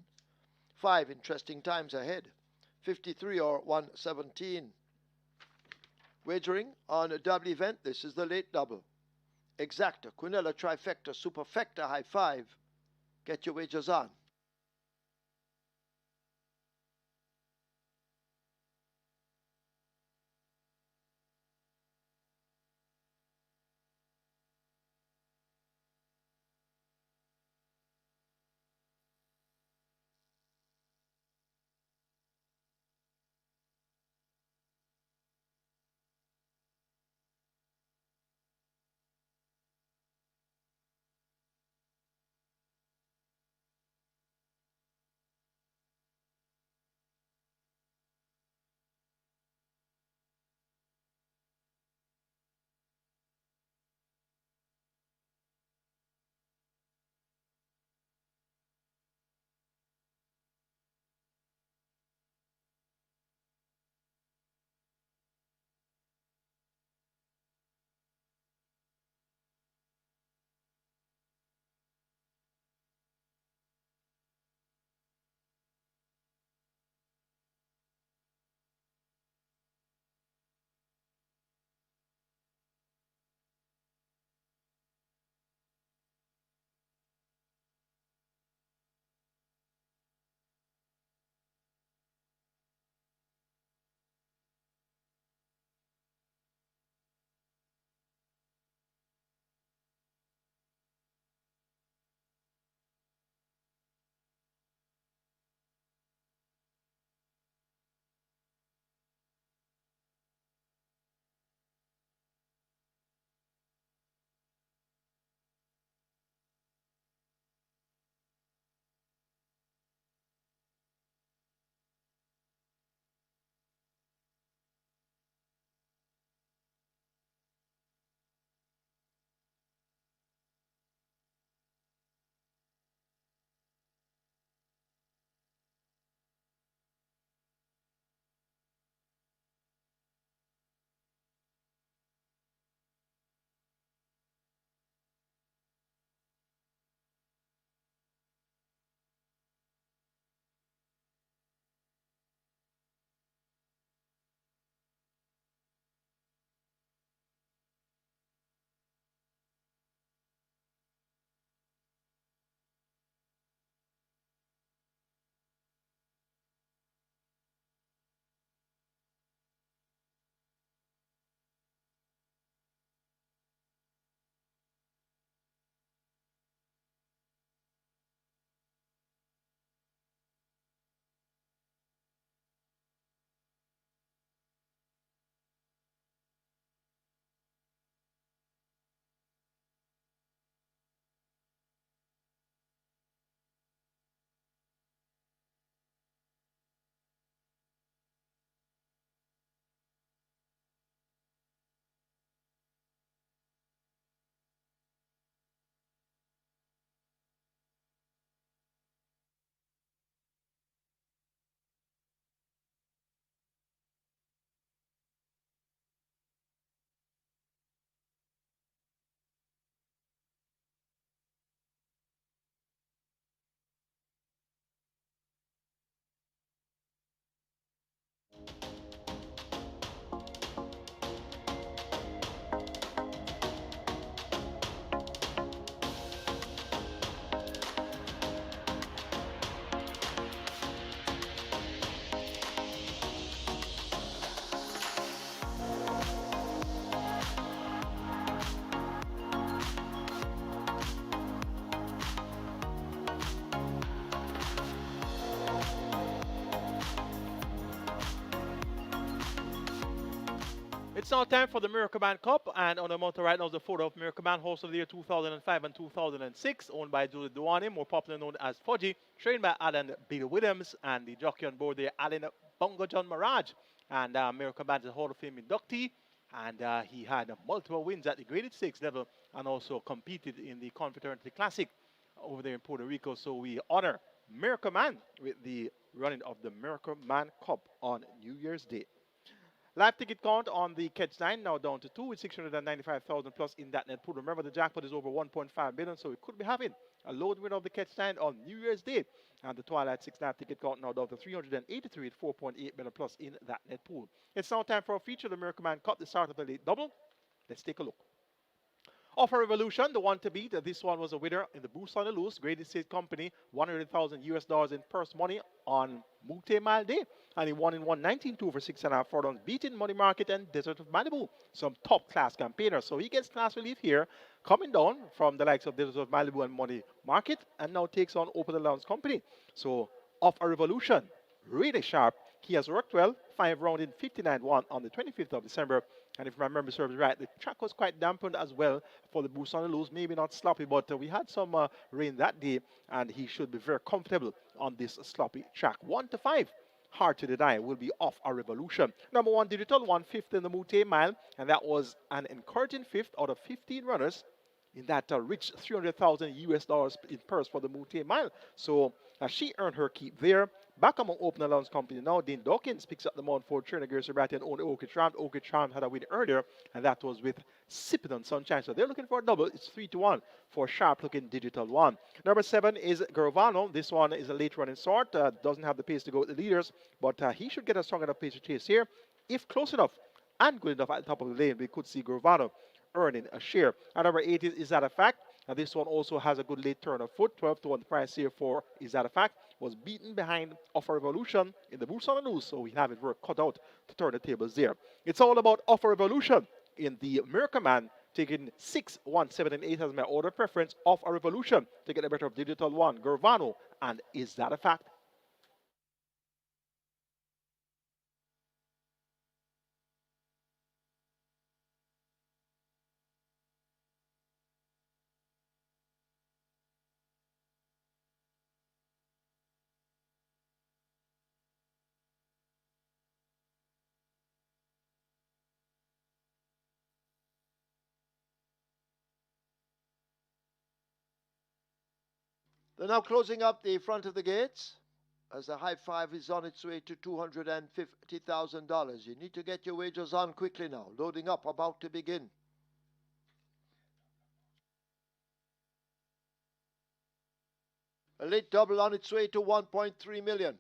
5 Interesting Times Ahead 53 or 117. Wagering on a double event. This is the late double. Exacta, Quinella Trifecta, Superfecta High 5. Get your wagers on. It's now time for the Miracle Man Cup, and on the mountain right now is the photo of Miracle Man, host of the year 2005 and 2006, owned by Julie Duane, more popularly known as Fudgy, trained by Alan Bill Williams, and the jockey on board there, Alan Bongo John Mirage. And Miracle Man is a Hall of Fame inductee, and he had multiple wins at the graded stakes level, and also competed in the Confraternity Classic over there in Puerto Rico. So we honor Miracle Man with the running of the Miracle Man Cup on New Year's Day. Live ticket count on the Catch 9 now down to 2 with 695,000 plus in that net pool. Remember, the jackpot is over 1.5 billion, so we could be having a load win of the Catch 9 on New Year's Day. And the Twilight 6 live ticket count now down to 383 with 4.8 million plus in that net pool. It's now time for a feature, the Miracle Man Cup, the start of the late double. Let's take a look. Offer Revolution, the one to beat. This one was a winner in the Boost on the Loose. Great State Company, 100,000 US dollars in purse money on MCKAY Mile Day. And he won in 119.2 for 6.5 furlongs, beating Money Market and Desert of Malibu. Some top class campaigners. So he gets class relief here, coming down from the likes of Desert of Malibu and Money Market, and now takes on Open Allowance Company. So Offer Revolution, really sharp. He has worked well, 5 rounds in 59-1 on the 25th of December. And if my memory serves right, the track was quite dampened as well for the Boost on the Loose. Maybe not sloppy, but we had some rain that day, and he should be very comfortable on this sloppy track. 1 to 5, hard to deny, will be Off a Revolution. Number 1 Digital, 1/5 in the MCKAY Mile, and that was an encouraging 5th out of 15 runners in that rich 300,000 US dollars in purse for the MCKAY Mile. So she earned her keep there. Back among Open Allowance Company now, Dean Dawkins picks up the mount for Trainer Gary Sabrati and only Orchid Charm. Orchid Charm had a win earlier, and that was with Sipping on Sunshine. So they're looking for a double. It's 3-1 for sharp-looking Digital 1. Number 7 is Gervano. This one is a late running sort. Doesn't have the pace to go with the leaders, but he should get a strong enough pace to chase here. If close enough and good enough at the top of the lane, we could see Gervano earning a share. And number 8 is That a Fact? And this one also has a good late turn of foot. 12-1 the price here for Is That a Fact? Was beaten behind Offer Revolution in the Boost on the Loose, so we have it work cut out to turn the tables there. It's all about Offer Revolution in the Miracle Man, taking 6, 1, 7, and 8 as my order preference. Offer Revolution to get the better of Digital 1, Gervano, and Is That a Fact? They're now closing up the front of the gates as the high five is on its way to $250,000. You need to get your wagers on quickly now. Loading up, about to begin. A late double on its way to 1.3 million.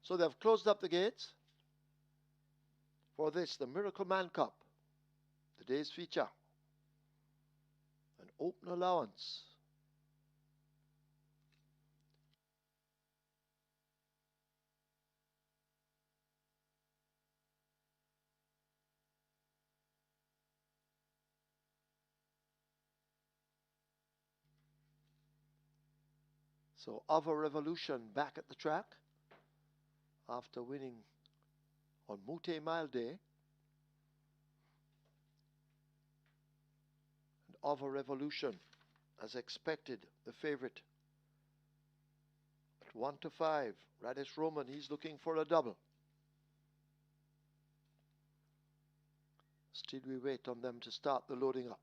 So they've closed up the gates for this, the Miracle Man Cup, today's feature. An open allowance. So Ava Revolution back at the track after winning on MCKAY Mile Day. And Ava Revolution, as expected, the favorite at 1 to 5. Radish Roman, he's looking for a double. Still we wait on them to start the loading up.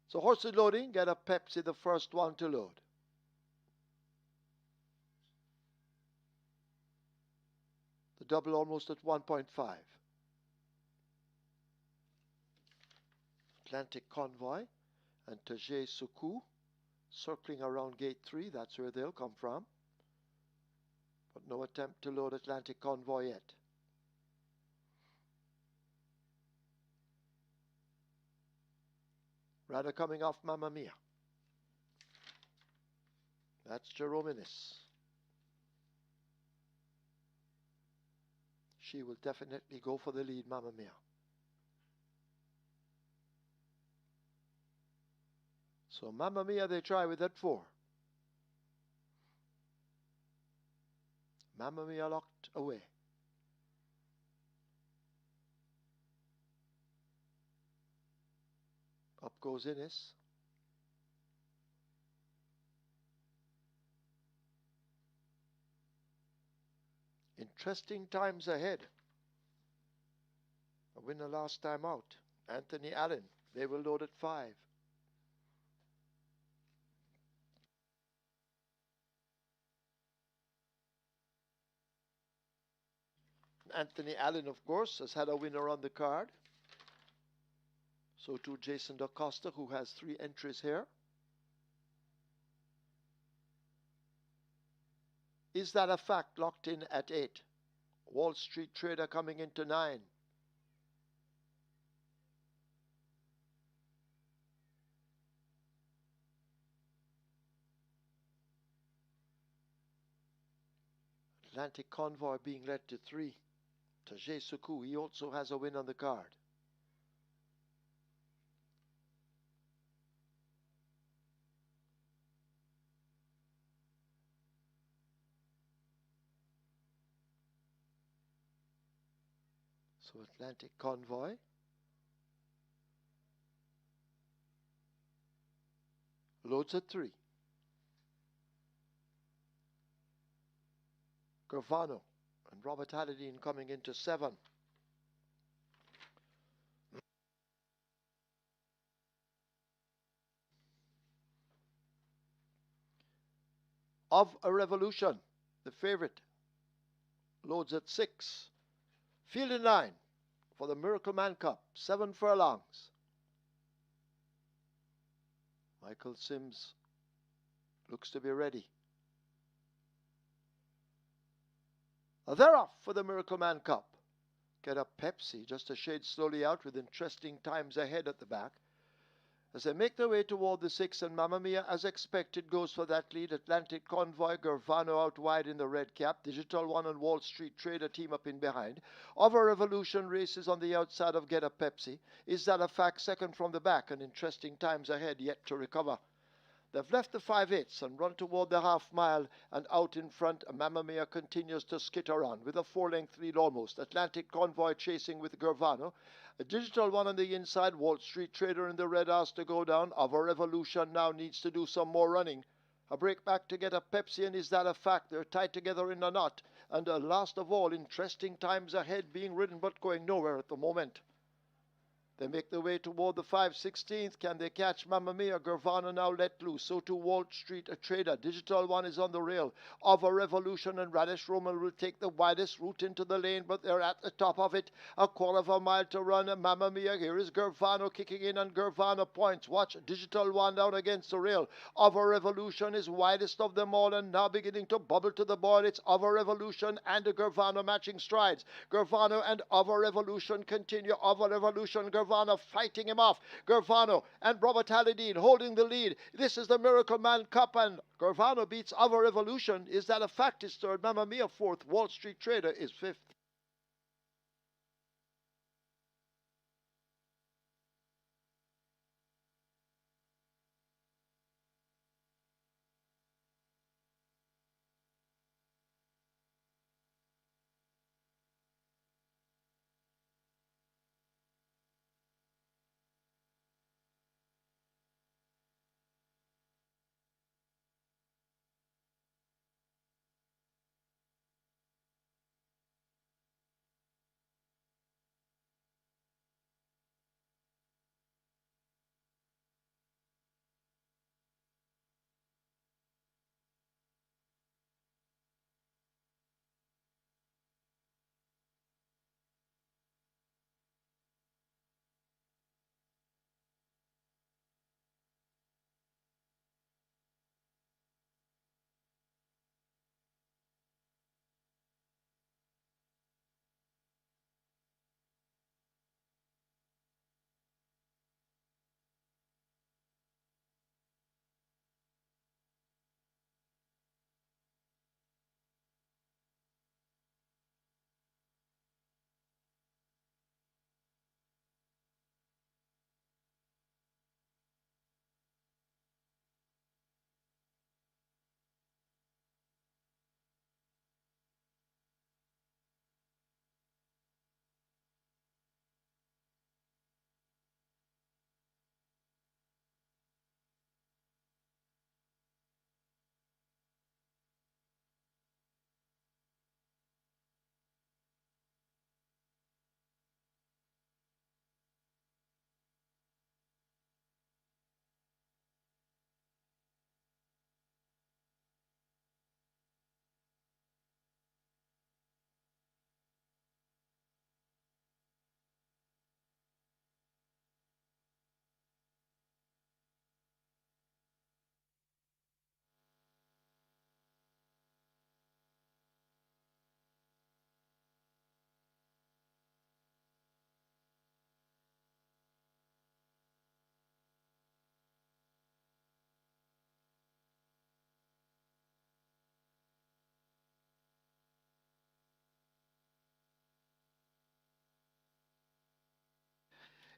So horses loading, get a Pepsi, the first one to load. The double almost at 1.5. Atlantic Convoy and Tajay Suku circling around gate 3. That's where they'll come from. But no attempt to load Atlantic Convoy yet. Rather coming off Mamma Mia. That's Jerome Innes. She will definitely go for the lead, Mamma Mia. So Mamma Mia they try with that 4. Mamma Mia locked away. goes Innis. Interesting times ahead. A winner last time out. Anthony Allen. They will load at 5. Anthony Allen, of course, has had a winner on the card. So too Jason DaCosta, who has 3 entries here. Is that a fact? Locked in at 8. Wall Street Trader coming into 9. Atlantic Convoy being led to 3. Tajay Suku, he also has a win on the card. So Atlantic Convoy loads at 3. Gervano and Robert Halladine coming into 7. Of a Revolution, the favorite, loads at 6. Field in 9 for the Miracle Man Cup, 7 furlongs. Michael Sims looks to be ready. They're off for the Miracle Man Cup. Get a Pepsi, just a shade slowly out with interesting times ahead at the back. As they make their way toward the 6, and Mamma Mia, as expected, goes for that lead. Atlantic Convoy, Gervano out wide in the red cap. Digital One and Wall Street Trader team up in behind. Of a Revolution races on the outside of Get a Pepsi. Is that a fact? Second from the back, and interesting times ahead yet to recover. They've left the 5/8 and run toward the half mile, and out in front, Mamma Mia continues to skitter on with a 4-length lead almost. Atlantic Convoy chasing with Gervano. A Digital One on the inside, Wall Street Trader in the red house to go down. Of a Revolution now needs to do some more running. A break back to Get a Pepsi, and is that a fact? They're tied together in a knot. And last of all, interesting times ahead being ridden but going nowhere at the moment. They make their way toward the 5/16. Can they catch Mamma Mia? Gervano now let loose. So to Wall Street, a Trader. Digital One is on the rail. Of a Revolution and Radish Roman will take the widest route into the lane, but they're at the top of it. A quarter of a mile to run. Mamma Mia, here is Gervano kicking in, and Gervano points. Watch Digital One down against the rail. Of a Revolution is widest of them all, and now beginning to bubble to the board. It's Of a Revolution and a Gervano matching strides. Gervano and Of a Revolution continue. Of a Revolution, Gervano fighting him off. Gervano and Robert Halladine holding the lead. This is the Miracle Man Cup, and Gervano beats Of a Revolution. Is that a fact? Is third. Mamma Mia fourth. Wall Street Trader is fifth.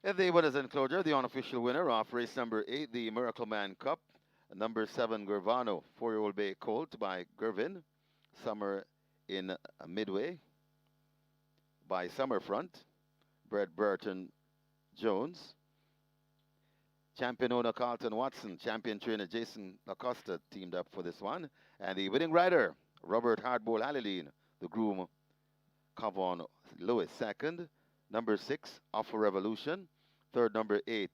In the winners enclosure, the unofficial winner of race number 8, the Miracle Man Cup, number 7, Gervano, 4-year-old bay colt by Gervin, Summer in Midway by Summerfront, Brett Burton Jones, champion owner Carlton Watson, champion trainer Jason Acosta teamed up for this one, and the winning rider, Robert Hardball Haliline, the groom Cavon Lewis, second, number 6, Offer Revolution, third, number 8,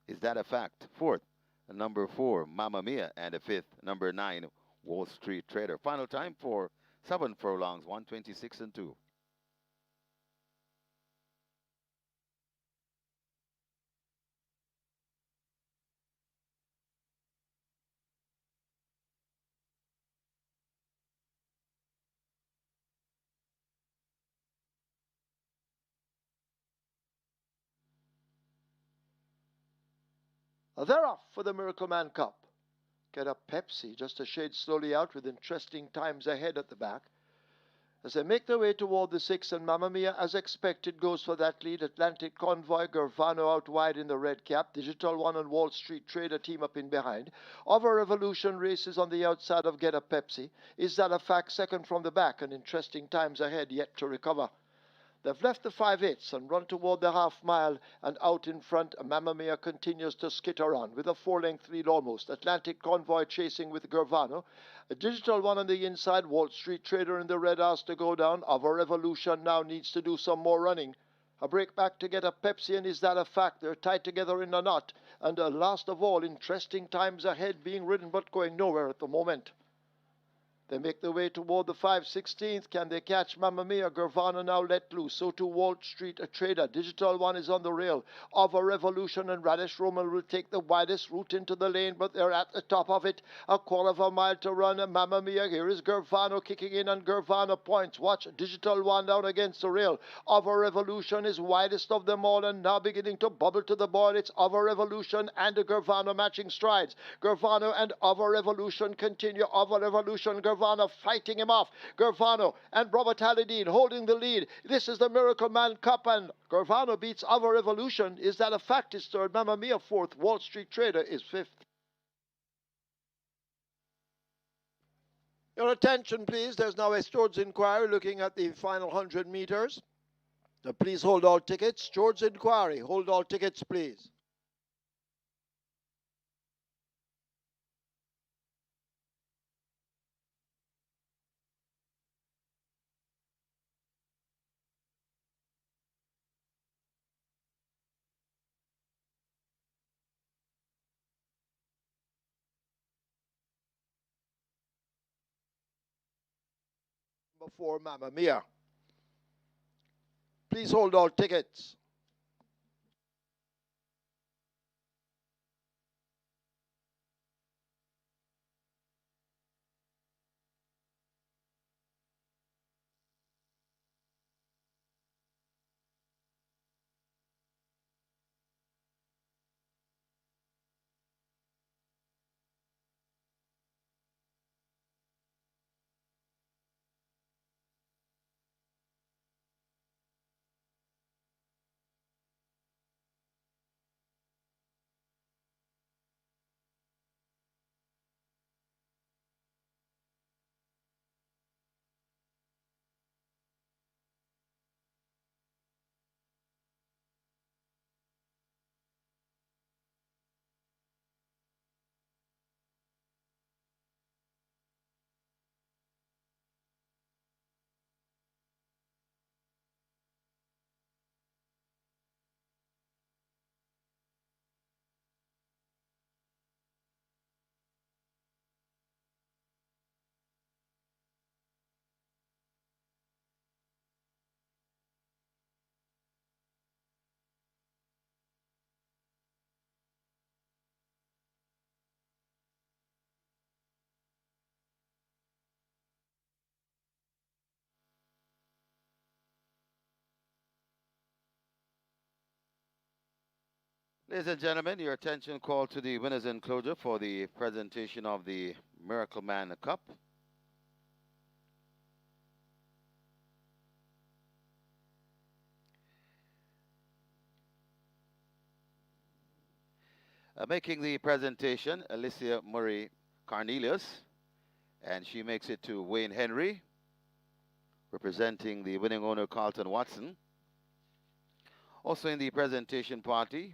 Is That a Fact, fourth, number 4, Mamma Mia, and the fifth, number 9, Wall Street Trader. Final time for 7 furlongs, 126 and 2. They're off for the Miracle Man Cup. Get a Pepsi just a shade slowly out with interesting times ahead at the back. As they make their way toward the 6, and Mamma Mia, as expected, goes for that lead. Atlantic Convoy, Gervano out wide in the red cap. Digital One and Wall Street Trader team up in behind. Other Revolution races on the outside of Get a Pepsi. Is That a Fact, second from the back, and interesting times ahead yet to recover. They've left the 5/8 and run toward the half mile, and out in front, Mamma Mia continues to skitter on with a 4-length lead almost. Atlantic Convoy chasing with Gervano. A Digital One on the inside, Wall Street Trader in the red house to go down. Our Revolution now needs to do some more running. A break back to Get a Pepsi, and Is That a Fact? They're tied together in a knot. And last of all, interesting times ahead being ridden but going nowhere at the moment. They make their way toward the 5/16. Can they catch Mamma Mia? Gervano now let loose. So to Wall Street, a Trader. Digital One is on the rail. Of a Revolution and Radish Roman will take the widest route into the lane, but they're at the top of it. A quarter of a mile to run. And Mamma Mia, here is Gervano kicking in, and Gervano points. Watch Digital One down against the rail. Of a Revolution is widest of them all, and now beginning to bubble to the board. It's Of a Revolution and a Gervano matching strides. Gervano and Of a Revolution continue. Of a Revolution, Gervano fighting him off. Gervano and Robert Halidine holding the lead. This is the Miracle Man Cup, and Gervano beats Of a Revolution. Is That a Fact? Is third. Mamma Mia fourth. Wall Street Trader is fifth. Your attention, please. There's now a stewards inquiry looking at the final 100 meters. Please hold all tickets. Stewards inquiry. Hold all tickets, please. Before Mamma Mia. Please hold all tickets. Ladies and gentlemen, your attention called to the winners enclosure for the presentation of the Miracle Man Cup. Making the presentation, Alicia Murray Cornelius, and she makes it to Wayne Henry, representing the winning owner Carlton Watson. Also in the presentation party,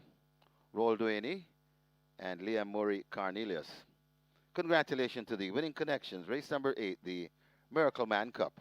Roll Duaney and Liam Murray Cornelius. Congratulations to the winning connections, race number 8, the Miracle Man Cup.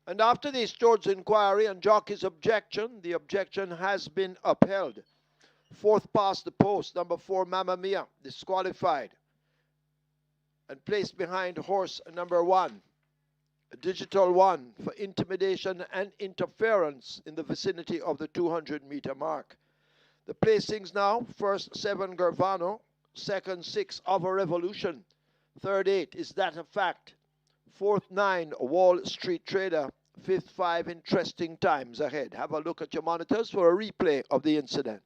And after the steward's inquiry and jockey's objection, the objection has been upheld. Fourth past the post, number 4, Mamma Mia, disqualified and placed behind horse number 1, a Digital 1, for intimidation and interference in the vicinity of the 200-meter mark. The placings now: first 7, Gervano; second 6, Of a Revolution; third 8, Is That a Fact; fourth 9, Wall Street Trader; fifth 5, Interesting Times Ahead. Have a look at your monitors for a replay of the incident.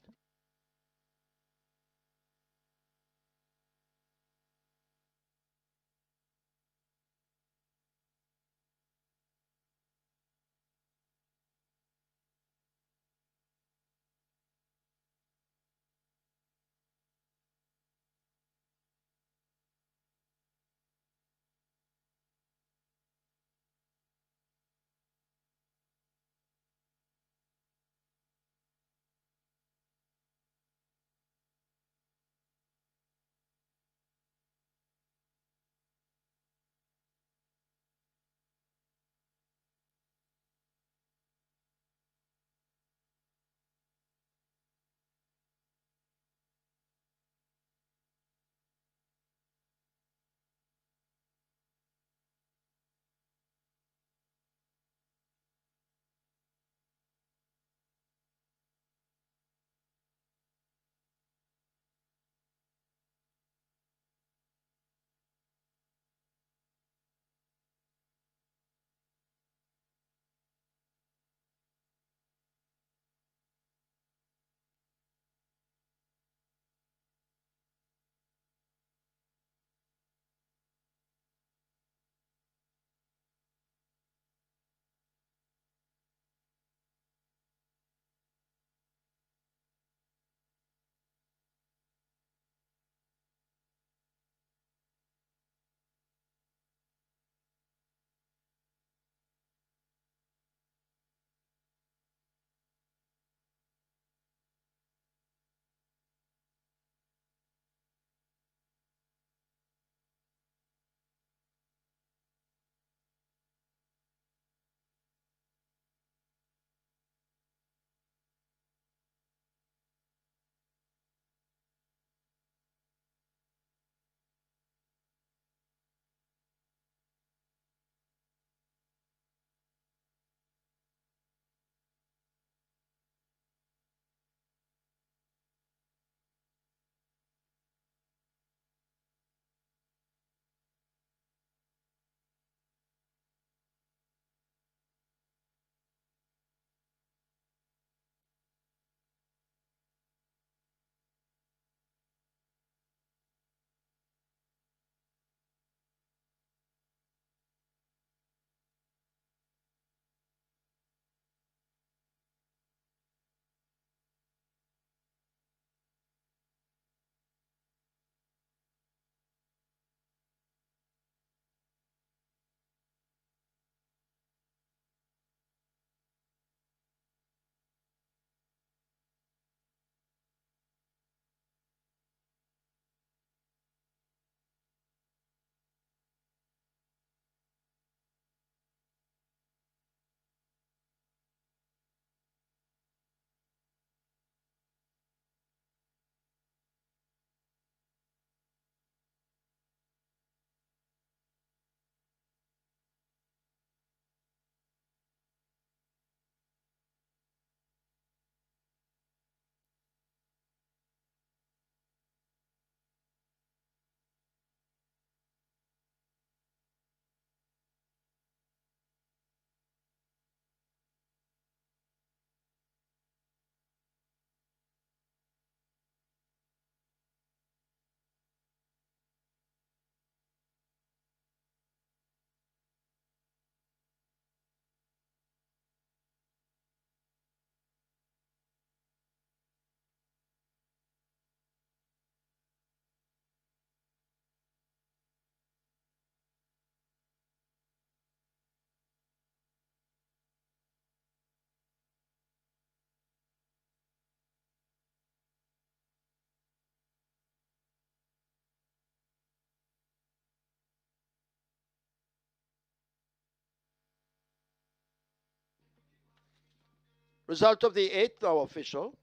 Result of the 8th now official.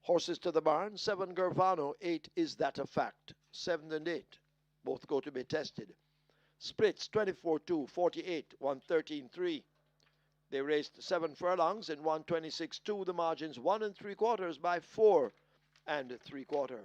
Horses to the barn. 7 Gervano, 8 Is That a Fact. 7 and 8 both go to be tested. Splits 24-2, 48, 113-3. They raced 7 furlongs in 126-2. The margins 1 3/4 by 4 3/4.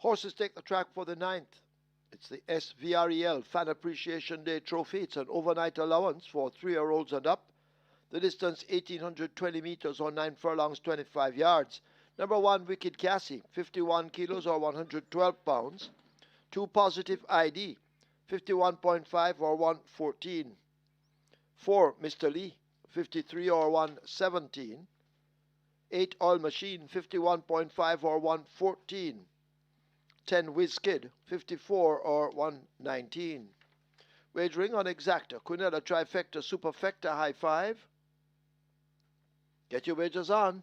Horses take the track for the 9th. It's the SVREL Fan Appreciation Day Trophy. It's an overnight allowance for 3-year-olds and up. The distance 1,820 meters or 9 furlongs, 25 yards. Number 1, Wicked Cassie, 51 kilos or 112 pounds. 2, Positive ID, 51.5 or 114. 4, Mr. Lee, 53 or 117. 8, Oil Machine, 51.5 or 114. 10, Whiz-Kid, 54 or 119. Wagering on Exacta, Quinella Trifecta, Superfecta, High Five. Get your wagers on.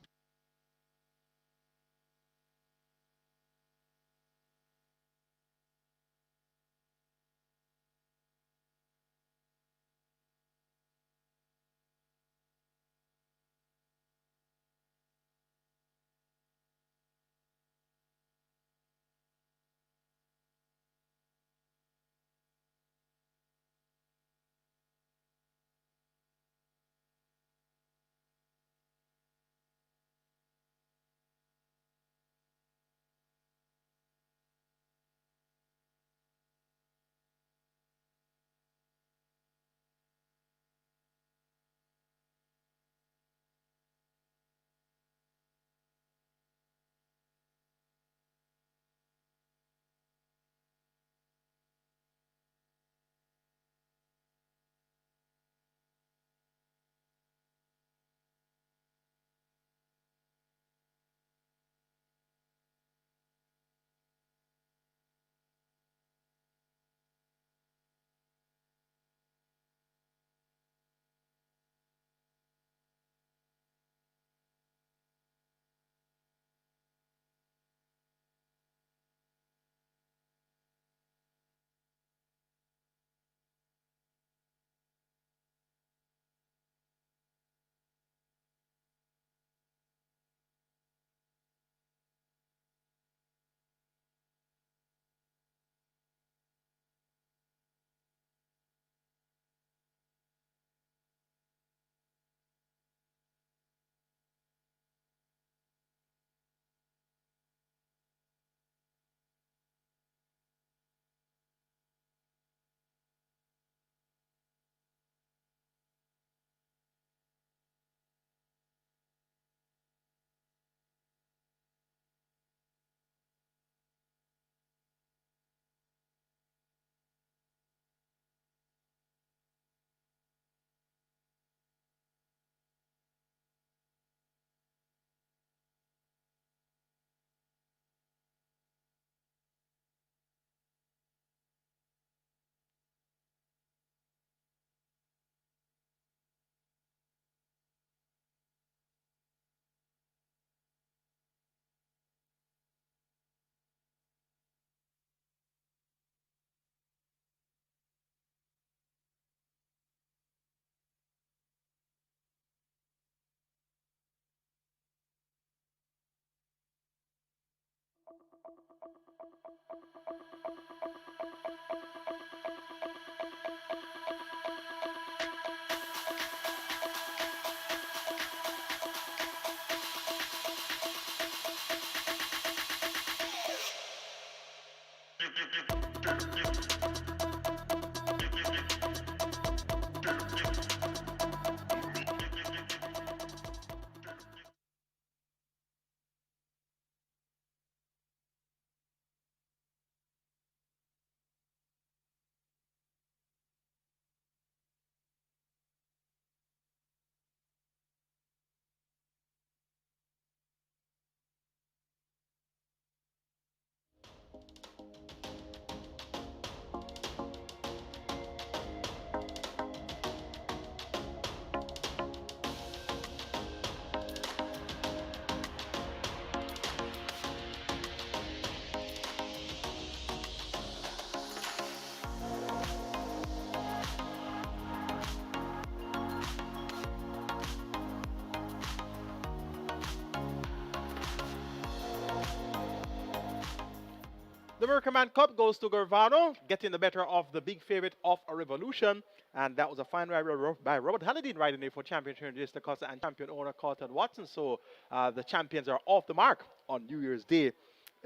The Mercury Cup goes to Garvano, getting the better of the big favorite of a Revolution. And that was a fine ride by Robert Halliday riding there for champion trainer Jason Costa and champion owner Carlton Watson. So the champions are off the mark on New Year's Day,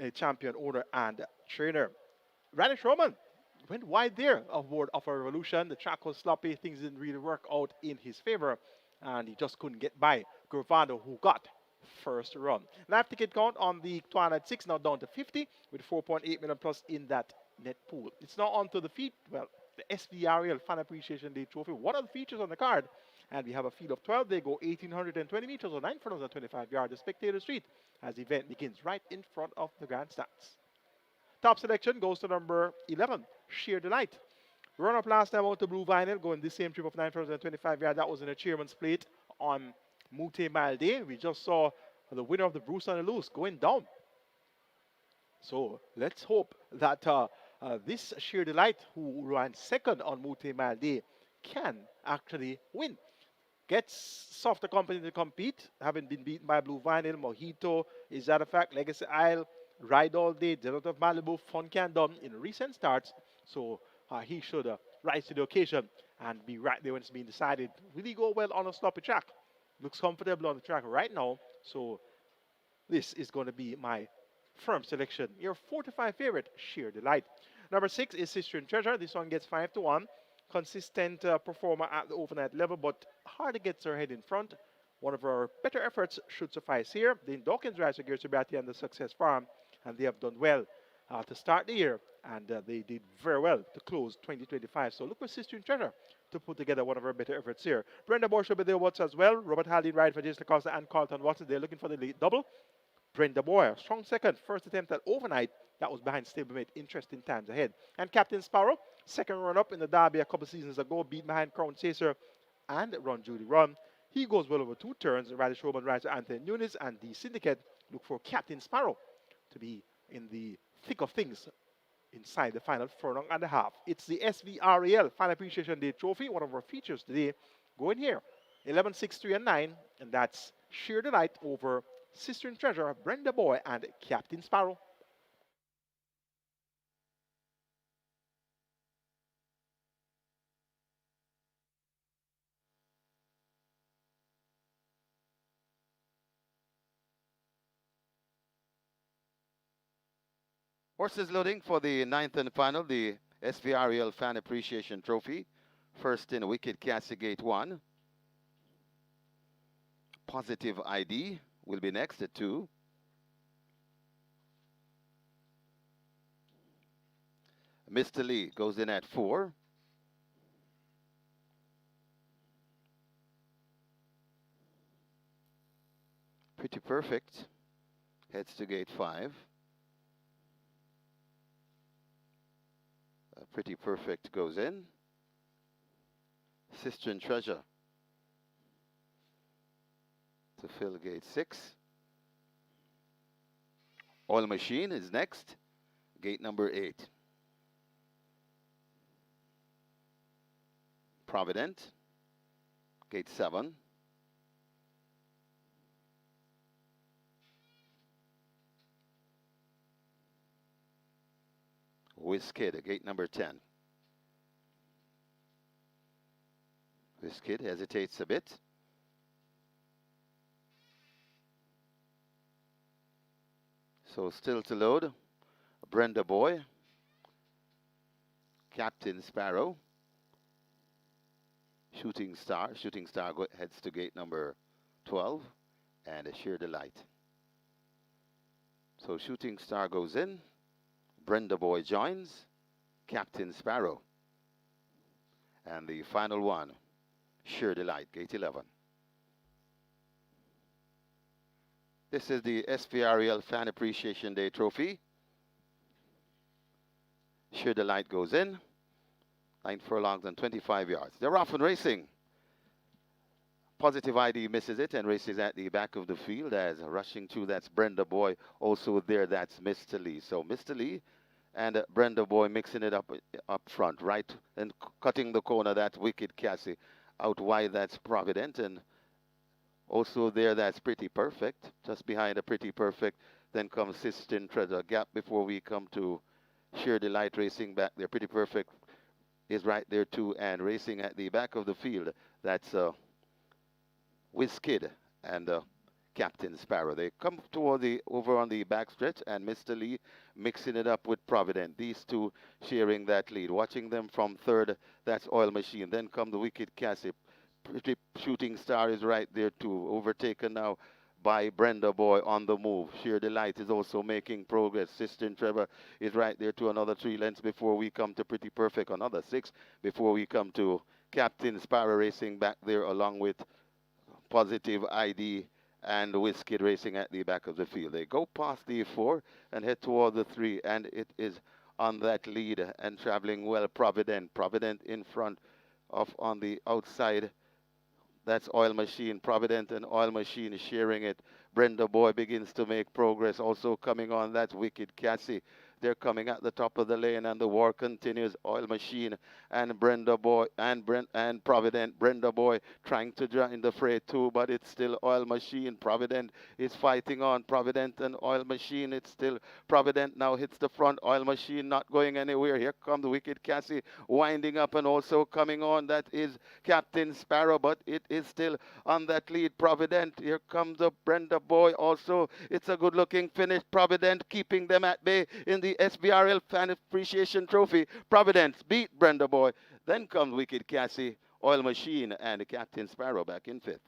a champion owner and trainer. Radish Roman went wide there aboard of a Revolution. The track was sloppy. Things didn't really work out in his favor. And he just couldn't get by Gravado, who got first run. Live ticket count on the Twilight 6 now down to 50 with 4.8 million plus in that net pool. It's now on to the feet. Well, the SVREL Fan Appreciation Day Trophy. What are the features on the card? And we have a field of 12. They go 1,820 meters or 925 yards. The spectator street as the event begins right in front of the grandstands. Top selection goes to number 11, Sheer Delight. Run up last time out to Blue Vinyl, going this same trip of 925 yards. That was in a chairman's plate on Mute Mile Day. We just saw the winner of the Bruce on the Loose going down. So let's hope that this Sheer Delight, who ran second on Mute Mile Day, can actually win. Gets softer company to compete, having been beaten by Blue Vinyl, Mojito, Is That a Fact, Legacy Isle, Ride All Day, Desert of Malibu, Fun Can Done in recent starts. So he should rise to the occasion and be right there when it's being decided. Will he go well on a sloppy track? Looks comfortable on the track right now. So this is going to be my firm selection. Your 4-5 favorite, Sheer Delight. Number 6 is Sister and Treasure. This one gets 5-1. Consistent performer at the overnight level, but hard gets her head in front. One of our better efforts should suffice here. Dane Dawkins rides against Sabati and the Success Farm, and they have done well to start the year, and they did very well to close 2025. So look for Sister and Treasure to put together one of our better efforts here. Brenda Boy should be there once as well. Robert Halliday ride for Jason Costa and Carlton Watson. They're looking for the lead double. Brenda Boy, strong second, first attempt at overnight. That was behind stablemate. Interesting times ahead. And Captain Sparrow, second run-up in the Derby a couple seasons ago, beat behind Crown Chaser and Run Judy Run. He goes well over 2 turns. Radish Roman rides to Anthony Nunes, and the Syndicate look for Captain Sparrow to be in the thick of things inside the final furlong and a half. It's the SVREL Fan Appreciation Day Trophy, one of our features today. Going here, 11, 6, 3, and 9, and that's Sheer Delight over Sister and Treasure, Brenda Boy, and Captain Sparrow. Horses loading for the 9th and final, the SVREL Fan Appreciation Trophy. First in Wicked Cassie Gate 1. Positive ID will be next at 2. Mr. Lee goes in at 4. Pretty Perfect heads to gate 5. Pretty Perfect goes in. Sister and Treasure to fill gate 6. Oil Machine is next, gate number 8. Provident, gate 7. Wizkid, gate number 10. Wizkid hesitates a bit. So still to load, Brenda Boy, Captain Sparrow, Shooting Star. Shooting Star heads to gate number 12, and a Sheer Delight. So Shooting Star goes in, Brenda Boy joins, Captain Sparrow. And the final one, Sheer Delight, gate 11. This is the SVREL Fan Appreciation Day trophy. Sheer Delight goes in, 9 furlongs and 25 yards. They're off and racing. Positive ID misses it and races at the back of the field as rushing through, that's Brenda Boy. Also there, that's Mr. Lee. So Mr. Lee and Brenda Boy mixing it up front, right? And cutting the corner, that's Wicked Cassie. Out wide, that's Provident. And also there, that's Pretty Perfect. Just behind a Pretty Perfect, then comes Sistine Treasure. Gap before we come to Sheer Delight racing back there. Pretty Perfect is right there too, and racing at the back of the field, that's Wizkid and Captain Sparrow. They come toward over on the backstretch, and Mr. Lee mixing it up with Provident. These two sharing that lead. Watching them from third, that's Oil Machine. Then come the Wicked Cassie. Pretty Shooting Star is right there too. Overtaken now by Brenda Boy on the move. Sheer Delight is also making progress. Sister Trevor is right there to another 3 lengths before we come to Pretty Perfect. Another 6 before we come to Captain Sparrow racing back there along with Positive ID and Wizkid racing at the back of the field. They go past the 4 and head toward the 3, and it is on that lead and traveling well. Provident in front of on the outside. That's Oil Machine. Provident and Oil Machine sharing it. Brenda Boy begins to make progress. Also coming on, that's Wicked Cassie. They're coming at the top of the lane, and the war continues. Oil Machine and Brenda Boy and Provident. Brenda Boy trying to join the fray too, but it's still Oil Machine. Provident is fighting on. Provident and Oil Machine. It's still Provident now hits the front. Oil Machine not going anywhere. Here comes the Wicked Cassie winding up, and also coming on, that is Captain Sparrow, but it is still on that lead. Provident. Here comes the Brenda Boy also. It's a good looking finish. Provident keeping them at bay in the SVRL Fan Appreciation Trophy. Providence beat Brenda Boy. Then comes Wicked Cassie, Oil Machine, and Captain Sparrow back in 5th.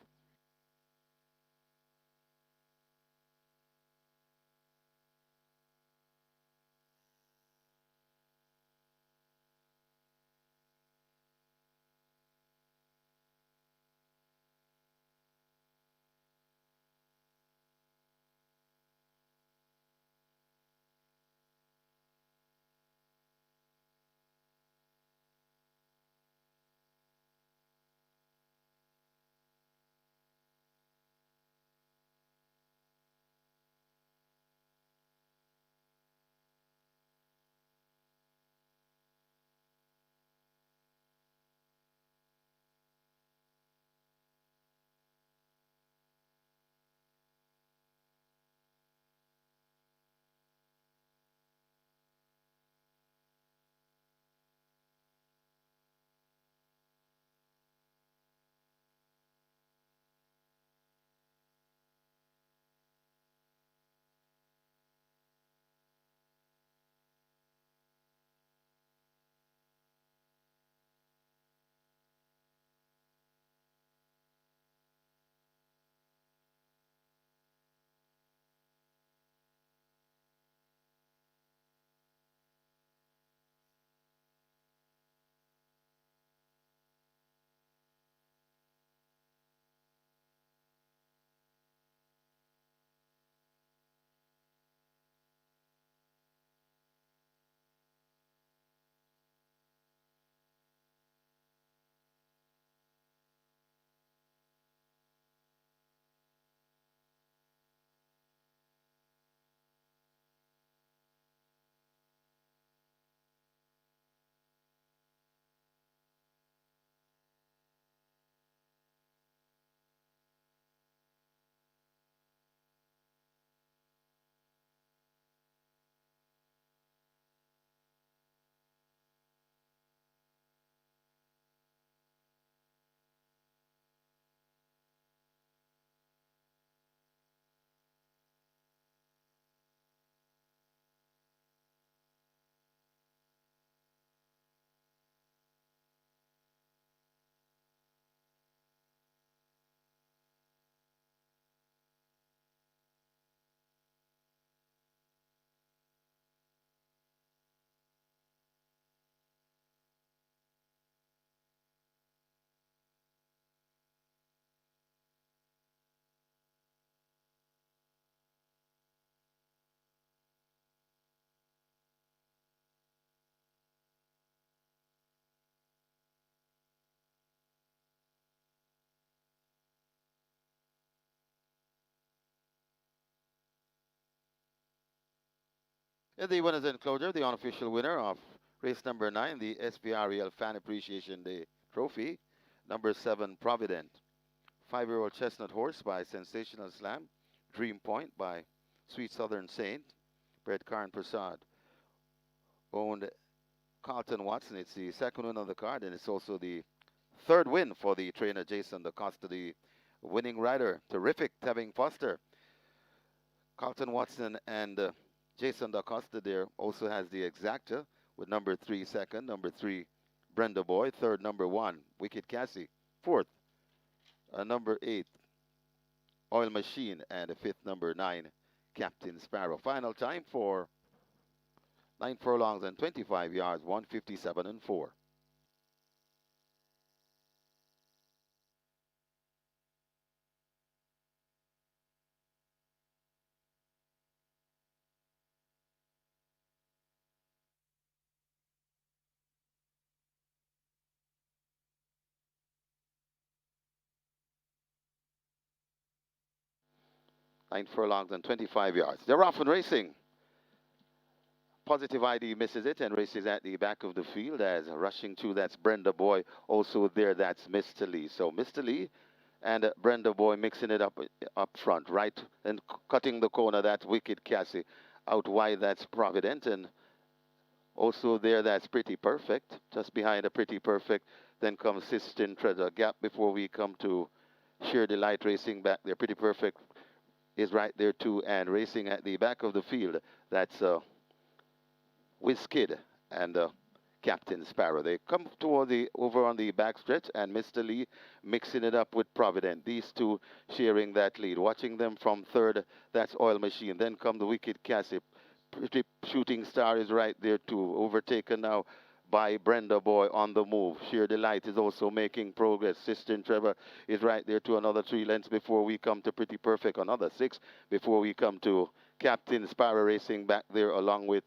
In the winners enclosure, the unofficial winner of race number 9, the SVREL Fan Appreciation Day Trophy, number 7, Provident. 5-year-old chestnut horse by Sensational Slam, Dream Point by Sweet Southern Saint, bred Karan Prasad, owned Carlton Watson. It's the second win on the card, and it's also the third win for the trainer Jason DaCosta, the winning rider. Terrific, Tevin Foster. Carlton Watson and Jason DaCosta there also has the exacta with number 3 second, number 3 Brenda Boy, third number 1 Wicked Cassie, fourth number 8 Oil Machine, and fifth number 9 Captain Sparrow. Final time for 9 furlongs and 25 yards, 157 and 4. 9 furlongs and 25 yards. They're off and racing. Positive ID misses it and races at the back of the field as rushing through, that's Brenda Boy. Also there, that's Mr. Lee. So Mr. Lee and Brenda Boy mixing it up front, right? And cutting the corner, that's Wicked Cassie. Out wide, that's Provident. And also there, that's Pretty Perfect. Just behind a Pretty Perfect, then comes Sistine Treasure. Gap before we come to Sheer Delight racing back there. Pretty Perfect is right there too, and racing at the back of the field, that's Wizkid and Captain Sparrow. They come toward over on the backstretch, and Mr. Lee mixing it up with Provident. These two sharing that lead. Watching them from third, that's Oil Machine. Then come the Wicked Cassie. Pretty Shooting Star is right there too. Overtaken now by Brenda Boy on the move. Sheer Delight is also making progress. Sister Trevor is right there to another 3 lengths before we come to Pretty Perfect. Another 6 before we come to Captain Sparrow racing back there along with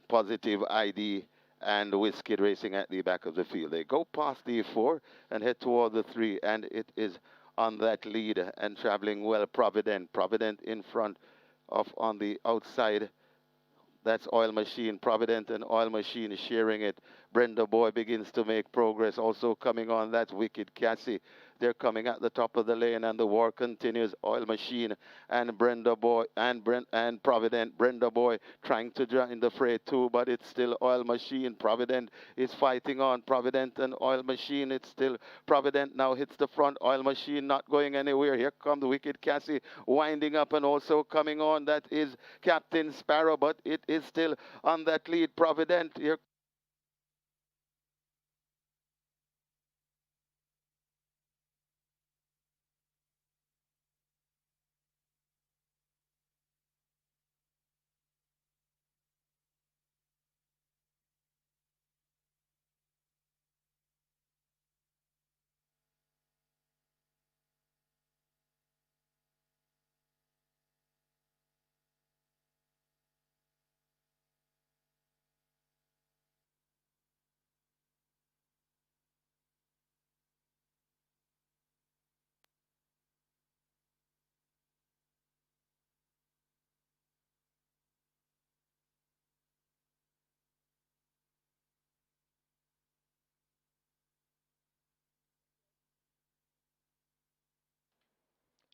Positive ID and Wizkid racing at the back of the field. They go past the 4 and head toward the 3, and it is on that lead and traveling well. Provident in front of on the outside. That's Oil Machine. Provident and Oil Machine sharing it. Brenda Boy begins to make progress. Also coming on, that's Wicked Cassie. They're coming at the top of the lane, and the war continues. Oil Machine and Brenda Boy and Provident. Brenda Boy trying to join the fray too, but it's still Oil Machine. Provident is fighting on. Provident and Oil Machine. It's still Provident now hits the front. Oil Machine not going anywhere. Here comes Wicked Cassie winding up, and also coming on, that is Captain Sparrow, but it is still on that lead. Provident here.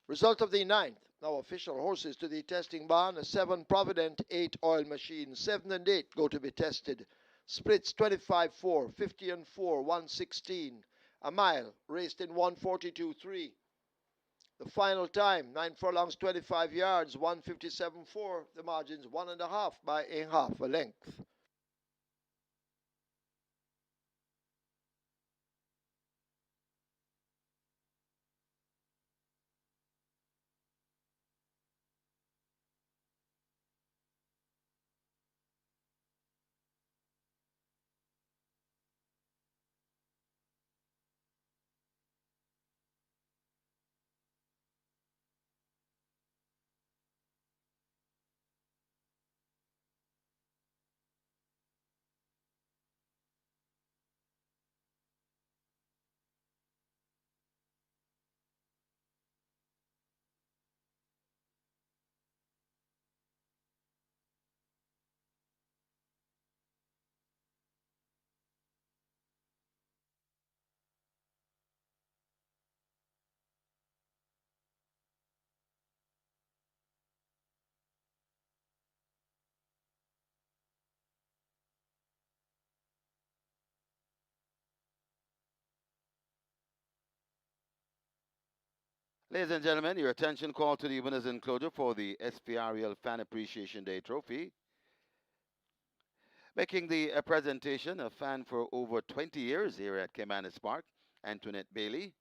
Result of the ninth. Now official horses to the testing barn. 7 Provident, 8 Oil Machine. 7 and 8 go to be tested. Splits 25-4, 50 and 4, 116. A mile raced in 142.3. The final time, 9 furlongs, 25 yards, 157.4. The margins 1.5 by a half a length. Ladies and gentlemen, your attention call to the winners enclosure for the SVREL Fan Appreciation Day Trophy. Making the presentation, a fan for over 20 years here at Caymanas Park, Antoinette Bailey.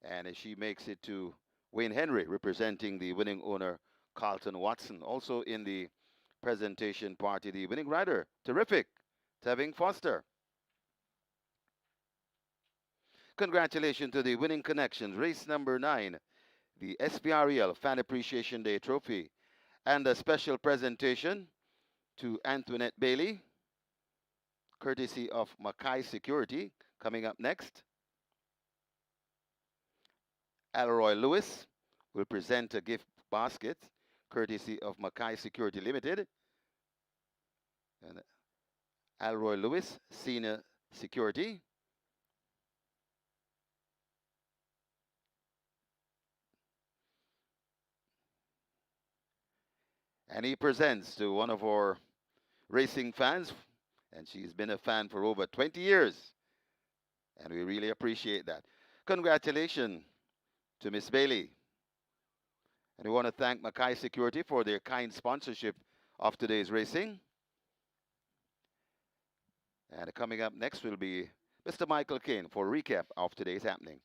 And she makes it to Wayne Henry, representing the winning owner, Carlton Watson. Also in the presentation party, the winning rider, terrific, Tevin Foster. Congratulations to the winning connections, race number 9, the SVREL Fan Appreciation Day Trophy, and a special presentation to Antoinette Bailey, courtesy of MCKAY Security. Coming up next, Alroy Lewis will present a gift basket, courtesy of MCKAY Security Limited. And Alroy Lewis, Senior Security. And he presents to one of our racing fans, and she's been a fan for over 20 years. And we really appreciate that. Congratulations to Miss Bailey. And we want to thank MCKAY Security for their kind sponsorship of today's racing. And coming up next will be Mr. Michael Kane for a recap of today's happening.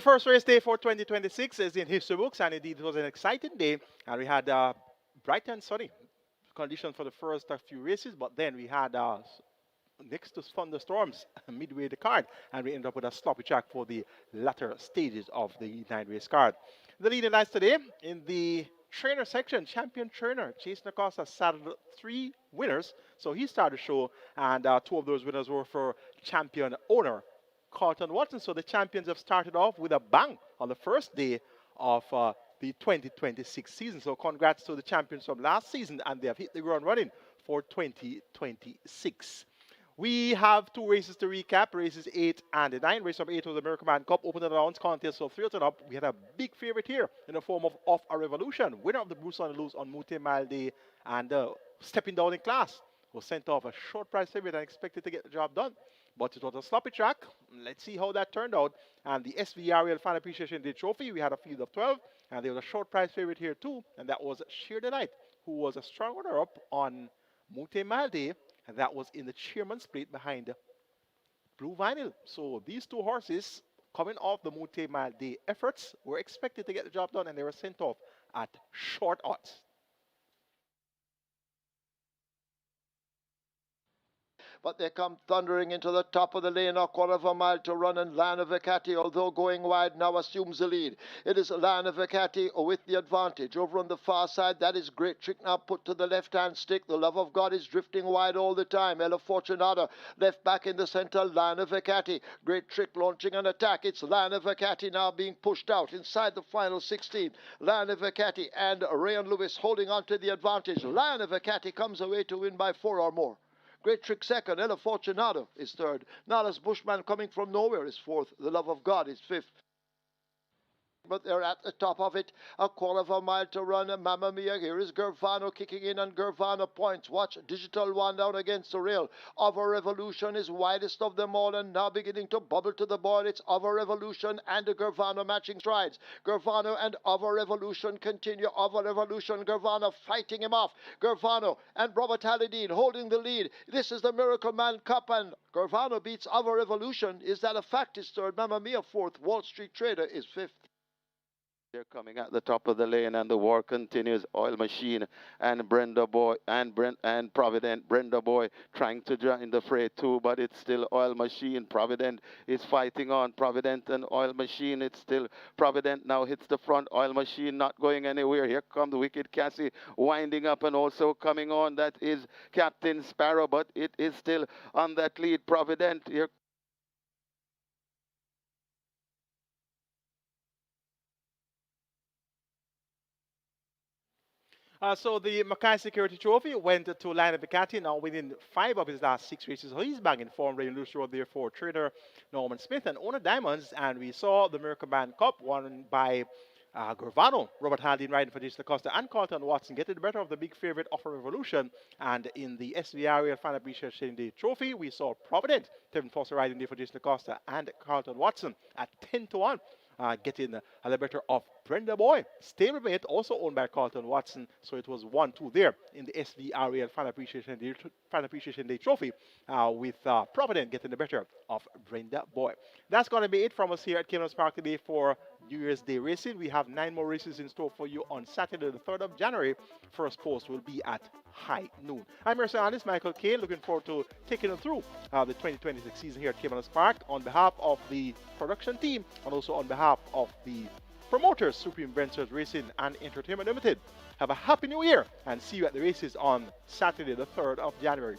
first race day for 2026 is in history books, and indeed it was an exciting day. And we had bright and sunny conditions for the first few races, but then we had next to thunderstorms midway the card, and we ended up with a sloppy track for the latter stages of the 9-race card. The leading lights today in the trainer section, champion trainer Jason Acosta saddled 3 winners, so he started the show, and 2 of those winners were for champion owner Carlton Watson. So the champions have started off with a bang on the first day of the 2026 season. So congrats to the champions from last season, and they have hit the ground running for 2026. We have 2 races to recap, races 8 and 9. Race number 8 was the American Man Cup Open and Allowance contest. So 3 up, we had a big favorite here in the form of a Revolution, winner of the Bruce on the Loose on Mute Mile Day, and stepping down in class, was sent off a short price favorite and expected to get the job done. But it was a sloppy track. Let's see how that turned out. And the SVREL Fan Appreciation Day Trophy, we had a field of 12, and there was a short price favorite here too, and that was Sheer Delight, who was a strong runner-up on Mute Mile Day, and that was in the chairman's plate behind Blue Vinyl. So these 2 horses, coming off the Mute Mile Day efforts, were expected to get the job done, and they were sent off at short odds. But they come thundering into the top of the lane, a quarter of a mile to run, and Lana Vicati, although going wide, now assumes the lead. It is Lana Vicati with the advantage. Over on the far side, that is Great Trick now put to the left-hand stick. The Love of God is drifting wide all the time. Ella Fortunata left back in the center, Lana Vicati. Great Trick launching an attack. It's Lana Vicati now being pushed out inside the final 16. Lana Vicati and Rayan Lewis holding on to the advantage. Lana Vicati comes away to win by 4 or more. Great Trick second, Ella Fortunato is third. Nalas Bushman coming from nowhere is fourth. The Love of God is fifth. But they're at the top of it. A quarter of a mile to run. And Mamma Mia, here is Gervano kicking in, and Gervano points. Watch Digital One down against the rail. Our Revolution is widest of them all, and now beginning to bubble to the board. It's Our Revolution and Gervano matching strides. Gervano and Our Revolution continue. Our Revolution, Gervano fighting him off. Gervano and Robert Halidine holding the lead. This is the Miracle Man Cup, and Gervano beats Our Revolution. Is that a fact? Is third. Mamma Mia fourth. Wall Street Trader is fifth. They're coming at the top of the lane, and the war continues. Oil Machine and Brenda Boy and Provident. Brenda Boy trying to join the fray too, but it's still Oil Machine. Provident is fighting on. Provident and Oil Machine. It's still Provident now hits the front. Oil Machine not going anywhere. Here comes Wicked Cassie winding up, and also coming on. That is Captain Sparrow, but it is still on that lead. Provident here. So the MCKAY Security Trophy went to Lionel Vicati, now winning 5 of his last 6 races. So he's back in form. Rain Loose Road there for trainer Norman Smith and owner Diamonds. And we saw the American Man Cup won by Gervano. Robert Haldane riding for Jason Acosta and Carlton Watson getting the better of the big favorite of a Revolution. And in the SVREL Fan Appreciation Day Trophy, we saw Provident, Tevin Foster riding there for Jason Acosta and Carlton Watson at 10-1. Getting a little better of Brenda Boy. Stablemate, also owned by Carlton Watson. So it was 1-2 there in the SVREL Fan Appreciation Day Trophy with Provident getting the better of Brenda Boy. That's going to be it from us here at Caymanas Park today for New Year's Day racing. We have 9 more races in store for you on Saturday, the 3rd of January. First post will be at high noon. I'm your analyst, Michael Kay. Looking forward to taking you through the 2026 season here at Caymanas Park on behalf of the production team and also on behalf of the promoters, Supreme Ventures Racing and Entertainment Limited. Have a happy new year and see you at the races on Saturday, the 3rd of January.